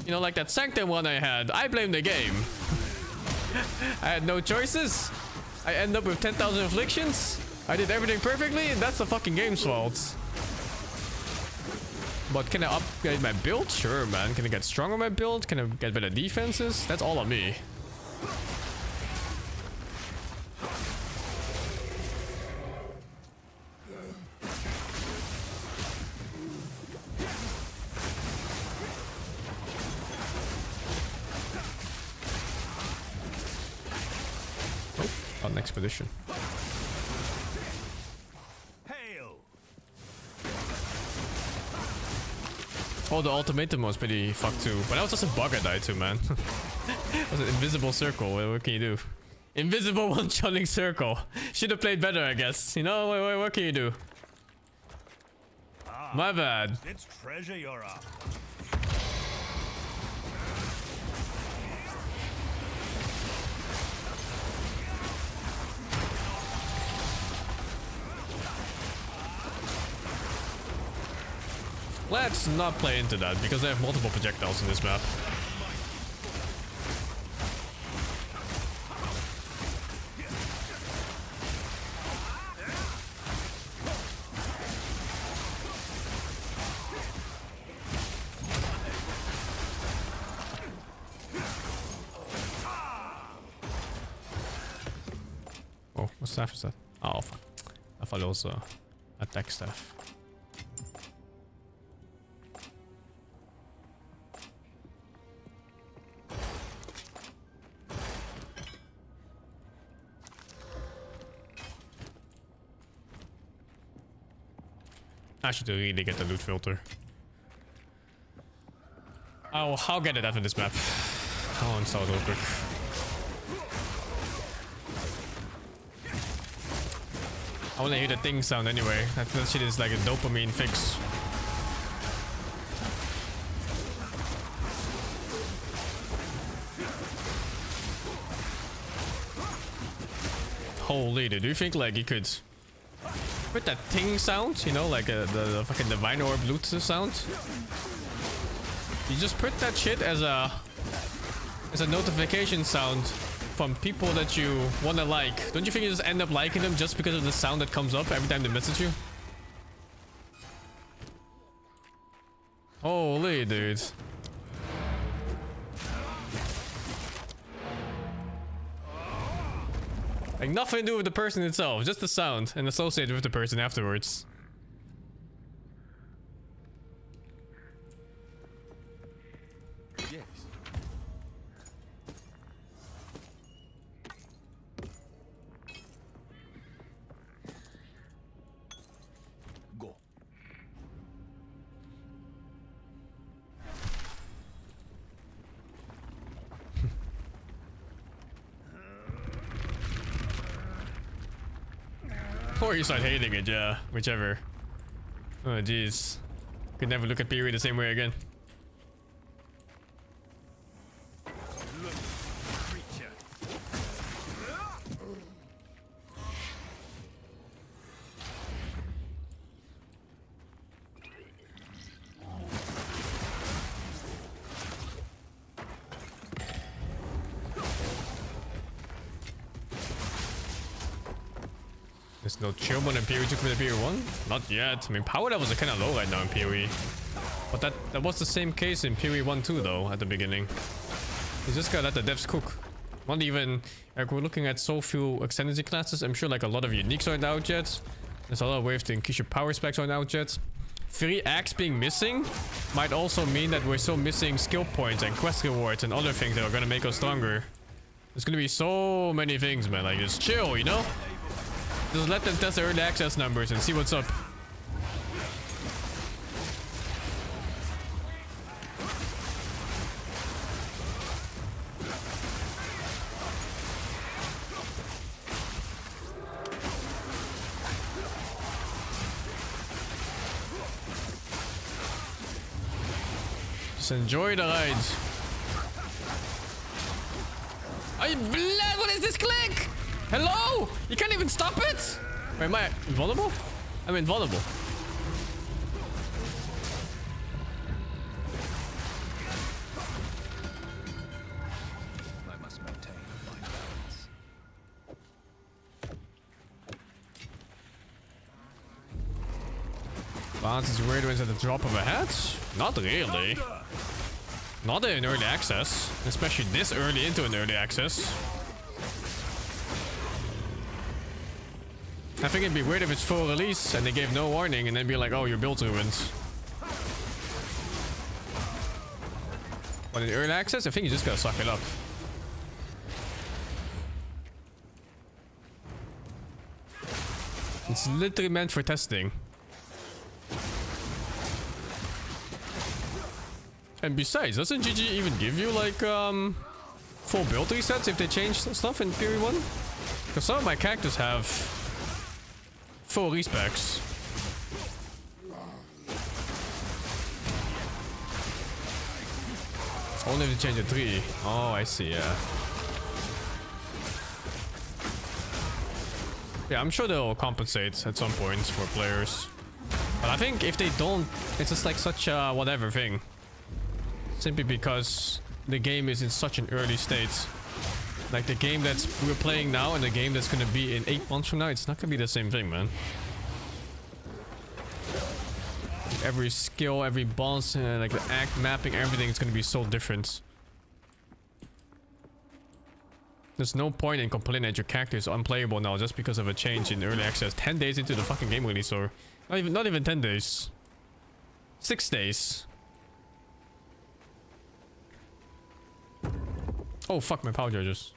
You know, like that Sanctum one I had, I blame the game. I had no choices. I end up with 10,000 afflictions. I did everything perfectly, and that's the fucking game's fault. But can I upgrade my build? Sure, man. Can I get stronger on my build? Can I get better defenses? That's all on me. On expedition. Hail. Oh, the ultimatum was pretty fucked too. But that was just a bug I died to, man. It was an invisible circle. What can you do? Invisible one-shotting circle. Should have played better, I guess. You know, what can you do? My bad. Let's treasure your up. Let's not play into that, because I have multiple projectiles in this map. staff is that? Oh, fuck. I thought it was attack staff. I should really get the loot filter. I'll get it after this map. I'll install it real quick. I wanna hear the thing sound anyway. That shit is like a dopamine fix. Holy, dude, do you think like you could put that ting sound, you know, like the fucking divine orb loot sound? You just put that shit as a notification sound from people that you wanna like. Don't you think you just end up liking them just because of the sound that comes up every time they message you? Holy, dude. Like nothing to do with the person itself, just the sound and associated with the person afterwards. Yes. Go. Or you start hating it, yeah, whichever. Oh jeez. Could never look at PoE the same way again. There's no chill mode in PoE 2 compared to PoE 1? Not yet. I mean, power levels are kind of low right now in PoE. But that was the same case in PoE 1 too, though, at the beginning. You just gotta let the devs cook. Not even... Like, we're looking at so few extended classes. I'm sure, like, a lot of uniques aren't out yet. There's a lot of ways to increase your power specs aren't out yet. 3 acts being missing might also mean that we're still missing skill points and quest rewards and other things that are gonna make us stronger. There's gonna be so many things, man. Like, just chill, you know? Just let them test the early access numbers and see what's up. Just enjoy the rides. What is this click? Hello? You can't even stop it? Wait, am I invulnerable? I'm invulnerable. I must maintain my balance. Balance is weird when it's at the drop of a hat? Not really. Not in early access. Especially this early into an early access. I think it'd be weird if it's full release and they gave no warning and then be like, oh, your build's ruined. But in early access, I think you just gotta suck it up. It's literally meant for testing. And besides, doesn't GG even give you like full build resets if they change stuff in PoE 1? Because some of my characters have full respecs. Only if they change the 3. Oh, I see, yeah. Yeah, I'm sure they'll compensate at some point for players. But I think if they don't, it's just like such a whatever thing. Simply because the game is in such an early state. Like the game that we're playing now and the game that's gonna be in 8 months from now, it's not gonna be the same thing, man. Every skill, every boss, like the act mapping, everything is gonna be so different. There's no point in complaining that your character is unplayable now just because of a change in early access 10 days into the fucking game release, or not even 10 days. 6 days. Oh fuck, my power charges.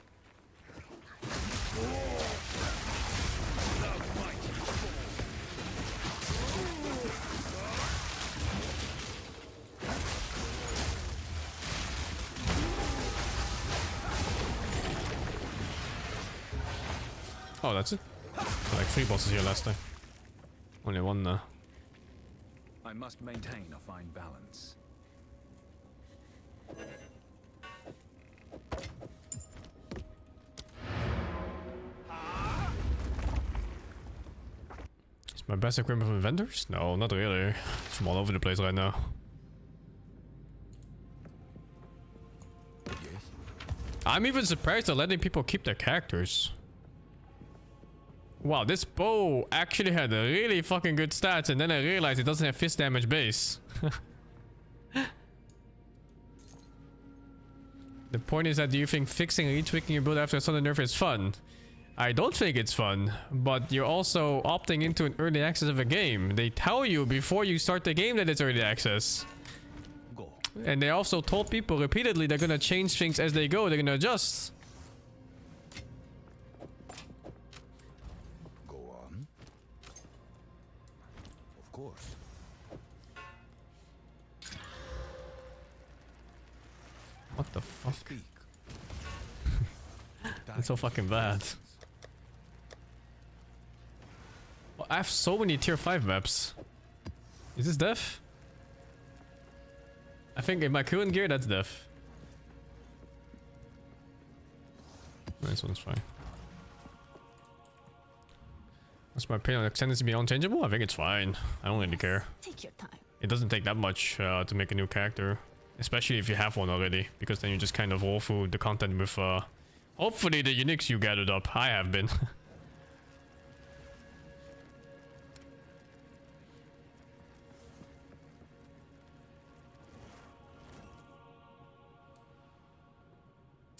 Oh, that's it? Like 3 bosses here last time. Only one now. I must maintain a fine balance. Is my best equipment from vendors? No, not really. It's from all over the place right now. Yes. I'm even surprised they're letting people keep their characters. Wow, this bow actually had a really fucking good stats, and then I realized it doesn't have fist damage base. The point is that, do you think fixing and retweaking your build after a sudden nerf is fun? I don't think it's fun, but you're also opting into an early access of a game. They tell you before you start the game that it's early access. Go. And they also told people repeatedly they're gonna change things as they go, they're gonna adjust. Course. What the fuck? It's so fucking bad. Oh, I have so many tier 5 maps. Is this death? I think in my current gear that's death. This one's fine. What's my opinion on extended to be unchangeable? I think it's fine. I don't really care. Take your time. It doesn't take that much to make a new character. Especially if you have one already. Because then you just kind of roll through the content with hopefully the uniques you gathered up. I have been.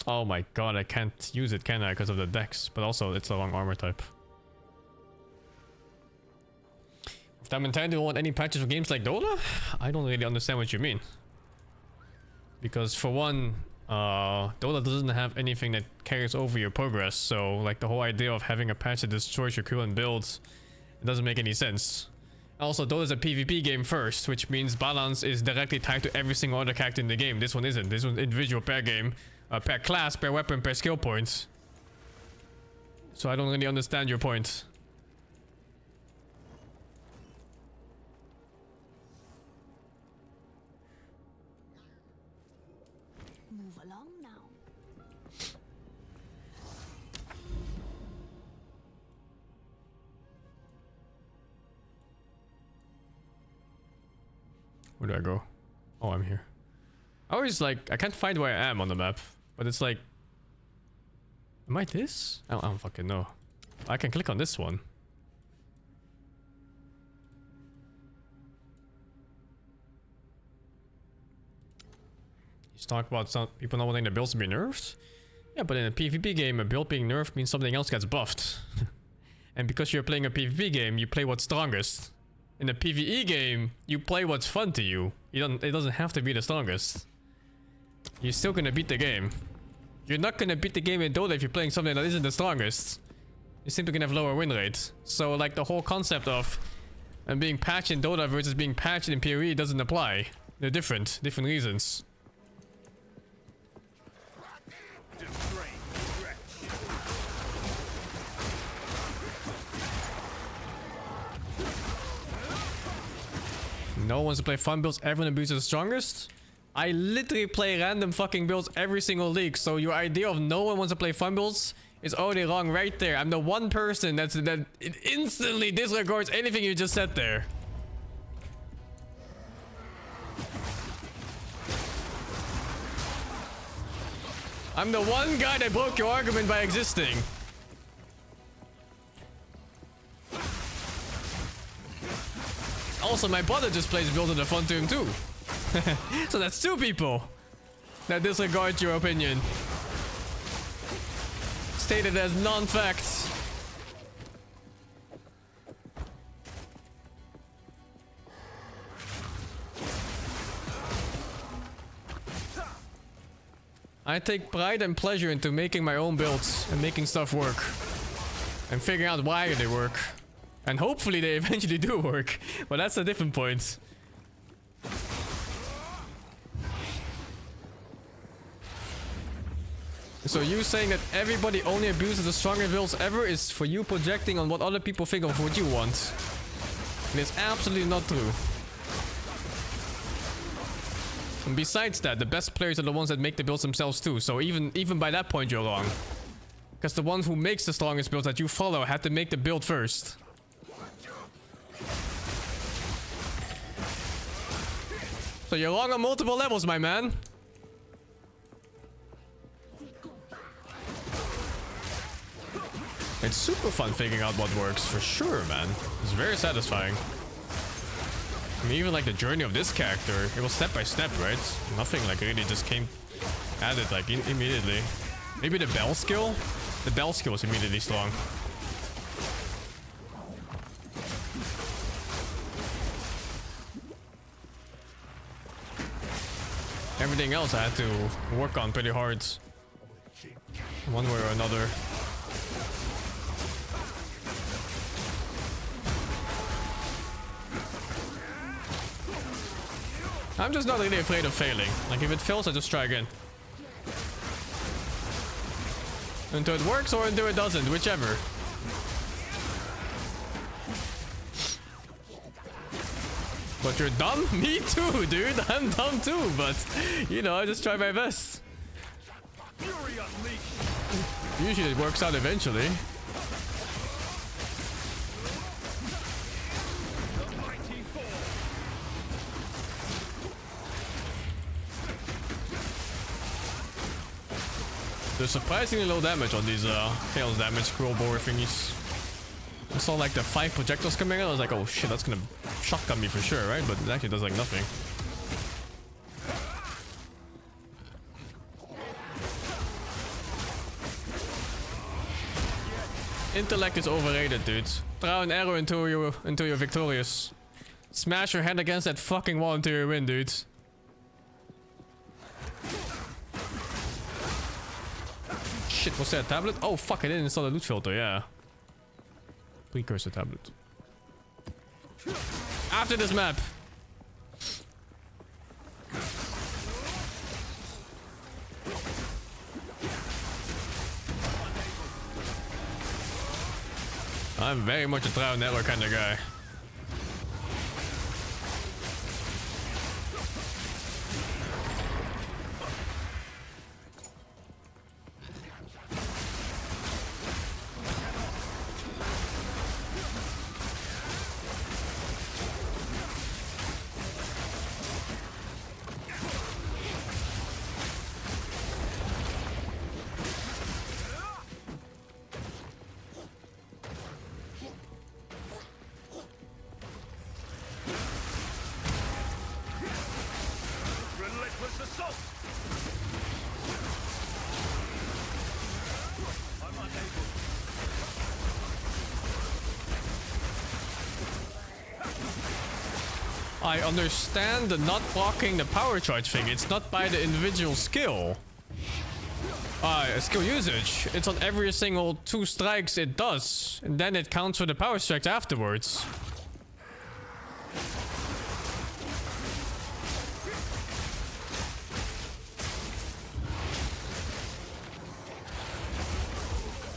Oh my god, I can't use it, can I? Because of the dex. But also, it's the wrong armor type. If that mentality don't want any patches for games like Dota, I don't really understand what you mean. Because for one, Dota doesn't have anything that carries over your progress, so like the whole idea of having a patch that destroys your current builds, it doesn't make any sense. Also, Dota is a PvP game first, which means balance is directly tied to every single other character in the game. This one isn't. This one's individual per game, per class, per weapon, per skill points. So I don't really understand your point. Move along now. Where do I go? Oh, I'm here. I always like, I can't find where I am on the map, but it's like, am I this? I don't fucking know. I can click on this one. He's talking about some people not wanting the builds to be nerfed. Yeah, but in a PvP game, a build being nerfed means something else gets buffed. And because you're playing a PvP game, you play what's strongest. In a PvE game, you play what's fun to you. It doesn't have to be the strongest. You're still gonna beat the game. You're not gonna beat the game in Dota if you're playing something that isn't the strongest. You're simply gonna have lower win rate. So like the whole concept of being patched in Dota versus being patched in PoE doesn't apply. They're different reasons. No one wants to play fun builds, everyone abuses the strongest. I literally play random fucking builds every single league, so your idea of no one wants to play fun builds is already wrong right there. I'm the one person that instantly disregards anything you just said there. I'm the one guy that broke your argument by existing. Also, my brother just plays build in the fun to him too. So that's 2 people that disregard your opinion. stated as non-facts. I take pride and pleasure into making my own builds and making stuff work. And figuring out why they work. And hopefully they eventually do work. But that's a different point. So you saying that everybody only abuses the stronger builds ever is for you projecting on what other people think of what you want. And it's absolutely not true. And besides that, the best players are the ones that make the builds themselves too. So even by that point, you're wrong. Because the one who makes the strongest builds that you follow had to make the build first. So you're wrong on multiple levels, my man. It's super fun figuring out what works, for sure, man. It's very satisfying. I mean, even like the journey of this character, it was step by step, right? Nothing like really just came at it like immediately. Maybe the bell skill? The bell skill was immediately strong. Everything else I had to work on pretty hard. One way or another. I'm just not really afraid of failing. Like, if it fails, I just try again. Until it works or until it doesn't, whichever. But you're dumb? Me too, dude. I'm dumb too, but, you know, I just try my best. Usually it works out eventually. There's surprisingly low damage on these chaos damage scroll board thingies. I saw like the 5 projectiles coming in. I was like, oh shit, that's gonna shotgun me for sure, right? But it actually does like nothing. Intellect is overrated, dude. Throw an arrow until you're victorious. Smash your head against that fucking wall until you win, dude. Shit, was that a tablet? Oh fuck, I didn't install the loot filter, yeah. Precursor tablet. After this map. I'm very much a trial and error kind of guy. I understand the not blocking the power charge thing. It's not by the individual skill. Skill usage. It's on every single 2 strikes it does. And then it counts for the power strikes afterwards.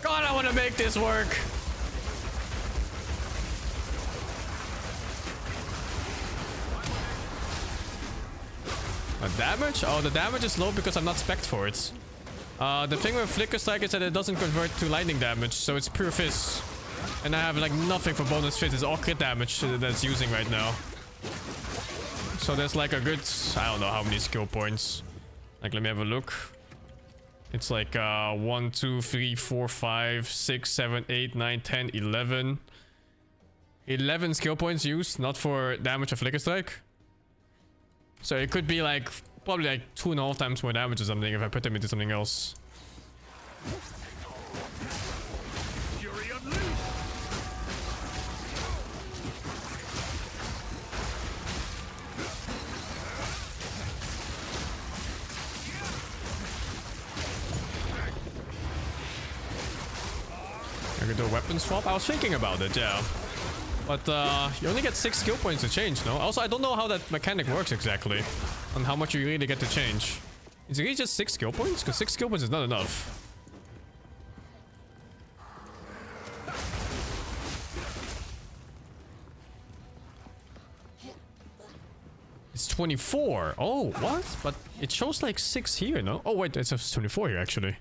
God, I want to make this work. Damage? Oh, the damage is low because I'm not spec'd for it. The thing with Flicker Strike is that it doesn't convert to lightning damage, so it's pure fizz. And I have like nothing for bonus fizz. It's all crit damage that's using right now. So there's like a good, I don't know how many skill points. Like, let me have a look. It's like 1, 2, 3, 4, 5, 6, 7, 8, 9, 10, 11. 11 skill points used, not for damage of Flicker Strike. So it could be like probably like 2.5 times more damage or something if I put them into something else. do a weapon swap? I was thinking about it, yeah. But you only get 6 skill points to change, no? Also, I don't know how that mechanic works exactly. On how much you really get to change. Is it really just 6 skill points? Because 6 skill points is not enough. It's 24. Oh, what? But it shows like 6 here, no? Oh, wait, it says 24 here, actually.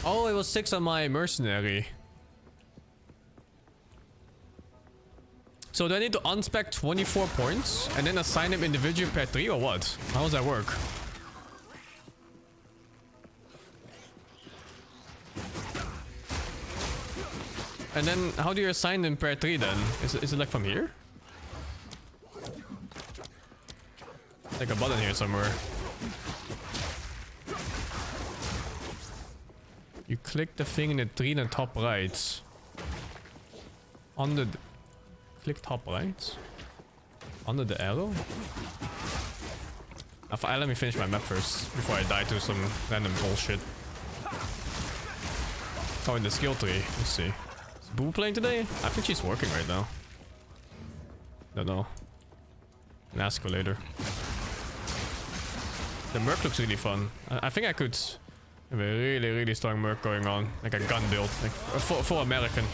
Oh, it was 6 on my mercenary. So do I need to unspec 24 points and then assign them individually per 3 or what? How does that work? And then how do you assign them per 3 then? Is it like from here? Like a button here somewhere. You click the thing in the tree in the top right. Under the... Click top right? Under the arrow? Let me finish my map first, before I die to some random bullshit. Oh, in the skill tree. Let's see. Is Boo playing today? I think she's working right now. Don't know. Can ask her later. The Merc looks really fun. I think I could have a really strong Merc going on. Like a gun build. Like full American.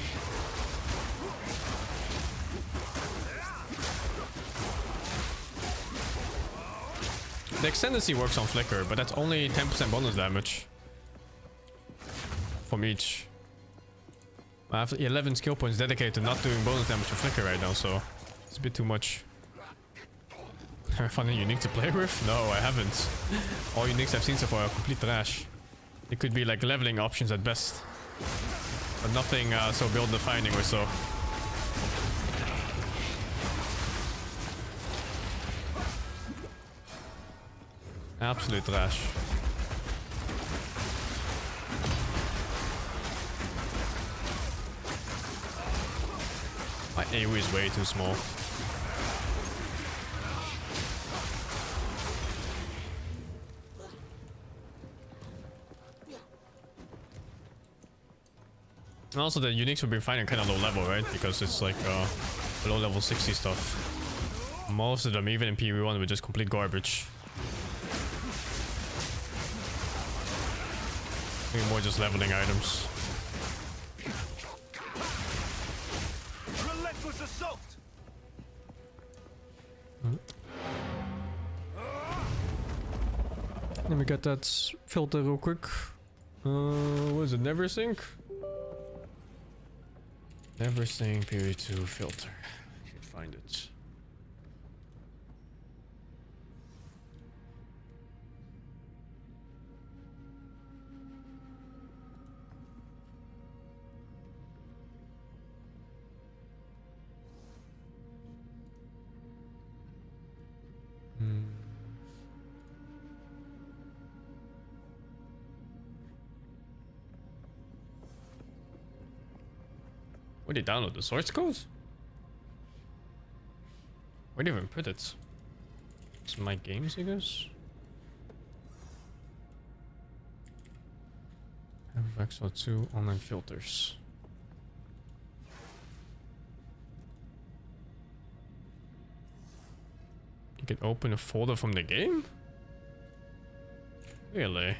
The Excendency works on Flicker, but that's only 10% bonus damage. From each. I have 11 skill points dedicated to not doing bonus damage to Flicker right now, so it's a bit too much. Have I found a unique to play with? No, I haven't. All uniques I've seen so far are complete trash. It could be like leveling options at best. But nothing so build defining or so. Absolute trash. My AoE is way too small. And also the uniques we've been finding kind of low level, right? Because it's like low level 60 stuff. Most of them, even in PV1, were just complete garbage. Maybe more just leveling items. Relentless assault. Let me get that filter real quick. What is it? Never sync? Never sync period 2 filter. Should find it. Where did you download the source code? Where do you even put it? It's my games, I guess. Exile 2 online filters. You can open a folder from the game? Really?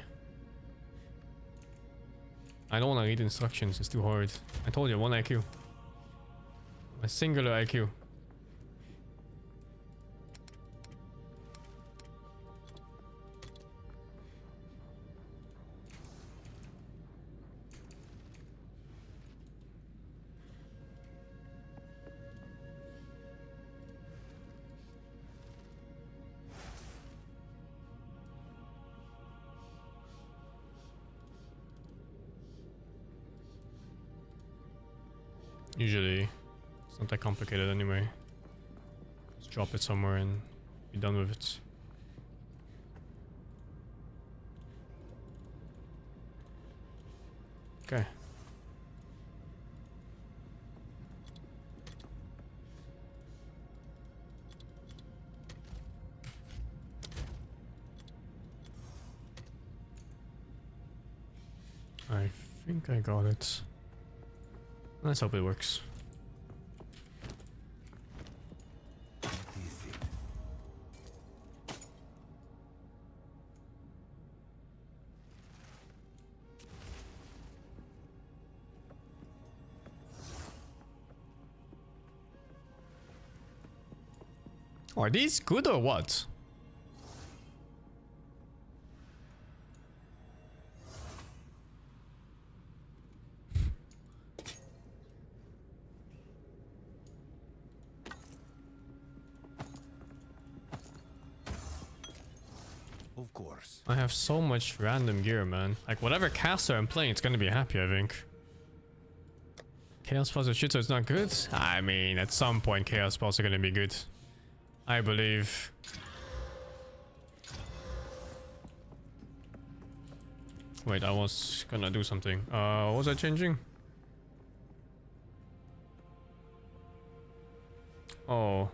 I don't want to read instructions, it's too hard. I told you, 1 IQ. A singular IQ. Usually, it's not that complicated anyway. Just drop it somewhere and be done with it. Okay. I got it. Let's hope it works. Are these good or what? Of course. I have so much random gear, man. Like, whatever caster I'm playing, it's gonna be happy, I think. Chaos spells with shit, so it's not good? I mean, at some point, chaos spells are gonna be good. I believe. Wait, I was gonna do something. What was I changing? Oh.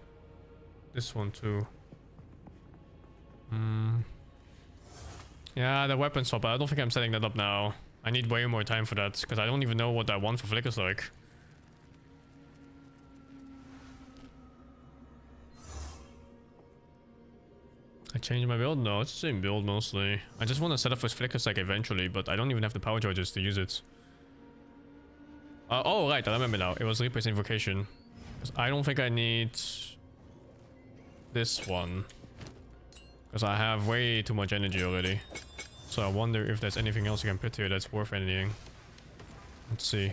This one too. Yeah, the weapon swap. I don't think I'm setting that up now. I need way more time for that, because I don't even know what that one for Flicker's like. I changed my build? No, it's the same build mostly. I just want to set up with Flicker's like eventually, but I don't even have the power charges to use it. Oh, right, I remember now. It was Reaper's Invocation. Because I don't think I need this one. Because I have way too much energy already. So I wonder if there's anything else you can put here that's worth anything. Let's see.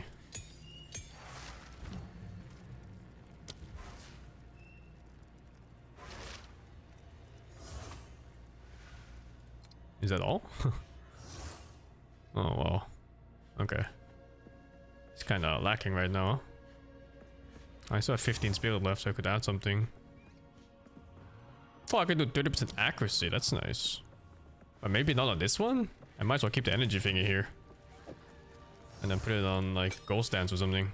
Is that all? Oh, wow. Okay. It's kind of lacking right now. I still have 15 spirit left, so I could add something. Oh, I could do 30% accuracy. That's nice. But maybe not on this one? I might as well keep the energy thingy here. And then put it on, like, Ghost Dance or something.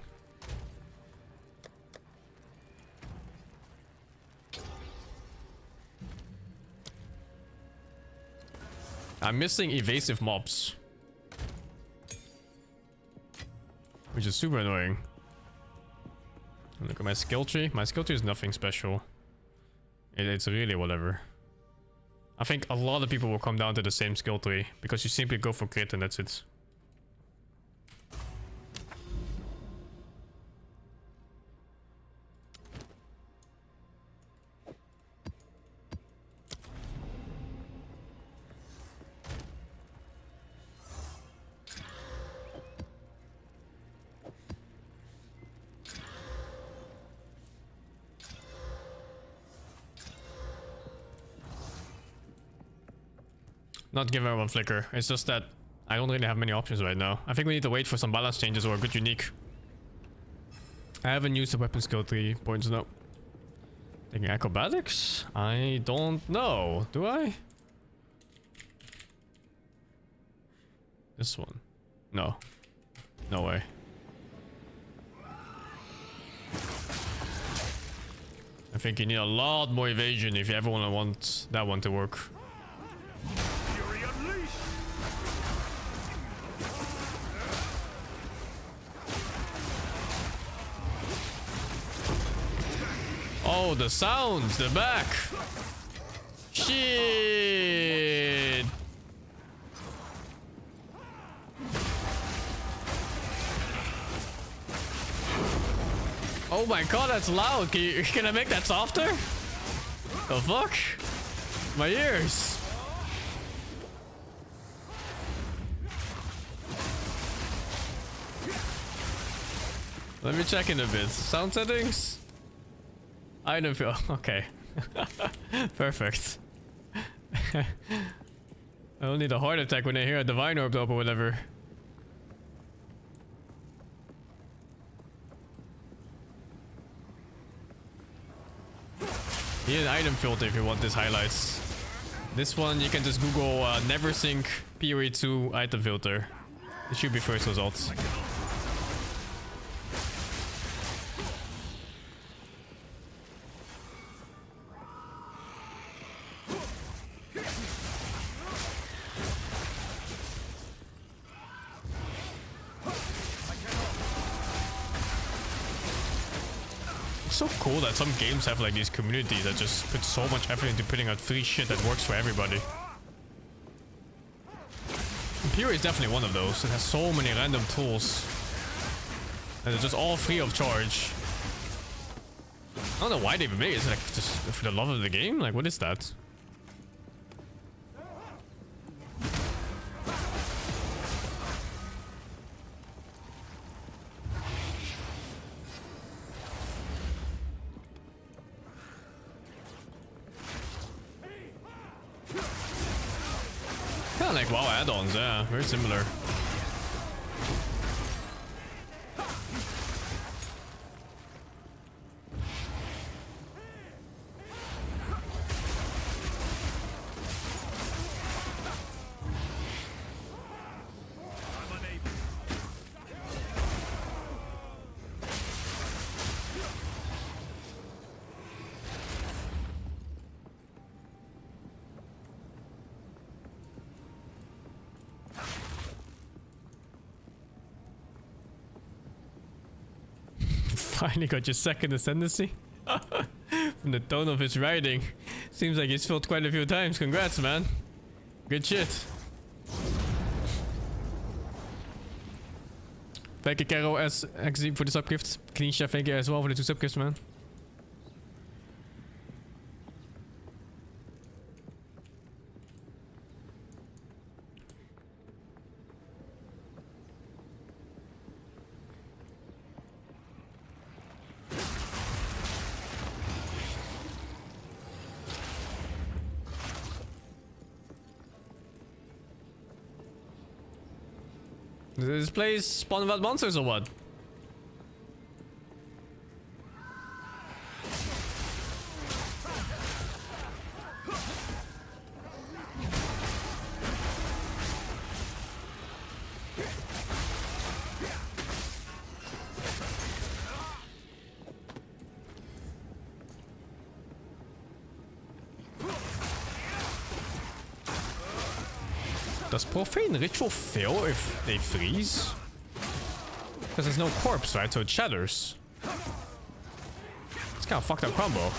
I'm missing evasive mobs. Which is super annoying. And look at my skill tree. My skill tree is nothing special. It's really whatever. I think a lot of people will come down to the same skill tree. Because you simply go for crit and that's it. Not giving up on Flicker. It's just that I don't really have many options right now. I think we need to wait for some balance changes or a good unique. I haven't used the weapon skill 3 points now. Taking acrobatics? I don't know. Do I? This one? No. No way. I think you need a lot more evasion if you ever want that one to work. Oh, the sounds, the back. Shit. Oh my god, that's loud. Can I make that softer? The fuck? My ears. Let me check in a bit. Sound settings? I don't feel okay. Perfect. I don't need a heart attack when I hear a divine orb up or whatever. You need an item filter if you want this highlights. This one you can just Google never sync PoE 2 item filter. It should be first results. so cool that some games have like these communities that just put so much effort into putting out free shit that works for everybody. Imperial is definitely one of those. It has so many random tools. And they're just all free of charge. I don't know why they even made it. Is it like just for the love of the game? Like, what is that? Kind of like WoW add-ons, yeah, very similar. Finally got your second ascendancy. From the tone of his writing. Seems like he's failed quite a few times. Congrats, man. Good shit. Thank you, Caro XZ for the subgift. Kenisha, thank you as well for the 2 subgifts, man. Does this place spawn about monsters or what? Does Profane Ritual fail if they freeze? Because there's no corpse, right? So it shatters. It's kind of fucked up combo.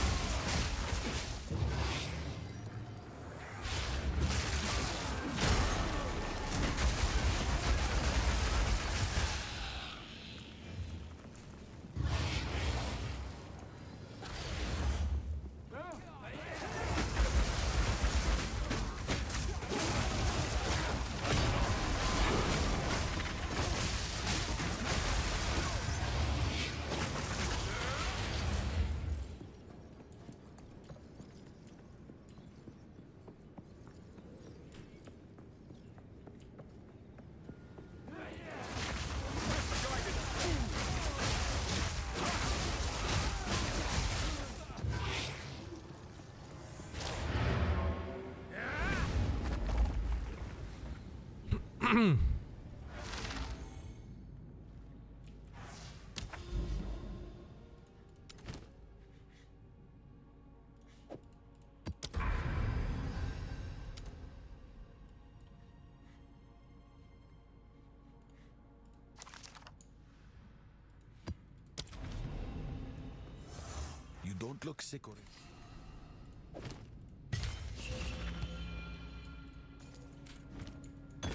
You don't look sick or...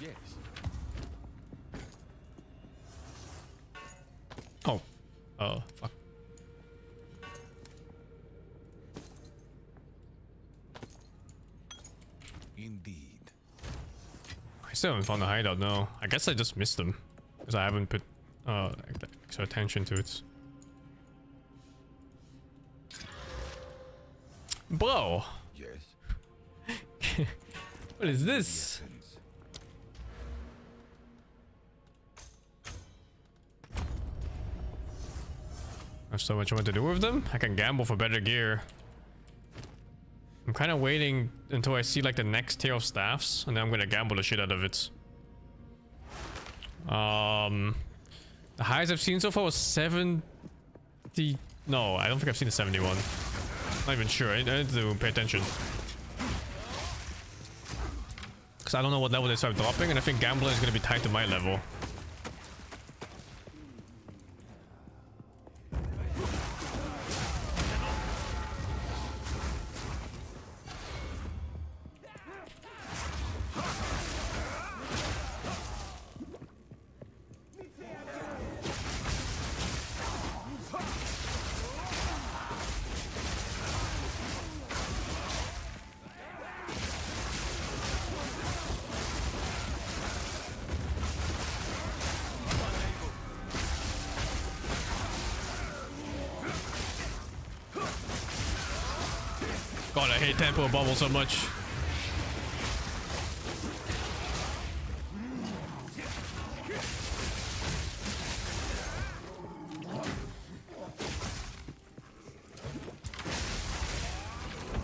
Yes. Oh. Oh, fuck. Indeed. I still haven't found the hideout, no. I guess I just missed them. Because I haven't put extra attention to it. Bro! Yes. What is this? I have so much I want to do with them. I can gamble for better gear. I'm kind of waiting until I see like the next tier of staffs, and then I'm gonna gamble the shit out of it. The highest I've seen so far was 70. No, I don't think I've seen a 71. Not even sure. I need to pay attention. Because I don't know what level they start dropping, and I think gambling is gonna be tied to my level. God, I hate tempo bubble so much.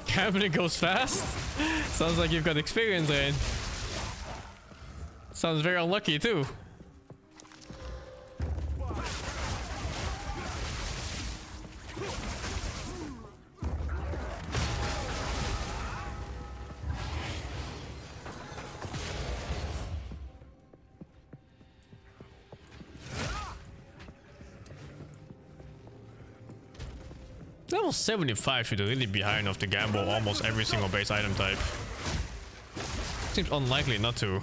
Gambling goes fast? Sounds like you've got experience, Rain. Sounds very unlucky too. Level 75 should really be high enough to gamble almost every single base item type. Seems unlikely not to.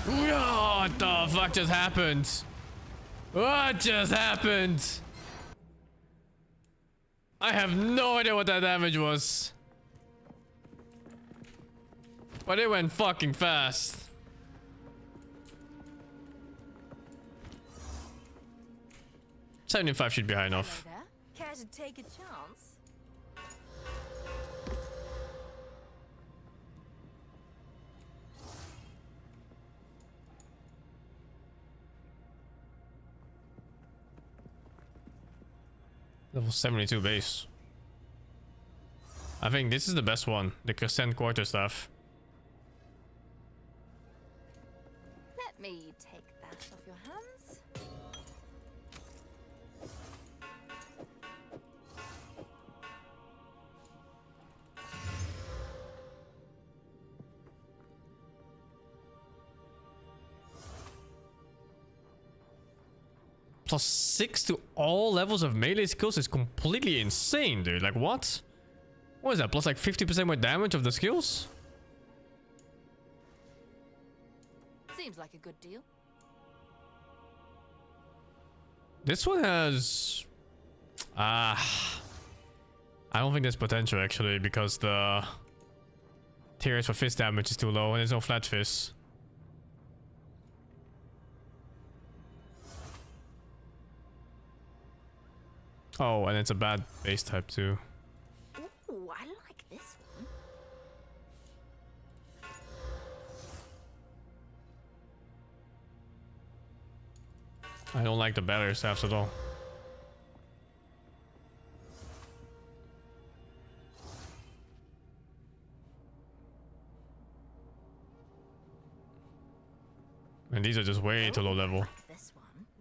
What the fuck just happened? What just happened? I have no idea what that damage was. But it went fucking fast. $75 should be high enough. Care to take a chance? Level 72 base. I think this is the best one. The Crescent Quarterstaff. Let me take that off your hands. +6 to all levels of melee skills is completely insane, dude. Like, what? What is that? Plus like 50% more damage of the skills? Seems like a good deal. This one has... I don't think there's potential, actually, because the tiers for fist damage is too low and there's no flat fist. Oh, and it's a bad base type too. Ooh, I like this one. I don't like the battery staffs at all. And these are just way too low level.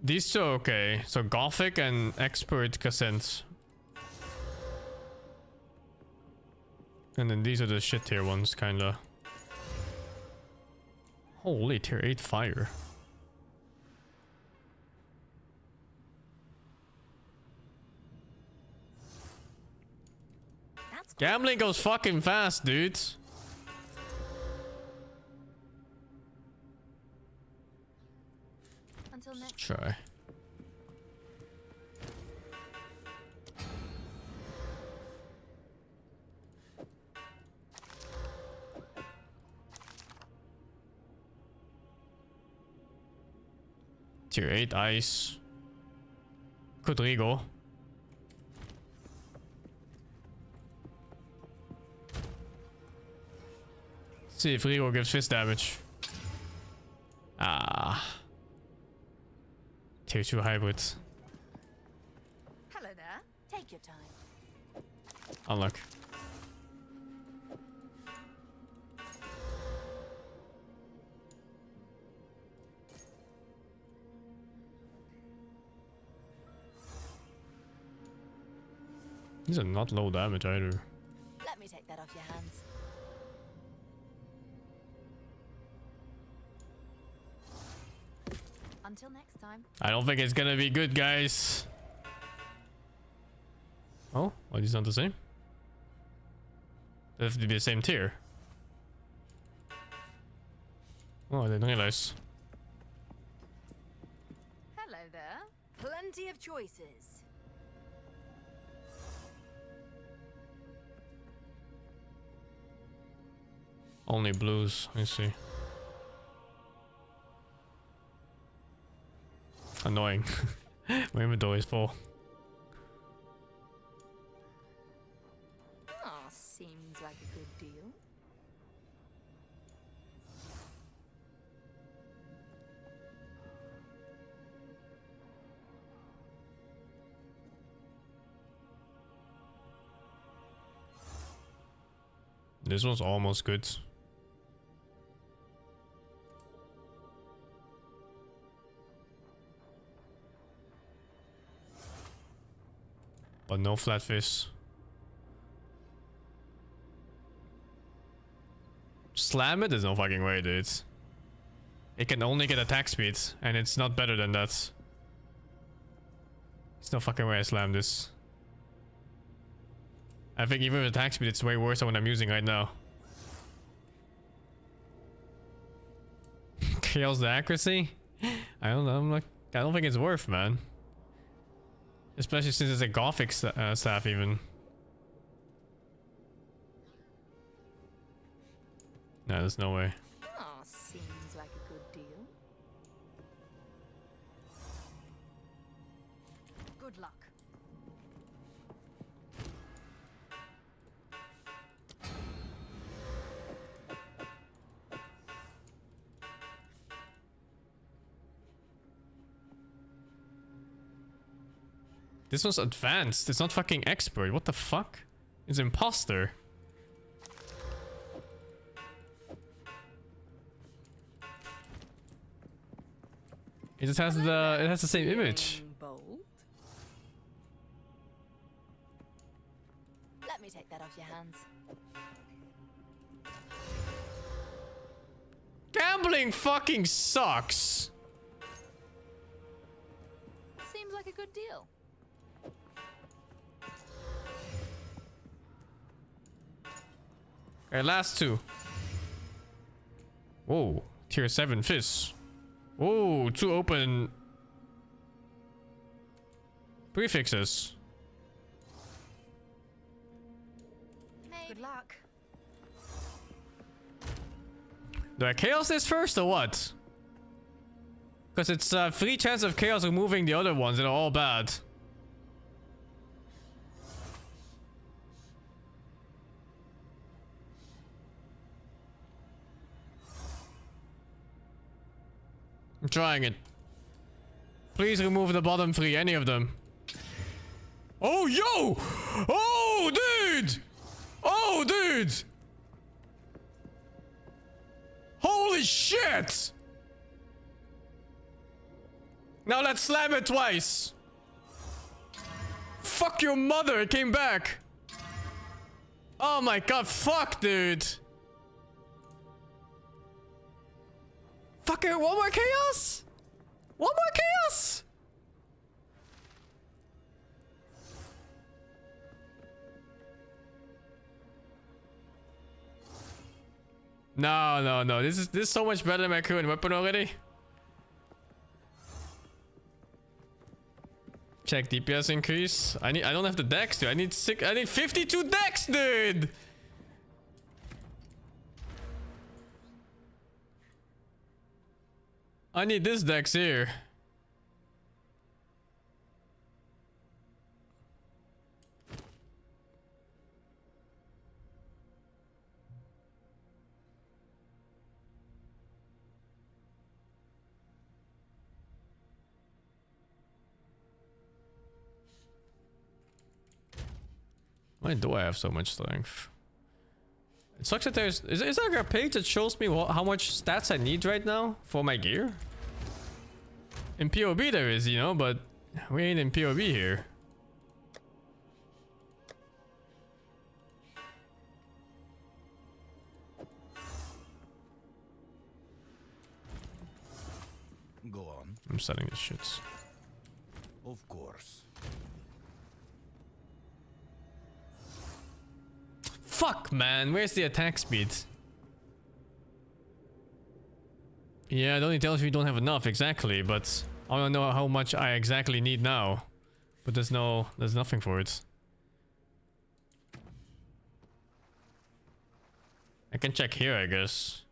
These two are okay. So Gothic and Expert Cassent. And then these are the shit tier ones, kinda. Holy, tier 8 fire. Gambling goes fucking fast, dude. Until next. Try. Tier 8 ice. Rodrigo. See if Rigo gives fist damage. Ah. Tier 2 hybrid. Hello there. Take your time. Unlock. These are not low damage either. Let me take that off your hands. Until next time. I don't think it's gonna be good, guys. Oh, well, these not the same. They have to be the same tier. Oh, I didn't realize. Hello there. Plenty of choices. Only blues, I see. Annoying. My inventory is full. Oh, seems like a good deal. This one's almost good. But no flatfish. Slam it? There's no fucking way, dude. It can only get attack speed, and it's not better than that. There's no fucking way I slam this. I think even with attack speed, it's way worse than what I'm using right now. Kills the accuracy? I don't know. I don't think it's worth, man. Especially since it's a Gothic staff, even. No, there's no way. Oh, seems like a good deal. Good luck. This one's advanced. It's not fucking expert. What the fuck? It's imposter. It just has the same image. Bold. Let me take that off your hands. Gambling fucking sucks. Seems like a good deal. Okay, last two. Whoa, tier 7 fish. Whoa, 2 open prefixes. Good luck. Do I chaos this first or what? Because it's free chance of chaos removing the other ones that are all bad. I'm trying it. Please remove the bottom 3, any of them. Oh, yo! Oh, dude! Oh, dude! Holy shit! Now let's slam it twice. Fuck your mother, it came back. Oh my god, fuck, dude. Fucking one more chaos? One more chaos? No. This is so much better than my current weapon already. Check DPS increase. I don't have the dex, dude. I need 52 dex, dude. I need this dex here. Why do I have so much strength? It sucks that is there a page that shows me how much stats I need right now for my gear? In POB there is, you know, but we ain't in POB here. Go on. I'm selling this shit. Of course. Fuck, man. Where's the attack speed? Yeah, it only tells you don't have enough, exactly, but I don't know how much I exactly need now. But there's nothing for it. I can check here, I guess.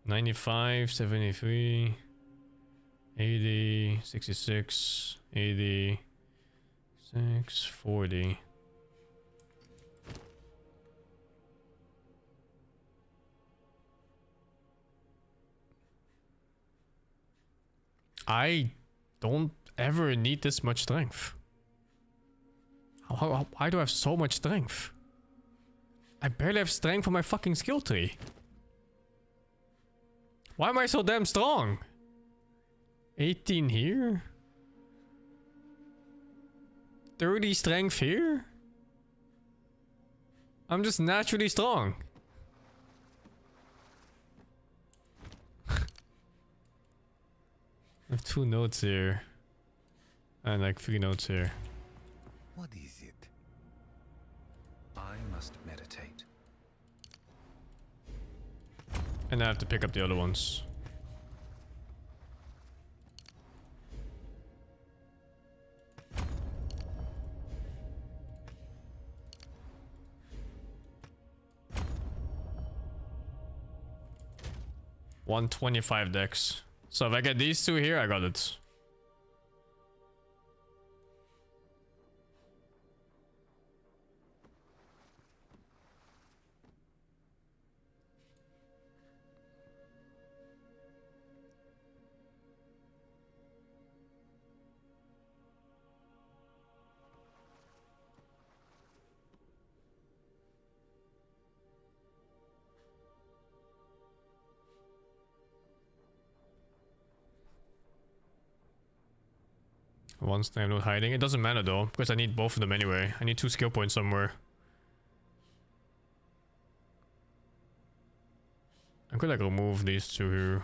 95, 73, 80, 66, 80, 6, 40. I don't ever need this much strength. Why do I have so much strength? I barely have strength for my fucking skill tree. Why am I so damn strong? 18 here? 30 strength here? I'm just naturally strong. I have 2 notes here. And like 3 notes here. What is it? I must meditate. And I have to pick up the other ones. $125 dex. So if I get these 2 here, I got it. One stand with hiding. It doesn't matter though, because I need both of them anyway. I need 2 skill points somewhere. I could like remove these 2 here.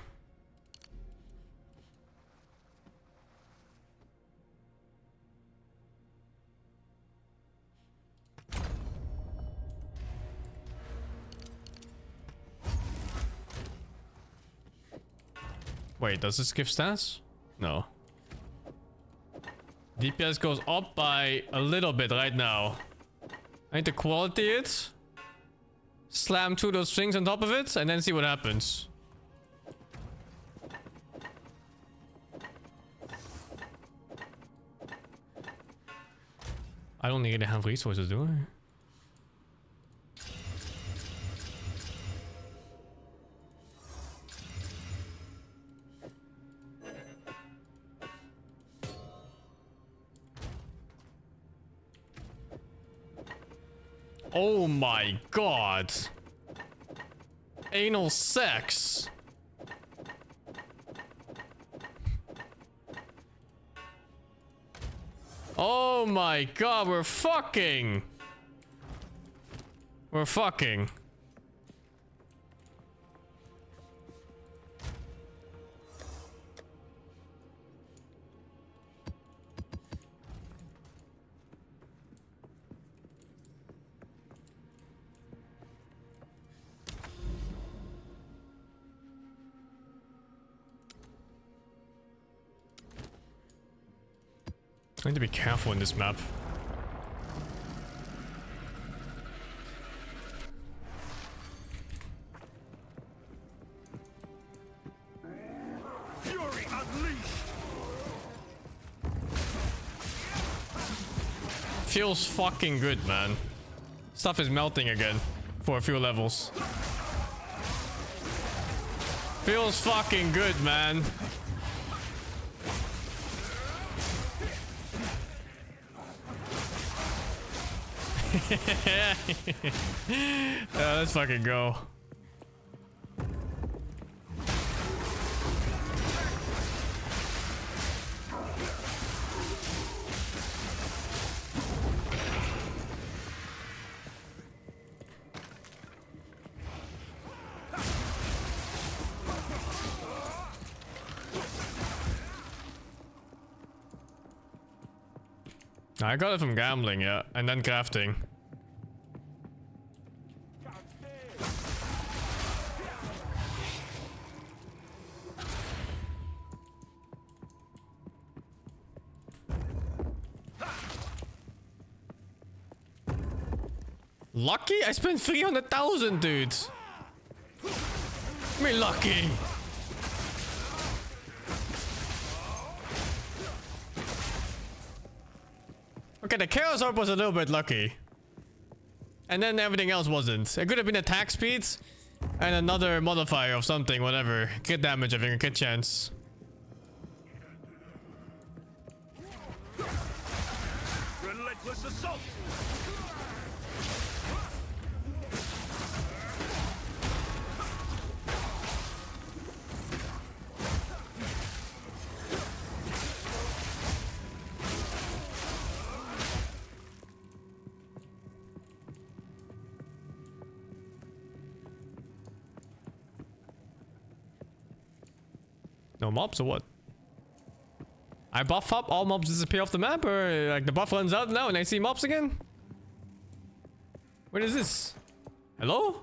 Wait, does this give stats? No. DPS goes up by a little bit right now. I need to quality it. Slam 2 of those things on top of it and then see what happens. I don't need to have resources, do I? Oh my god. Anal sex. Oh my god, we're fucking. We're fucking. I need to be careful in this map. Fury unleashed. Feels fucking good, man. Stuff is melting again for a few levels. Feels fucking good, man. Let's fucking go. I got it from gambling, yeah, and then crafting. Lucky? I spent 300,000, dude. Me lucky. Okay, the Chaos Orb was a little bit lucky. And then everything else wasn't. It could have been attack speed and another modifier of something, whatever. Crit damage, I think, a crit chance. Relentless assault. No mobs or what? I buff up, all mobs disappear off the map, or like the buff runs out now and I see mobs again? What is this? Hello?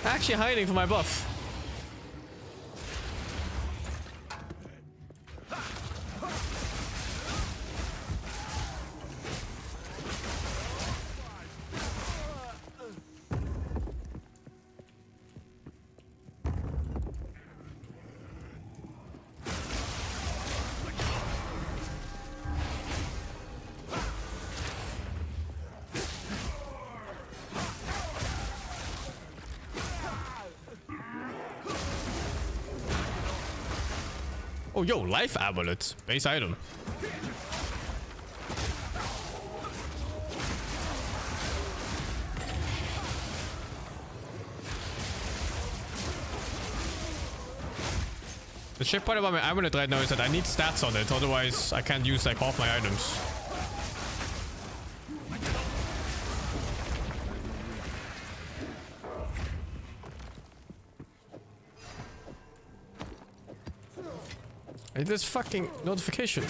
Actually hiding from my buff. Oh, yo, life amulet. Base item. The shit part about my amulet right now is that I need stats on it, otherwise I can't use like half my items. I need this fucking notification.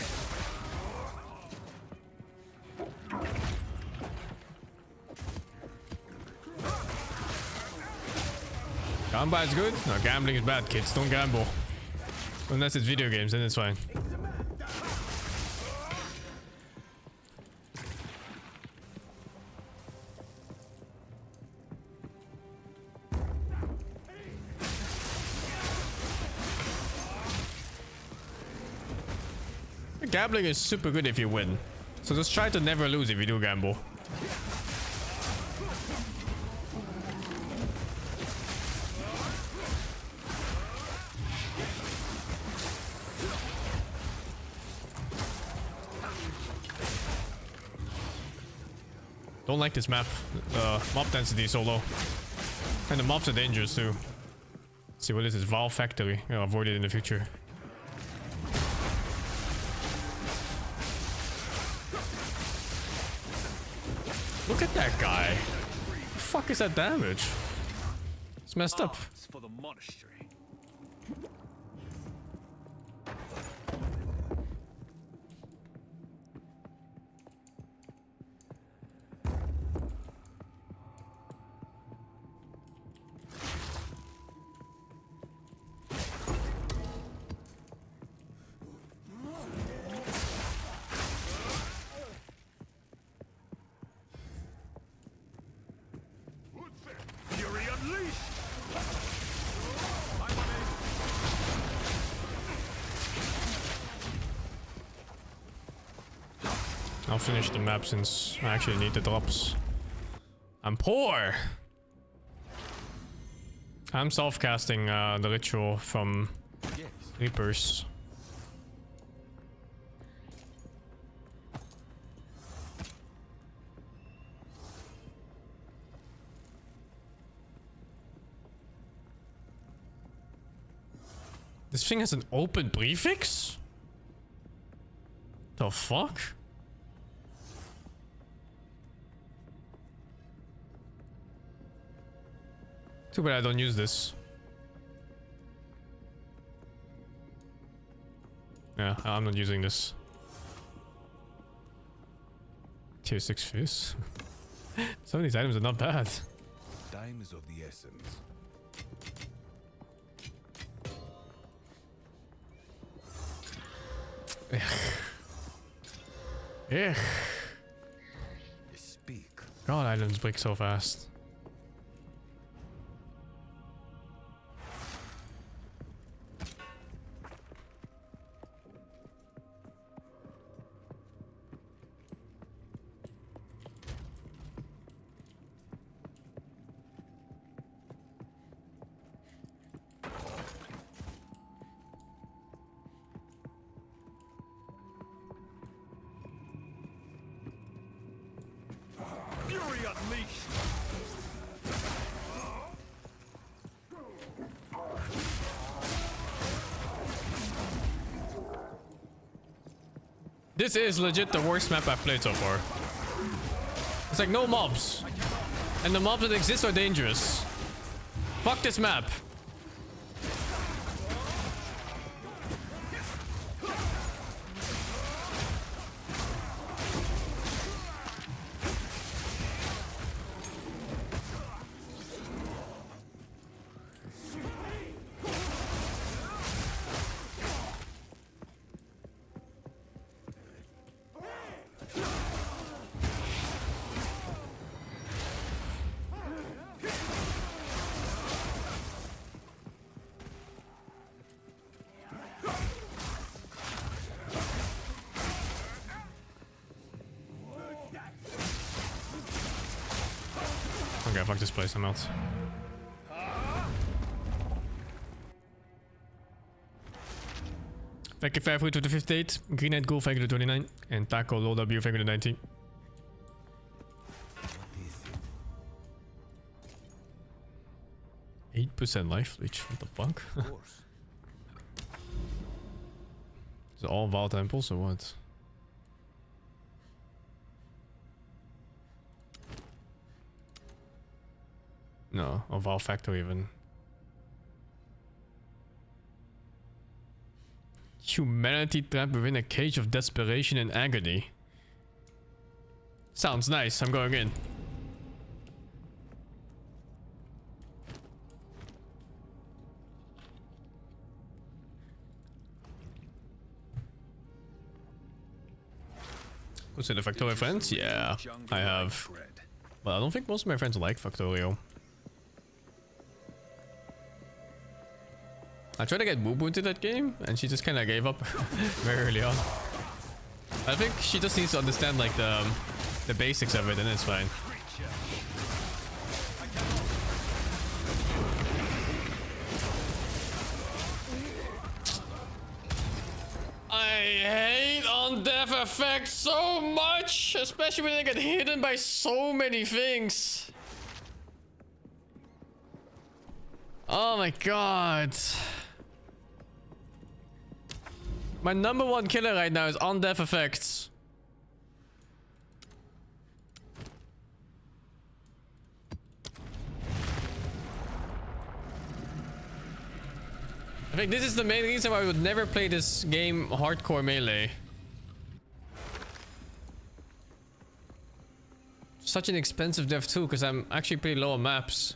Gamba is good? No, gambling is bad, kids. Don't gamble. Unless it's video games, then it's fine. Gambling is super good if you win. So just try to never lose if you do gamble. Don't like this map. Mob density is so low. And the mobs are dangerous too. Let's see what this is. Valve Factory. I'll avoid it in the future. Look at that guy. The fuck is that damage? It's messed up. For the monastery. I'll finish the map since I actually need the drops. I'm poor! I'm self-casting the ritual from Reapers. This thing has an open prefix? The fuck? Too bad I don't use this. Yeah, I'm not using this. Tier 6 fizz. Some of these items are not bad. Time is of the essence. Yeah. Speak. God, items break so fast. Fury unleashed. This is legit the worst map I've played so far. It's like no mobs. And the mobs that exist are dangerous. Fuck this map. Okay, fuck this place, I'm out. Thank you, Fairfoot, to the 58. Greenhead Ghoul, thank you, to 29. And Taco Low W, thank you, to 19. %8 life leech, what the fuck? Is it all Vaal Temples or what? No, or Vaal Factory even. Humanity trapped within a cage of desperation and agony. Sounds nice, I'm going in. What's it, the Factorio friends? Yeah, I have. Well, I don't think most of my friends like Factorio. I tried to get Boo Boo into that game, and she just kind of gave up very early on. I think she just needs to understand like the basics of it, and it's fine. I hate on-death effects so much, especially when they get hidden by so many things. Oh my god. My number one killer right now is on-death effects. I think this is the main reason why I would never play this game hardcore melee. Such an expensive death too, because I'm actually pretty low on maps.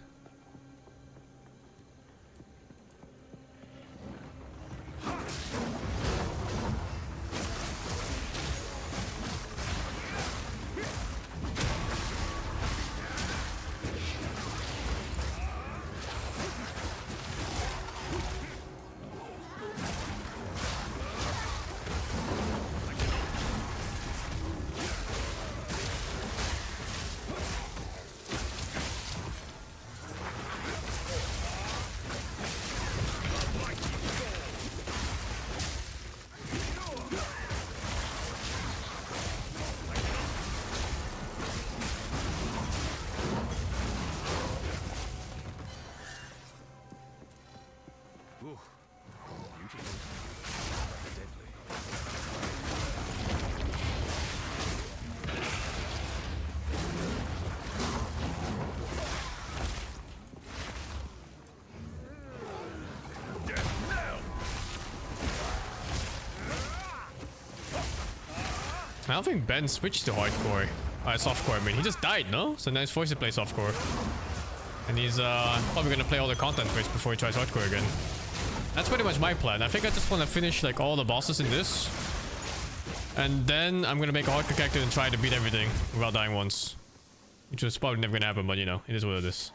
I don't think Ben switched to hardcore. Alright, softcore. I mean, he just died, no? So now he's forced to play softcore. And he's probably gonna play all the content first before he tries hardcore again. That's pretty much my plan. I think I just want to finish like all the bosses in this. And then I'm gonna make a hardcore character and try to beat everything without dying once. Which is probably never gonna happen, but you know, it is what it is.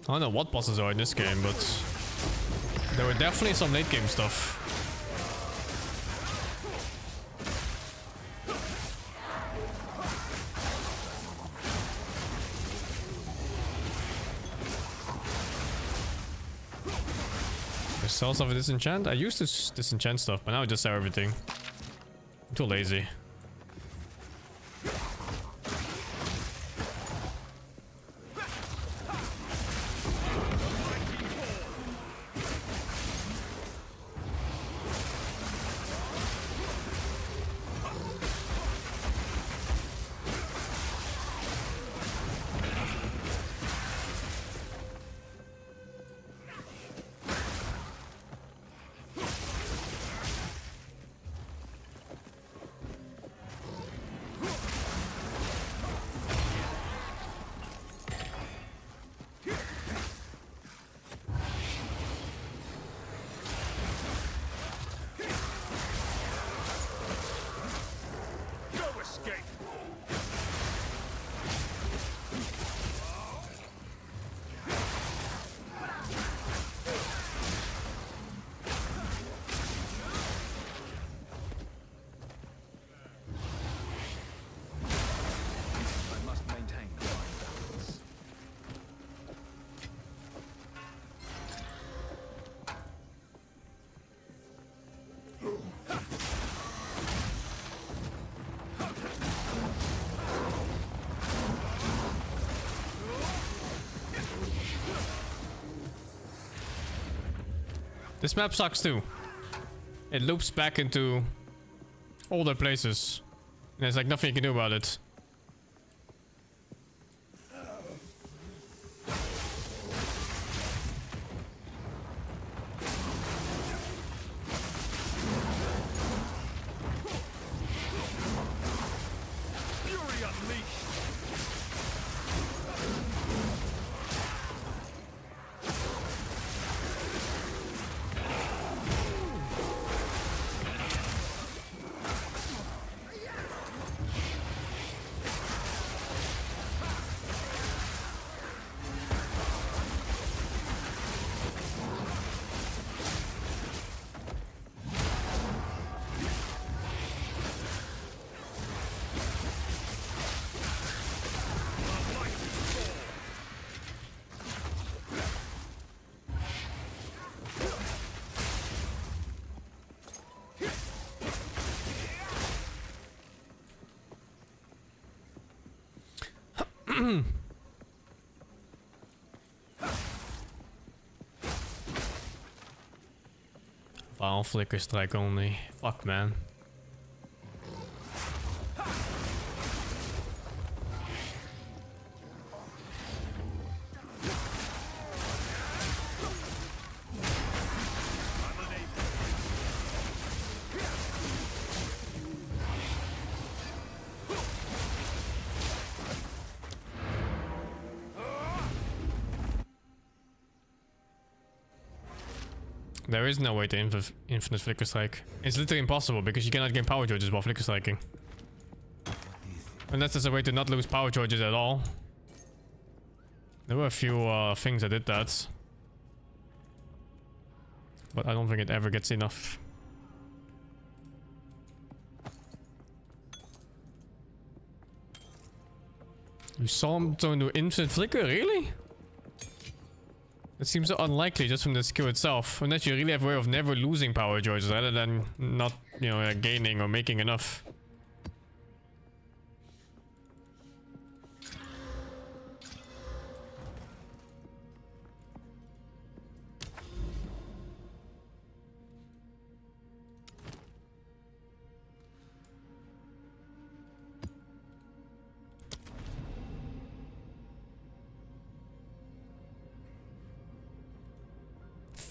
I don't know what bosses are in this game, but there were definitely some late game stuff. I sell stuff with disenchant? I used to disenchant stuff, but now I just sell everything. I'm too lazy. This map sucks too. It loops back into older places. And there's like nothing you can do about it. Wow, flicker strike only. Fuck, man. There is no way to infinite flicker strike. It's literally impossible because you cannot gain power charges while flicker striking. Unless there's a way to not lose power charges at all. There were a few things that did that. But I don't think it ever gets enough. You saw him turn to infinite flicker? Really? It seems so unlikely just from the skill itself, unless you really have a way of never losing power charges rather than not, you know, gaining or making enough.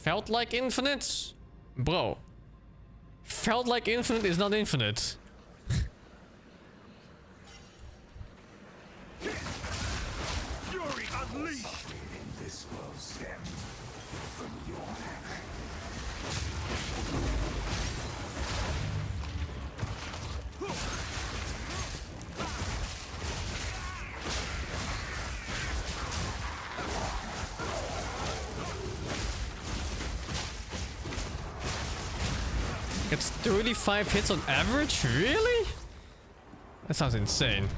Felt like infinite? Bro. Felt like infinite is not infinite. Fury unleashed! This will stem from your It's 35 hits on average? Really? That sounds insane.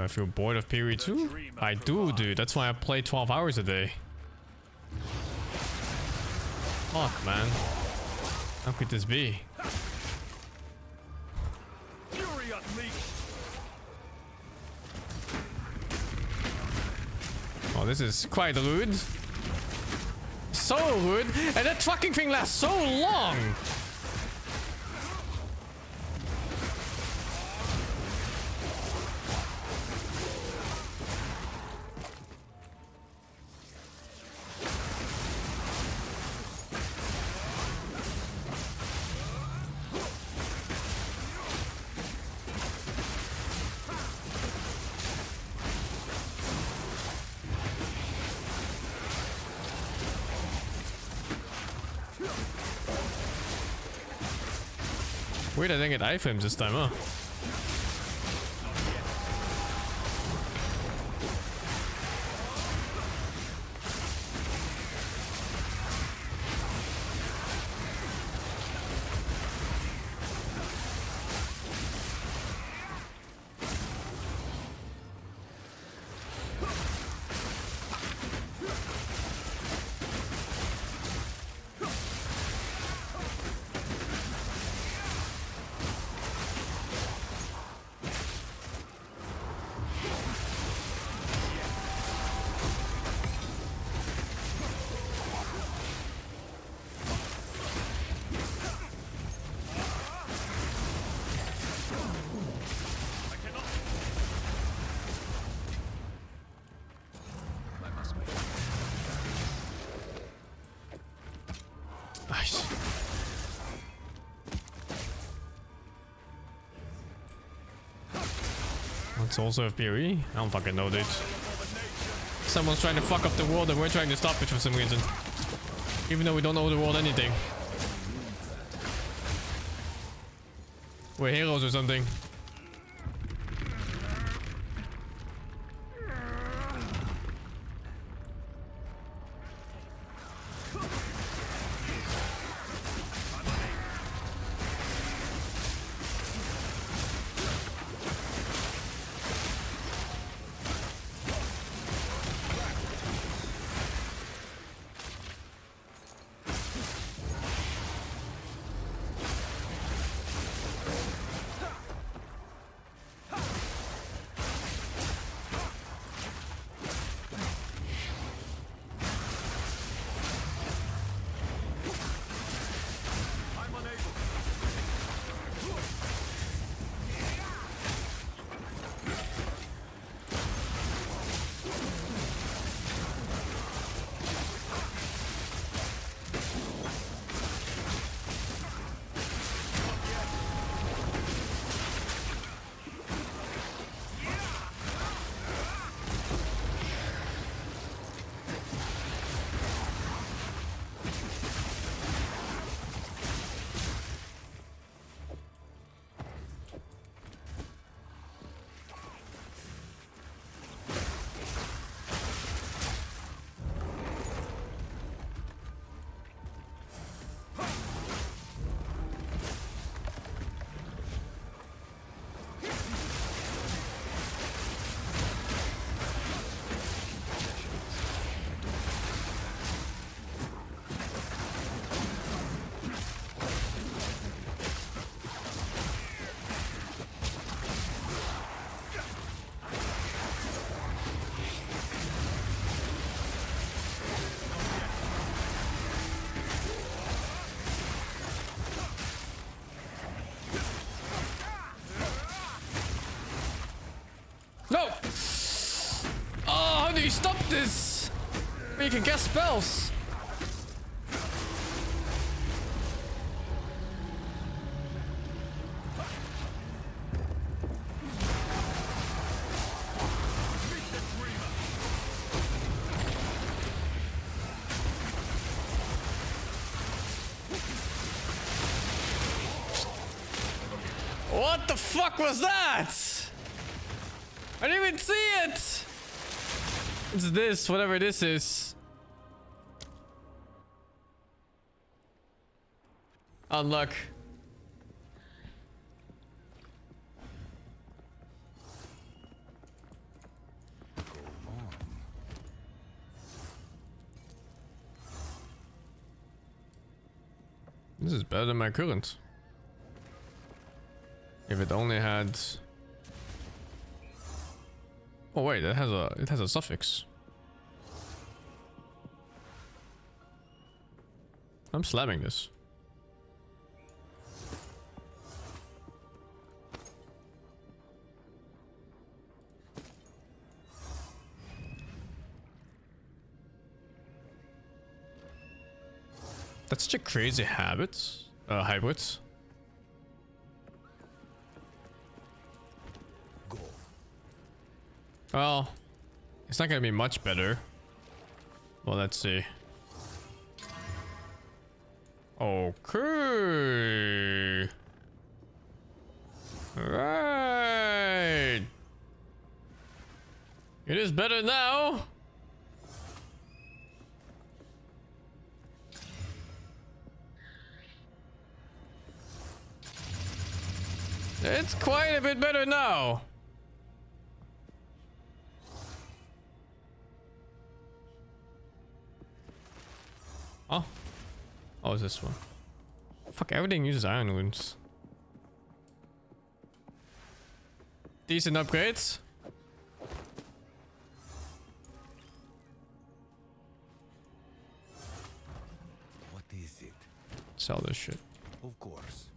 I feel bored of Piri too? I do, dude. That's why I play 12 hours a day. Fuck, man. How could this be? Fury unleashed! Oh, this is quite rude. So rude. And that fucking thing lasts so long. Weird, I didn't get iframes this time, huh? It's also a PoE? I don't fucking know, dude. Someone's trying to fuck up the world and we're trying to stop it for some reason. Even though we don't know the world anything. We're heroes or something. No! Oh, how do you stop this? You can cast spells. What the fuck was that? I didn't even see it! It's this, whatever this is. Unluck. This is better than my current. If it only had... Oh wait, it has a suffix. I'm slamming this. That's such a crazy hybrid. Well, it's not gonna be much better. Well, let's see. Okay. Right. It is better now. It's quite a bit better now. Oh. Oh, is this one? Fuck, everything uses iron wounds. Decent upgrades. What is it? Sell this shit. Of course.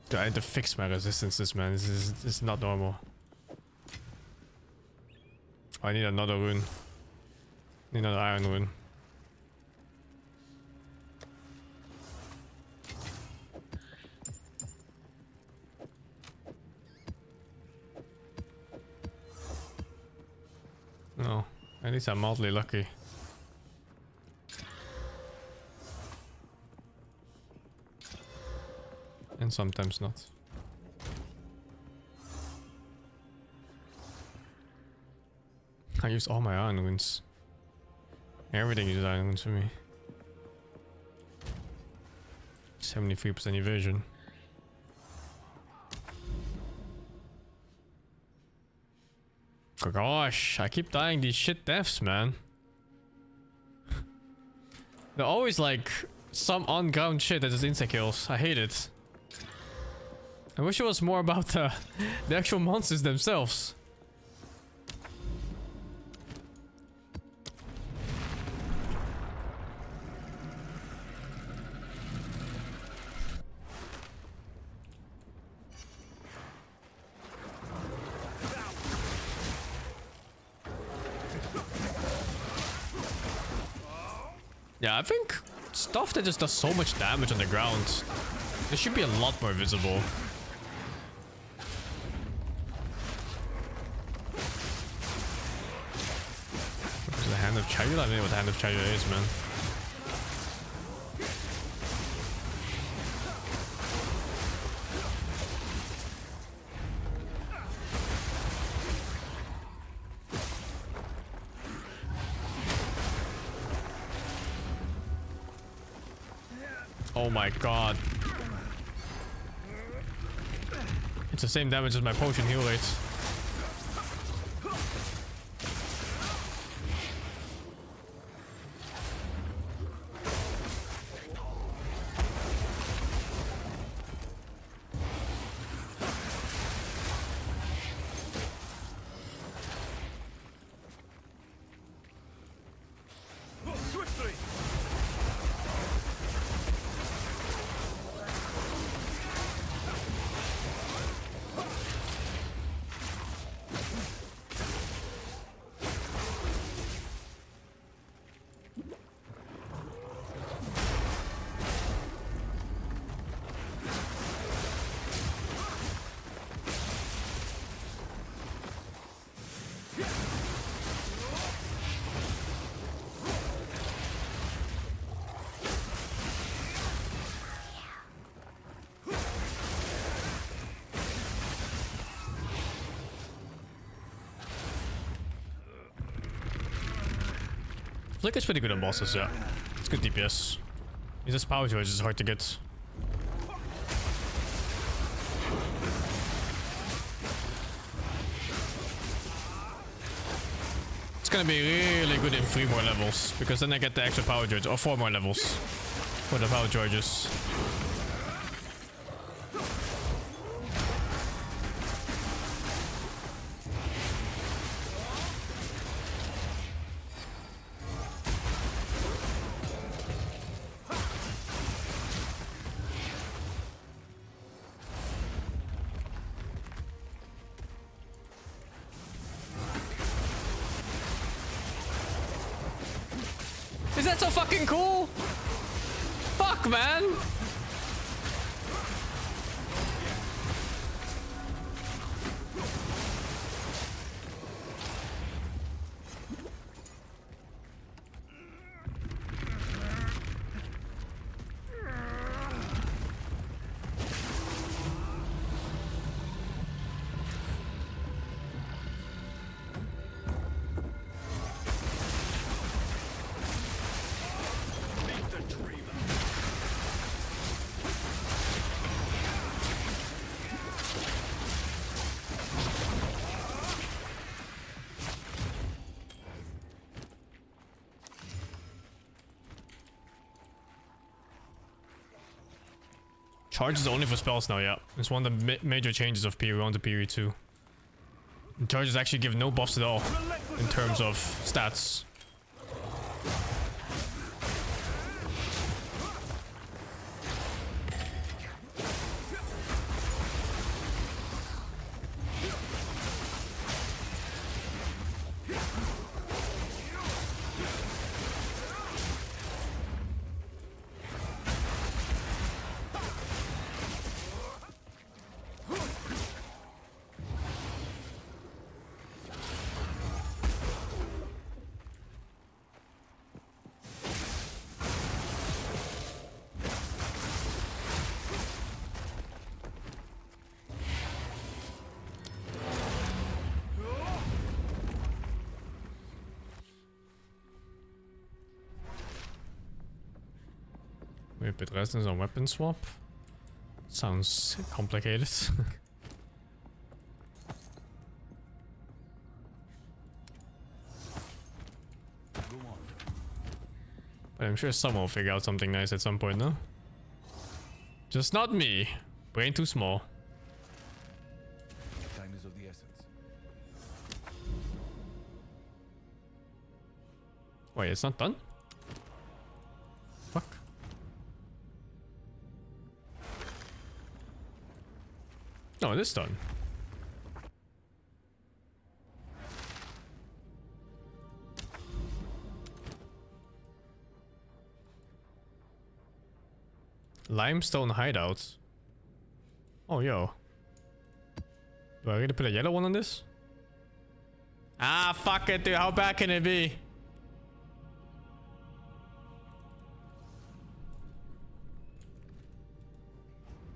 Dude, I need to fix my resistances, man. This is not normal. I need another rune. Need another iron rune. No, at least I'm mildly lucky. And sometimes not. I use all my iron wounds. Everything uses iron wounds for me. 73% evasion. Gosh, I keep dying these shit deaths, man. They're always like some on-ground shit that is insta-kills. I hate it. I wish it was more about the actual monsters themselves. Yeah, I think stuff that just does so much damage on the ground, it should be a lot more visible. What is the Hand of Chayula? I don't know what the Hand of Chayula is, man. Oh my god. It's the same damage as my potion heal rates. Flicker's pretty good on bosses, yeah. It's good DPS. It's just power charge is hard to get. It's gonna be really good in 3 more levels, because then I get the extra power charge, or 4 more levels for the power charges. Is that so fucking cool? Fuck, man! Charge is only for spells now, yeah. It's one of the major changes of Piri 1 to Piri 2. And charges actually give no buffs at all in terms of stats. Wait, but resistance on weapon swap? Sounds complicated. But I'm sure someone will figure out something nice at some point, no? Just not me. Brain too small. Time is of the essence. Wait, it's not done? Fuck. No, it is done. Limestone hideout. Oh, yo. Do I really put a yellow one on this? Ah, fuck it, dude. How bad can it be?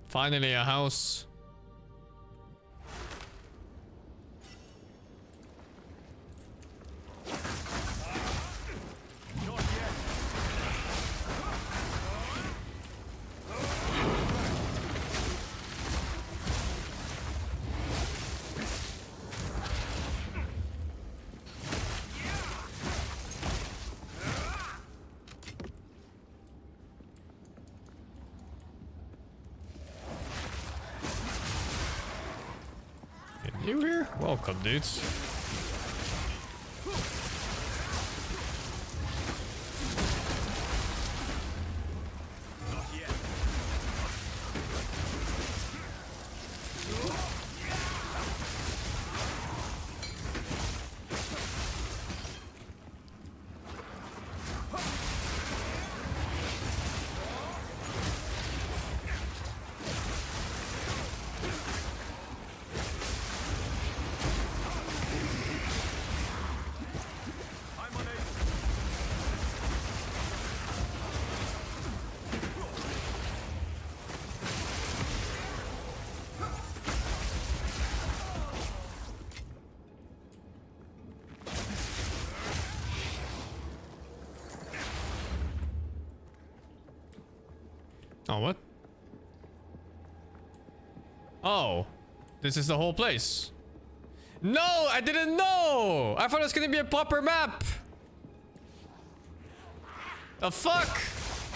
Finally, a house. You here? Welcome, dudes. Oh, what? Oh, this is the whole place. No, I didn't know. I thought it was gonna be a proper map. The fuck?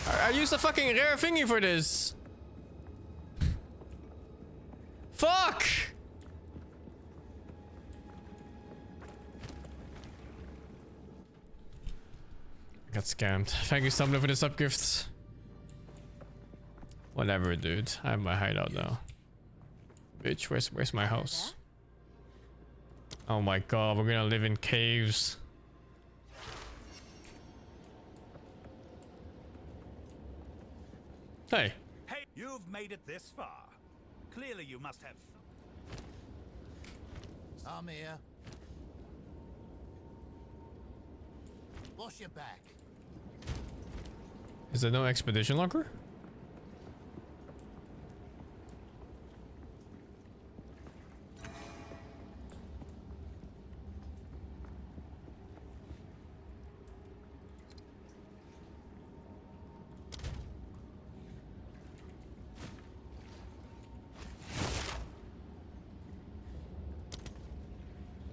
I used a fucking rare thingy for this. Fuck! I got scammed. Thank you, Stumbler, for the sub gifts. Whatever, dude. I have my hideout now. Bitch, where's my house? Oh my god, we're gonna live in caves. Hey. Hey, you've made it this far. Clearly you must have... I'm here. Wash your back. Is there no expedition locker?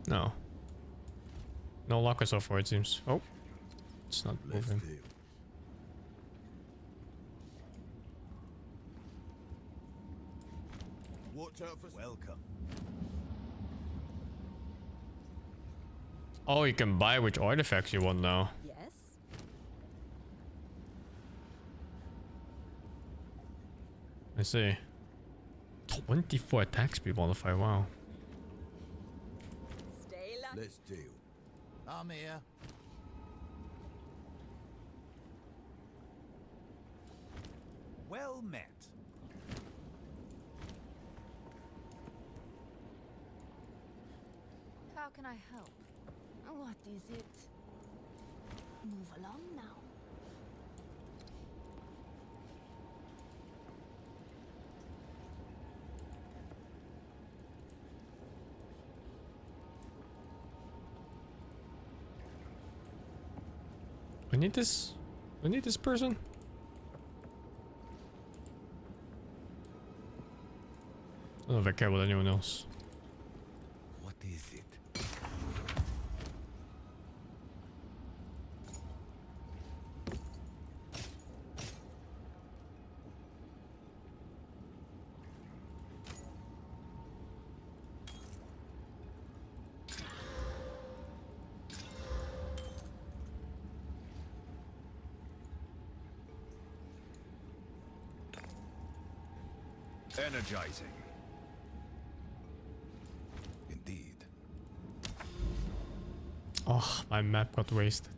No. No locker so far, it seems. Oh. It's not moving. Watch out for... Welcome. Oh, you can buy which artifacts you want now. Yes. I see. 24 attack speed modifier, wow. Let's deal. I'm here. Well met. How can I help? What is it? Move along now. We need this. We need this person. I don't know if I care about anyone else. What is it? Energizing. Indeed. Oh, my map got wasted.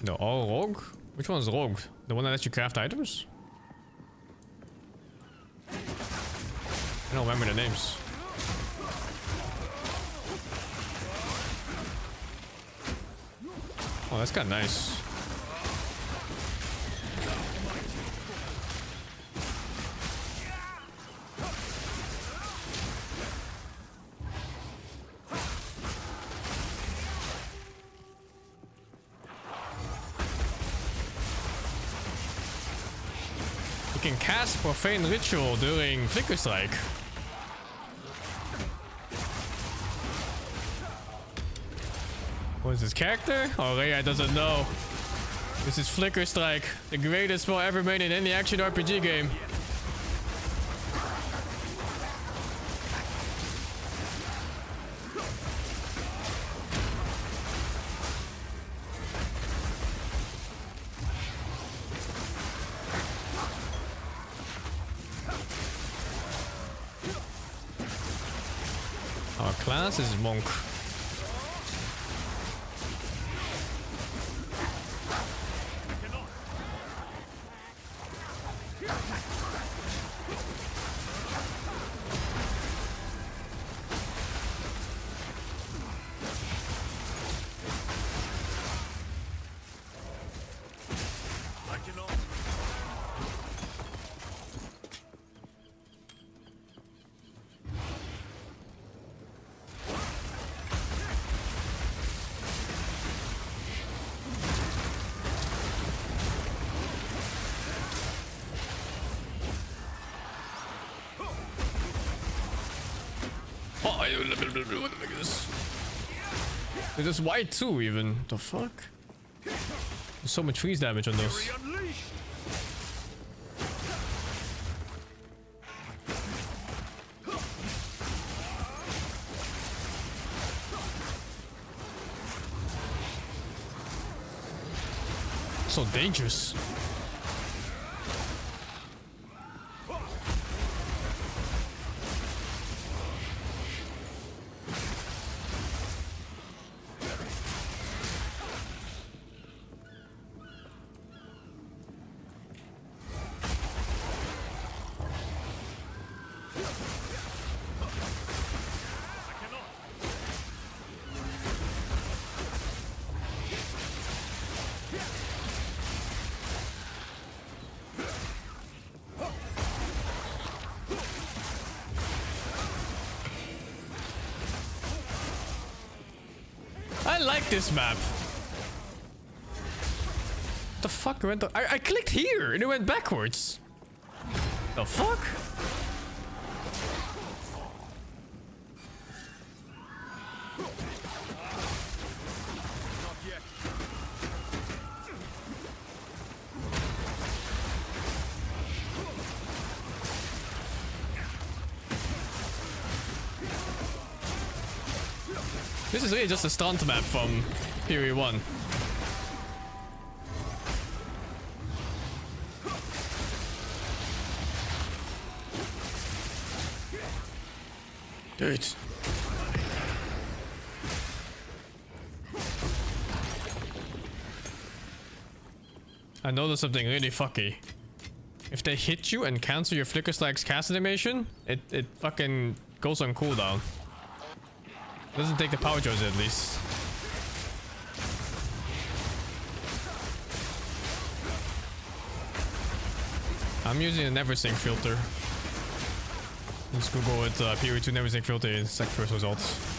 No, oh, Rogue? Which one's Rogue? The one that lets you craft items? I don't remember the names. Oh, that's kind of nice. You can cast Profane Ritual during Flicker Strike. What is this character? Oh, Rhea doesn't know. This is Flicker Strike, the greatest spell ever made in any action RPG game. Our class is Monk. white. What the fuck is this? It is white too, even. The fuck? There's so much freeze damage on those. So dangerous. I like this map. The fuck went the I clicked here and it went backwards. The fuck? This is really just a stunt map from Period 1. Dude. I noticed something really fucky. If they hit you and cancel your Flicker Slag's cast animation, it fucking goes on cooldown. Doesn't take the power charge at least. I'm using a never sync filter. Let's go with period 2 never sync filter in sec first results.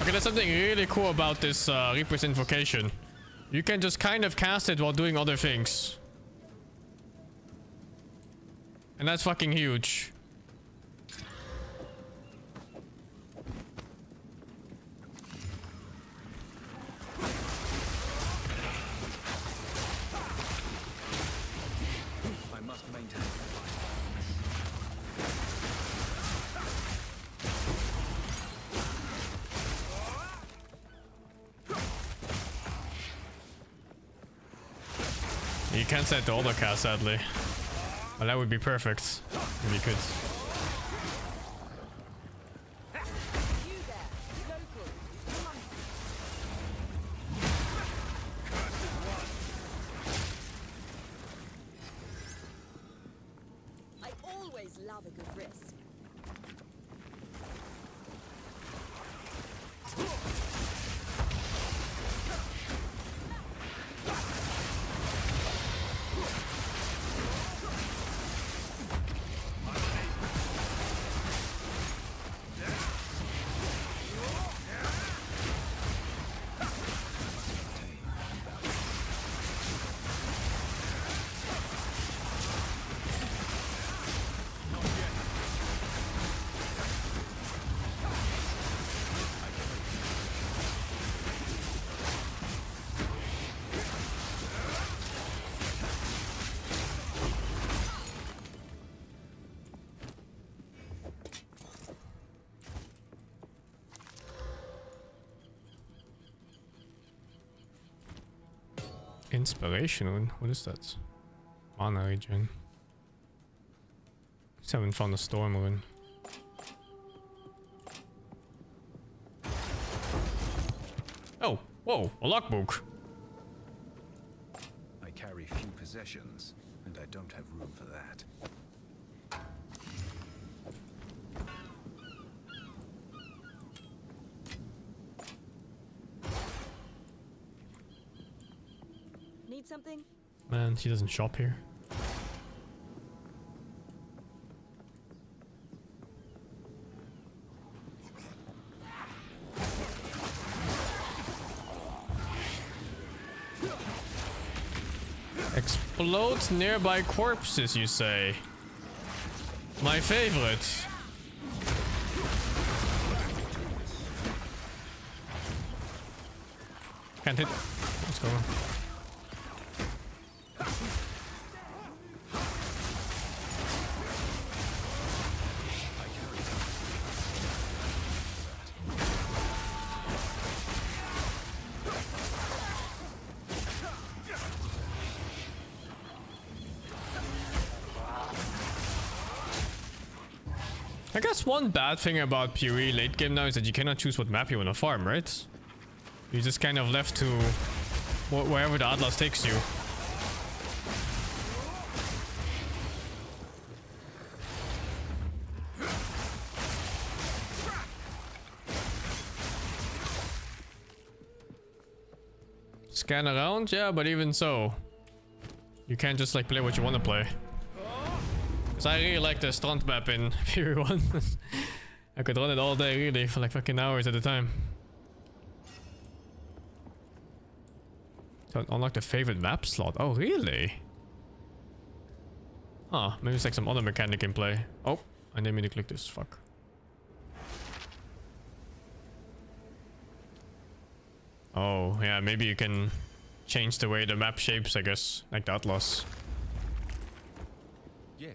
Okay, there's something really cool about this Reaper's Invocation. You can just kind of cast it while doing other things. And that's fucking huge. I must maintain. You can't set the auto cast, sadly. Well, that would be perfect if you could. I always love a good risk. Inspiration? What is that? Mana regen. Just haven't found a storm rune. Oh, whoa, a logbook. I carry few possessions, and I don't have room for that. Need something? Man, she doesn't shop here. Float nearby corpses, you say? My favorite. Can't hit. Let's go. I guess one bad thing about PoE late game now is that you cannot choose what map you want to farm, right? You're just kind of left to wherever the Atlas takes you. Scan around, yeah, but even so, you can't just like play what you want to play. Because I really like the Strand map in PoE 1. I could run it all day, really, for like fucking hours at a time. So unlock the favorite map slot. Oh, really? Huh, maybe it's like some other mechanic in play. Oh, I didn't mean to click this. Fuck. Oh, yeah, maybe you can change the way the map shapes, I guess. Like the Atlas. Yes.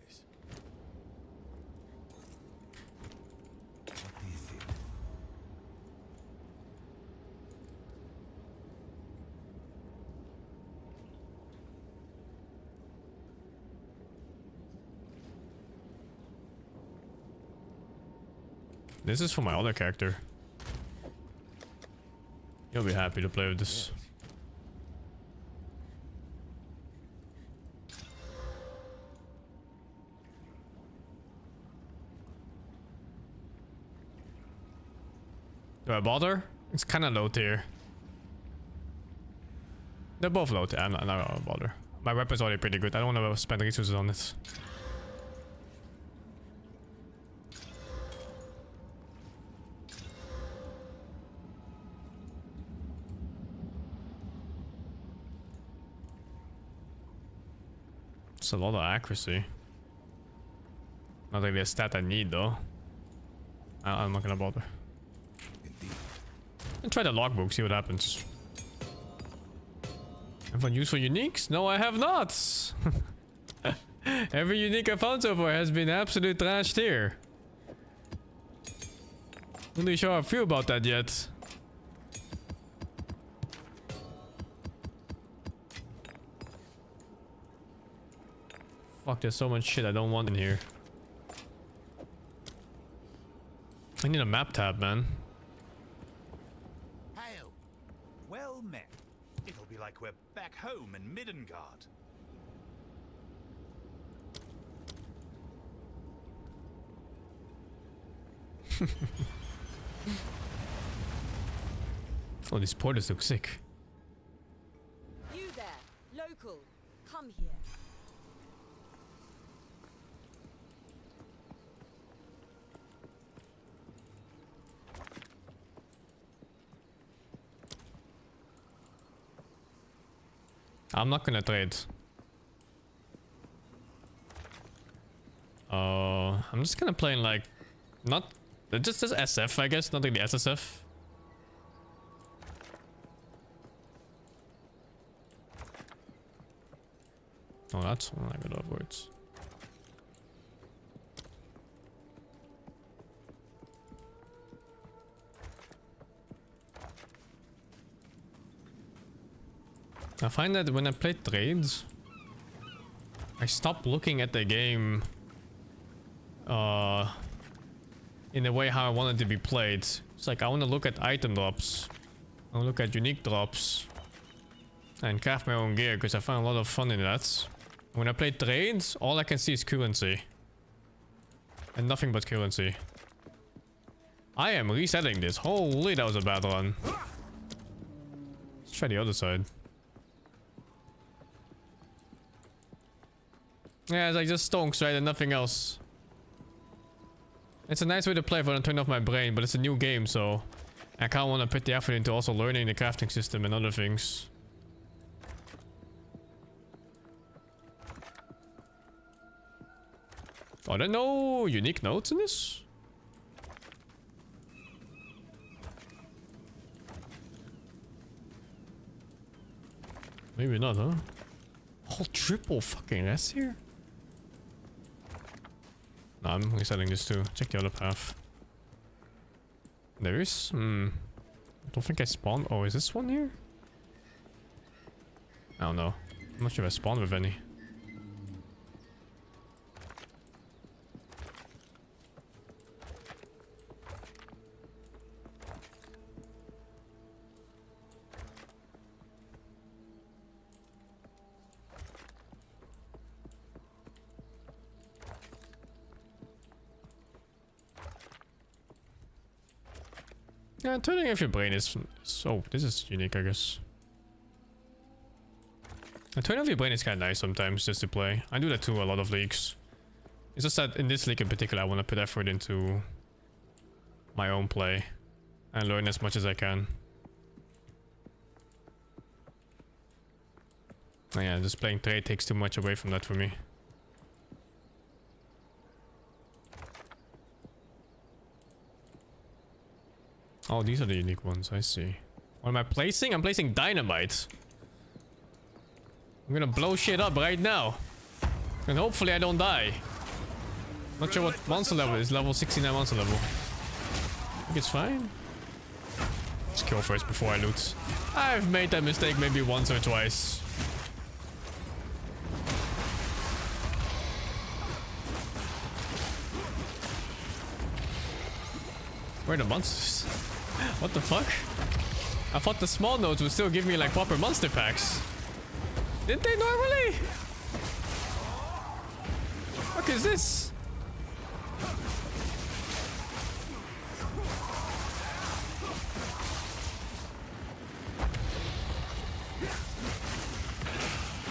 This is for my other character. You'll be happy to play with this. Do I bother? It's kind of low tier. They're both low tier. I'm not gonna bother. My weapon's already pretty good. I don't want to spend resources on it. It's a lot of accuracy. Not really a stat I need though. I'm not gonna bother. And try the logbook, see what happens. Have I useful uniques? No, I have not. Every unique I found so far has been absolute trash tier. Not really sure how I feel about that yet. Fuck, there's so much shit I don't want in here. I need a map tab, man. Hail. Well met. It'll be like we're back home in Midgard. Oh, these portals look sick. You there, local, come here. I'm not gonna trade. I'm just gonna play in like, not just as SF, I guess, not really SSF. Oh, that's one I got words. I find that when I play trades, I stop looking at the game in the way how I want it to be played. It's like I want to look at item drops, I want to look at unique drops, and craft my own gear because I find a lot of fun in that. When I play trades, all I can see is currency. And nothing but currency. I am resetting this. Holy, that was a bad run. Let's try the other side. Yeah, it's like just stonks, right? And nothing else. It's a nice way to play if I don't turn off my brain, but it's a new game, so I kind of want to put the effort into also learning the crafting system and other things. Are there no unique nodes in this? Maybe not, huh? Whole triple fucking S here? No, I'm resetting this too. Check the other path. There is? I don't think I spawned. Oh, is this one here? I don't know. I'm not sure if I spawned with any. Yeah, turning off your brain is so. This is unique, I guess. Turning off your brain is kind of nice sometimes just to play. I do that too a lot of leagues. It's just that in this league in particular, I want to put effort into my own play and learn as much as I can. Oh yeah, just playing trade takes too much away from that for me. Oh, these are the unique ones, I see. What am I placing? I'm placing dynamite. I'm gonna blow shit up right now. And hopefully I don't die. Not sure what monster level is. Level 69 monster level. I think it's fine. Let's kill first before I loot. I've made that mistake maybe once or twice. Where are the monsters? What the fuck? I thought the small nodes would still give me like proper monster packs. Didn't they normally? What is this?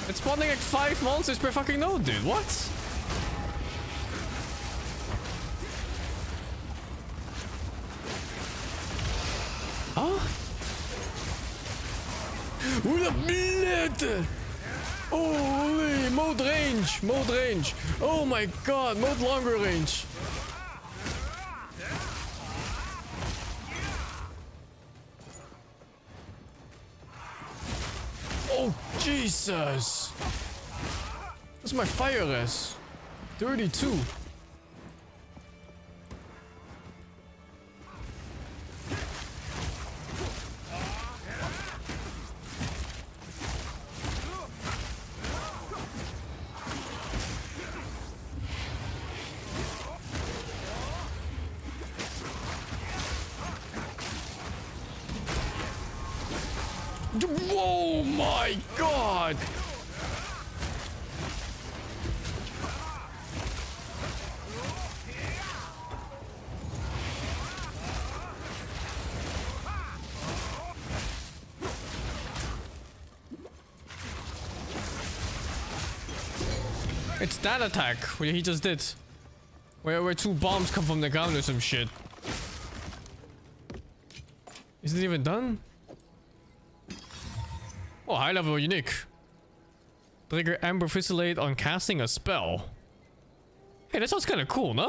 It's spawning like 5 monsters per fucking node, dude. What? Huh? Hoe dat blitten! Holy, mode range, mode range. Oh my god, mode longer range. Oh Jesus! What's my fire res? 32. Oh my god! It's that attack what he just did. Where 2 bombs come from the ground or some shit. Is it even done? Oh, high level unique. Trigger Amber Fusilade on casting a spell. Hey, that sounds kind of cool, no?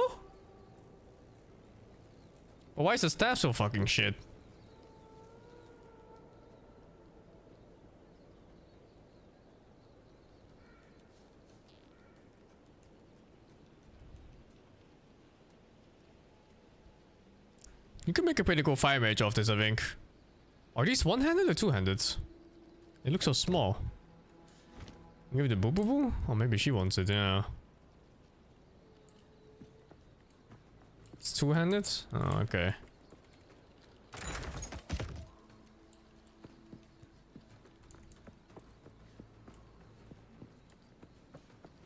But why is the staff so fucking shit? You can make a pretty cool fire mage off this, I think. Are these one-handed or two-handed? They look so small. Maybe the boo boo boo? Or maybe she wants it, yeah. It's two-handed? Oh, okay.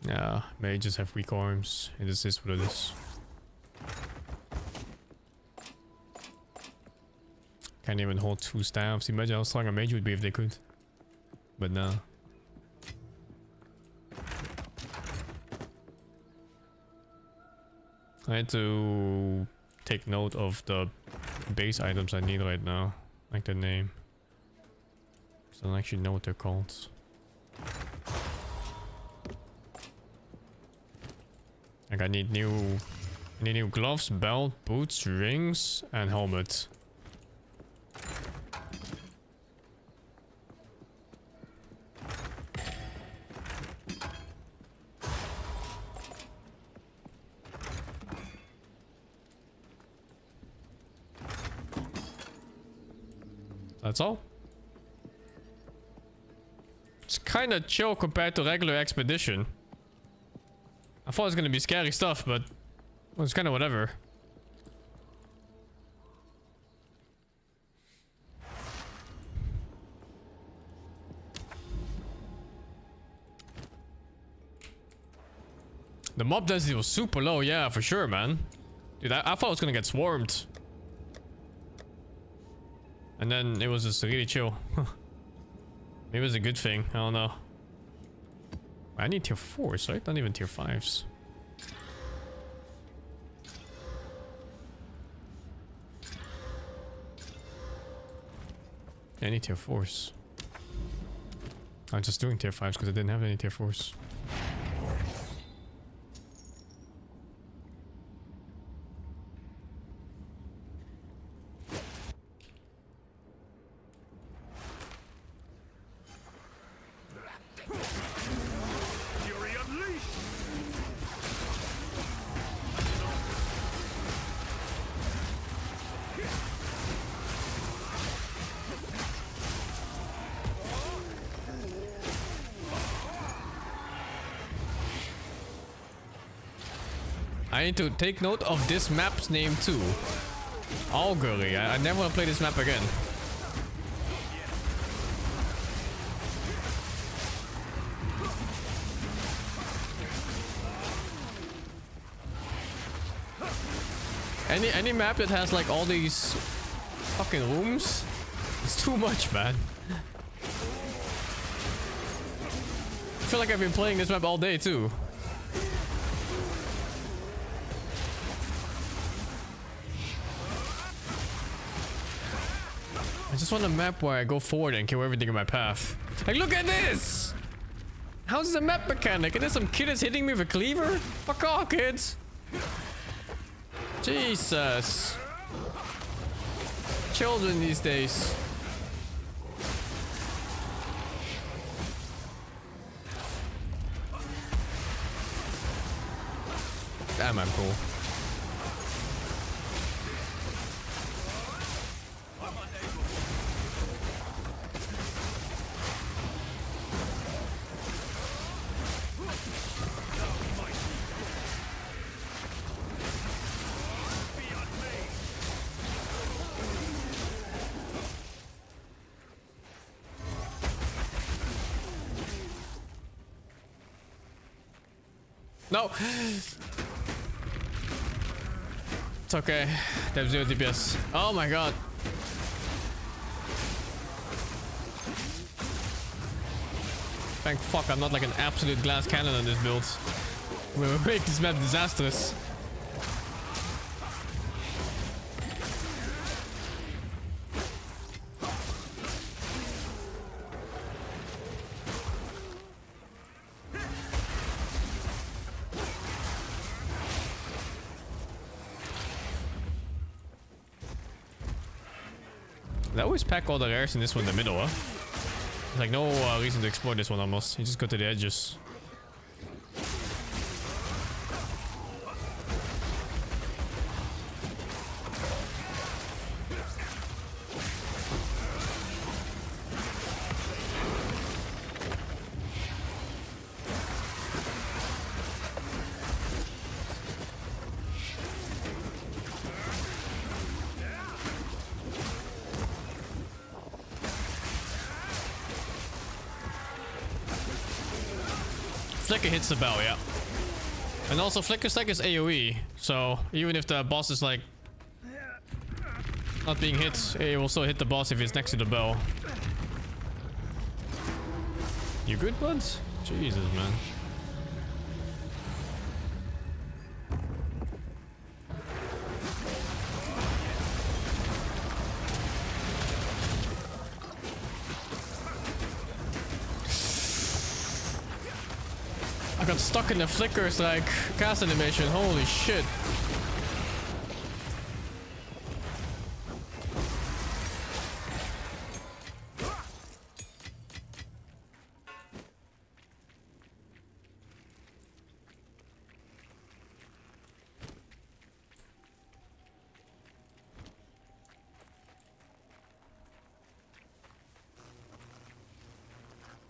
Yeah, mages have weak arms. It is what it is. Can't even hold 2 staffs. Imagine how strong a mage would be if they could. But no. I had to take note of the base items I need right now. Like the name. So I don't actually know what they're called. Like I need new gloves, belt, boots, rings, and helmet. That's all. It's kind of chill compared to regular expedition. I thought it was gonna be scary stuff, but it was kind of whatever. The mob density was super low, yeah, for sure, man. Dude, I thought I was gonna get swarmed. And then it was just really chill. Maybe it was a good thing, I don't know. I need tier 4s, right? Not even tier 5s. Yeah, I need tier 4s. I'm just doing tier 5s because I didn't have any tier 4s. I need to take note of this map's name too. Augury. I never want to play this map again. Any map that has like all these fucking rooms, it's too much, man. I feel like I've been playing this map all day too. I just want a map where I go forward and kill everything in my path. Like, look at this! How's this a map mechanic? And there's some kid is hitting me with a cleaver? Fuck off, kids! Jesus. Children these days. Damn, I'm cool. No! It's okay. They have 0 DPS. Oh my god. Thank fuck I'm not like an absolute glass cannon on this build. We'll make this map disastrous. They always pack all the rares in this one in the middle, huh? There's like no reason to explore this one almost. You just go to the edges. Flicker hits the bell, yeah. And also Flicker stack is AoE, so even if the boss is like not being hit, it will still hit the boss if it's next to the bell. You good, buds? Jesus, man. I got stuck in the flickers like cast animation. Holy shit.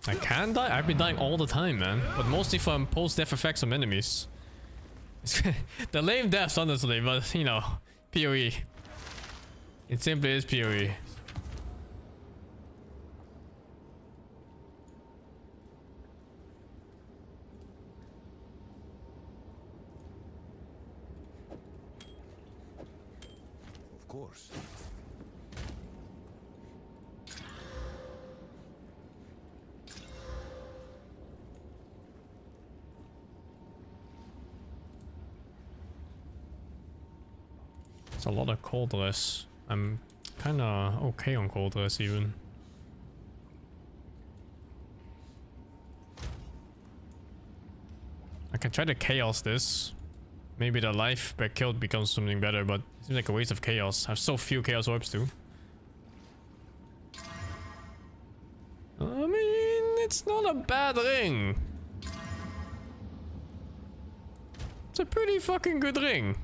I can die? I've been dying all the time, man. But mostly from post-death effects from enemies. The lame deaths, honestly, but you know, PoE. It simply is PoE. Of course. It's a lot of cold dress. I'm kinda okay on cold dress even. I can try to chaos this. Maybe the life per kill becomes something better, but it seems like a waste of chaos. I have so few chaos orbs too. I mean, it's not a bad ring. It's a pretty fucking good ring.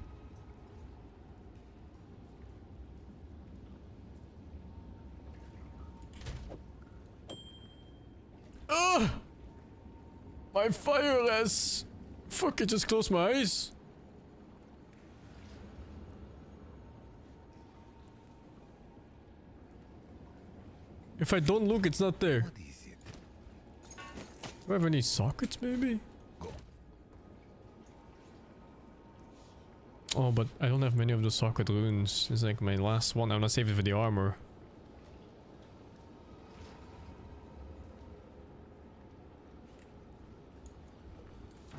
Ugh! My fire ass! Fuck, I just closed my eyes. If I don't look, it's not there. Do I have any sockets, maybe? Oh, but I don't have many of the socket runes. It's like my last one. I'm not saving it for the armor.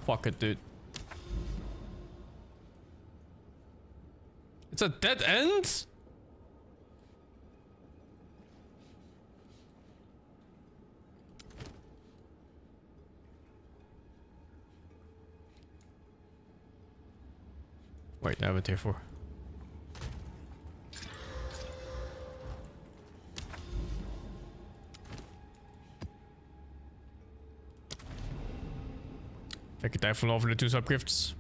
Fuck it, dude. It's a dead end? Wait, I have it here for. I could definitely over the 2 subgifts.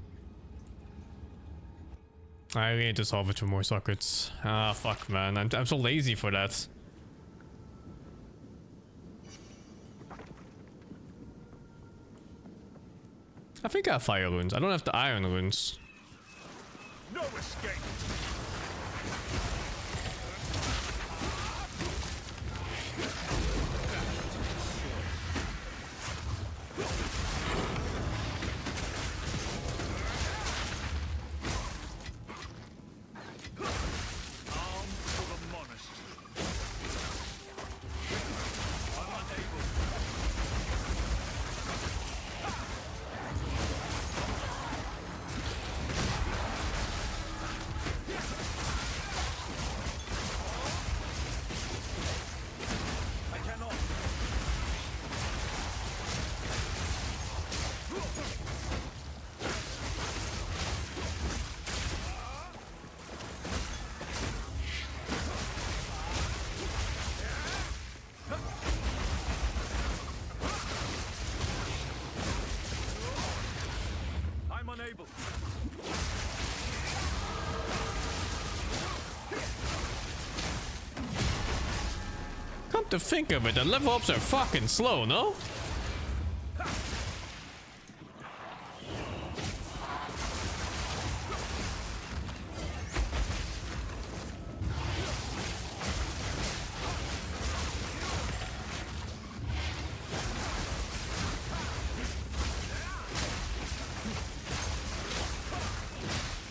I really need to solve it for more sockets. Ah, fuck, man. I'm so lazy for that. I think I have fire runes. I don't have the iron runes. No escape. Come to think of it, the level ups are fucking slow, no?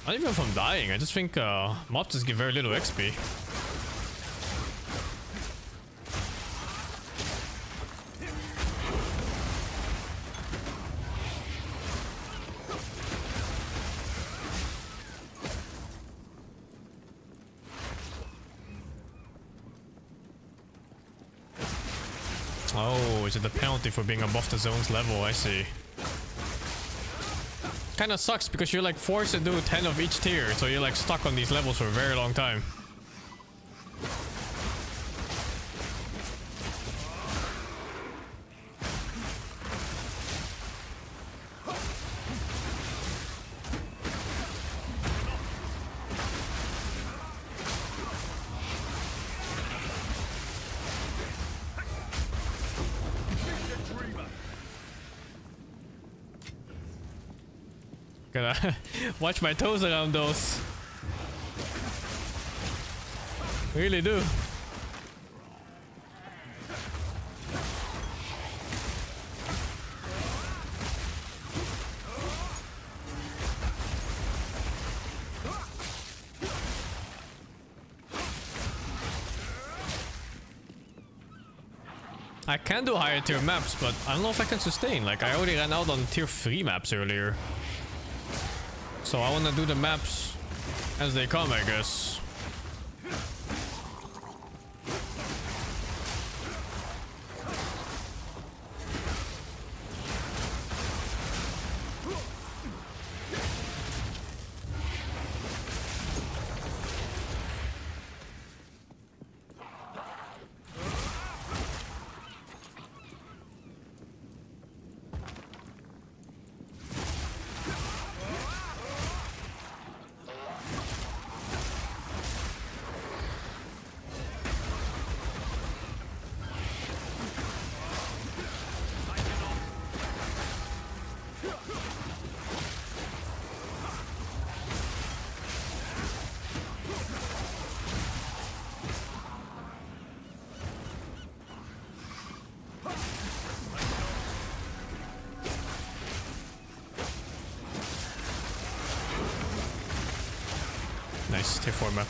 Not even if I'm dying, I just think mobs just give very little XP. Oh, is it the penalty for being above the zone's level? I see. kind of sucks because you're like forced to do 10 of each tier, so you're like stuck on these levels for a very long time. Gotta watch my toes around those. Really do. I can do higher tier maps, but I don't know if I can sustain. Like, I already ran out on tier 3 maps earlier. So I want to do the maps as they come, I guess. Nice, tier 4 map.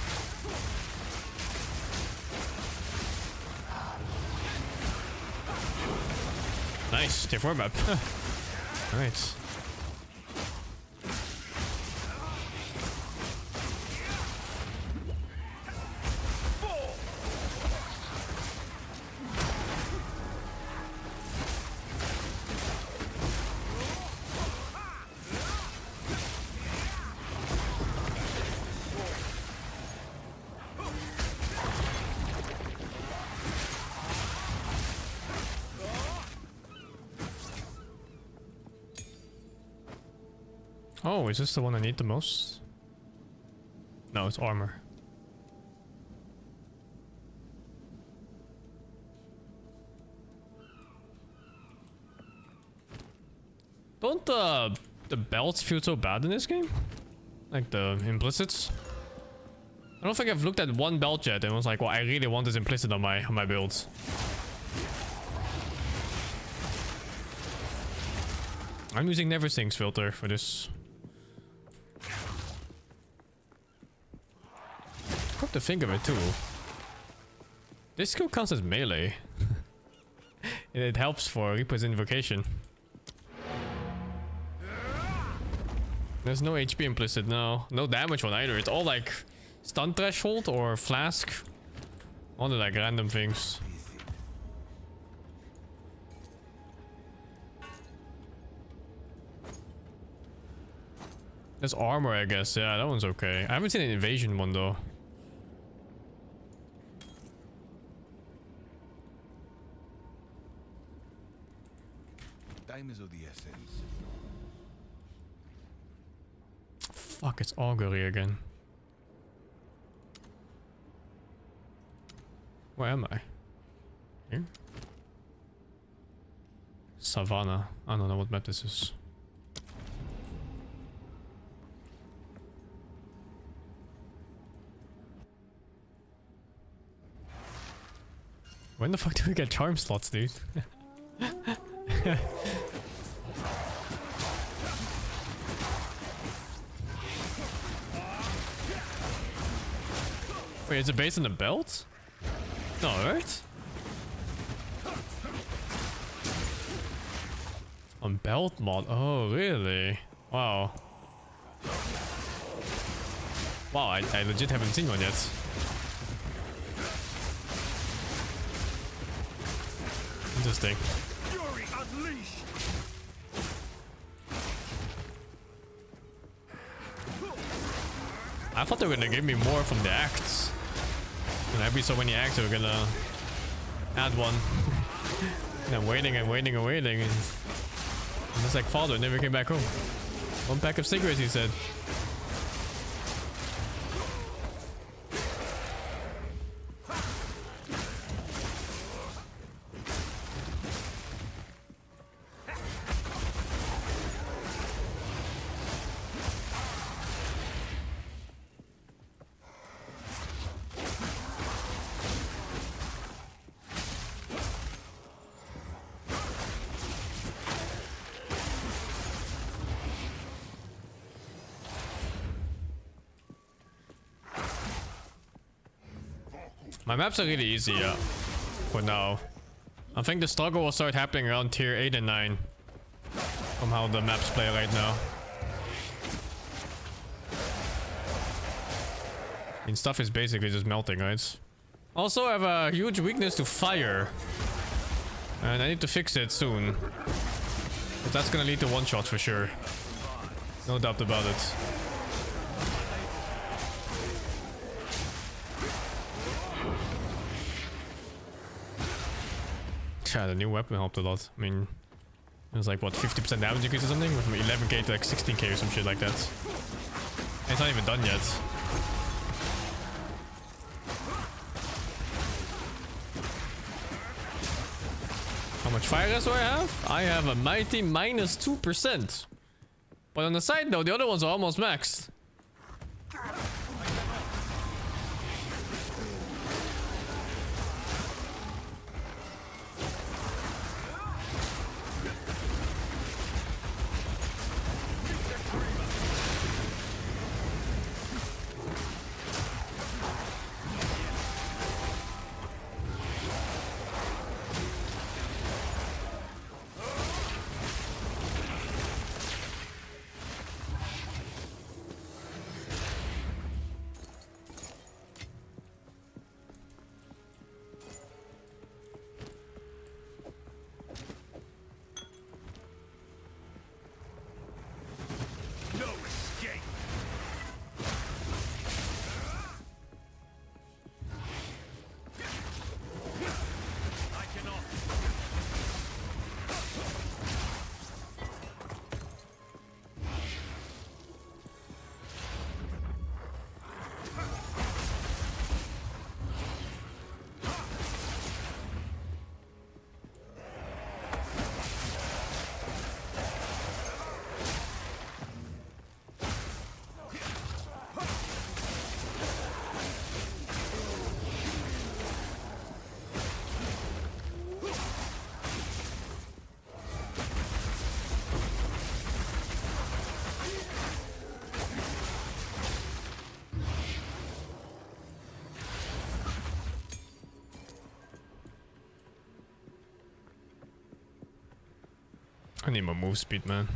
Nice, tier 4 map. Nice. Oh, is this the one I need the most? No, it's armor. Don't the belts feel so bad in this game? Like the implicits? I don't think I've looked at one belt yet and was like, well, I really want this implicit on my builds. I'm using NeverSing's filter for this. Come to think of it too, this skill counts as melee. And it helps for Reaper's invocation. There's no HP implicit now, no damage one either. It's all like stun threshold or flask. All the like random things. There's armor, I guess. Yeah, that one's okay. I haven't seen an invasion one though. Time is of the essence. Fuck, it's augury again. Where am I? Here? Savannah. I don't know what map this is. When the fuck do we get charm slots, dude? Wait, is it based on the belt? No, right? On belt mod? Oh, really? Wow. Wow, I legit haven't seen one yet. Interesting. I thought they were gonna give me more from the acts. And every so many acts they were gonna add one. And I'm waiting and waiting and waiting. And just like father never came back home. 1 pack of cigarettes, he said. My maps are really easy, yeah, for now. I think the struggle will start happening around tier 8 and 9. From how the maps play right now. I mean, stuff is basically just melting, right? Also, I have a huge weakness to fire. And I need to fix it soon. But that's gonna lead to one-shot for sure. No doubt about it. Yeah, the new weapon helped a lot. I mean, it was like, what, 50% damage increase or something? From 11k to like 16k or some shit like that. And it's not even done yet. How much fire res do I have? I have a mighty minus 2%. But on the side though, the other ones are almost maxed. I need my move speed, man.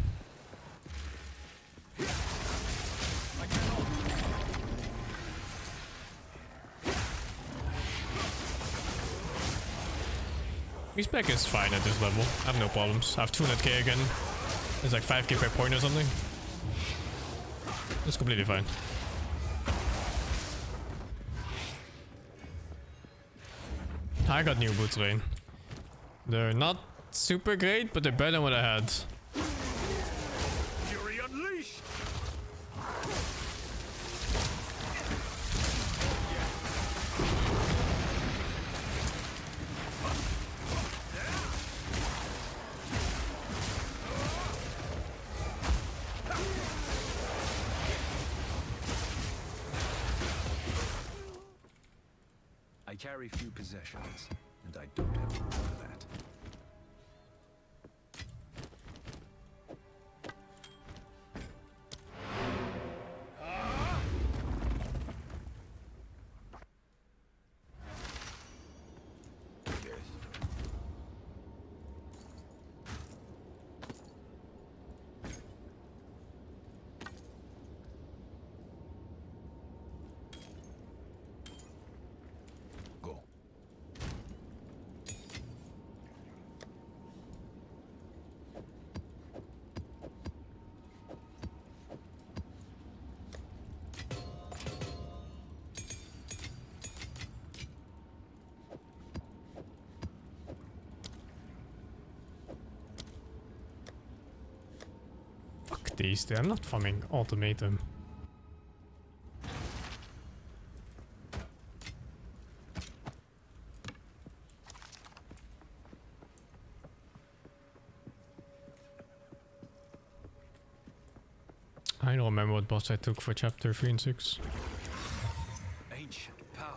His spec is fine at this level. I have no problems. I have 200k again. It's like 5k per point or something. It's completely fine. I got new boots, Rain. They're not super great, but they're better than what I had. Fury unleashed. I carry few possessions, and I don't have room for that. these. I'm not farming Ultimatum. I don't remember what boss I took for chapter 3 and 6. Ancient power.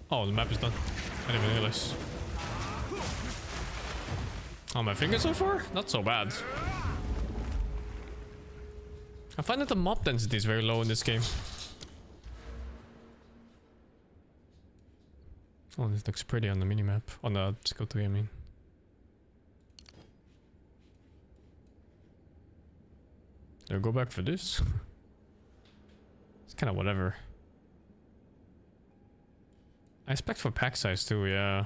Oh, the map is done. I didn't even realize. Oh, my fingers so far? Not so bad. I find that the mob density is very low in this game. Oh, this looks pretty on the minimap. On the skill tree, I mean. Do I go back for this? It's kind of whatever. I expect for pack size too, yeah.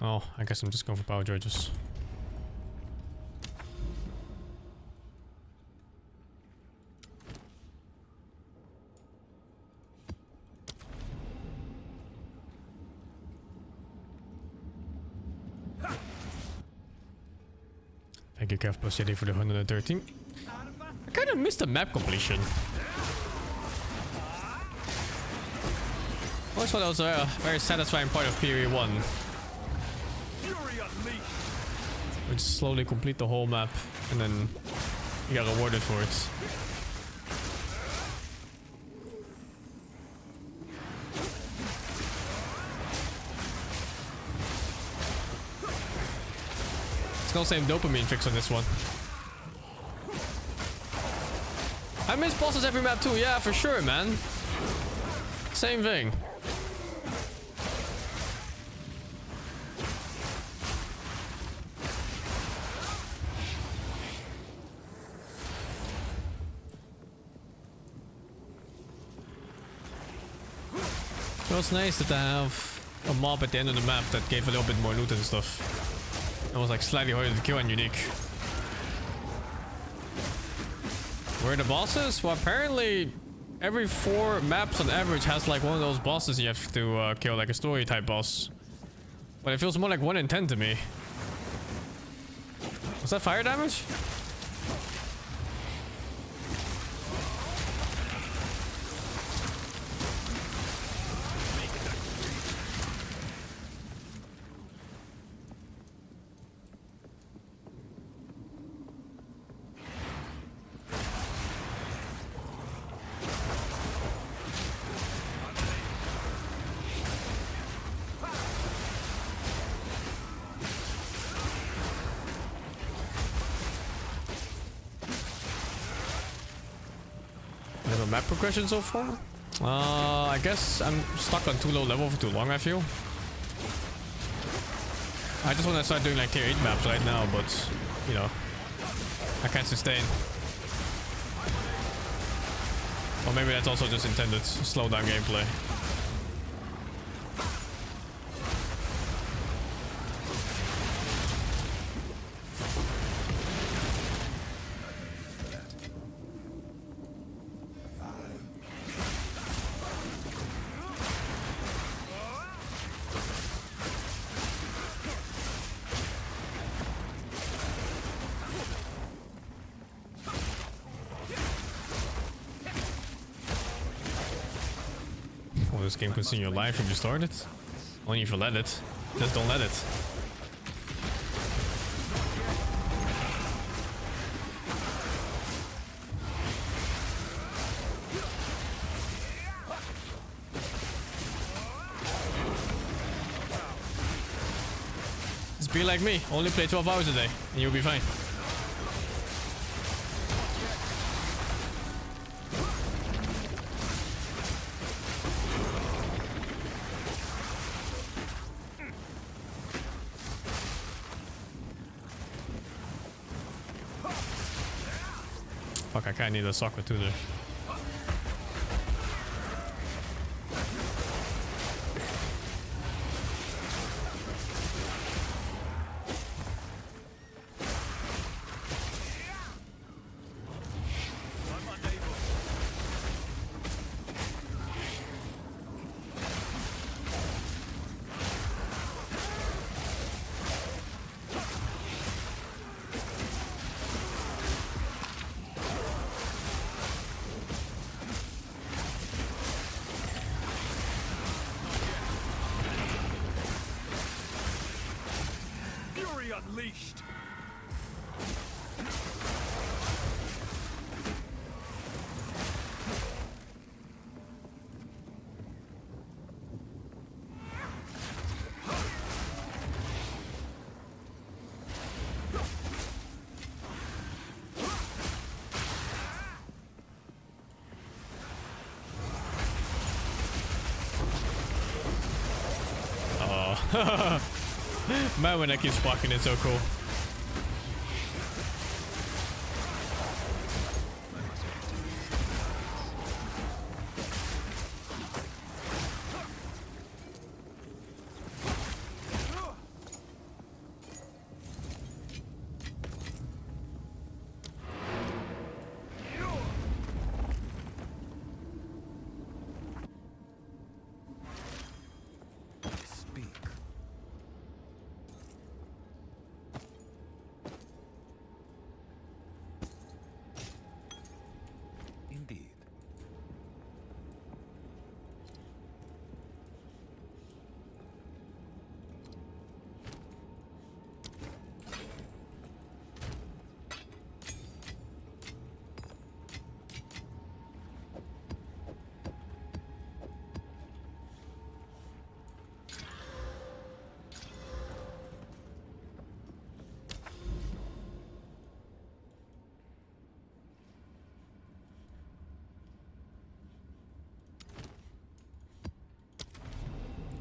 Oh, I guess I'm just going for power charges. Thank you, Kev Plus Yeti, for the 113. I kind of missed the map completion. I always thought that was a very satisfying part of Period 1. We just slowly complete the whole map, and then you get rewarded for it. Still same dopamine fix on this one. I miss bosses every map too, yeah, for sure, man. Same thing. It was nice that I have a mob at the end of the map that gave a little bit more loot and stuff. It was like slightly harder to kill and unique. Where are the bosses? Well, apparently every 4 maps on average has like one of those bosses you have to kill, like a story type boss. But it feels more like 1 in 10 to me. Was that fire damage? Map progression so far? I guess I'm stuck on too low level for too long, I feel. I just want to start doing like tier 8 maps right now, but you know, I can't sustain. Or maybe that's also just intended to slow down gameplay. This game consume your life if you start it. Only if you let it. Just don't let it. Just be like me. Only play 12 hours a day and you'll be fine. Fuck, I kinda need a soccer too there. Unleashed. Oh. Man, when I keep sparking, it's so cool.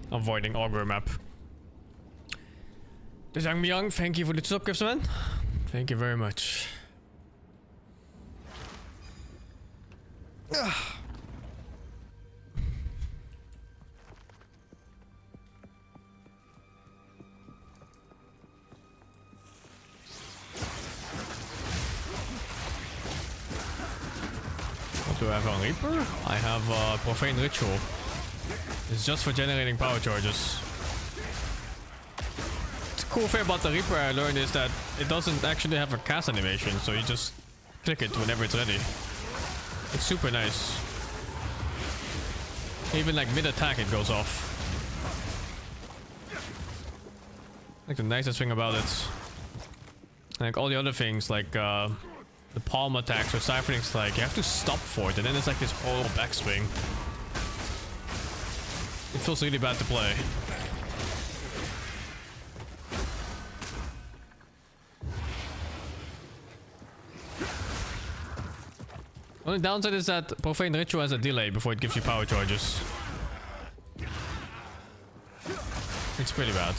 Avoiding Augur map. Desang Myung, thank you for the subgifts, man. Thank you very much. What do I have on Reaper? I have Profane Ritual. It's just for generating power charges. The cool thing about the Reaper I learned is that it doesn't actually have a cast animation, so you just click it whenever it's ready. It's super nice. Even like mid-attack it goes off. Like the nicest thing about it. Like all the other things, like the palm attacks or siphonings, like you have to stop for it, and then it's like this whole backswing. It feels really bad to play. Only downside is that Profane Ritual has a delay before it gives you power charges. It's pretty bad.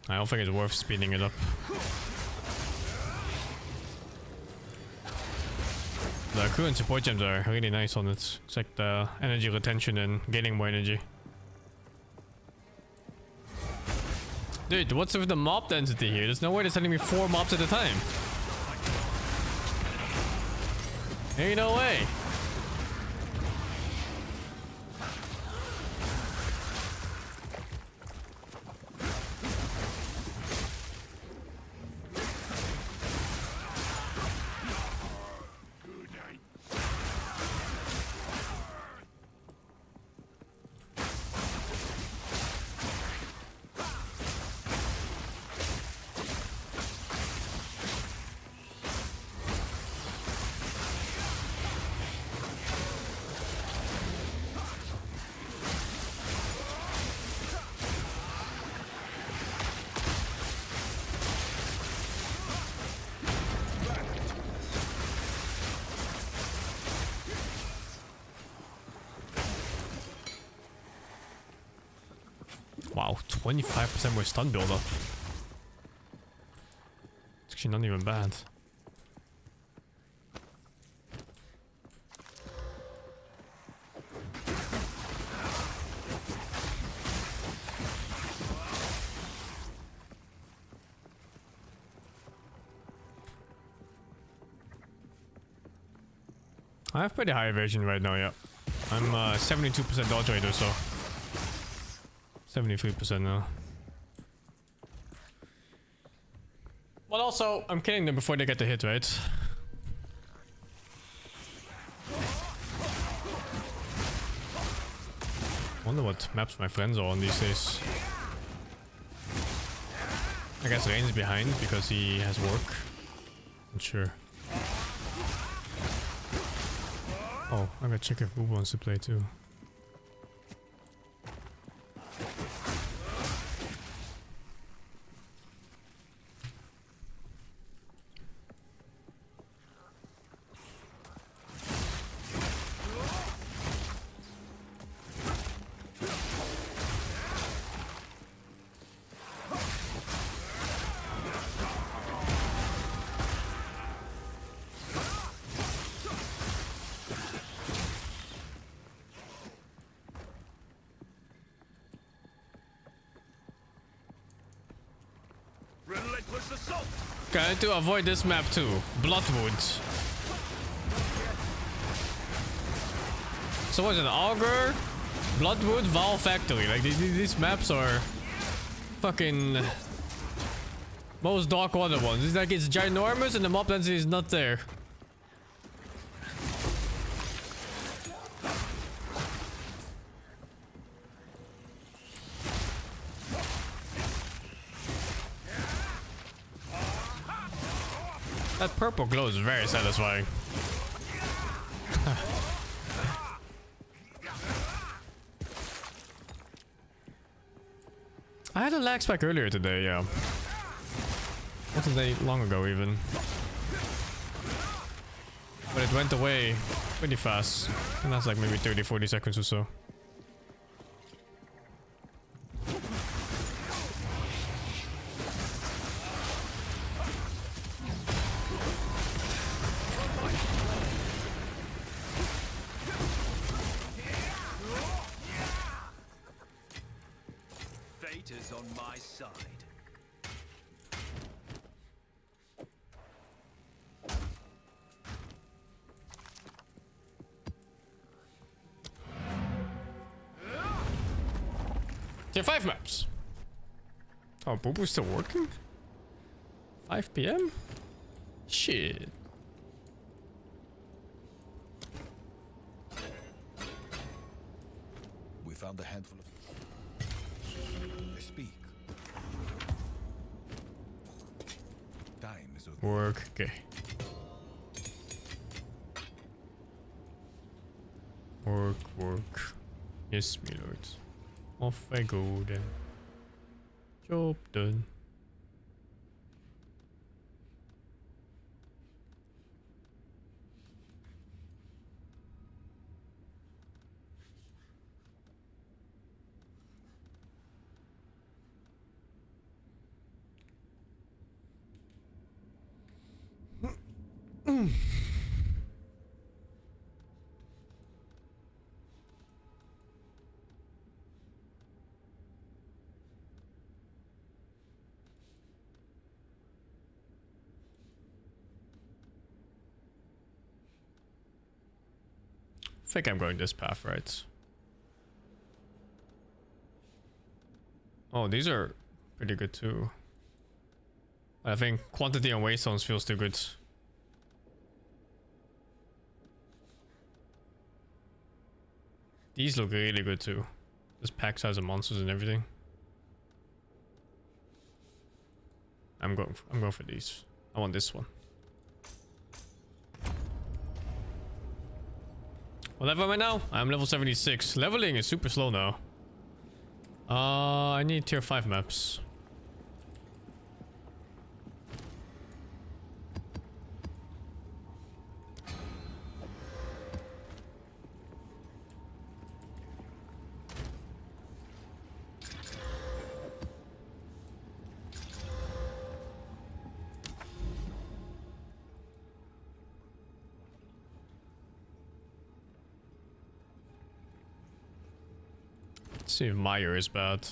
I don't think it's worth speeding it up. The current support gems are really nice on it. It's like the energy retention and gaining more energy. Dude, what's with the mob density here? There's no way they're sending me 4 mobs at a time. Ain't no way. Wow, 25% more stun buildup. It's actually not even bad. I have pretty high evasion right now, yeah. I'm 72% dodge rate or so. 73% now. Well, also, I'm killing them before they get the hit, right? Wonder what maps my friends are on these days. I guess Rain's behind because he has work. Not sure. Oh, I gotta check if Boo wants to play too. Going to avoid this map too. Bloodwood. So what's it? Augur, Bloodwood, Val Factory. Like these maps are fucking most Dark Water ones. It's like it's ginormous and the mob density is not there. That purple glow is very satisfying. I had a lag spike earlier today, yeah. Wasn't that long ago even. But it went away pretty fast. And that's like maybe 30-40 seconds or so. Is on my side. Tier 5 maps. Oh, Boo Boo's still working? 5 PM? Shit. We found a handful of... Speak. Time is over. Work, okay. Work. Yes, my lord. Off I go then. Job done. I think I'm going this path, right? Oh, these are pretty good too. I think quantity on waystones feels too good. These look really good too. This pack size of monsters and everything. I'm going for these. I want this one. What level am I now? I'm level 76. Leveling is super slow now. I need tier 5 maps. Let's see if Meyer is bad.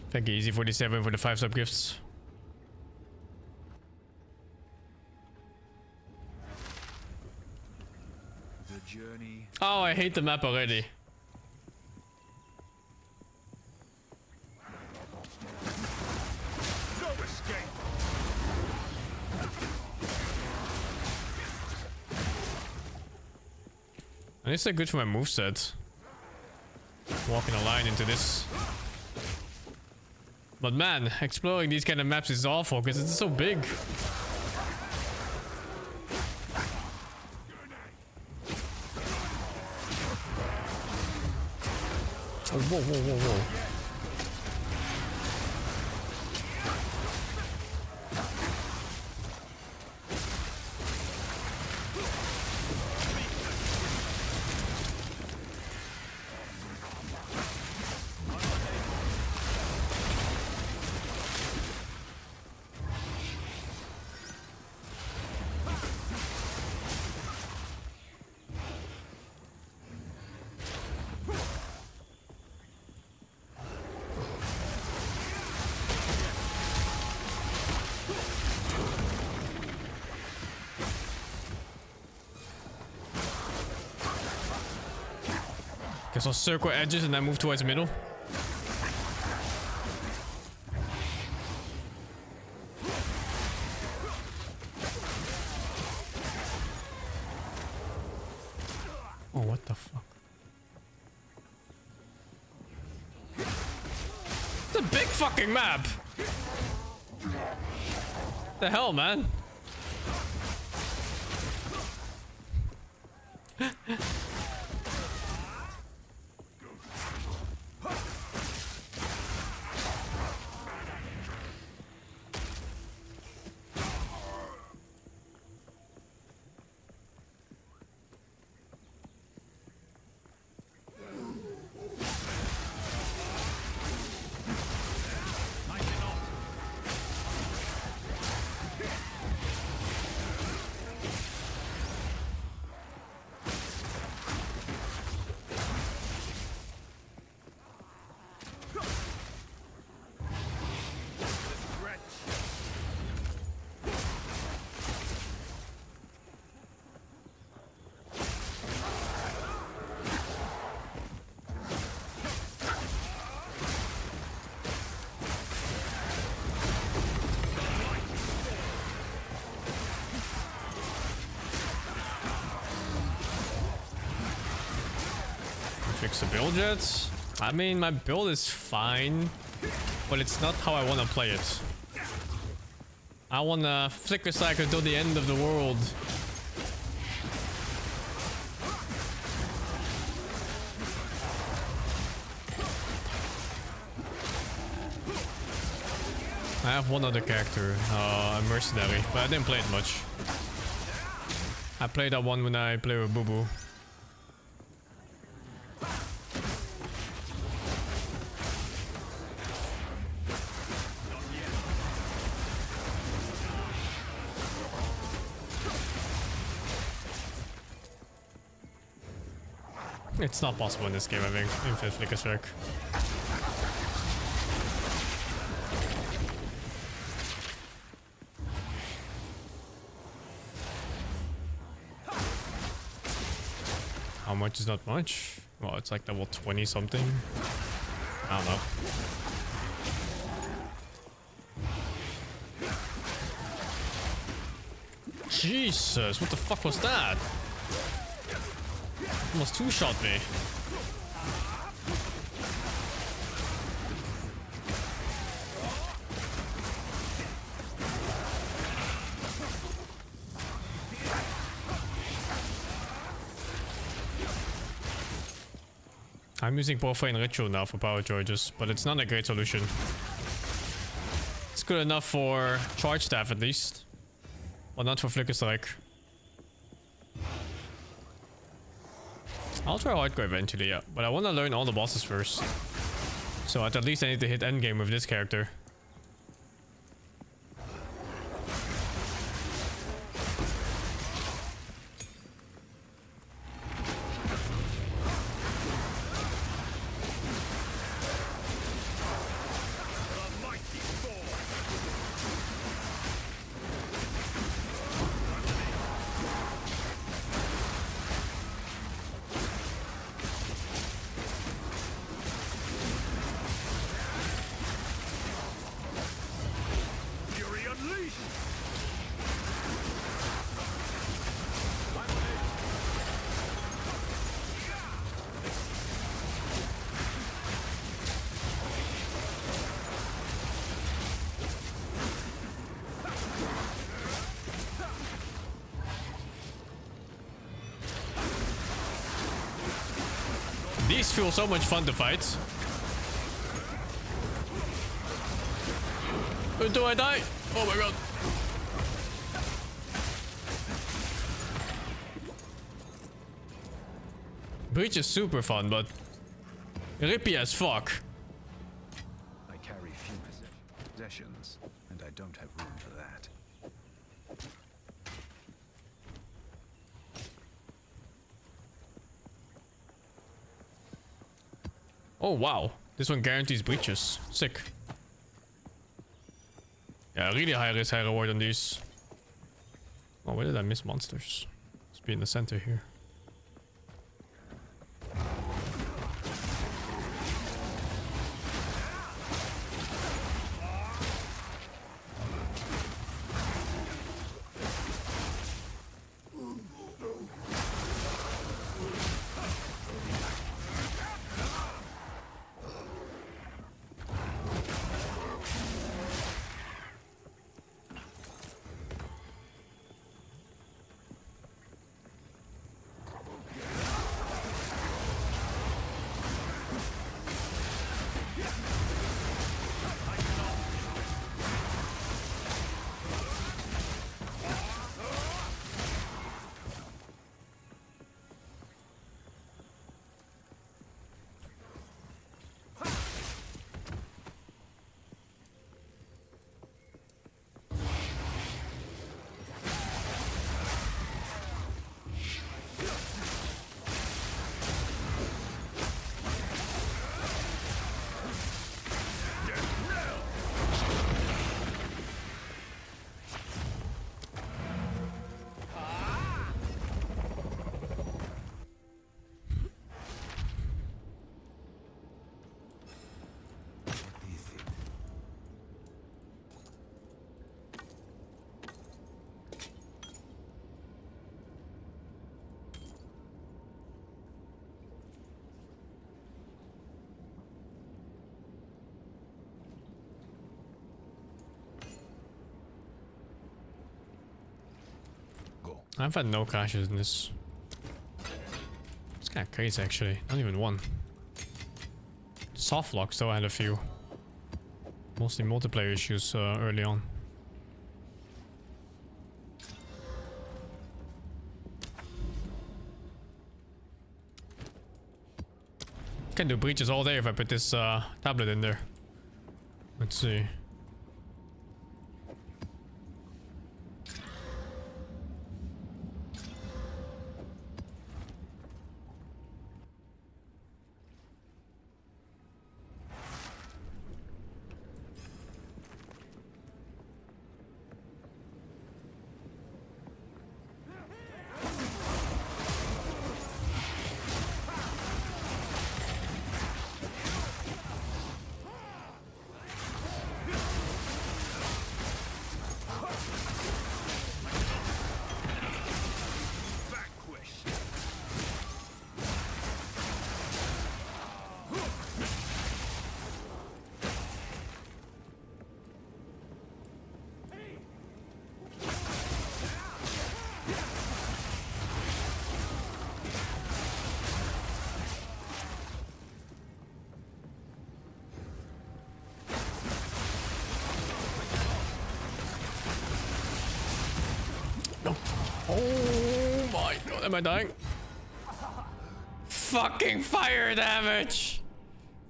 Thank you, Easy47 for the 5 sub gifts. The journey. Oh, I hate the map already. No escape. And it's so good for my moveset. Walking a line into this. But man, exploring these kind of maps is awful because it's so big. Oh, whoa, whoa, whoa, whoa. Guess I'll circle edges and then move towards the middle. Oh, what the fuck? It's a big fucking map! The hell, man? Fix the build yet? I mean, my build is fine, but it's not how I want to play it. I want to flicker cycle till the end of the world. I have one other character, a mercenary, but I didn't play it much. I played that one when I play with Boo Boo. It's not possible in this game, I think. Infinite Flicker Strike. How much is not much? Well, it's like level 20 something. I don't know. Jesus, what the fuck was that? Almost two-shot me. I'm using Profane Ritual now for power charges, but it's not a great solution. It's good enough for Charge Staff at least, but not for Flicker Strike. I'll try Hardcore eventually, yeah, but I want to learn all the bosses first. So at least I need to hit endgame with this character. These feel so much fun to fight. Do I die? Oh my god. Breach is super fun, but rippy as fuck. I carry few possessions, and I don't have room for that. Oh wow, this one guarantees breaches. Sick. Yeah, really high risk, high reward on these. Oh, where did I miss monsters? Let's be in the center here. I've had no crashes in this. It's kind of crazy actually. Not even one. Soft locks though I had a few. Mostly multiplayer issues early on. Can do breaches all day if I put this tablet in there. Let's see. Oh my god, am I dying? Fucking fire damage!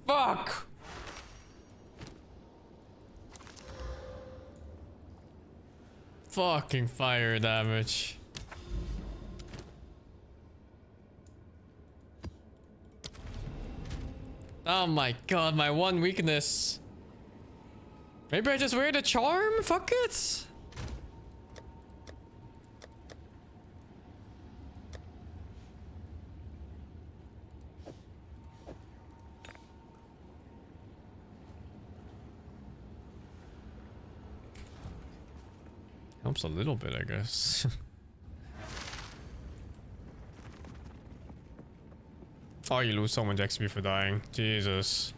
Fuck! Fucking fire damage. Oh my god, my one weakness. Maybe I just wear the charm? Fuck it! Helps a little bit, I guess. Oh, you lose so much XP for dying. Jesus.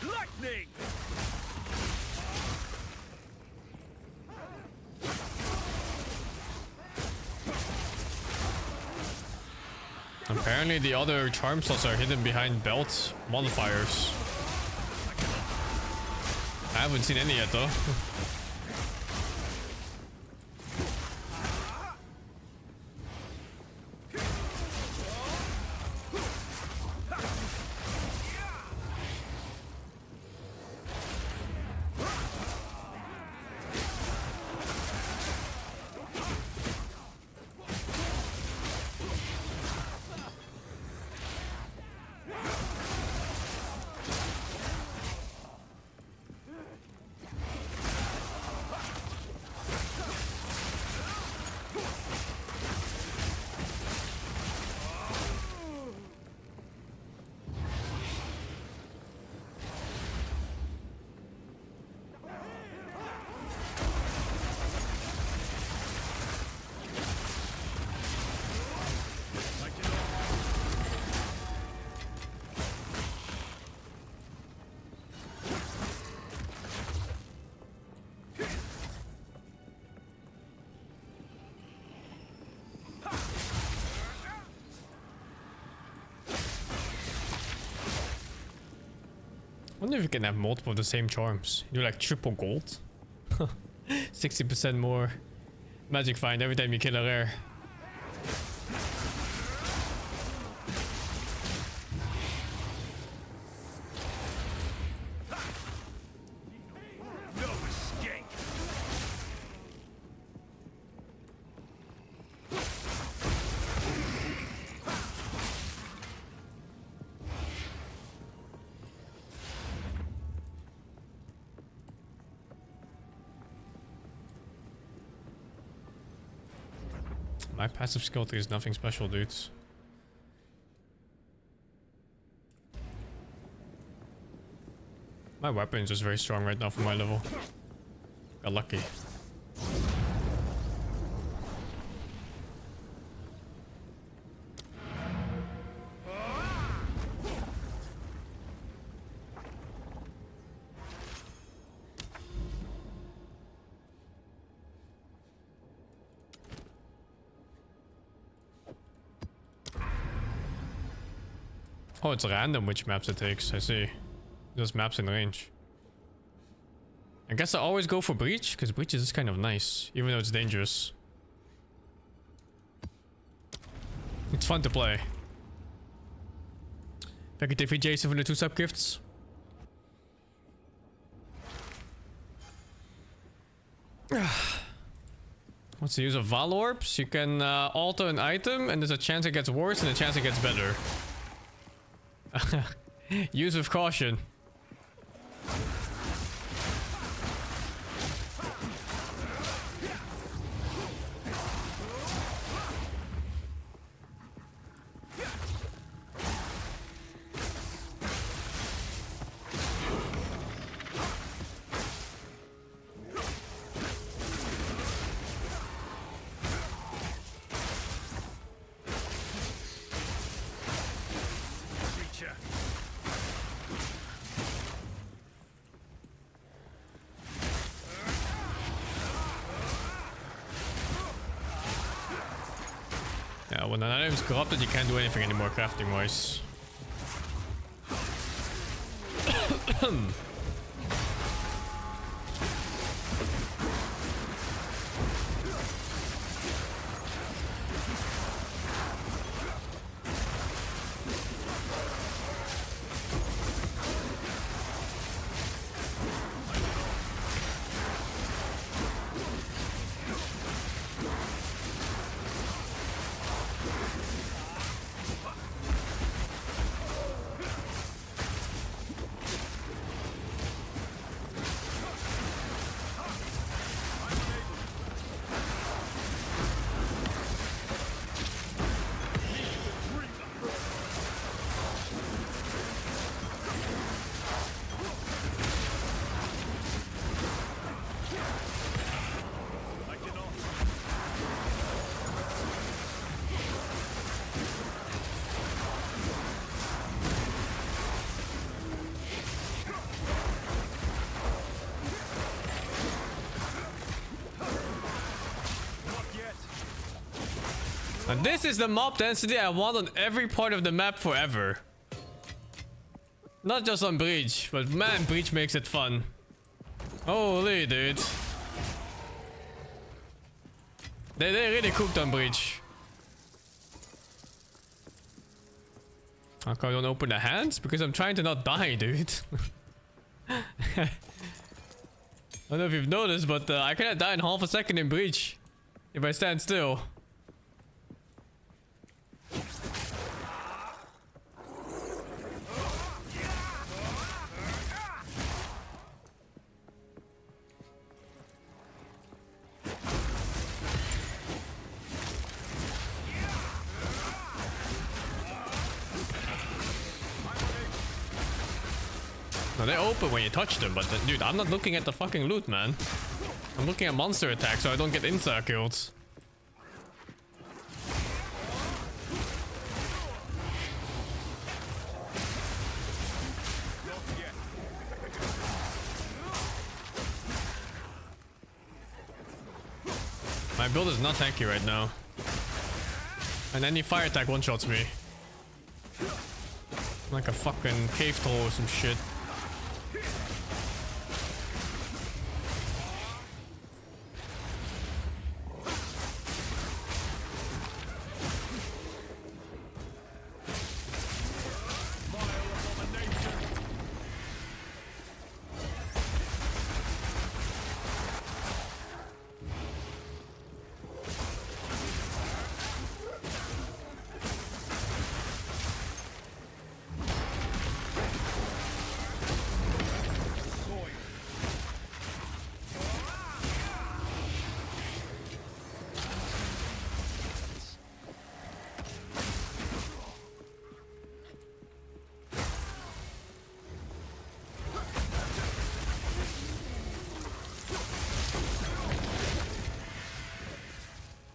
Lightning! Apparently the other charm slots are hidden behind belt modifiers. I haven't seen any yet though. I wonder if you can have multiple of the same charms. You do like triple gold. 60% more magic find every time you kill a rare. My passive skill tree is nothing special, dudes. My weapon is just very strong right now for my level. Got lucky. Oh, it's random which maps it takes. I see. Just maps in range. I guess I always go for Breach, because Breach is kind of nice, even though it's dangerous. It's fun to play. Thank you, Jason, for the 2 sub gifts. What's the use of Val Orbs? You can alter an item, and there's a chance it gets worse and a chance it gets better. Use with caution. Yeah, when an item is corrupted, you can't do anything anymore crafting wise. And this is the mob density I want on every part of the map forever. Not just on Breach, but man, Breach makes it fun. Holy dude. They really cooked on Breach. How come I don't open the hands? Because I'm trying to not die, dude. I don't know if you've noticed, but I cannot die in half a second in Breach if I stand still. No, they open when you touch them, but dude, I'm not looking at the fucking loot, man. I'm looking at monster attacks so I don't get insta kills. My build is not tanky right now. And any fire attack one-shots me. Like a fucking cave troll or some shit.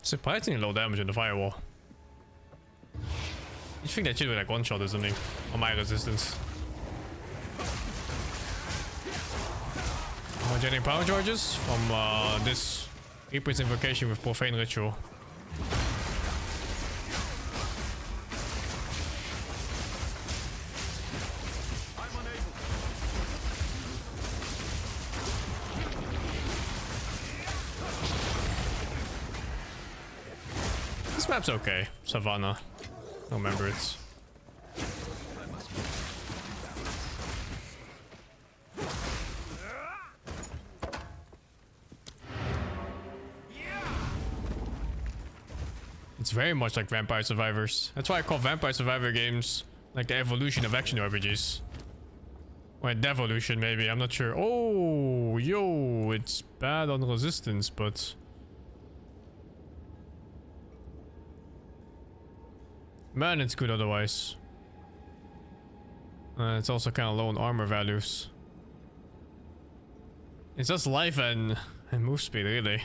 Surprisingly low damage in the firewall. You think that should be like one shot or something on my resistance. Am I getting power charges from this Reaper's invocation with profane ritual? This map's okay. Savannah. I don't remember it. It's very much like Vampire Survivors. That's why I call Vampire Survivor games like the evolution of action RPGs. Or devolution maybe, I'm not sure. Oh, yo, it's bad on resistance, but... man, it's good otherwise. It's also kind of low on armor values. It's just life and move speed, really.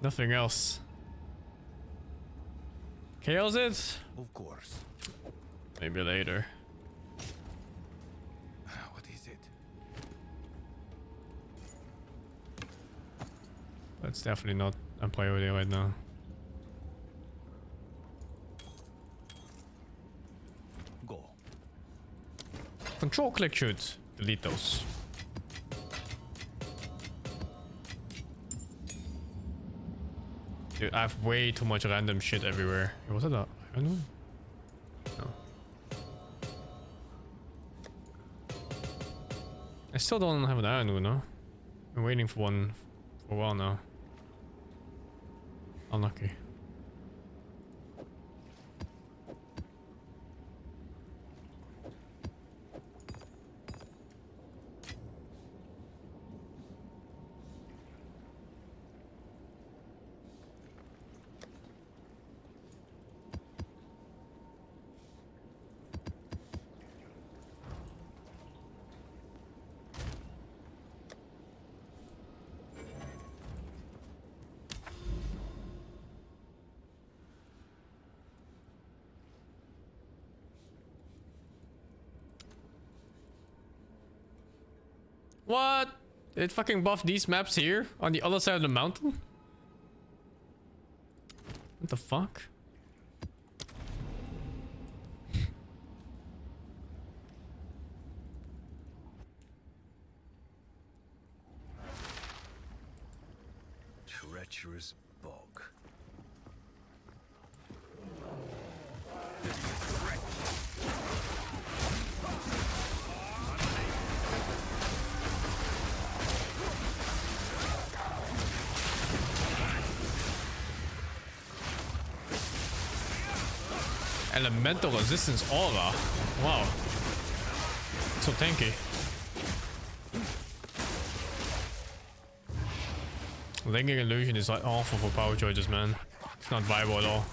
Nothing else. Chaos it? Of course. Maybe later. What is it? That's definitely not a priority right now. Go. Control click shoot. Delete those. Dude, I have way too much random shit everywhere. Was that a iron one? No. I still don't have an iron one, no? I'm waiting for one for a while now. Unlucky. What? It fucking buffed these maps here on the other side of the mountain? What the fuck? Treacherous bog. Elemental resistance aura. Wow. So tanky. Linking illusion is like awful for power charges, man. It's not viable at all.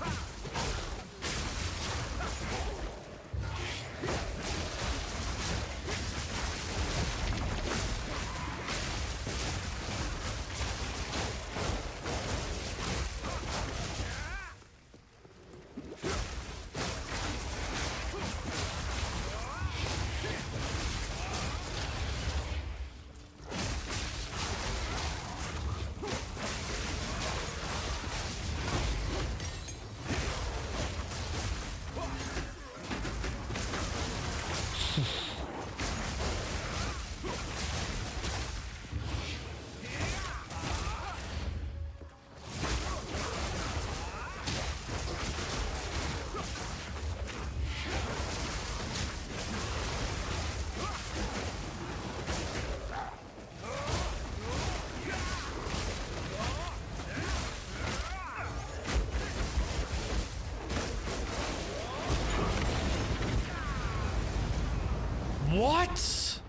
What?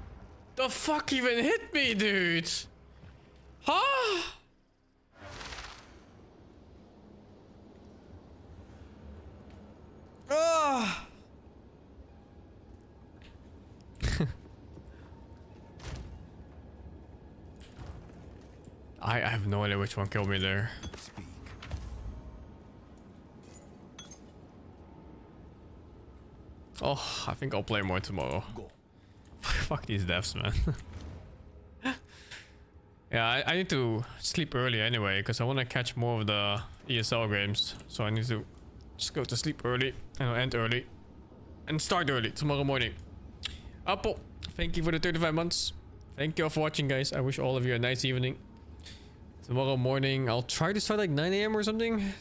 The fuck even hit me, dude? Huh? Ugh. I have no idea which one killed me there. Oh, I think I'll play more tomorrow. Fuck these devs, man. Yeah, I need to sleep early anyway, because I want to catch more of the ESL games. So I need to just go to sleep early, and I'll end early. And start early tomorrow morning. Apple, thank you for the 35 months. Thank you all for watching, guys. I wish all of you a nice evening. Tomorrow morning, I'll try to start like 9 AM or something.